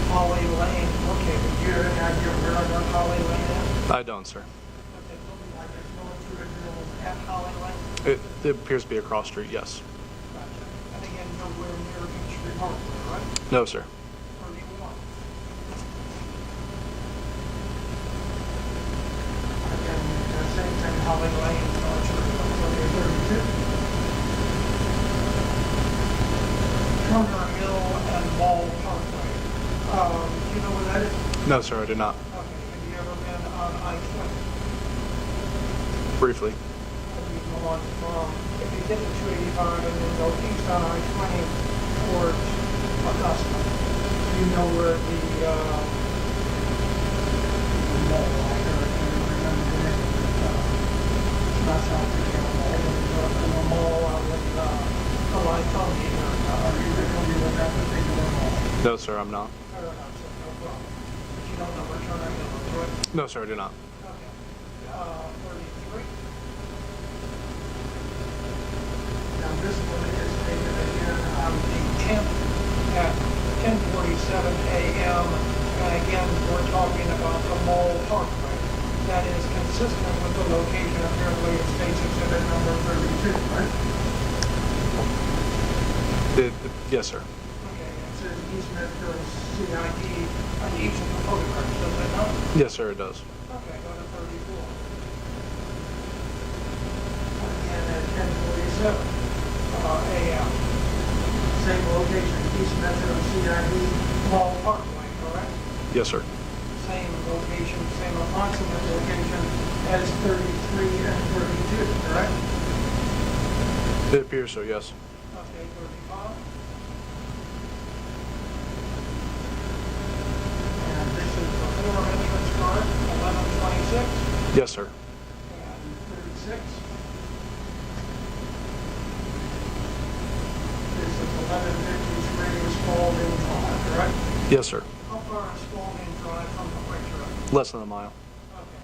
Holly Lane, Brookhaven. Do you have any idea where Holly Lane is? I don't, sir. What's it looking like? It's going through it at Holly Lane? It appears to be a cross street, yes. And again, nowhere near Peachtree Parkway, right? No, sir. 31. Again, the same thing, Holly Lane, Orchard, 32. Turner Hill and Mall Parkway. Do you know where that is? No, sir, I do not. Okay, have you ever been on I-20? Briefly. You go on from, if you get to 285 and then go east on I-20 towards Augusta, you know where the mall, I can't remember the name, not South Dakota Mall, but the mall out in the Lycoming area. Are you familiar with that particular mall? No, sir, I'm not. Fair enough, so no problem. But you don't know where Turner Hill is, right? No, sir, I do not. Okay. 33. Now this one is taken again on the 10th at 10:47 a.m. And again, we're talking about the Mall Parkway. That is consistent with the location apparently of State's Exhibit number 32, right? Yes, sir. Okay, it says East Metro CID on each of the photographs, does it not? Yes, sir, it does. Okay, go to 34. Again at 10:47 a.m. Same location, East Metro CID Mall Parkway, correct? Yes, sir. Same location, same approximate location as 33 and 32, correct? It appears so, yes. Okay, 35. And this is the former entrance card, 1126. Yes, sir. And 36. This is 1153 Spalding Drive, correct? Yes, sir. How far is Spalding Drive from the QuikTrip? Less than a mile. Okay.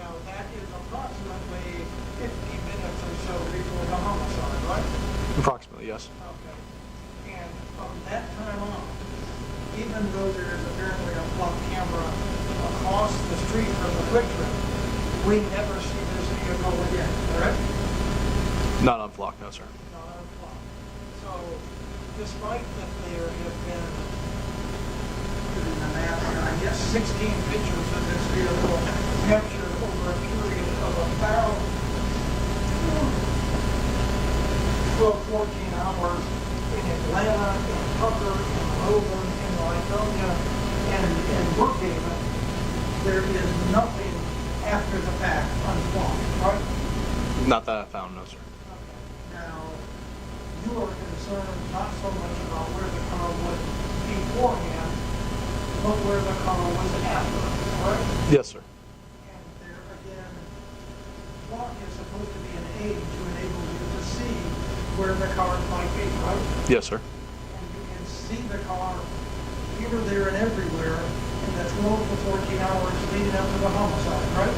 Now that is approximately 50 minutes or so before the homicide, right? Approximately, yes. Okay. And from that time on, even though there is apparently a flock camera across the street from the QuikTrip, we never see this vehicle again, correct? Not on flock, no, sir. Not on flock. So, despite that there have been, in the map here, I guess 16 pictures of this vehicle captured over a period of about 12, 14 hours in Atlanta, in Tucker, in Coleman, in Lycoming, and in Brookhaven. There is nothing after the fact unflocked, right? Not that I found, no, sir. Now, you are concerned not so much about where the car was beforehand, but where the car was after, right? Yes, sir. And there again, flock is supposed to be an aid to enable you to see where the car might be, right? Yes, sir. And you can see the car here, there, and everywhere in the 12 to 14 hours leading up to the homicide, right?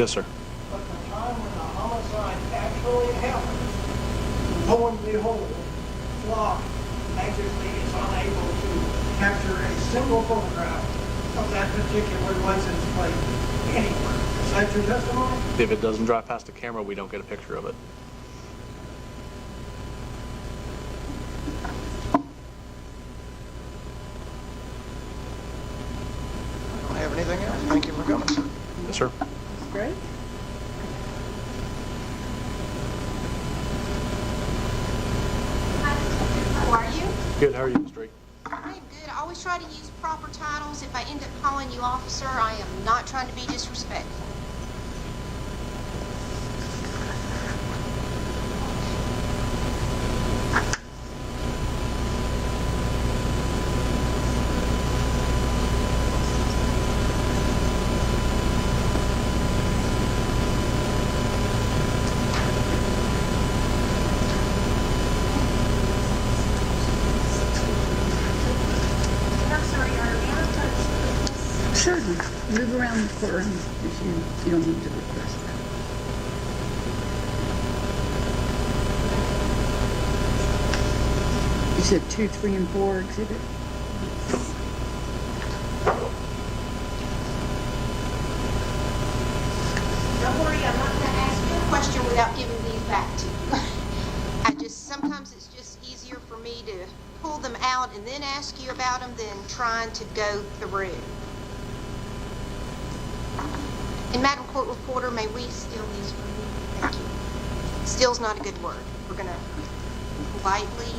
Yes, sir. But the time when the homicide actually happens, lo and behold, flock magically is unable to capture a single photograph of that particular license plate anywhere. Is that your testimony? If it doesn't drive past the camera, we don't get a picture of it. I don't have anything else. Thank you for coming, sir. Yes, sir. Great. How are you? Good, how are you, Ms. Drake? I'm good. I always try to use proper titles. If I end up calling you officer, I am not trying to be disrespectful. Certainly. Move around the courtroom if you don't need to request that. You said 2, 3, and 4 exhibit? Don't worry, I'm not going to ask you a question without giving these back to you. out and then ask you about them than trying to go through. And Madam Court Reporter, may we steal these from you? Thank you. Steal's not a good word. We're going to politely.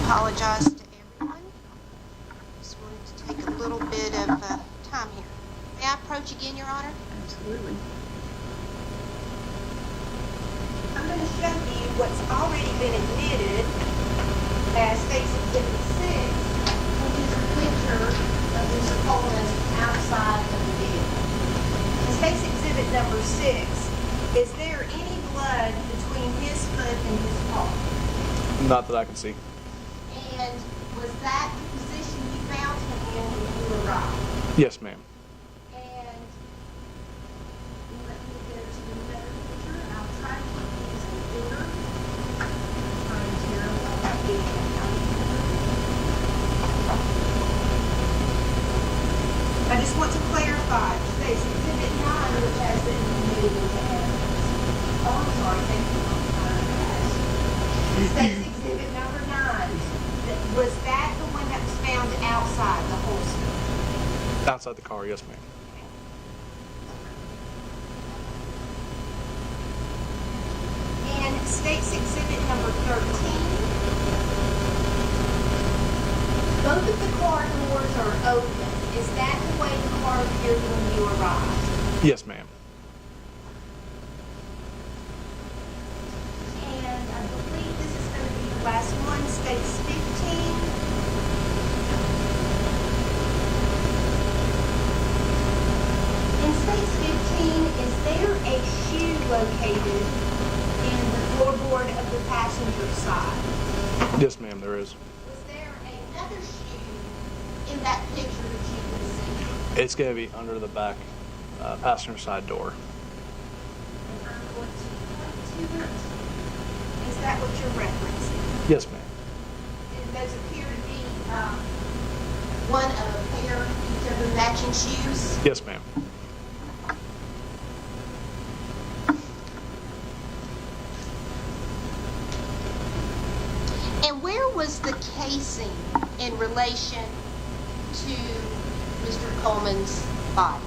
Apologize to everyone. Just wanted to take a little bit of time here. May I approach again, Your Honor? Absolutely. I'm going to show you what's already been admitted as State's Exhibit 6, which is a picture of Mr. Coleman outside of the vehicle. In State's Exhibit number 6, is there any blood between his foot and his paw? Not that I can see. And was that the position you found him in when you arrived? Yes, ma'am. And let me go to another picture, and I'll try to put these in order. Try to tear them up and out of order. I just want to clarify, State's Exhibit 9, which has been admitted into evidence. Oh, I'm sorry, thank you. State's Exhibit number 9. Was that the one that was found outside the holster? Outside the car, yes, ma'am. And State's Exhibit number 13. Both of the car doors are open. Is that the way the car appeared when you arrived? Yes, ma'am. And I believe this is going to be the last one, State's 15. In State's 15, is there a shoe located in the floorboard of the passenger side? Yes, ma'am, there is. Was there another shoe in that picture that you can see? It's going to be under the back passenger side door. And I'm going to point to it. Is that what you're referencing? Yes, ma'am. And those appear to be one of a pair, each of them matching shoes? Yes, ma'am. And where was the casing in relation to Mr. Coleman's body?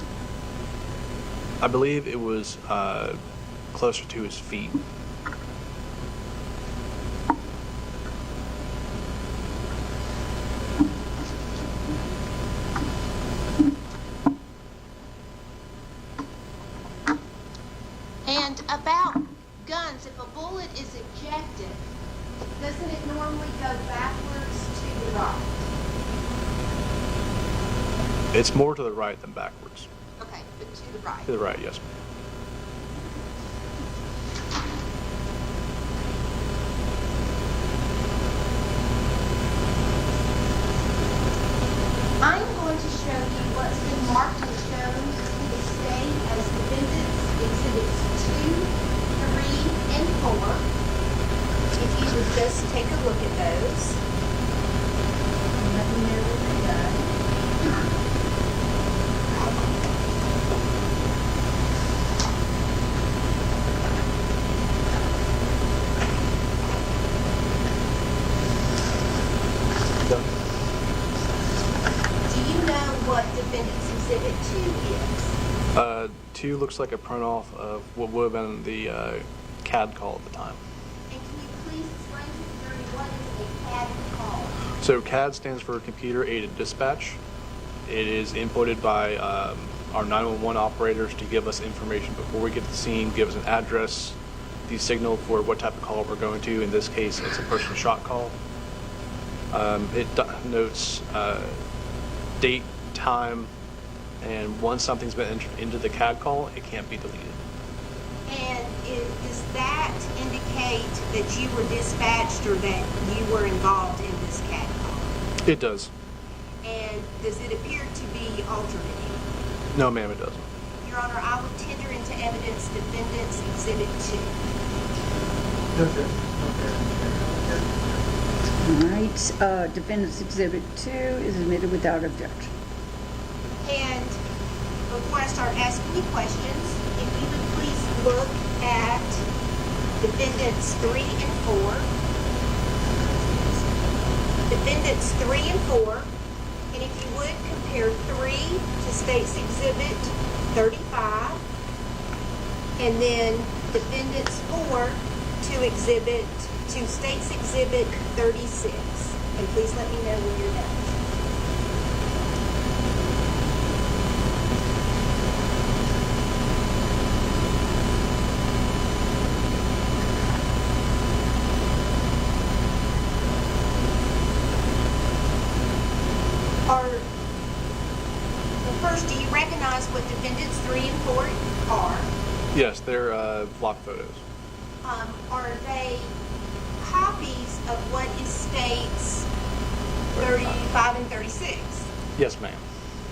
I believe it was closer to his feet. And about guns, if a bullet is ejected, doesn't it normally go backwards to the right? It's more to the right than backwards. Okay, but to the right. To the right, yes, ma'am. I'm going to show you what's been marked and shown to the state as Defendants Exhibits 2, 3, and 4. If you would just take a look at those. And let me know when they're done. Do you know what Defendants Exhibit 2 is? 2 looks like a print off of what would have been the CAD call at the time. And can you please explain to the jury what is a CAD call? So CAD stands for Computer Aided Dispatch. It is inputted by our 911 operators to give us information before we get to the scene, give us an address, the signal for what type of call we're going to. In this case, it's a person shot call. It notes date, time, and once something's been entered into the CAD call, it can't be deleted. And does that indicate that you were dispatched or that you were involved in this CAD call? It does. And does it appear to be alternating? No, ma'am, it doesn't. Your Honor, I would tender into evidence Defendant's Exhibit 2. All right, Defendant's Exhibit 2 is admitted without objection. And before I start asking you questions, if you would please look at Defendants 3 and 4. Defendants 3 and 4, and if you would compare 3 to State's Exhibit 35, and then Defendants 4 to State's Exhibit 36. And please let me know when you're done. First, do you recognize what Defendants 3 and 4 are? Yes, they're block photos. Are they copies of what is States 35 and 36? Yes, ma'am.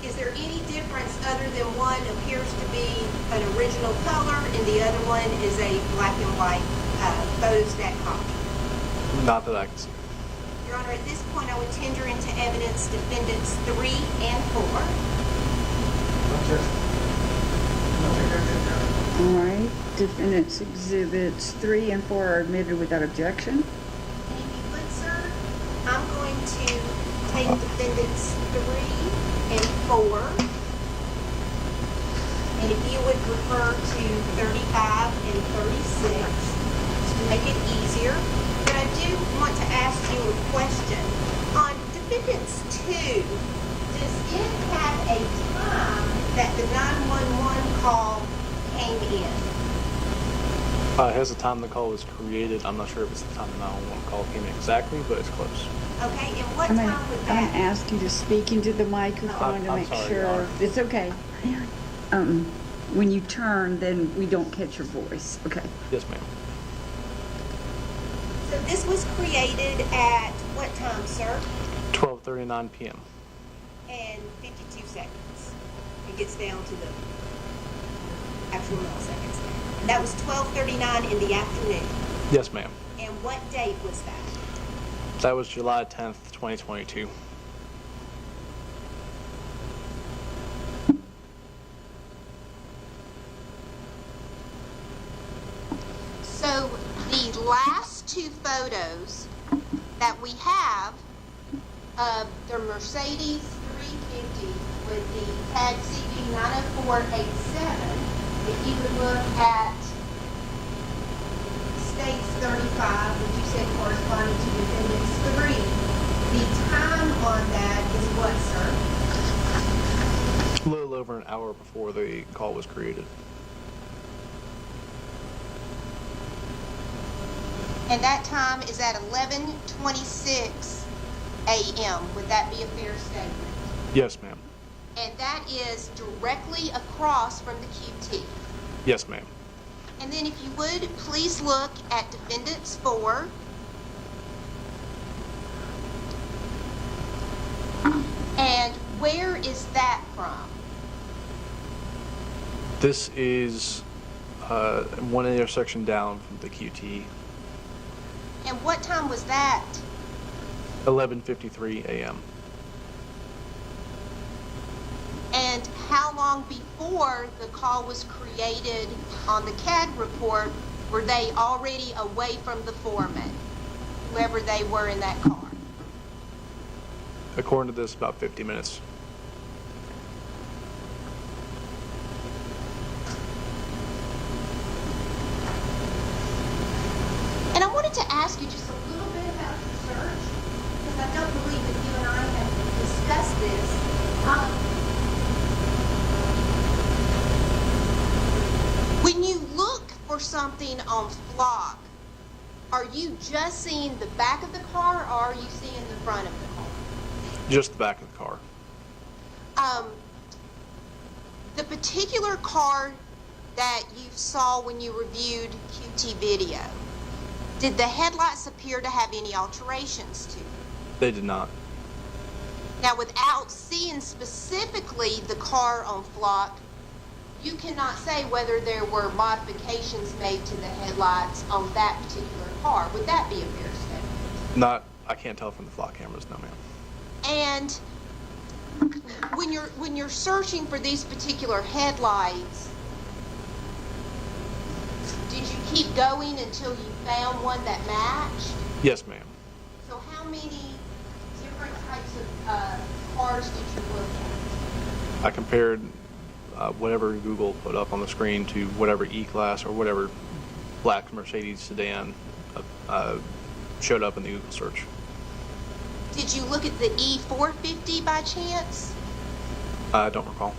Is there any difference other than one appears to be an original color and the other one is a black and white photostat copy? Not that I can see. Your Honor, at this point I would tender into evidence Defendants 3 and 4. All right, Defendant's Exhibits 3 and 4 are admitted without objection. And if you would, sir, I'm going to take Defendants 3 and 4. And if you would refer to 35 and 36 to make it easier. But I do want to ask you a question. On Defendants 2, does it have a time that the 911 call came in? It has the time the call was created. I'm not sure if it's the time the 911 call came in exactly, but it's close. Okay, and what time would I'm that? gonna ask you to speak into the microphone to I'm make sorry, sure. Your Honor. It's okay. When you turn, then we don't catch your voice. Okay. Yes, ma'am. So this was created at what time, sir? 12:39 p.m. And 52 seconds. It gets down to the actual milliseconds. And that was 12:39 in the afternoon. Yes, ma'am. And what date was that? That was July 10th, 2022. So the last two photos that we have of the Mercedes 350 with the tag CB90487, if you would look at States 35, which you said corresponding to Defendants 3, the time on that is what, sir? A little over an hour before the call was created. And that time is at 11:26 a.m. Would that be a fair statement? Yes, ma'am. And that is directly across from the QT. Yes, ma'am. And then if you would, please look at Defendants 4. And where is that from? This is one intersection down from the QT. And what time was that? 11:53 a.m. And how long before the call was created on the CAD report were they already away from the foreman, whoever they were in that car? According to this, about 50 minutes. And I wanted to ask you just a little bit about your search, because I don't believe that you and I have discussed this. When you look for something on Flock, are you just seeing the back of the car, or are you seeing the front of the car? Just the back of the car. The particular car that you saw when you reviewed QT video, did the headlights appear to have any alterations to it? They did not. Now, without seeing specifically the car on Flock, you cannot say whether there were modifications made to the headlights on that particular car. Would that be a fair statement? I can't tell from the flock cameras, no, ma'am. And when you're searching for these particular headlights, did you keep going until you found one that matched? Yes, ma'am. So how many different types of cars did you look at? I compared whatever Google put up on the screen to whatever E-Class or whatever black Mercedes sedan showed up in the Google search. Did you look at the E450 by chance? I don't recall.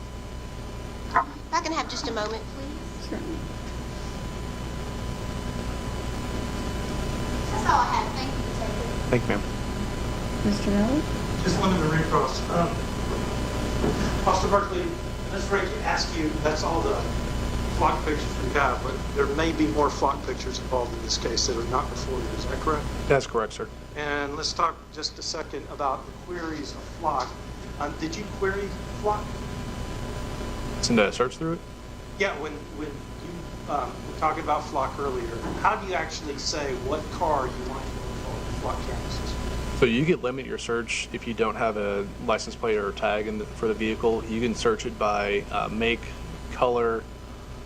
If I can have just a moment, please. Sure. That's all I have. Thank you, Detective. Thank you, ma'am. Mr. Miller? Just wanted to recross. Officer Berkeley, Ms. Drake asked you, that's all the flock pictures we got, but there may be more flock pictures involved in this case that are not before you. Is that correct? That's correct, sir. And let's talk just a second about the queries of flock. Did you query flock? Send a search through it? Yeah, when you were talking about flock earlier, how do you actually say what car you want to involve flock cameras? So you can limit your search if you don't have a license plate or a tag for the vehicle. You can search it by make, color.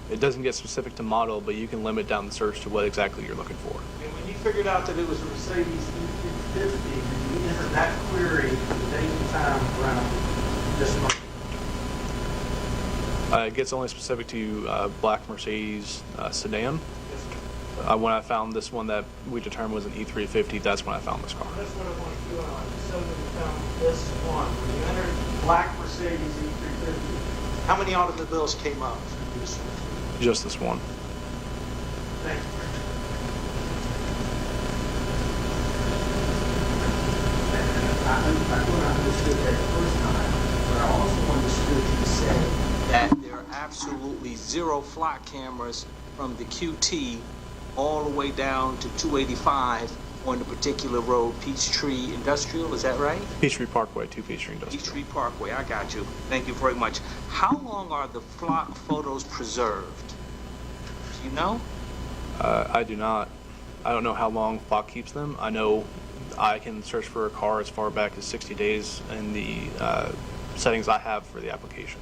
It doesn't get specific to model, but you can limit down the search to what exactly you're looking for. And when you figured out that it was a Mercedes E350, did you enter that query the date and time around this month? It gets only specific to black Mercedes sedan. When I found this one that we determined was an E350, that's when I found this car. That's what I want to do on. So when you found this one, when you entered black Mercedes E350, how many automobiles came up? Just this one. Thank you. I thought I understood that the first time, but I also understood you say that there are absolutely zero flock cameras from the QT all the way down to 285 on the particular road, Peachtree Industrial, is that right? Peachtree Parkway, 2 Peachtree Industrial. Peachtree Parkway, I got you. Thank you very much. How long are the flock photos preserved? Do you know? I do not. I don't know how long Flock keeps them. I know I can search for a car as far back as 60 days in the settings I have for the application.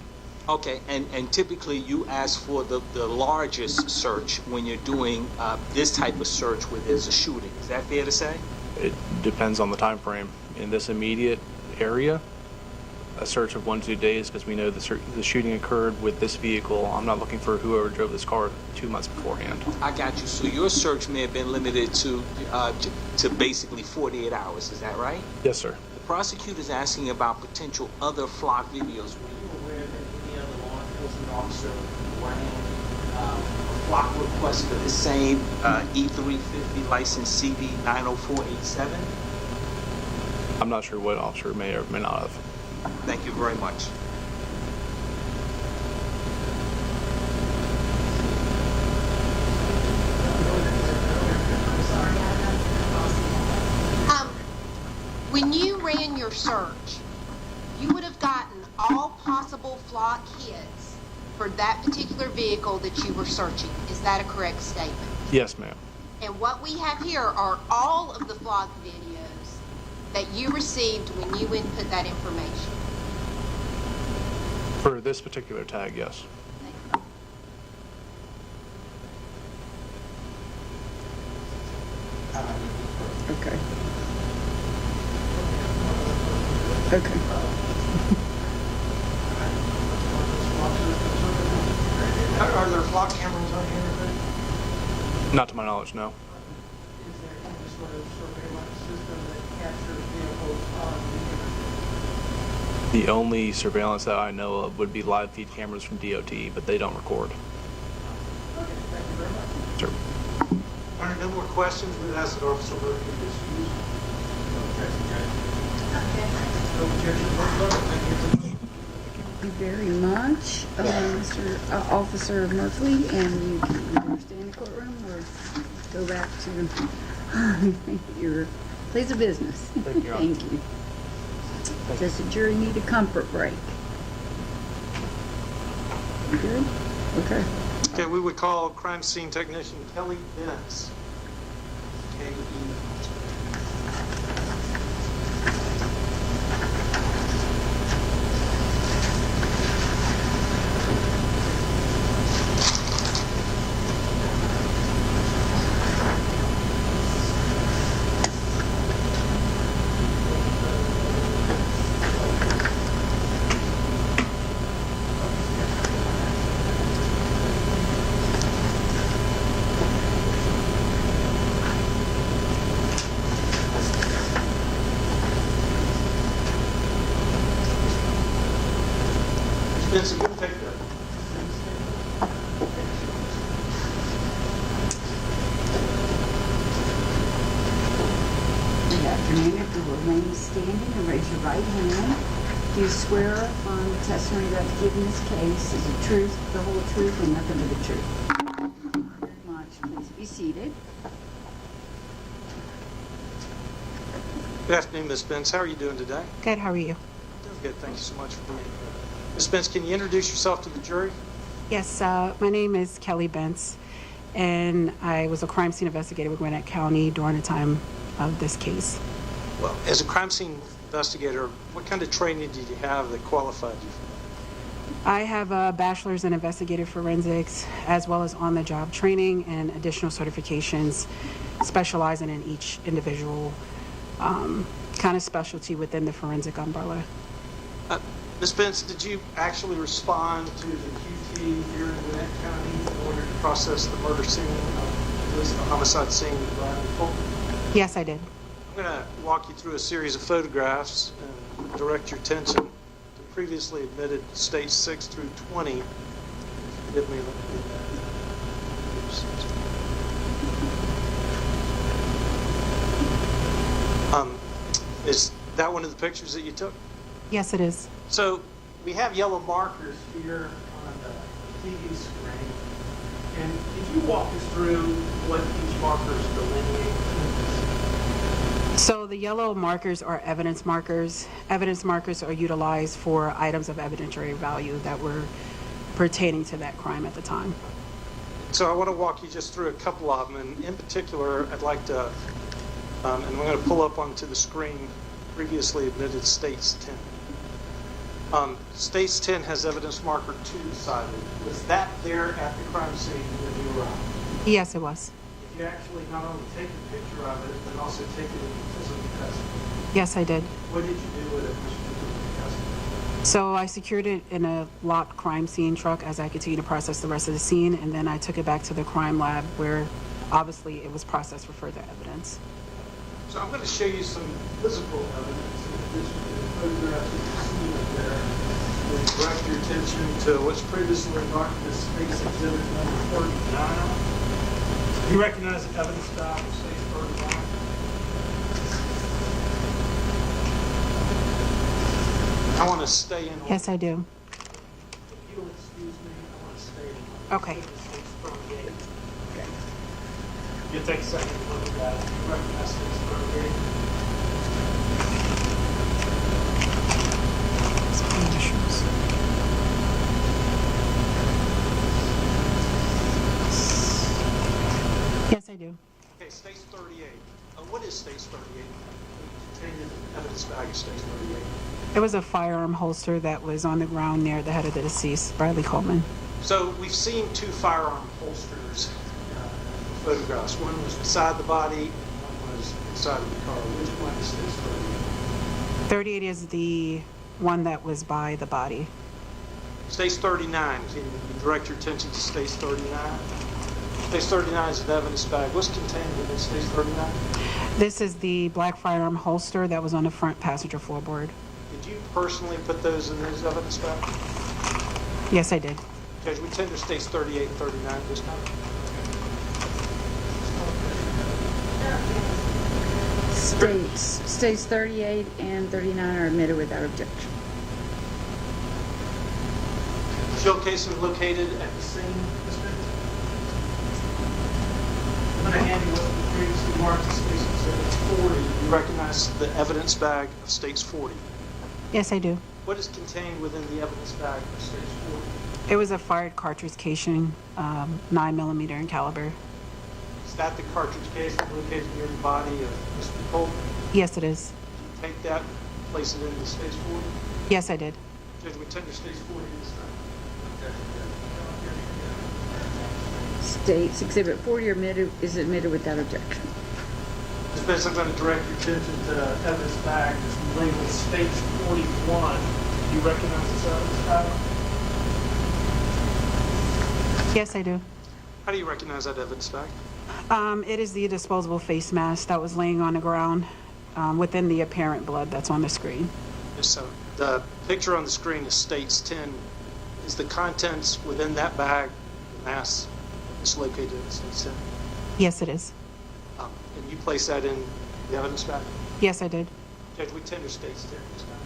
Okay, and typically you ask for the largest search when you're doing this type of search where there's a shooting. Is that fair to say? It depends on the time frame. In this immediate area, a search of 1 to 2 days, because we know the shooting occurred with this vehicle. I'm not looking for whoever drove this car 2 months beforehand. I got you. So your search may have been limited to basically 48 hours. Is that right? Yes, sir. The prosecutor's asking about potential other flock videos. Officer ran a flock request for the same E350 license CV 90487? I'm not sure what officer may or may not have. Thank you very much. When you ran your search, you would have gotten all possible flock hits for that particular vehicle that you were searching. Is that a correct statement? Yes, ma'am. And what we have here are all of the flock videos that you received when you input that information. For this particular tag, yes. Okay. Okay. Are there flock cameras on here? Not to my knowledge, no. Is there any sort of surveillance system that captures vehicles on video? The only surveillance that I know of would be live feed cameras from DOT, but they don't record. Okay, thank you very much. Sure. Are there no more questions? We'd ask that Officer Berkeley be excused. Thank you very much, Mr. Officer Merkley, and you can either stay in the courtroom or go back to your place of business. Thank you. Thank you. Does the jury need a comfort break? You good? Okay. Okay, we would call crime scene technician Kelly Benz. K-E. Vince, you can take that. Good afternoon. If you will remain standing and raise your right hand. Do you swear or affirm the testimony that you give in this case is the truth, the whole truth, and nothing but the truth? Thank you very much. Please be seated. Good afternoon, Ms. Benz. How are you doing today? Good, how are you? Doing good. Thank you so much for being here. Ms. Benz, can you introduce yourself to the jury? Yes, my name is Kelly Benz, and I was a crime scene investigator with Gwinnett County during the time of this case. Well, as a crime scene investigator, what kind of training did you have that qualified you for that? I have a bachelor's in investigative forensics, as well as on-the-job training and additional certifications, specializing in each individual kind of specialty within the forensic umbrella. Ms. Benz, did you actually respond to the QT here in Gwinnett County in order to process the murder scene, at least the homicide scene of Brian Coleman? Yes, I did. I'm going to walk you through a series of photographs and direct your attention to previously admitted states 6 through 20. Forgive me, let me do that. Is that one of the pictures that you took? Yes, it is. So we have yellow markers here on the TV screen. And could you walk us through what each marker is delineating? So the yellow markers are evidence markers. Evidence markers are utilized for items of evidentiary value that were pertaining to that crime at the time. So I want to walk you just through a couple of them, and in particular, I'd like to, and I'm going to pull up onto the screen previously admitted states 10. States 10 has evidence marker 2 cited. Was that there at the crime scene when you arrived? Yes, it was. Did you actually not only take a picture of it, but also take it in physical custody? Yes, I did. What did you do with it in physical custody? So I secured it in a locked crime scene truck as I continued to process the rest of the scene, and then I took it back to the crime lab where obviously it was processed for further evidence. So I'm going to show you some physical evidence in addition to the photographs that you've seen up there. We'll direct your attention to what's previously marked as State's Exhibit number 39. You recognize the evidence style of State's 39? I want to stay in. Yes, I do. If you'll excuse me, I want to stay in. Okay. State's 38. Okay. You'll take a second to look at that. You recognize State's 38? Yes, I do. Okay, State's 38. What is State's 38? Contained evidence value State's 38. It was a firearm holster that was on the ground near the head of the deceased, Bradley Coleman. So we've seen 2 firearm holsters photographs. One was beside the body, and one was inside of the car. Which one is State's 38? 38 is the one that was by the body. State's 39. Can you direct your attention to State's 39? State's 39 is an evidence bag. What's contained within State's 39? This is the black firearm holster that was on the front passenger floorboard. Did you personally put those in those evidence bags? Yes, I did. Judge, we tender States 38 and 39 this time. States 38 and 39 are admitted without objection. Shell casing located at the scene, Mr. I'm going to hand you what the previously marked as States Exhibit 40. You recognize the evidence bag of States 40. Yes, I do. What is contained within the evidence bag for stage 40? It was a fired cartridge casing, 9mm in caliber. Is that the cartridge case located near the body of Mr. Coleman? Yes, it is. Did you take that and place it into stage 40? Yes, I did. Judge, we tender stage 40 this time. States Exhibit 40 is admitted without objection. Ms. Spence, I'm going to direct your attention to evidence bag that's labeled stage 41. Do you recognize this evidence bag? Yes, I do. How do you recognize that evidence bag? It is the disposable face mask that was laying on the ground within the apparent blood that's on the screen. Yes, so the picture on the screen is states 10. Is the contents within that bag, the mask, is located in states 10? Yes, it is. And you place that in the evidence bag? Yes, I did. Judge, we tender states 10 this time.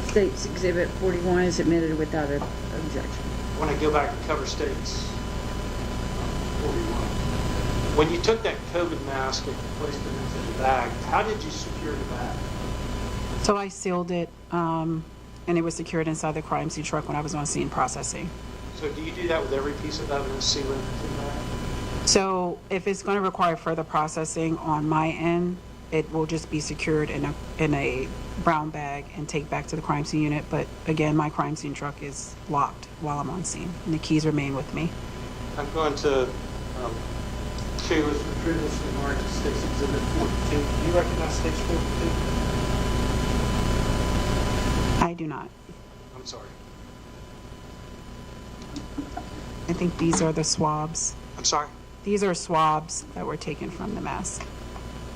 States Exhibit 41 is admitted without objection. I want to go back and cover states 41. When you took that COVID mask and placed it into the bag, how did you secure the bag? So I sealed it, and it was secured inside the crime scene truck when I was on scene processing. So do you do that with every piece of evidence sealing into the bag? So if it's going to require further processing on my end, it will just be secured in a brown bag and take back to the crime scene unit. But again, my crime scene truck is locked while I'm on scene, and the keys remain with me. I'm going to show you what's previously marked as States Exhibit 42. Do you recognize States 42? I do not. I'm sorry. I think these are the swabs. I'm sorry? These are swabs that were taken from the mask.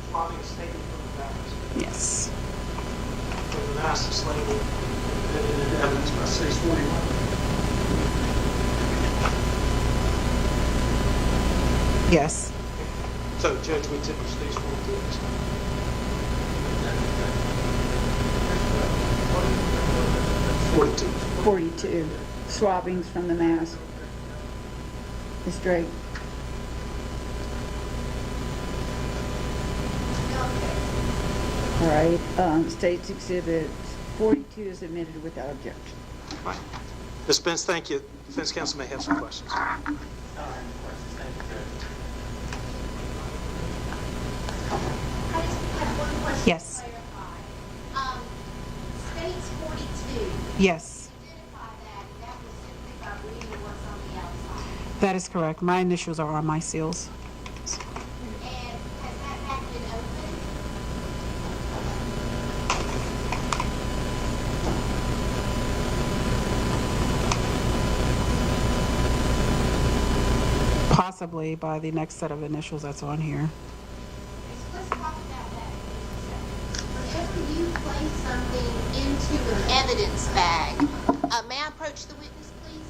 Swabbing is taken from the bag. Yes. So the mask is labeled in evidence by States 41. Yes. So, Judge, we tip States 42 this time. 42. 42. Swabbings from the mask. Ms. Drake. All right. States Exhibit 42 is admitted without objection. Right. Ms. Spence, thank you. Defense counsel may have some questions. Yes. States 42. Yes. That is correct. My initials are on my seals. Possibly by the next set of initials that's on here. Let's talk about that. Whenever you place something into an evidence bag, may I approach the witness, please?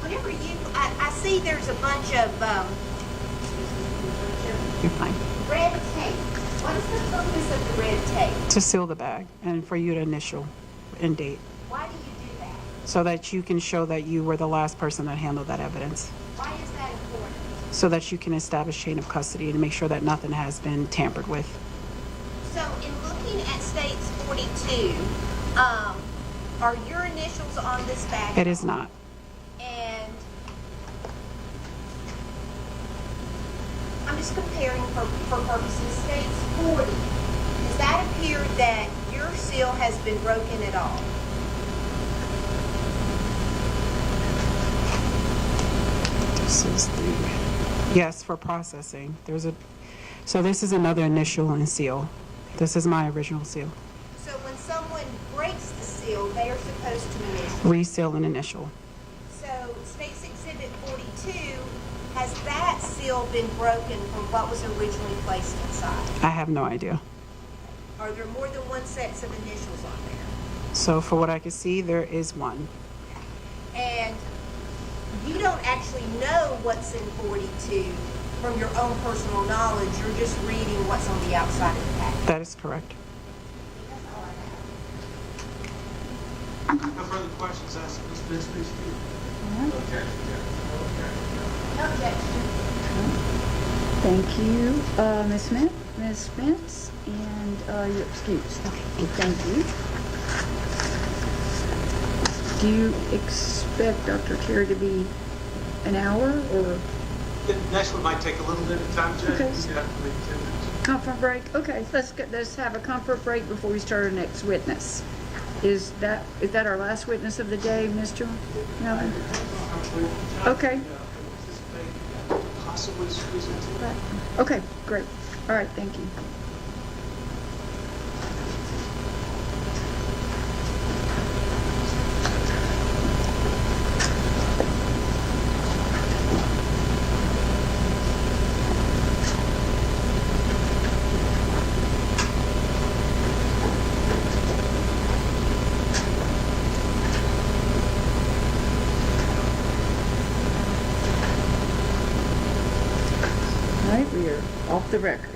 Whenever I see there's a bunch of You're fine. red tape. What is the purpose of the red tape? To seal the bag and for you to initial and date. Why do you do that? So that you can show that you were the last person that handled that evidence. Why is that important? So that you can establish chain of custody and make sure that nothing has been tampered with. So in looking at States 42, are your initials on this bag? It is not. And I'm just comparing for purposes. States 40, does that appear that your seal has been broken at all? This is the, yes, for processing. So this is another initial and seal. This is my original seal. So when someone breaks the seal, they are supposed to initial. Reseal and initial. So States Exhibit 42, has that seal been broken from what was originally placed inside? I have no idea. Are there more than one sets of initials on there? So for what I can see, there is one. And you don't actually know what's in 42 from your own personal knowledge. You're just reading what's on the outside of the package. That is correct. No further questions asked. Ms. Spence, please speak. No objection. Thank you, Ms. Smith, Ms. Spence, and you're excused. Okay, thank you. Do you expect Dr. Carey to be an hour or? The next one might take a little bit of time, Judge. Okay. Yeah, maybe 10 minutes. Comfort break? Okay, let's have a comfort break before we start our next witness. Is that our last witness of the day, Mr. Melvin? Okay. Possibly squeeze into that. Okay, great. All right, thank you. All right, we are off the record.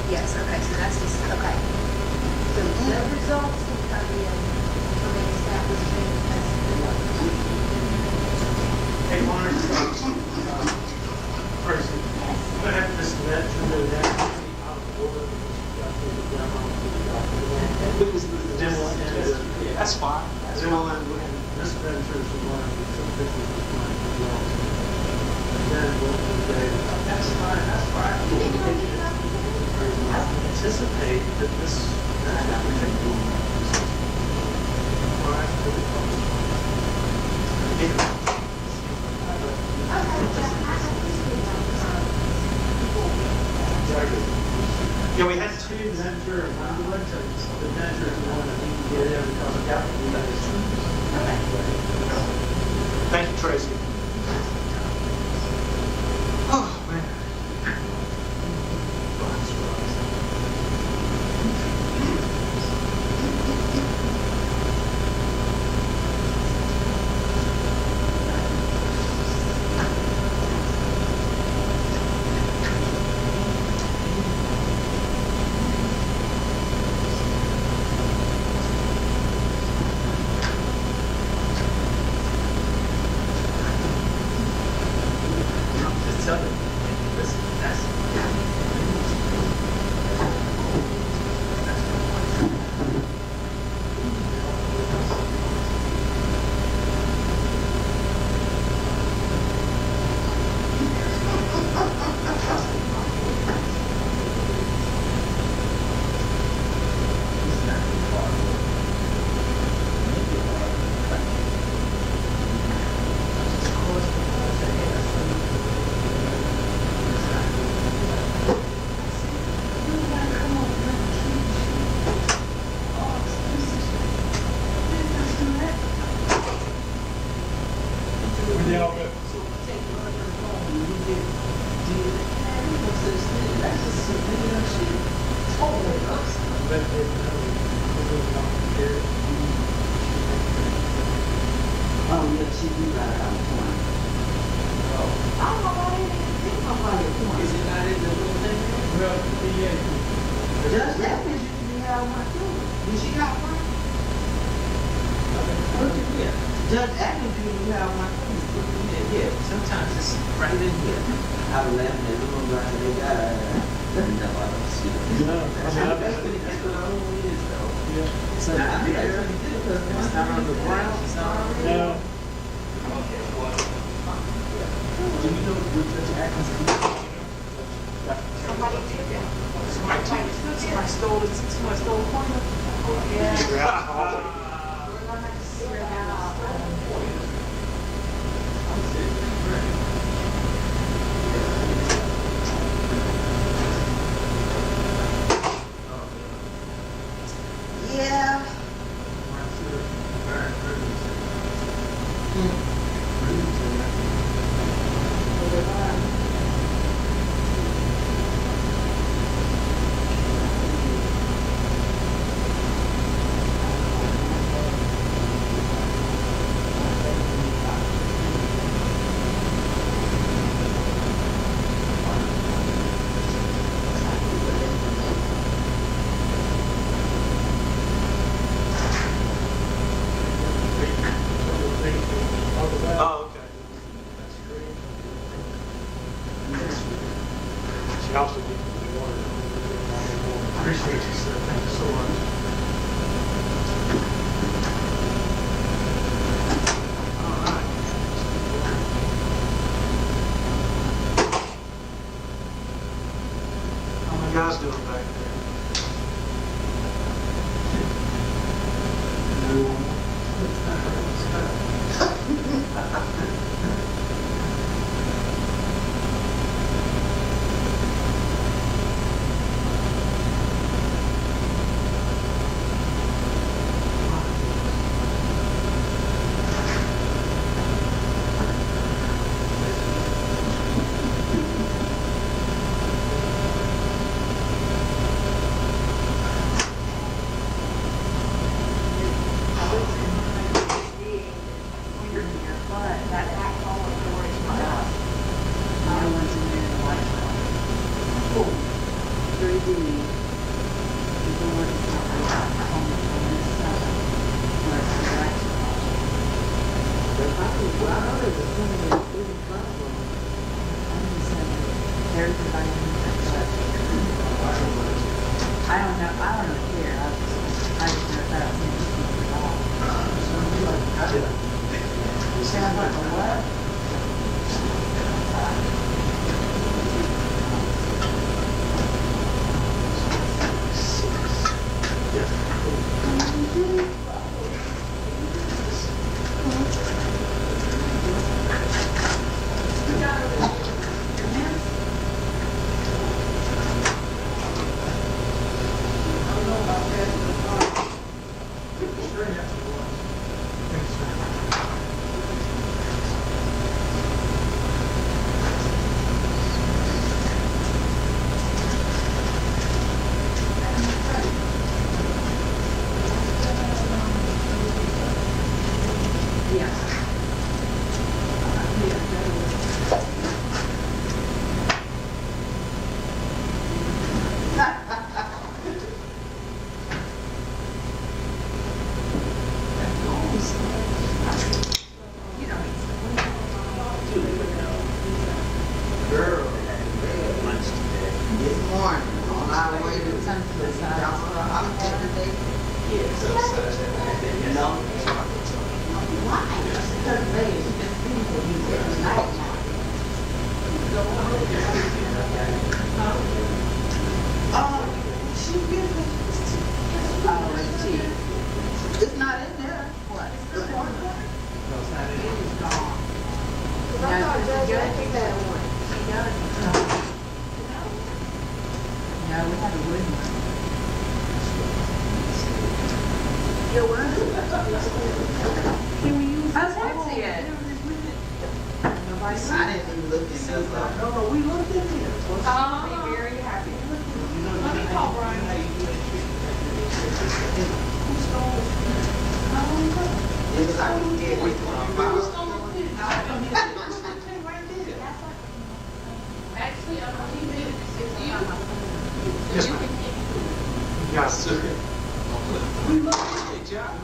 Yes, okay, so that's just, okay. So the results will come in from the establishment as Hey, Mark, first, I'm gonna have this ledger that out of order. The demo and that's fine. Demo and this venture is the one that's then that's fine, that's fine. I anticipate that this yeah, we had two venture and one venture. The venture is the one that we can get in because of that. Thank you, Tracy. Oh, man. I don't know why they didn't think about it. Judge Atkins usually have one too. Did she got one? Look at here. Judge Atkins usually have one too. Look at here. Yeah, sometimes it's right in here. I was laughing at them like they got no, I don't see it. No, that's what I always is though. Yeah. So I think that's what he did because it's not on the ground. It's not on the ground. Do you know what Judge Atkins did? Somebody took it. Somebody stole it. Somebody stole the coin. Yeah. We're gonna have to figure it out. Yeah. Oh, okay. She also gave me the water. Appreciate you, sir. Thank you so much. All right. How my guys doing back there? It's not in there. What? It's gone. I thought Judge Atkins had one. She does. No, we had a wooden one. Your what? Can we use this? That's it. I didn't even look at this. No, we looked at it. I'll be very happy. Let me call Brian. Who stole it? I was dead. Who stole it? Actually, I'm going to leave it. Yes, ma'am. Yes, sir. We love it, John.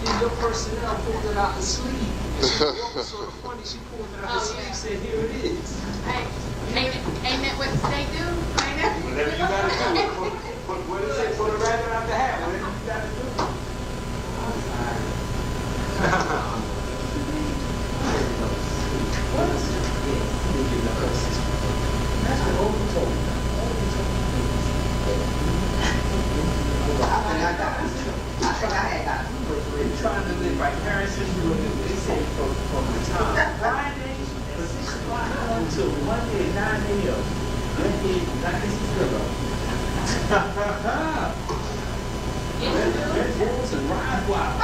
And your personnel pulled it out the sleeve. And she walked so funny, she pulled it out the sleeve and said, here it is. Ain't that what they do? Ain't that? Whatever you gotta do. What is it? Put a rabbit out the hat. Whatever you gotta do. That's what Open told me. I think I had got it. Trying to live vicariously through it. They say from the time Friday at 6 o'clock until Monday at 9 a.m. That is zero. Red Bulls and Ride Wild.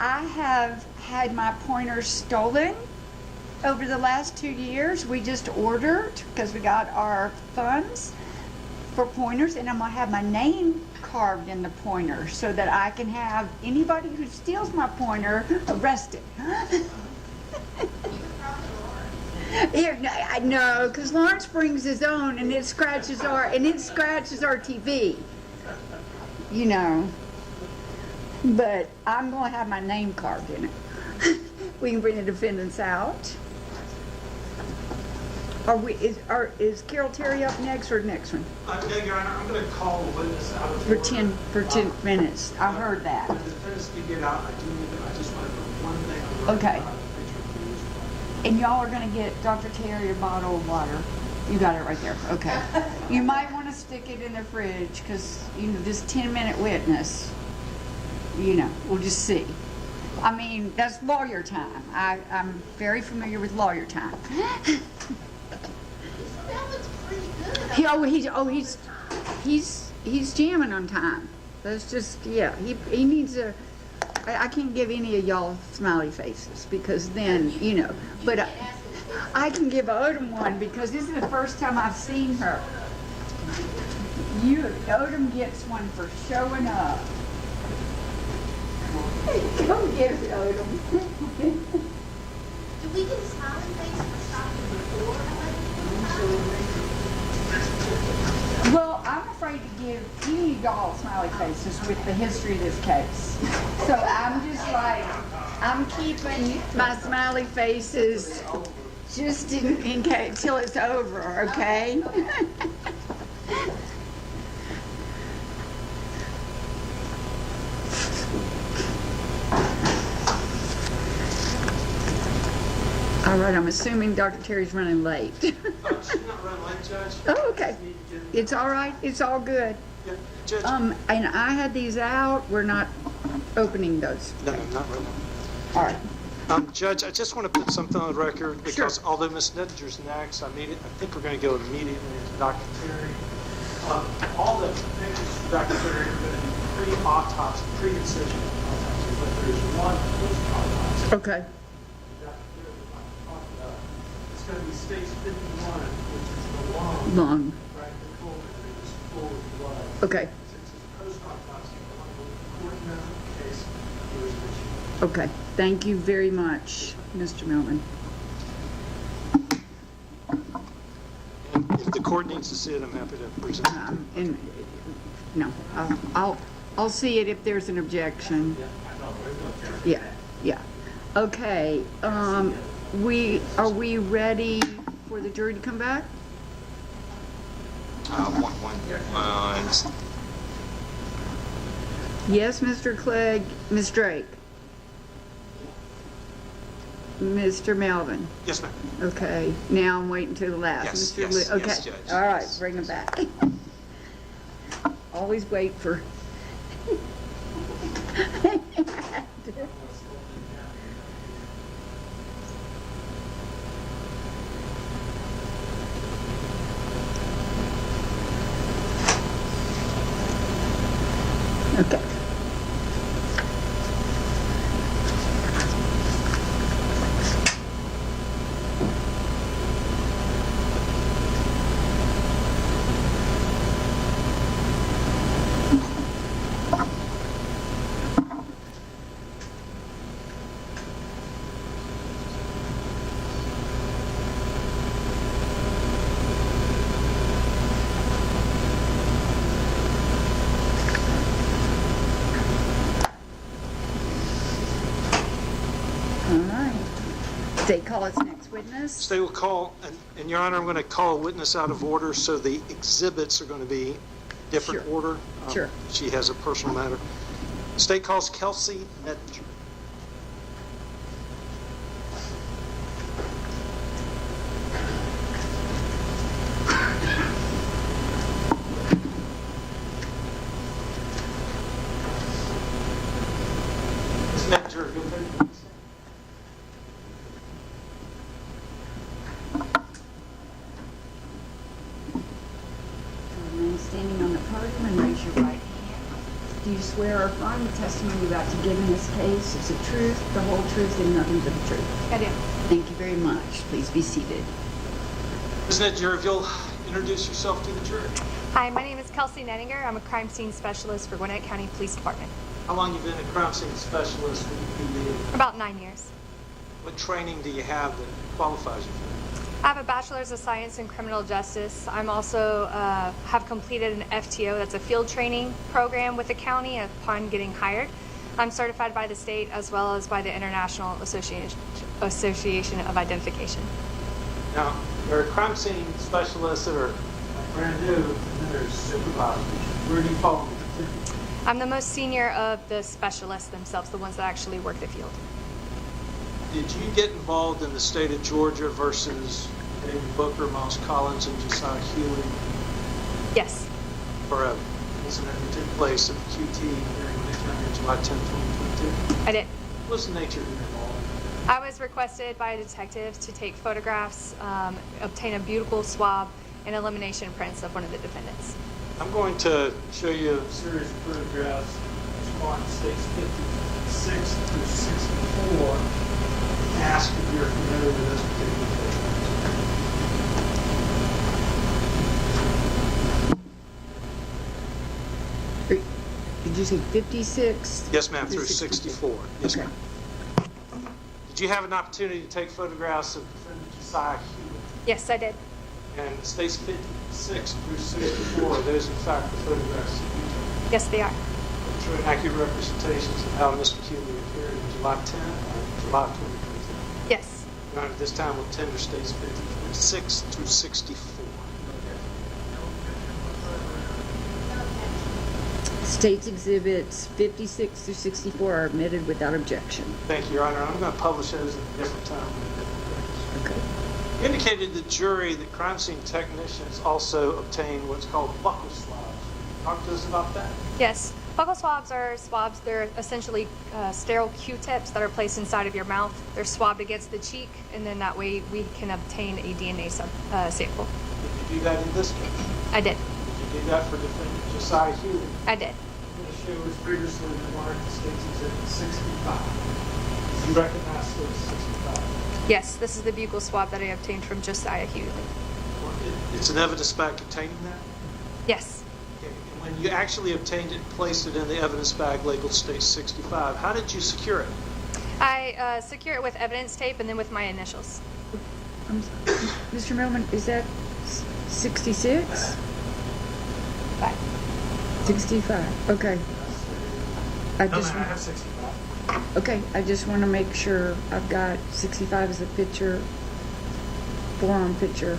I have had my pointers stolen over the last 2 years. We just ordered because we got our funds for pointers, and I'm gonna have my name carved in the pointer so that I can have anybody who steals my pointer arrested. No, because Lawrence brings his own, and it scratches our TV. You know. But I'm going to have my name carved in it. We can bring the defendants out. Is Carol Terry up next or next one? Your Honor, I'm going to call the witness out of For 10 minutes. I heard that. When the defendants figure it out, I just want to put one thing on the record. Okay. And y'all are going to get Dr. Terry a bottle of water. You got it right there. Okay. You might want to stick it in the fridge because, you know, this 10-minute witness, you know, we'll just see. I mean, that's lawyer time. I'm very familiar with lawyer time. He's jamming on time. That's just, yeah, he needs a I can't give any of y'all smiley faces because then, you know, but I can give Odom one because this is the first time I've seen her. Odom gets one for showing up. Come get it, Odom. Do we get a smiling face for stopping before 11:45? Well, I'm afraid to give any of y'all smiley faces with the history of this case. So I'm just like, I'm keeping my smiley faces just in case till it's over, okay? All right, I'm assuming Dr. Terry's running late. She's not running late, Judge. Oh, okay. It's all right. It's all good. Yeah, Judge. And I had these out. We're not opening those. No, not right now. All right. Judge, I just want to put something on the record because although Ms. Nettinger's next, I think we're going to go immediately into Dr. Terry. All the things Dr. Terry are going to be pre-autopsy, pre-incision autopsy, but there's one post-autopsy. Okay. It's going to be stage 51, which is the lung. Lung. Right, the Coleman, it was full of blood. Okay. Since it's post-autopsy, I want to go to the court now in case there was an issue. Okay. Thank you very much, Mr. Millman. And if the court needs to see it, I'm happy to present it. No, I'll see it if there's an objection. Yeah, yeah. Okay, are we ready for the jury to come back? Yes, Mr. Clegg, Ms. Drake. Mr. Melvin. Yes, ma'am. Okay, now I'm waiting till the last. Yes, Mr. yes, Okay, yes, Judge. all right, bring him back. Always wait for. Okay. State call its next witness. State will call, and Your Honor, I'm going to call a witness out of order, so the exhibits are going to be different order. Sure. She has a personal matter. State calls Kelsey Nettinger. Ms. Nettinger, go ahead. Standing on the podium and raise your right hand. Do you swear or affirm the testimony you're about to give in this case is the truth, the whole truth, and nothing but the truth? I do. Thank you very much. Please be seated. Ms. Nettinger, if you'll introduce yourself to the jury. Hi, my name is Kelsey Nettinger. I'm a crime scene specialist for Gwinnett County Police Department. How long have you been a crime scene specialist with the PD? About 9 years. What training do you have that qualifies you for that? I have a bachelor's of science in criminal justice. I'm also have completed an FTO, that's a field training program with the county upon getting hired. I'm certified by the state as well as by the International Association of Identification. Now, there are crime scene specialists that are brand new, and then there's supervisors. Where do you fall in the two? I'm the most senior of the specialists themselves, the ones that actually work the field. Did you get involved in the state of Georgia versus David Booker, Miles Collins, and Josiah Hewley? Yes. For an incident that took place at the QT hearing on July 10, 2022? I did. What was the nature of your involvement? I was requested by a detective to take photographs, obtain a beautiful swab, and elimination prints of one of the defendants. I'm going to show you a series of photographs. There's on states 56 through 64, ask if you're familiar with this particular case. Did you say 56? Yes, ma'am, through 64. Yes, ma'am. Did you have an opportunity to take photographs of defendant Josiah Hewitt? Yes, I did. And states 56 through 64, are those in fact the photographs that you took? Yes, they are. True and accurate representations of how Mr. Hewitt appeared on July 10th or July 2022? Yes. Your Honor, this time will tender states 56 through 64. States exhibits 56 through 64 are admitted without objection. Thank you, Your Honor. I'm going to publish those at a different time. Okay. You indicated to the jury that crime scene technicians also obtain what's called buccal swabs. Talk to us about that. Yes. Buccal swabs are swabs. They're essentially sterile Q-tips that are placed inside of your mouth. They're swabbed against the cheek, and then that way we can obtain a DNA sample. Did you do that in this case? I did. Did you do that for defendant Josiah Hewitt? I did. The issue was previously remarked to states exhibit 65. You recognize states 65? Yes, this is the buccal swab that I obtained from Josiah Hewitt. It's an evidence bag containing that? Yes. Okay. And when you actually obtained it and placed it in the evidence bag labeled state 65, how did you secure it? I secure it with evidence tape and then with my initials. Mr. Millman, is that 66? 65. Okay. I have 65. Okay, I just want to make sure I've got 65 as a picture, forearm picture.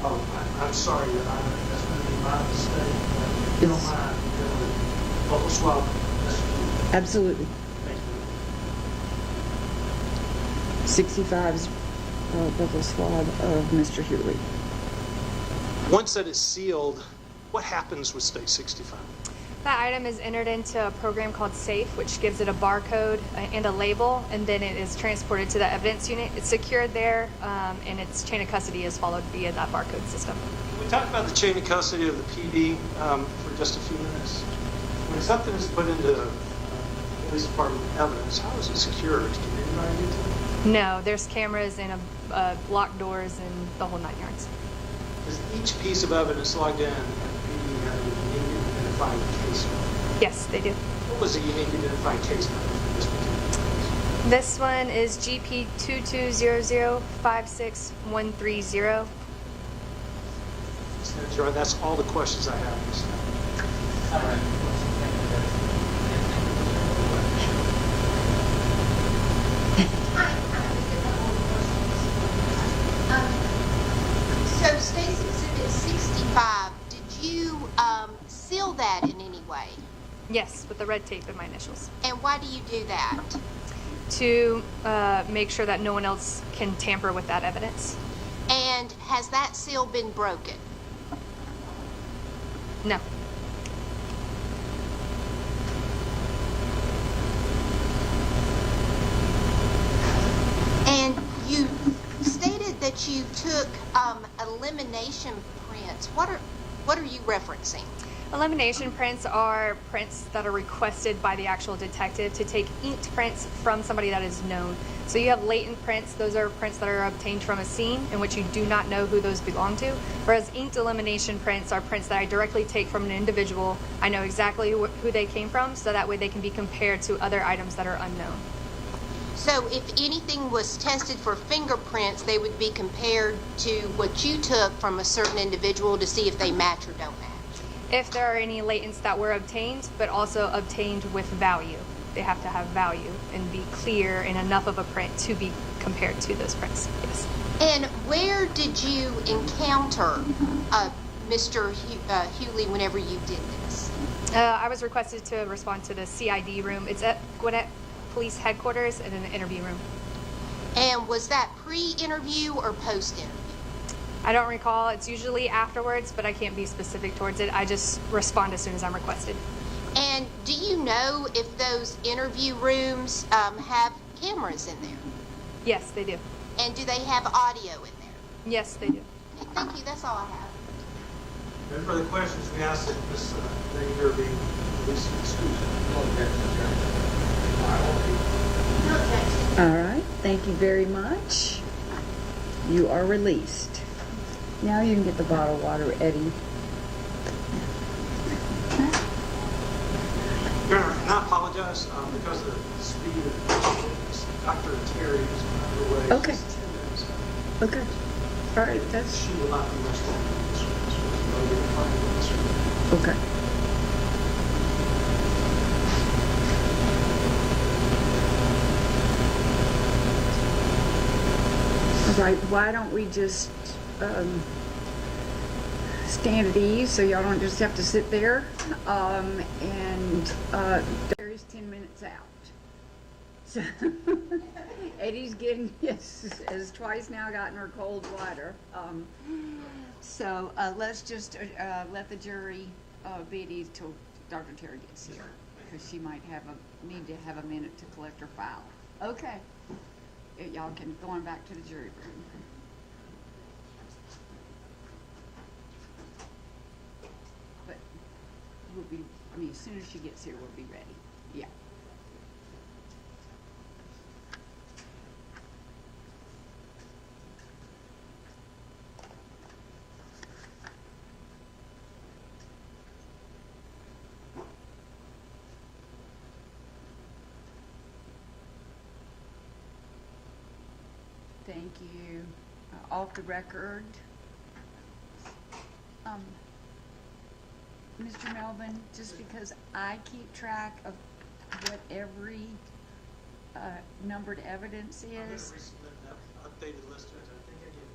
Oh, I'm sorry, Your Honor. That's going to be my mistake. If you don't mind, buccal swab. Absolutely. Thank you. 65 is buccal swab of Mr. Hewley. Once that is sealed, what happens with state 65? That item is entered into a program called SAFE, which gives it a barcode and a label, and then it is transported to the evidence unit. It's secured there, and its chain of custody is followed via that barcode system. Can we talk about the chain of custody of the PD for just a few minutes? When something is put into police department evidence, how is it secured? Can anybody get to it? No, there's cameras and locked doors and the whole 9 yards. Is each piece of evidence logged in at the PD have a unique identifying case number? Yes, they do. What was the unique identifying case number for this particular case? This one is GP 2200-56130. Your Honor, that's all the questions I have. All right. So Stacy Exhibit 65, did you seal that in any way? Yes, with the red tape and my initials. And why do you do that? To make sure that no one else can tamper with that evidence. And has that seal been broken? No. And you stated that you took elimination prints. What are you referencing? Elimination prints are prints that are requested by the actual detective to take inked prints from somebody that is known. So you have latent prints. Those are prints that are obtained from a scene in which you do not know who those belong to. Whereas inked elimination prints are prints that I directly take from an individual. I know exactly who they came from, so that way they can be compared to other items that are unknown. So if anything was tested for fingerprints, they would be compared to what you took from a certain individual to see if they match or don't match. If there are any latents that were obtained, but also obtained with value. They have to have value and be clear and enough of a print to be compared to those prints. Yes. And where did you encounter Mr. Hewley whenever you did this? I was requested to respond to the CID room. It's at Gwinnett Police Headquarters and in the interview room. And was that pre-interview or post-interview? I don't recall. It's usually afterwards, but I can't be specific towards it. I just respond as soon as I'm requested. And do you know if those interview rooms have cameras in there? Yes, they do. And do they have audio in there? Yes, they do. Okay, thank you. That's all I have. No further questions. We ask that Ms. Danger be release the exclusion. No objection, All right, thank you very much. You are released. Now you can get the bottled water, Eddie. Your Honor, and I apologize because of the speed of the witness. Dr. Terry is underway. Okay. She's 10 minutes. Okay. All right, that's... She will not be much longer in this witness. We'll get a final witness. Okay. All right, why don't we just stand at ease so y'all don't just have to sit there. There's 10 minutes out. So Eddie's getting has twice now gotten her cold water. Let's just let the jury be at ease till Dr. Terry gets here, because she might need to have a minute to collect her file. Okay. Y'all can go on back to the jury room. But as soon as she gets here, we'll be ready. Yeah. Thank you. Off the record. Mr. Melvin, just because I keep track of what every numbered evidence I'm going to is. resubmit that updated list. I think I gave you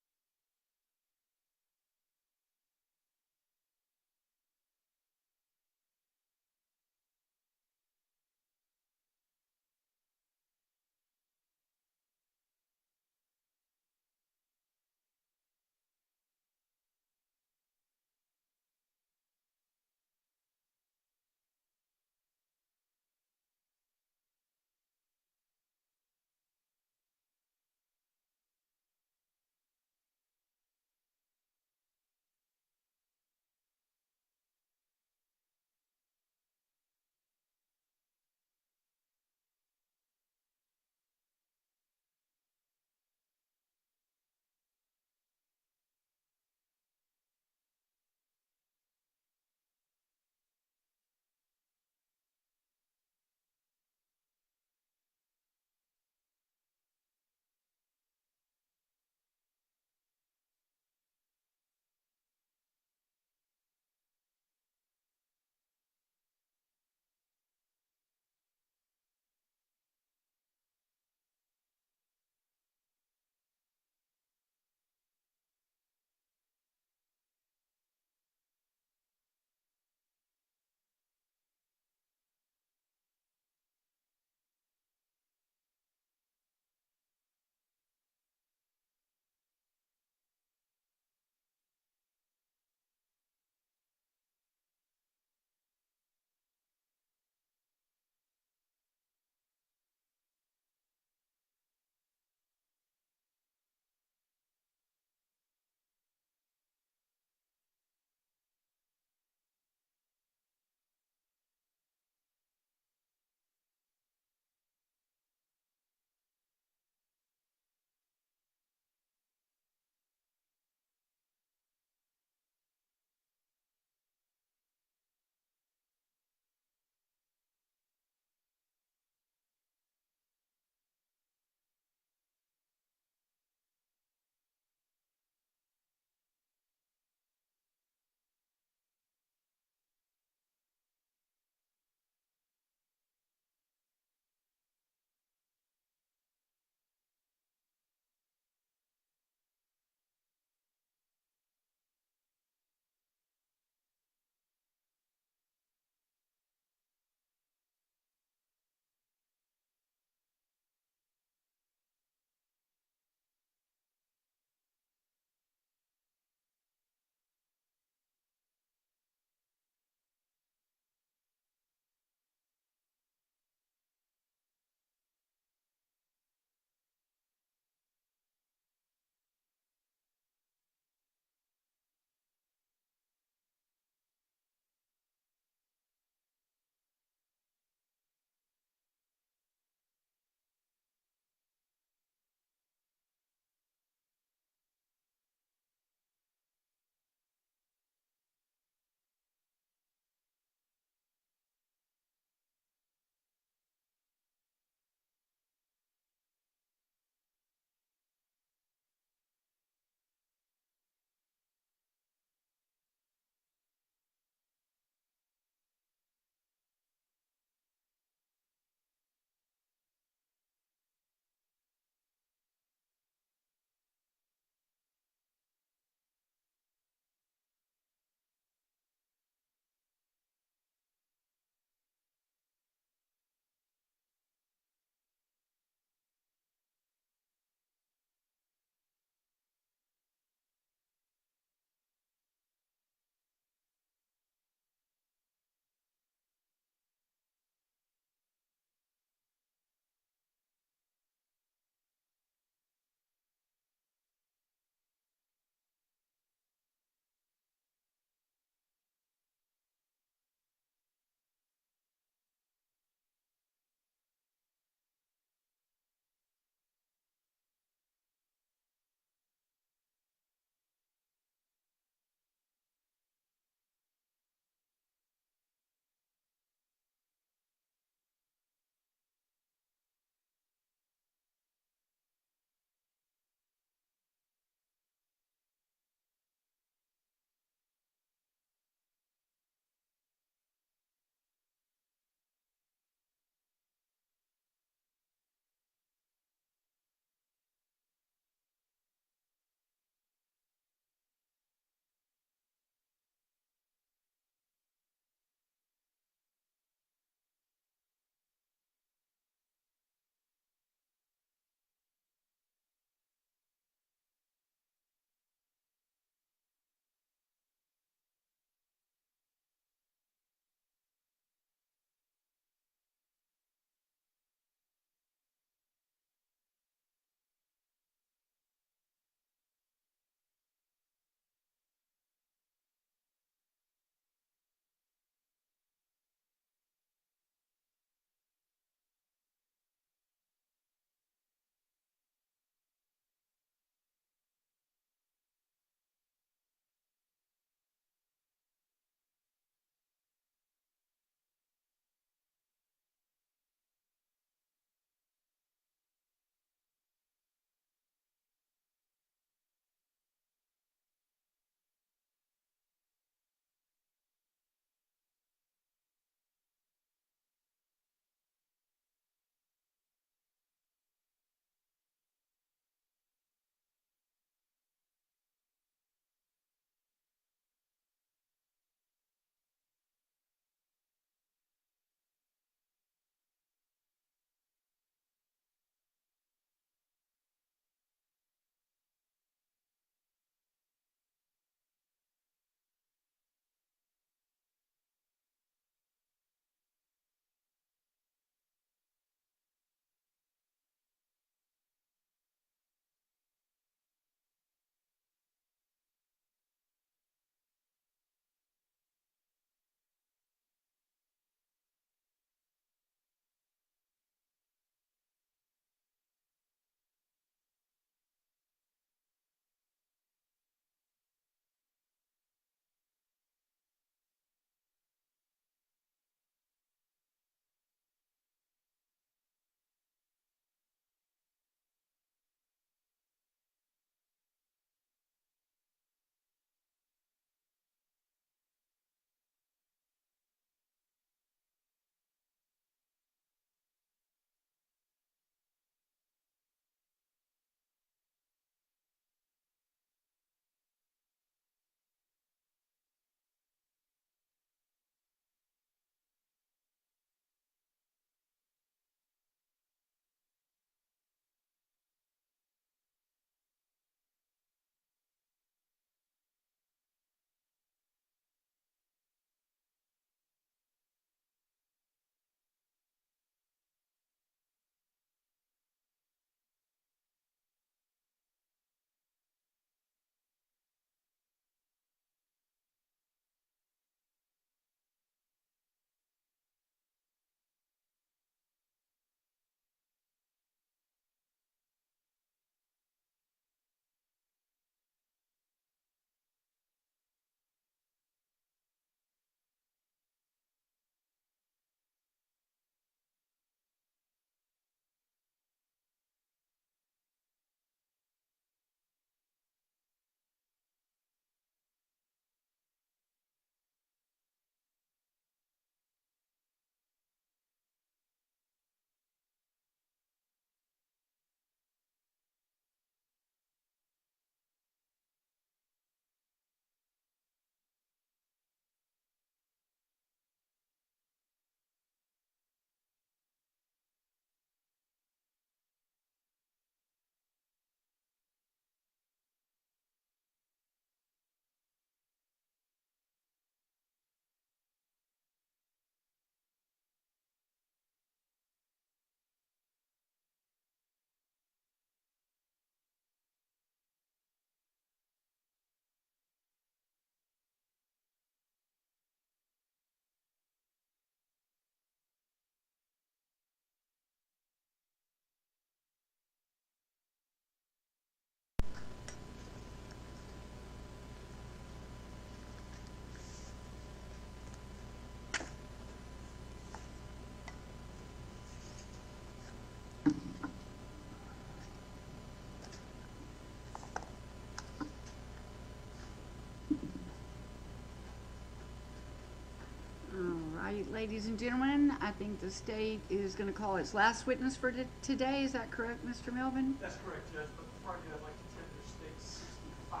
Ladies and gentlemen, I think the state is going to call its last witness for today. Is that correct, Mr. Melvin? That's correct, Judge, but before I do, I'd like to tender State 65.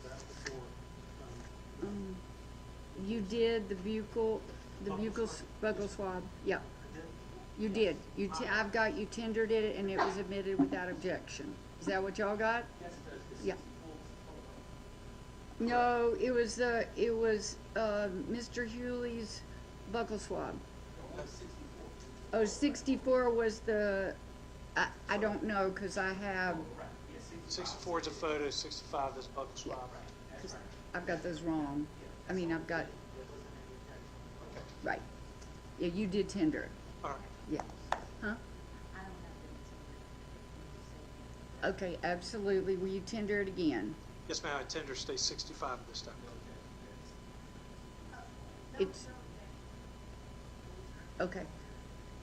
That before, You did the buccal swab. Yeah. You did. I've got you tendered it, and it was admitted without objection. Is that what y'all got? Yes, Judge. Yeah. No, it was Mr. Hewley's buccal swab. Oh, 64 was the. I don't know because I have. 64 is a photo, 65 is buccal swab. I've got those wrong. I mean, I've got. Right. Yeah, you did tender it. All right. Yeah. Huh? Okay, absolutely. Will you tender it again? Yes, ma'am, I tender State 65 this time. It's. Okay.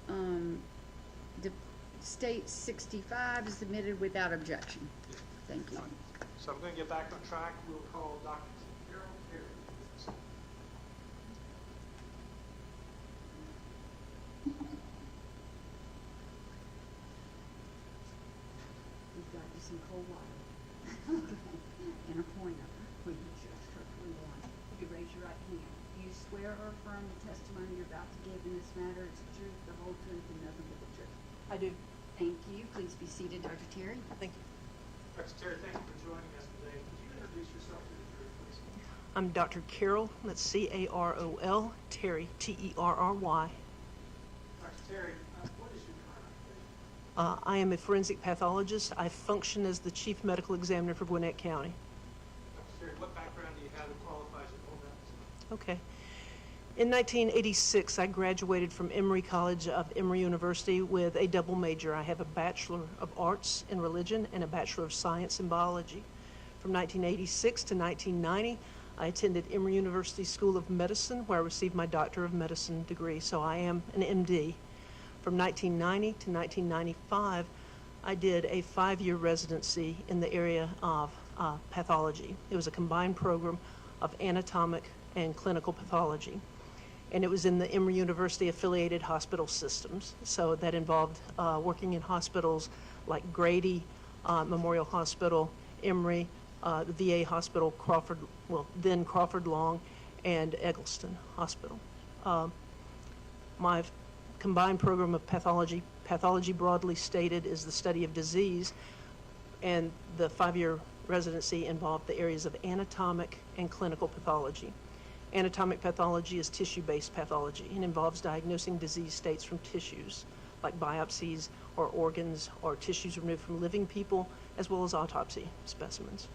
The State 65 is submitted without objection. Thank you. So I'm going to get back on track. We'll call Dr. Carol Terry. We've got you some cold water. And a pointer. Will you just carefully on? You raise your right hand. Do you swear or affirm the testimony you're about to give in this matter is the truth, the whole truth, and nothing but the truth? I do. Thank you. Please be seated, Dr. Terry. Thank you. Dr. Terry, thank you for joining us today. Could you introduce yourself to the jury, please? I'm Dr. Carol, that's C-A-R-O-L, Terry, T-E-R-R-Y. Dr. Terry, what is your current occupation? I am a forensic pathologist. I function as the chief medical examiner for Gwinnett County. Dr. Terry, what background do you have that qualifies you to hold that position? Okay. In 1986, I graduated from Emory College of Emory University with a double major. I have a Bachelor of Arts in Religion and a Bachelor of Science in Biology. From 1986 to 1990, I attended Emory University School of Medicine, where I received my Doctor of Medicine degree, so I am an MD. From 1990 to 1995, I did a 5-year residency in the area of pathology. It was a combined program of anatomic and clinical pathology. And it was in the Emory University affiliated hospital systems. So that involved working in hospitals like Grady Memorial Hospital, Emory, the VA Hospital, then Crawford Long, and Eggleston Hospital. My combined program of pathology broadly stated is the study of disease, and the 5-year residency involved the areas of anatomic and clinical pathology. Anatomic pathology is tissue-based pathology and involves diagnosing disease states from tissues, like biopsies or organs or tissues removed from living people, as well as autopsy specimens.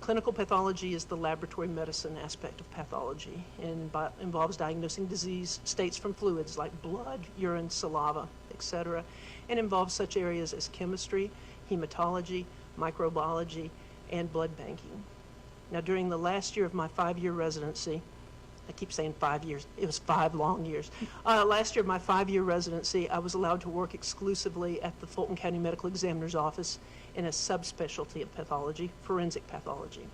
Clinical pathology is the laboratory medicine aspect of pathology and involves diagnosing disease states from fluids like blood, urine, saliva, etc., and involves such areas as chemistry, hematology, microbiology, and blood banking. Now, during the last year of my 5-year residency, I keep saying 5 years, it was 5 long years. Last year of my 5-year residency, I was allowed to work exclusively at the Fulton County Medical Examiner's Office in a subspecialty of pathology, forensic pathology.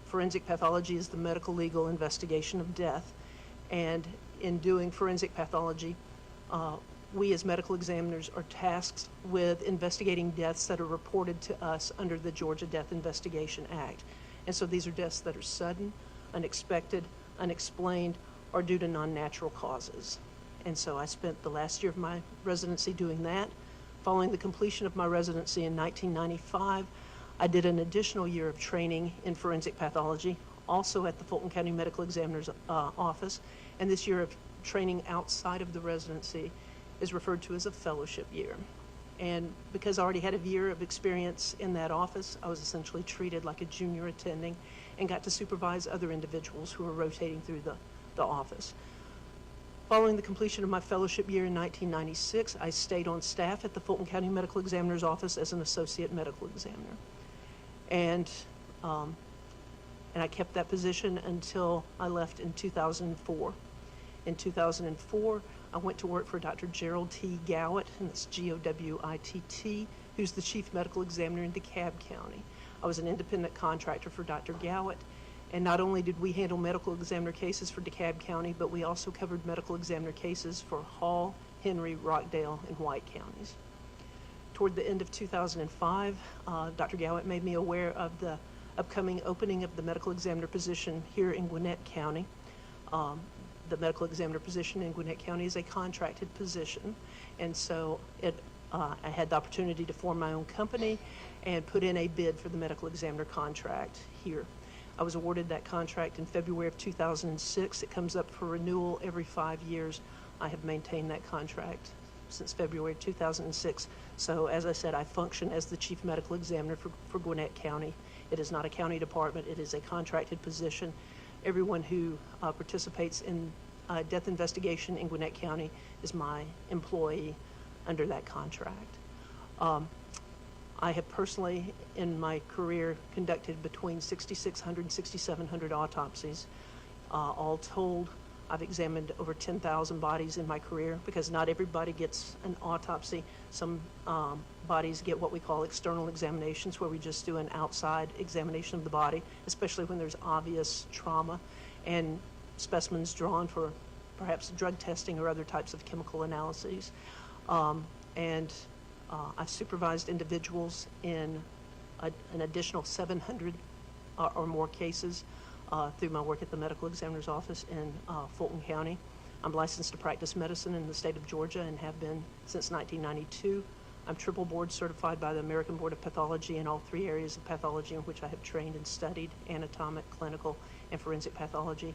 Forensic pathology is the medical legal investigation of death, and in doing forensic pathology, we as medical examiners are tasked with investigating deaths that are reported to us under the Georgia Death Investigation Act. And so these are deaths that are sudden, unexpected, unexplained, or due to non-natural causes. And so I spent the last year of my residency doing that. Following the completion of my residency in 1995, I did an additional year of training in forensic pathology, also at the Fulton County Medical Examiner's Office. And this year of training outside of the residency is referred to as a fellowship year. And because I already had a year of experience in that office, I was essentially treated like a junior attending and got to supervise other individuals who were rotating through the office. Following the completion of my fellowship year in 1996, I stayed on staff at the Fulton County Medical Examiner's Office as an associate medical examiner. And I kept that position until I left in 2004. In 2004, I went to work for Dr. Gerald T. Gowitt, and that's G-O-W-I-T-T, who's the chief medical examiner in DeKalb County. I was an independent contractor for Dr. Gowitt, And not only did we handle medical examiner cases for DeKalb County, but we also covered medical examiner cases for Hall, Henry, Rockdale, and White counties. Toward the end of 2005, Dr. Gowett made me aware of the upcoming opening of the medical examiner position here in Gwinnett County. The medical examiner position in Gwinnett County is a contracted position, and so I had the opportunity to form my own company and put in a bid for the medical examiner contract here. I was awarded that contract in February of 2006. It comes up for renewal every 5 years. I have maintained that contract since February 2006. So as I said, I function as the chief medical examiner for Gwinnett County. It is not a county department. It is a contracted position. Everyone who participates in death investigation in Gwinnett County is my employee under that contract. I have personally, in my career, conducted between 6,600 and 6,700 autopsies. All told, I've examined over 10,000 bodies in my career, because not everybody gets an autopsy. Some bodies get what we call external examinations, where we just do an outside examination of the body, especially when there's obvious trauma and specimens drawn for perhaps drug testing or other types of chemical analyses. I've supervised individuals in an additional 700 or more cases through my work at the medical examiner's office in Fulton County. I'm licensed to practice medicine in the state of Georgia and have been since 1992. I'm triple board certified by the American Board of Pathology in all 3 areas of pathology in which I have trained and studied: anatomic, clinical, and forensic pathology.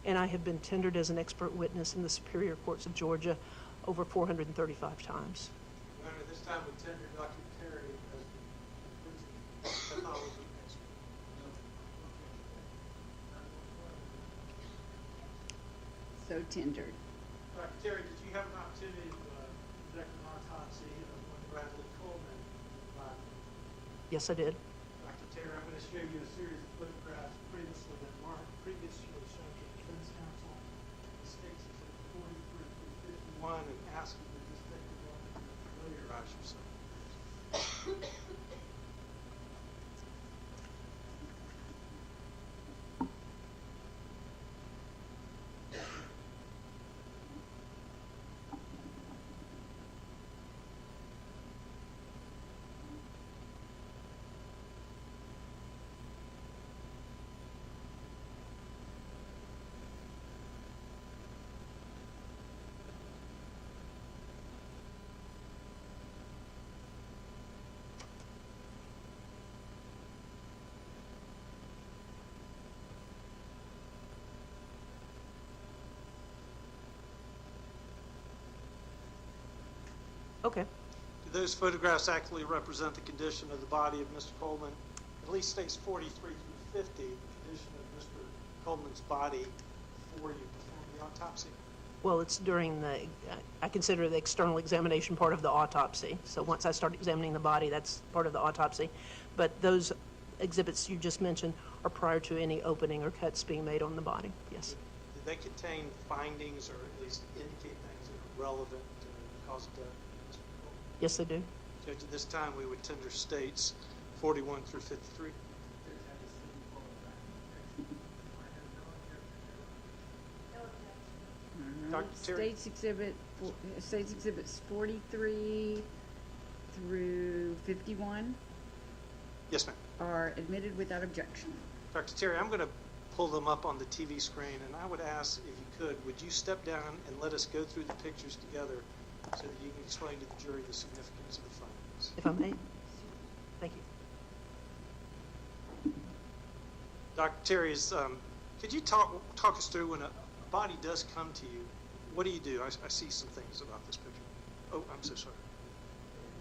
And I have been tendered as an expert witness in the Superior Courts of Georgia over 435 times. Your Honor, this time we tender Dr. Terry as the pathology expert. So tendered. Dr. Terry, did you have an opportunity to conduct an autopsy of one Bradley Coleman? Yes, I did. Dr. Terry, I'm going to show you a series of photographs previously that weren't previously shown to the defense counsel. The states is at 43 through 51, and ask you to just take a moment and familiarize yourself. Okay. Do those photographs accurately represent the condition of the body of Mr. Coleman? At least states 43 through 50, the condition of Mr. Coleman's body before you perform the autopsy. Well, it's during I consider the external examination part of the autopsy. So once I start examining the body, that's part of the autopsy. But those exhibits you just mentioned are prior to any opening or cuts being made on the body. Yes. Do they contain findings or at least indicate things that are relevant to the cause of death? Yes, they do. Judge, at this time we would tender states 41 through 53. Dr. Terry? States exhibits 43 through 51 Yes, ma'am. are admitted without objection. Dr. Terry, I'm going to pull them up on the TV screen, and I would ask, if you could, would you step down and let us go through the pictures together so that you can explain to the jury the significance of the findings? If I may. Thank you. Dr. Terry, could you talk us through when a body does come to you, what do you do? I see some things about this picture. Oh, I'm so sorry.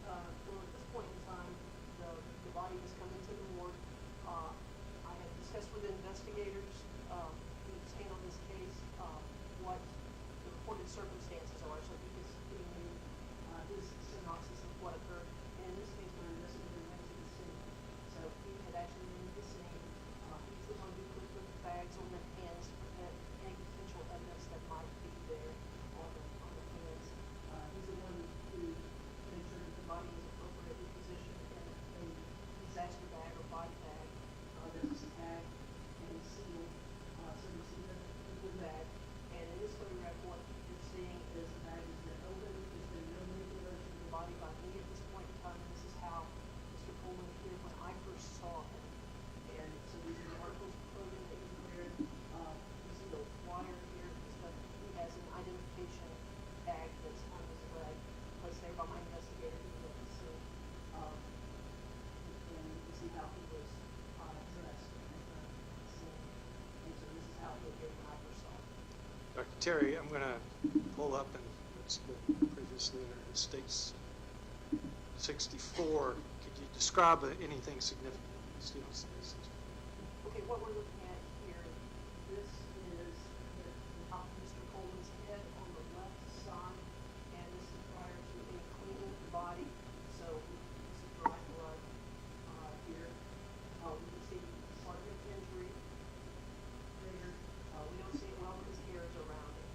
Well, at this point in time, the body has come into the morgue. I have discussed with investigators who's handled this case what the reported circumstances are, so he is giving me his synopsis of what occurred. And in this case, we're investigating went to the scene. So he had actually been to the scene. He's the one who put the bags on the hands to prevent any potential evidence that might be there on the hands. He's the one who Terry, I'm going to pull up and what's been previously entered in States 64. Could you describe anything significant you see on States 64? Okay, what we're looking at here, this is the top of Mr. Coleman's head on the left side, and this is prior to any cleaning of the body. So this is dry blood here. We can see slight injury there. We don't see it well because hair is around it.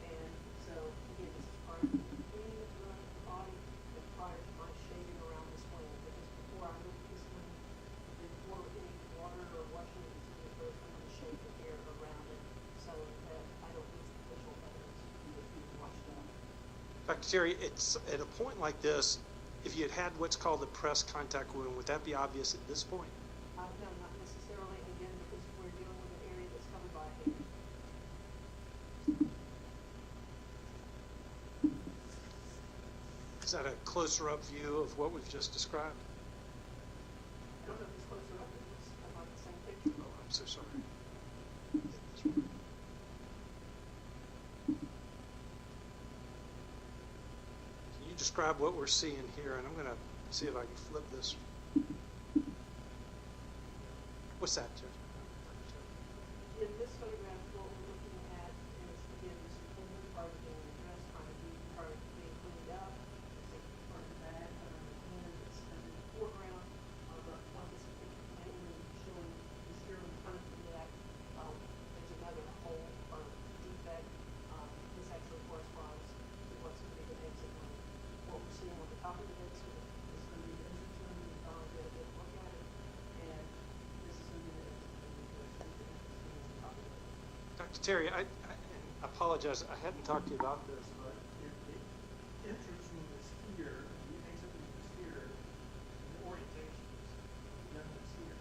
And so, again, this is prior to cleaning of the body and prior to my shaving around this wound. Because before I look at this wound, before any water or washing it, I'm going to shave the hair around it so that I don't lose the visual evidence of being washed out. Dr. Terry, it's at a point like this, if you had had what's called the press contact wound, would that be obvious at this point? No, not necessarily, again, because we're dealing with an area that's covered by hair. Is that a closer up view of what we've just described? I don't know if it's closer up, it's about the same picture. Oh, I'm so sorry. Can you describe what we're seeing here? And I'm going to see if I can flip this. What's that, Judge? In this photograph, what we're looking at is, again, Mr. Coleman prior to being addressed, prior to being cleaned up. It's a front and back, the hand that's in the foreground. But one is mainly showing his hair in front of the neck. There's another hole or defect. This actually corresponds to what's going to be the exit wound. What we're seeing on the top of the head is going to be the exit wound. Get a good look at it. And this is going to be the exit wound. Dr. Terry, I apologize. I hadn't talked to you about this, but if the entrance wound is here, the exit wound is here, the orientation is done is here.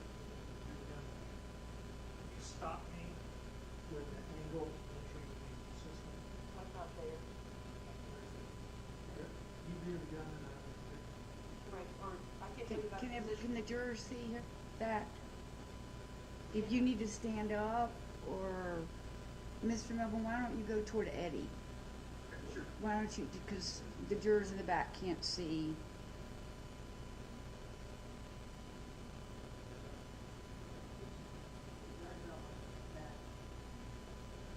You stop me with the angle entry would be consistent. I'm not there. You rear the gun and I would Right, or I can't tell you about the position. Can the jurors see that? If you need to stand up, or Mr. Melvin, why don't you go toward Eddie? Sure. Why don't you, because the jurors in the back can't see.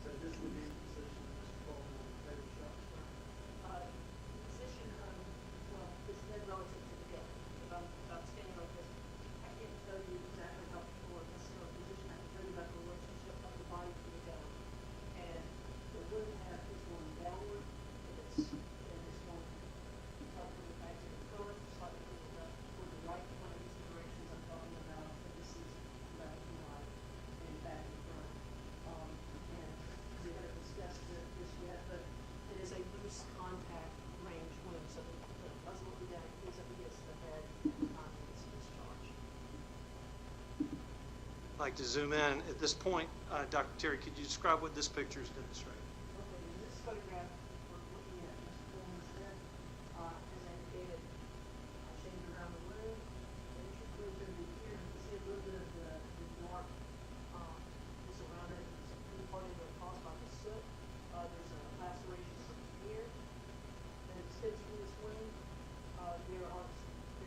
So this would be the position of Mr. Coleman on the fatal shot. Position, well, it's head relative to the hip. If I'm standing like this, I can't tell you exactly how or necessarily position. I can tell you about the relationship of the body to the gun. And the wound half is going downward, and it's going up from the back to the front, slightly to the left, toward the right. One of these directions I'm talking about, and this is left and right, and back and front. And we haven't discussed this yet, but it is a loose contact range wound, so the muzzle of the gun is up against the head at the time of this discharge. I'd like to zoom in. At this point, Dr. Terry, could you describe what this picture is demonstrating? Okay, in this photograph, we're looking at Mr. Coleman's head. As I indicated, I shaved around the wound. The entry wound over here, you can see a little bit of the dark is around it. It's a pretty part of it caused by the soot. There's a laceration from here that extends from this wound. There are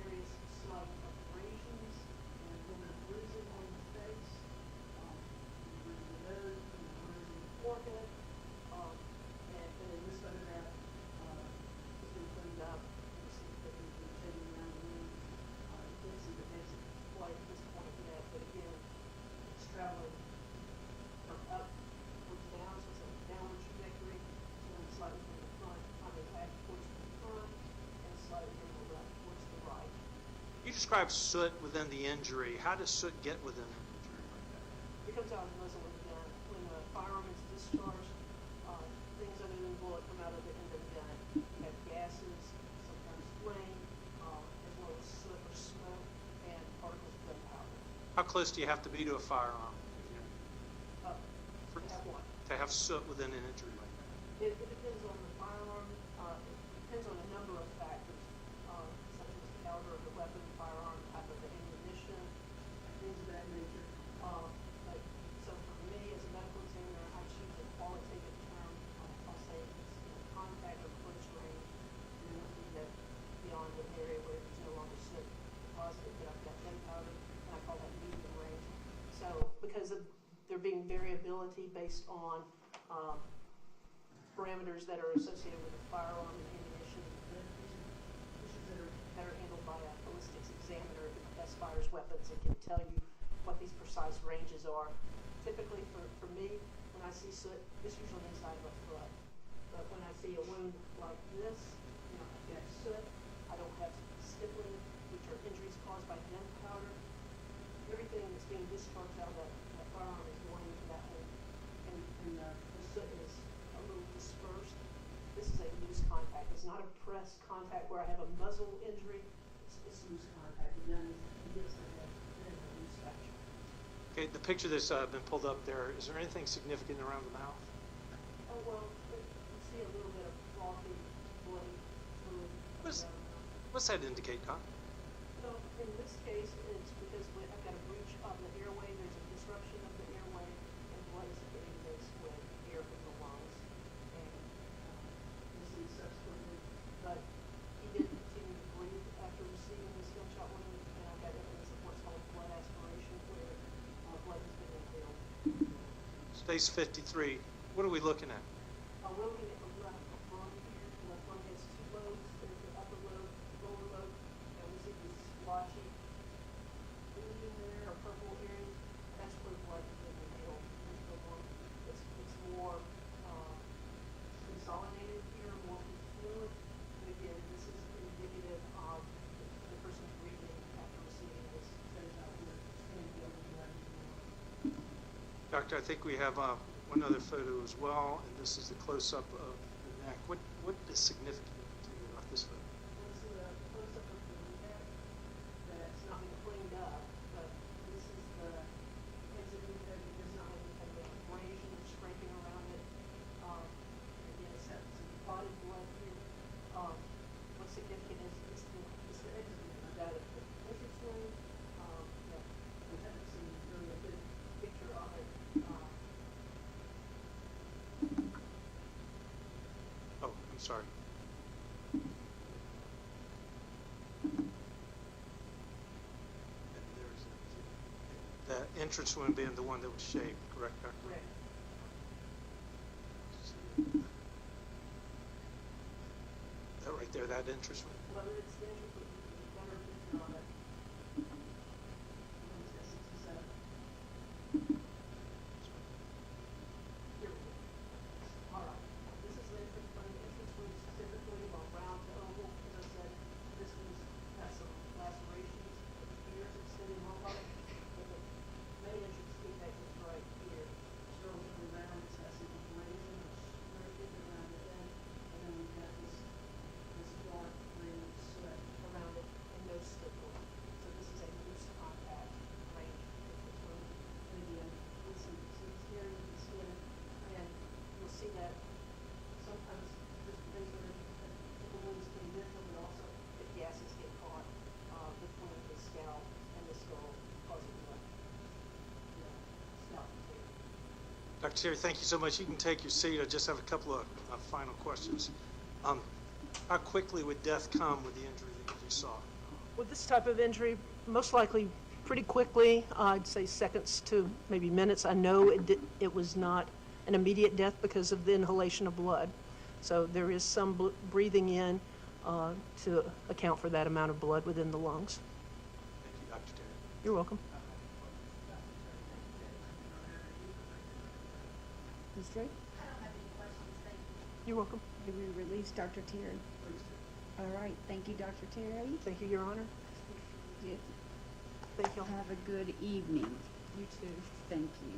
various slight abrasions and a little bit of bruising on the face. Bruising the nose, bruising the forehead. And in this photograph, it's been cleaned up. You see that there's been shaving around the wound. You can't see the exit quite at this point yet, but again, it's traveling from up towards down, so it's a downward trajectory. It's going slightly from the front, coming back towards the front, and slightly from the left towards the right. You described soot within the injury. How does soot get within an injury like that? It comes out of the muzzle of the gun. When a firearm is discharged, things other than bullet come out of the end of the gun. You have gases, sometimes flame, as well as soot or smoke, and particles of gunpowder. How close do you have to be to a firearm To have one. to have soot within an injury like that? It depends on the firearm. It depends on a number of factors, such as the caliber of the weapon, firearm, type of the ammunition, things of that nature. So for me, as a medical examiner, I choose a qualitative term positive that I've got gunpowder, and I call that medium range. So because of there being variability based on parameters that are associated with a firearm and ammunition, issues that are handled by a ballistics examiner who best fires weapons and can tell you what these precise ranges are. Typically for me, when I see soot, it's usually inside of a foot. But when I see a wound like this, I've got soot, I don't have stippling, which are injuries caused by gunpowder. Everything that's being discharged out of that firearm is going into that hole. And the soot is a little dispersed. This is a loose contact. It's not a press contact where I have a muzzle injury. It's loose contact. The gun gets the head and a loose fracture. Okay, the picture that's been pulled up there, is there anything significant around the mouth? Oh, well, you see a little bit of frothy, bloody fluid. What's that indicate, Doc? So in this case, it's because I've got a breach of the airway. There's a disruption of the airway, and blood is getting mixed with air from the lungs. And you see subsequently, but he did continue to breathe after receiving this gunshot wound, and I've got evidence of what's called blood aspiration, where blood has been inhaled. Space 53, what are we looking at? We're looking at the left lung here. The left lung has two lobes. There's the upper lobe, lower lobe, and we see this splotchy bleeding there, or purple area. That's where blood has been inhaled into the lung. It's more consolidated here, more fluid. And again, this is indicative of the person breathing after receiving this gunshot wound and the other blood in the lung. Doctor, I think we have one other photo as well, and this is the close-up of the neck. What is significant to you about this photo? This is a close-up of the neck that's not been cleaned up, but this is the exit that there's not any kind of abrasion or scraping around it. Again, it's got some body blood here. What's significant is the exit. I've got an entrance wound. We haven't seen really a good picture of it. Oh, I'm sorry. The entrance wound being the one that was shaved, correct, Doctor? Correct. That right there, that entrance wound? Whether it's the entrance wound, there's a better picture on it. It's got 67. Here we go. All right. This is the entrance wound. The entrance wound is typically round to oval. As I said, this one's got some lacerations, ears extending off of it. But the main entrance defect is right here. It's relatively round. It's got some abrasion or scraping around the end. And then we've got this dark ring of sweat around it and no stippling. So this is a loose contact range entrance wound. And again, with some tearing of the skin, and you'll see that sometimes just things that the wounds can be different, but also if gases get caught between the scalp and the skull, causing the scalp to tear. Dr. Terry, thank you so much. You can take your seat. I just have a couple of final questions. How quickly would death come with the injury that you just saw? With this type of injury, most likely pretty quickly, I'd say seconds to maybe minutes. I know it was not an immediate death because of the inhalation of blood. So there is some breathing in to account for that amount of blood within the lungs. Thank you, Dr. Terry. You're welcome. Ms. Drake? I don't have any questions, thank you. You're welcome. Do we release Dr. Terry? All right, thank you, Dr. Terry. Thank you, Your Honor. Thank you. Have a good evening. You too. Thank you.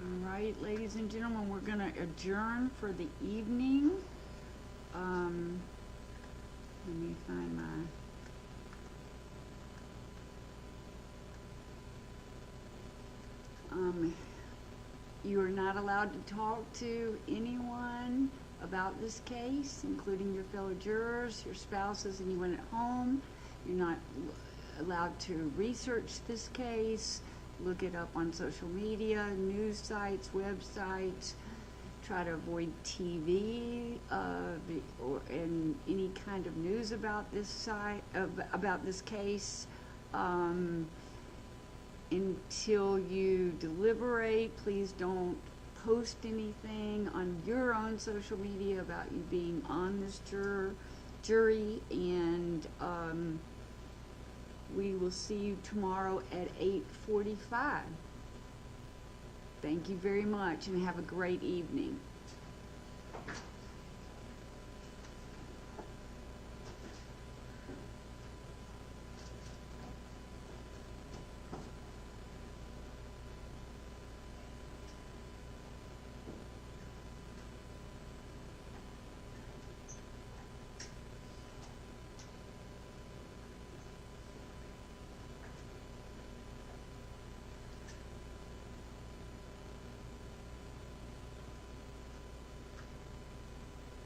All right, ladies and gentlemen, we're going to adjourn for the evening. Let me find my... You are not allowed to talk to anyone about this case, including your fellow jurors, your spouses, anyone at home. You're not allowed to research this case. look it up on social media, news sites, websites. Try to avoid TV and any kind of news about this site, about this case. Until you deliberate, please don't post anything on your own social media about you being on this jury, and we will see you tomorrow at 8:45. Thank you very much and have a great evening.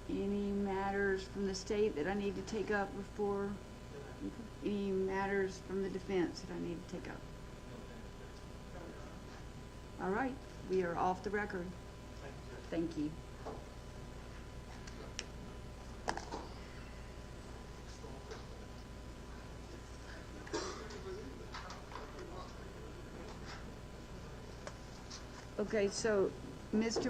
Any matters from the state that I need to take up before? Any matters from the defense that I need to take up? All right, we are off the record. Thank you. Okay, so Mr.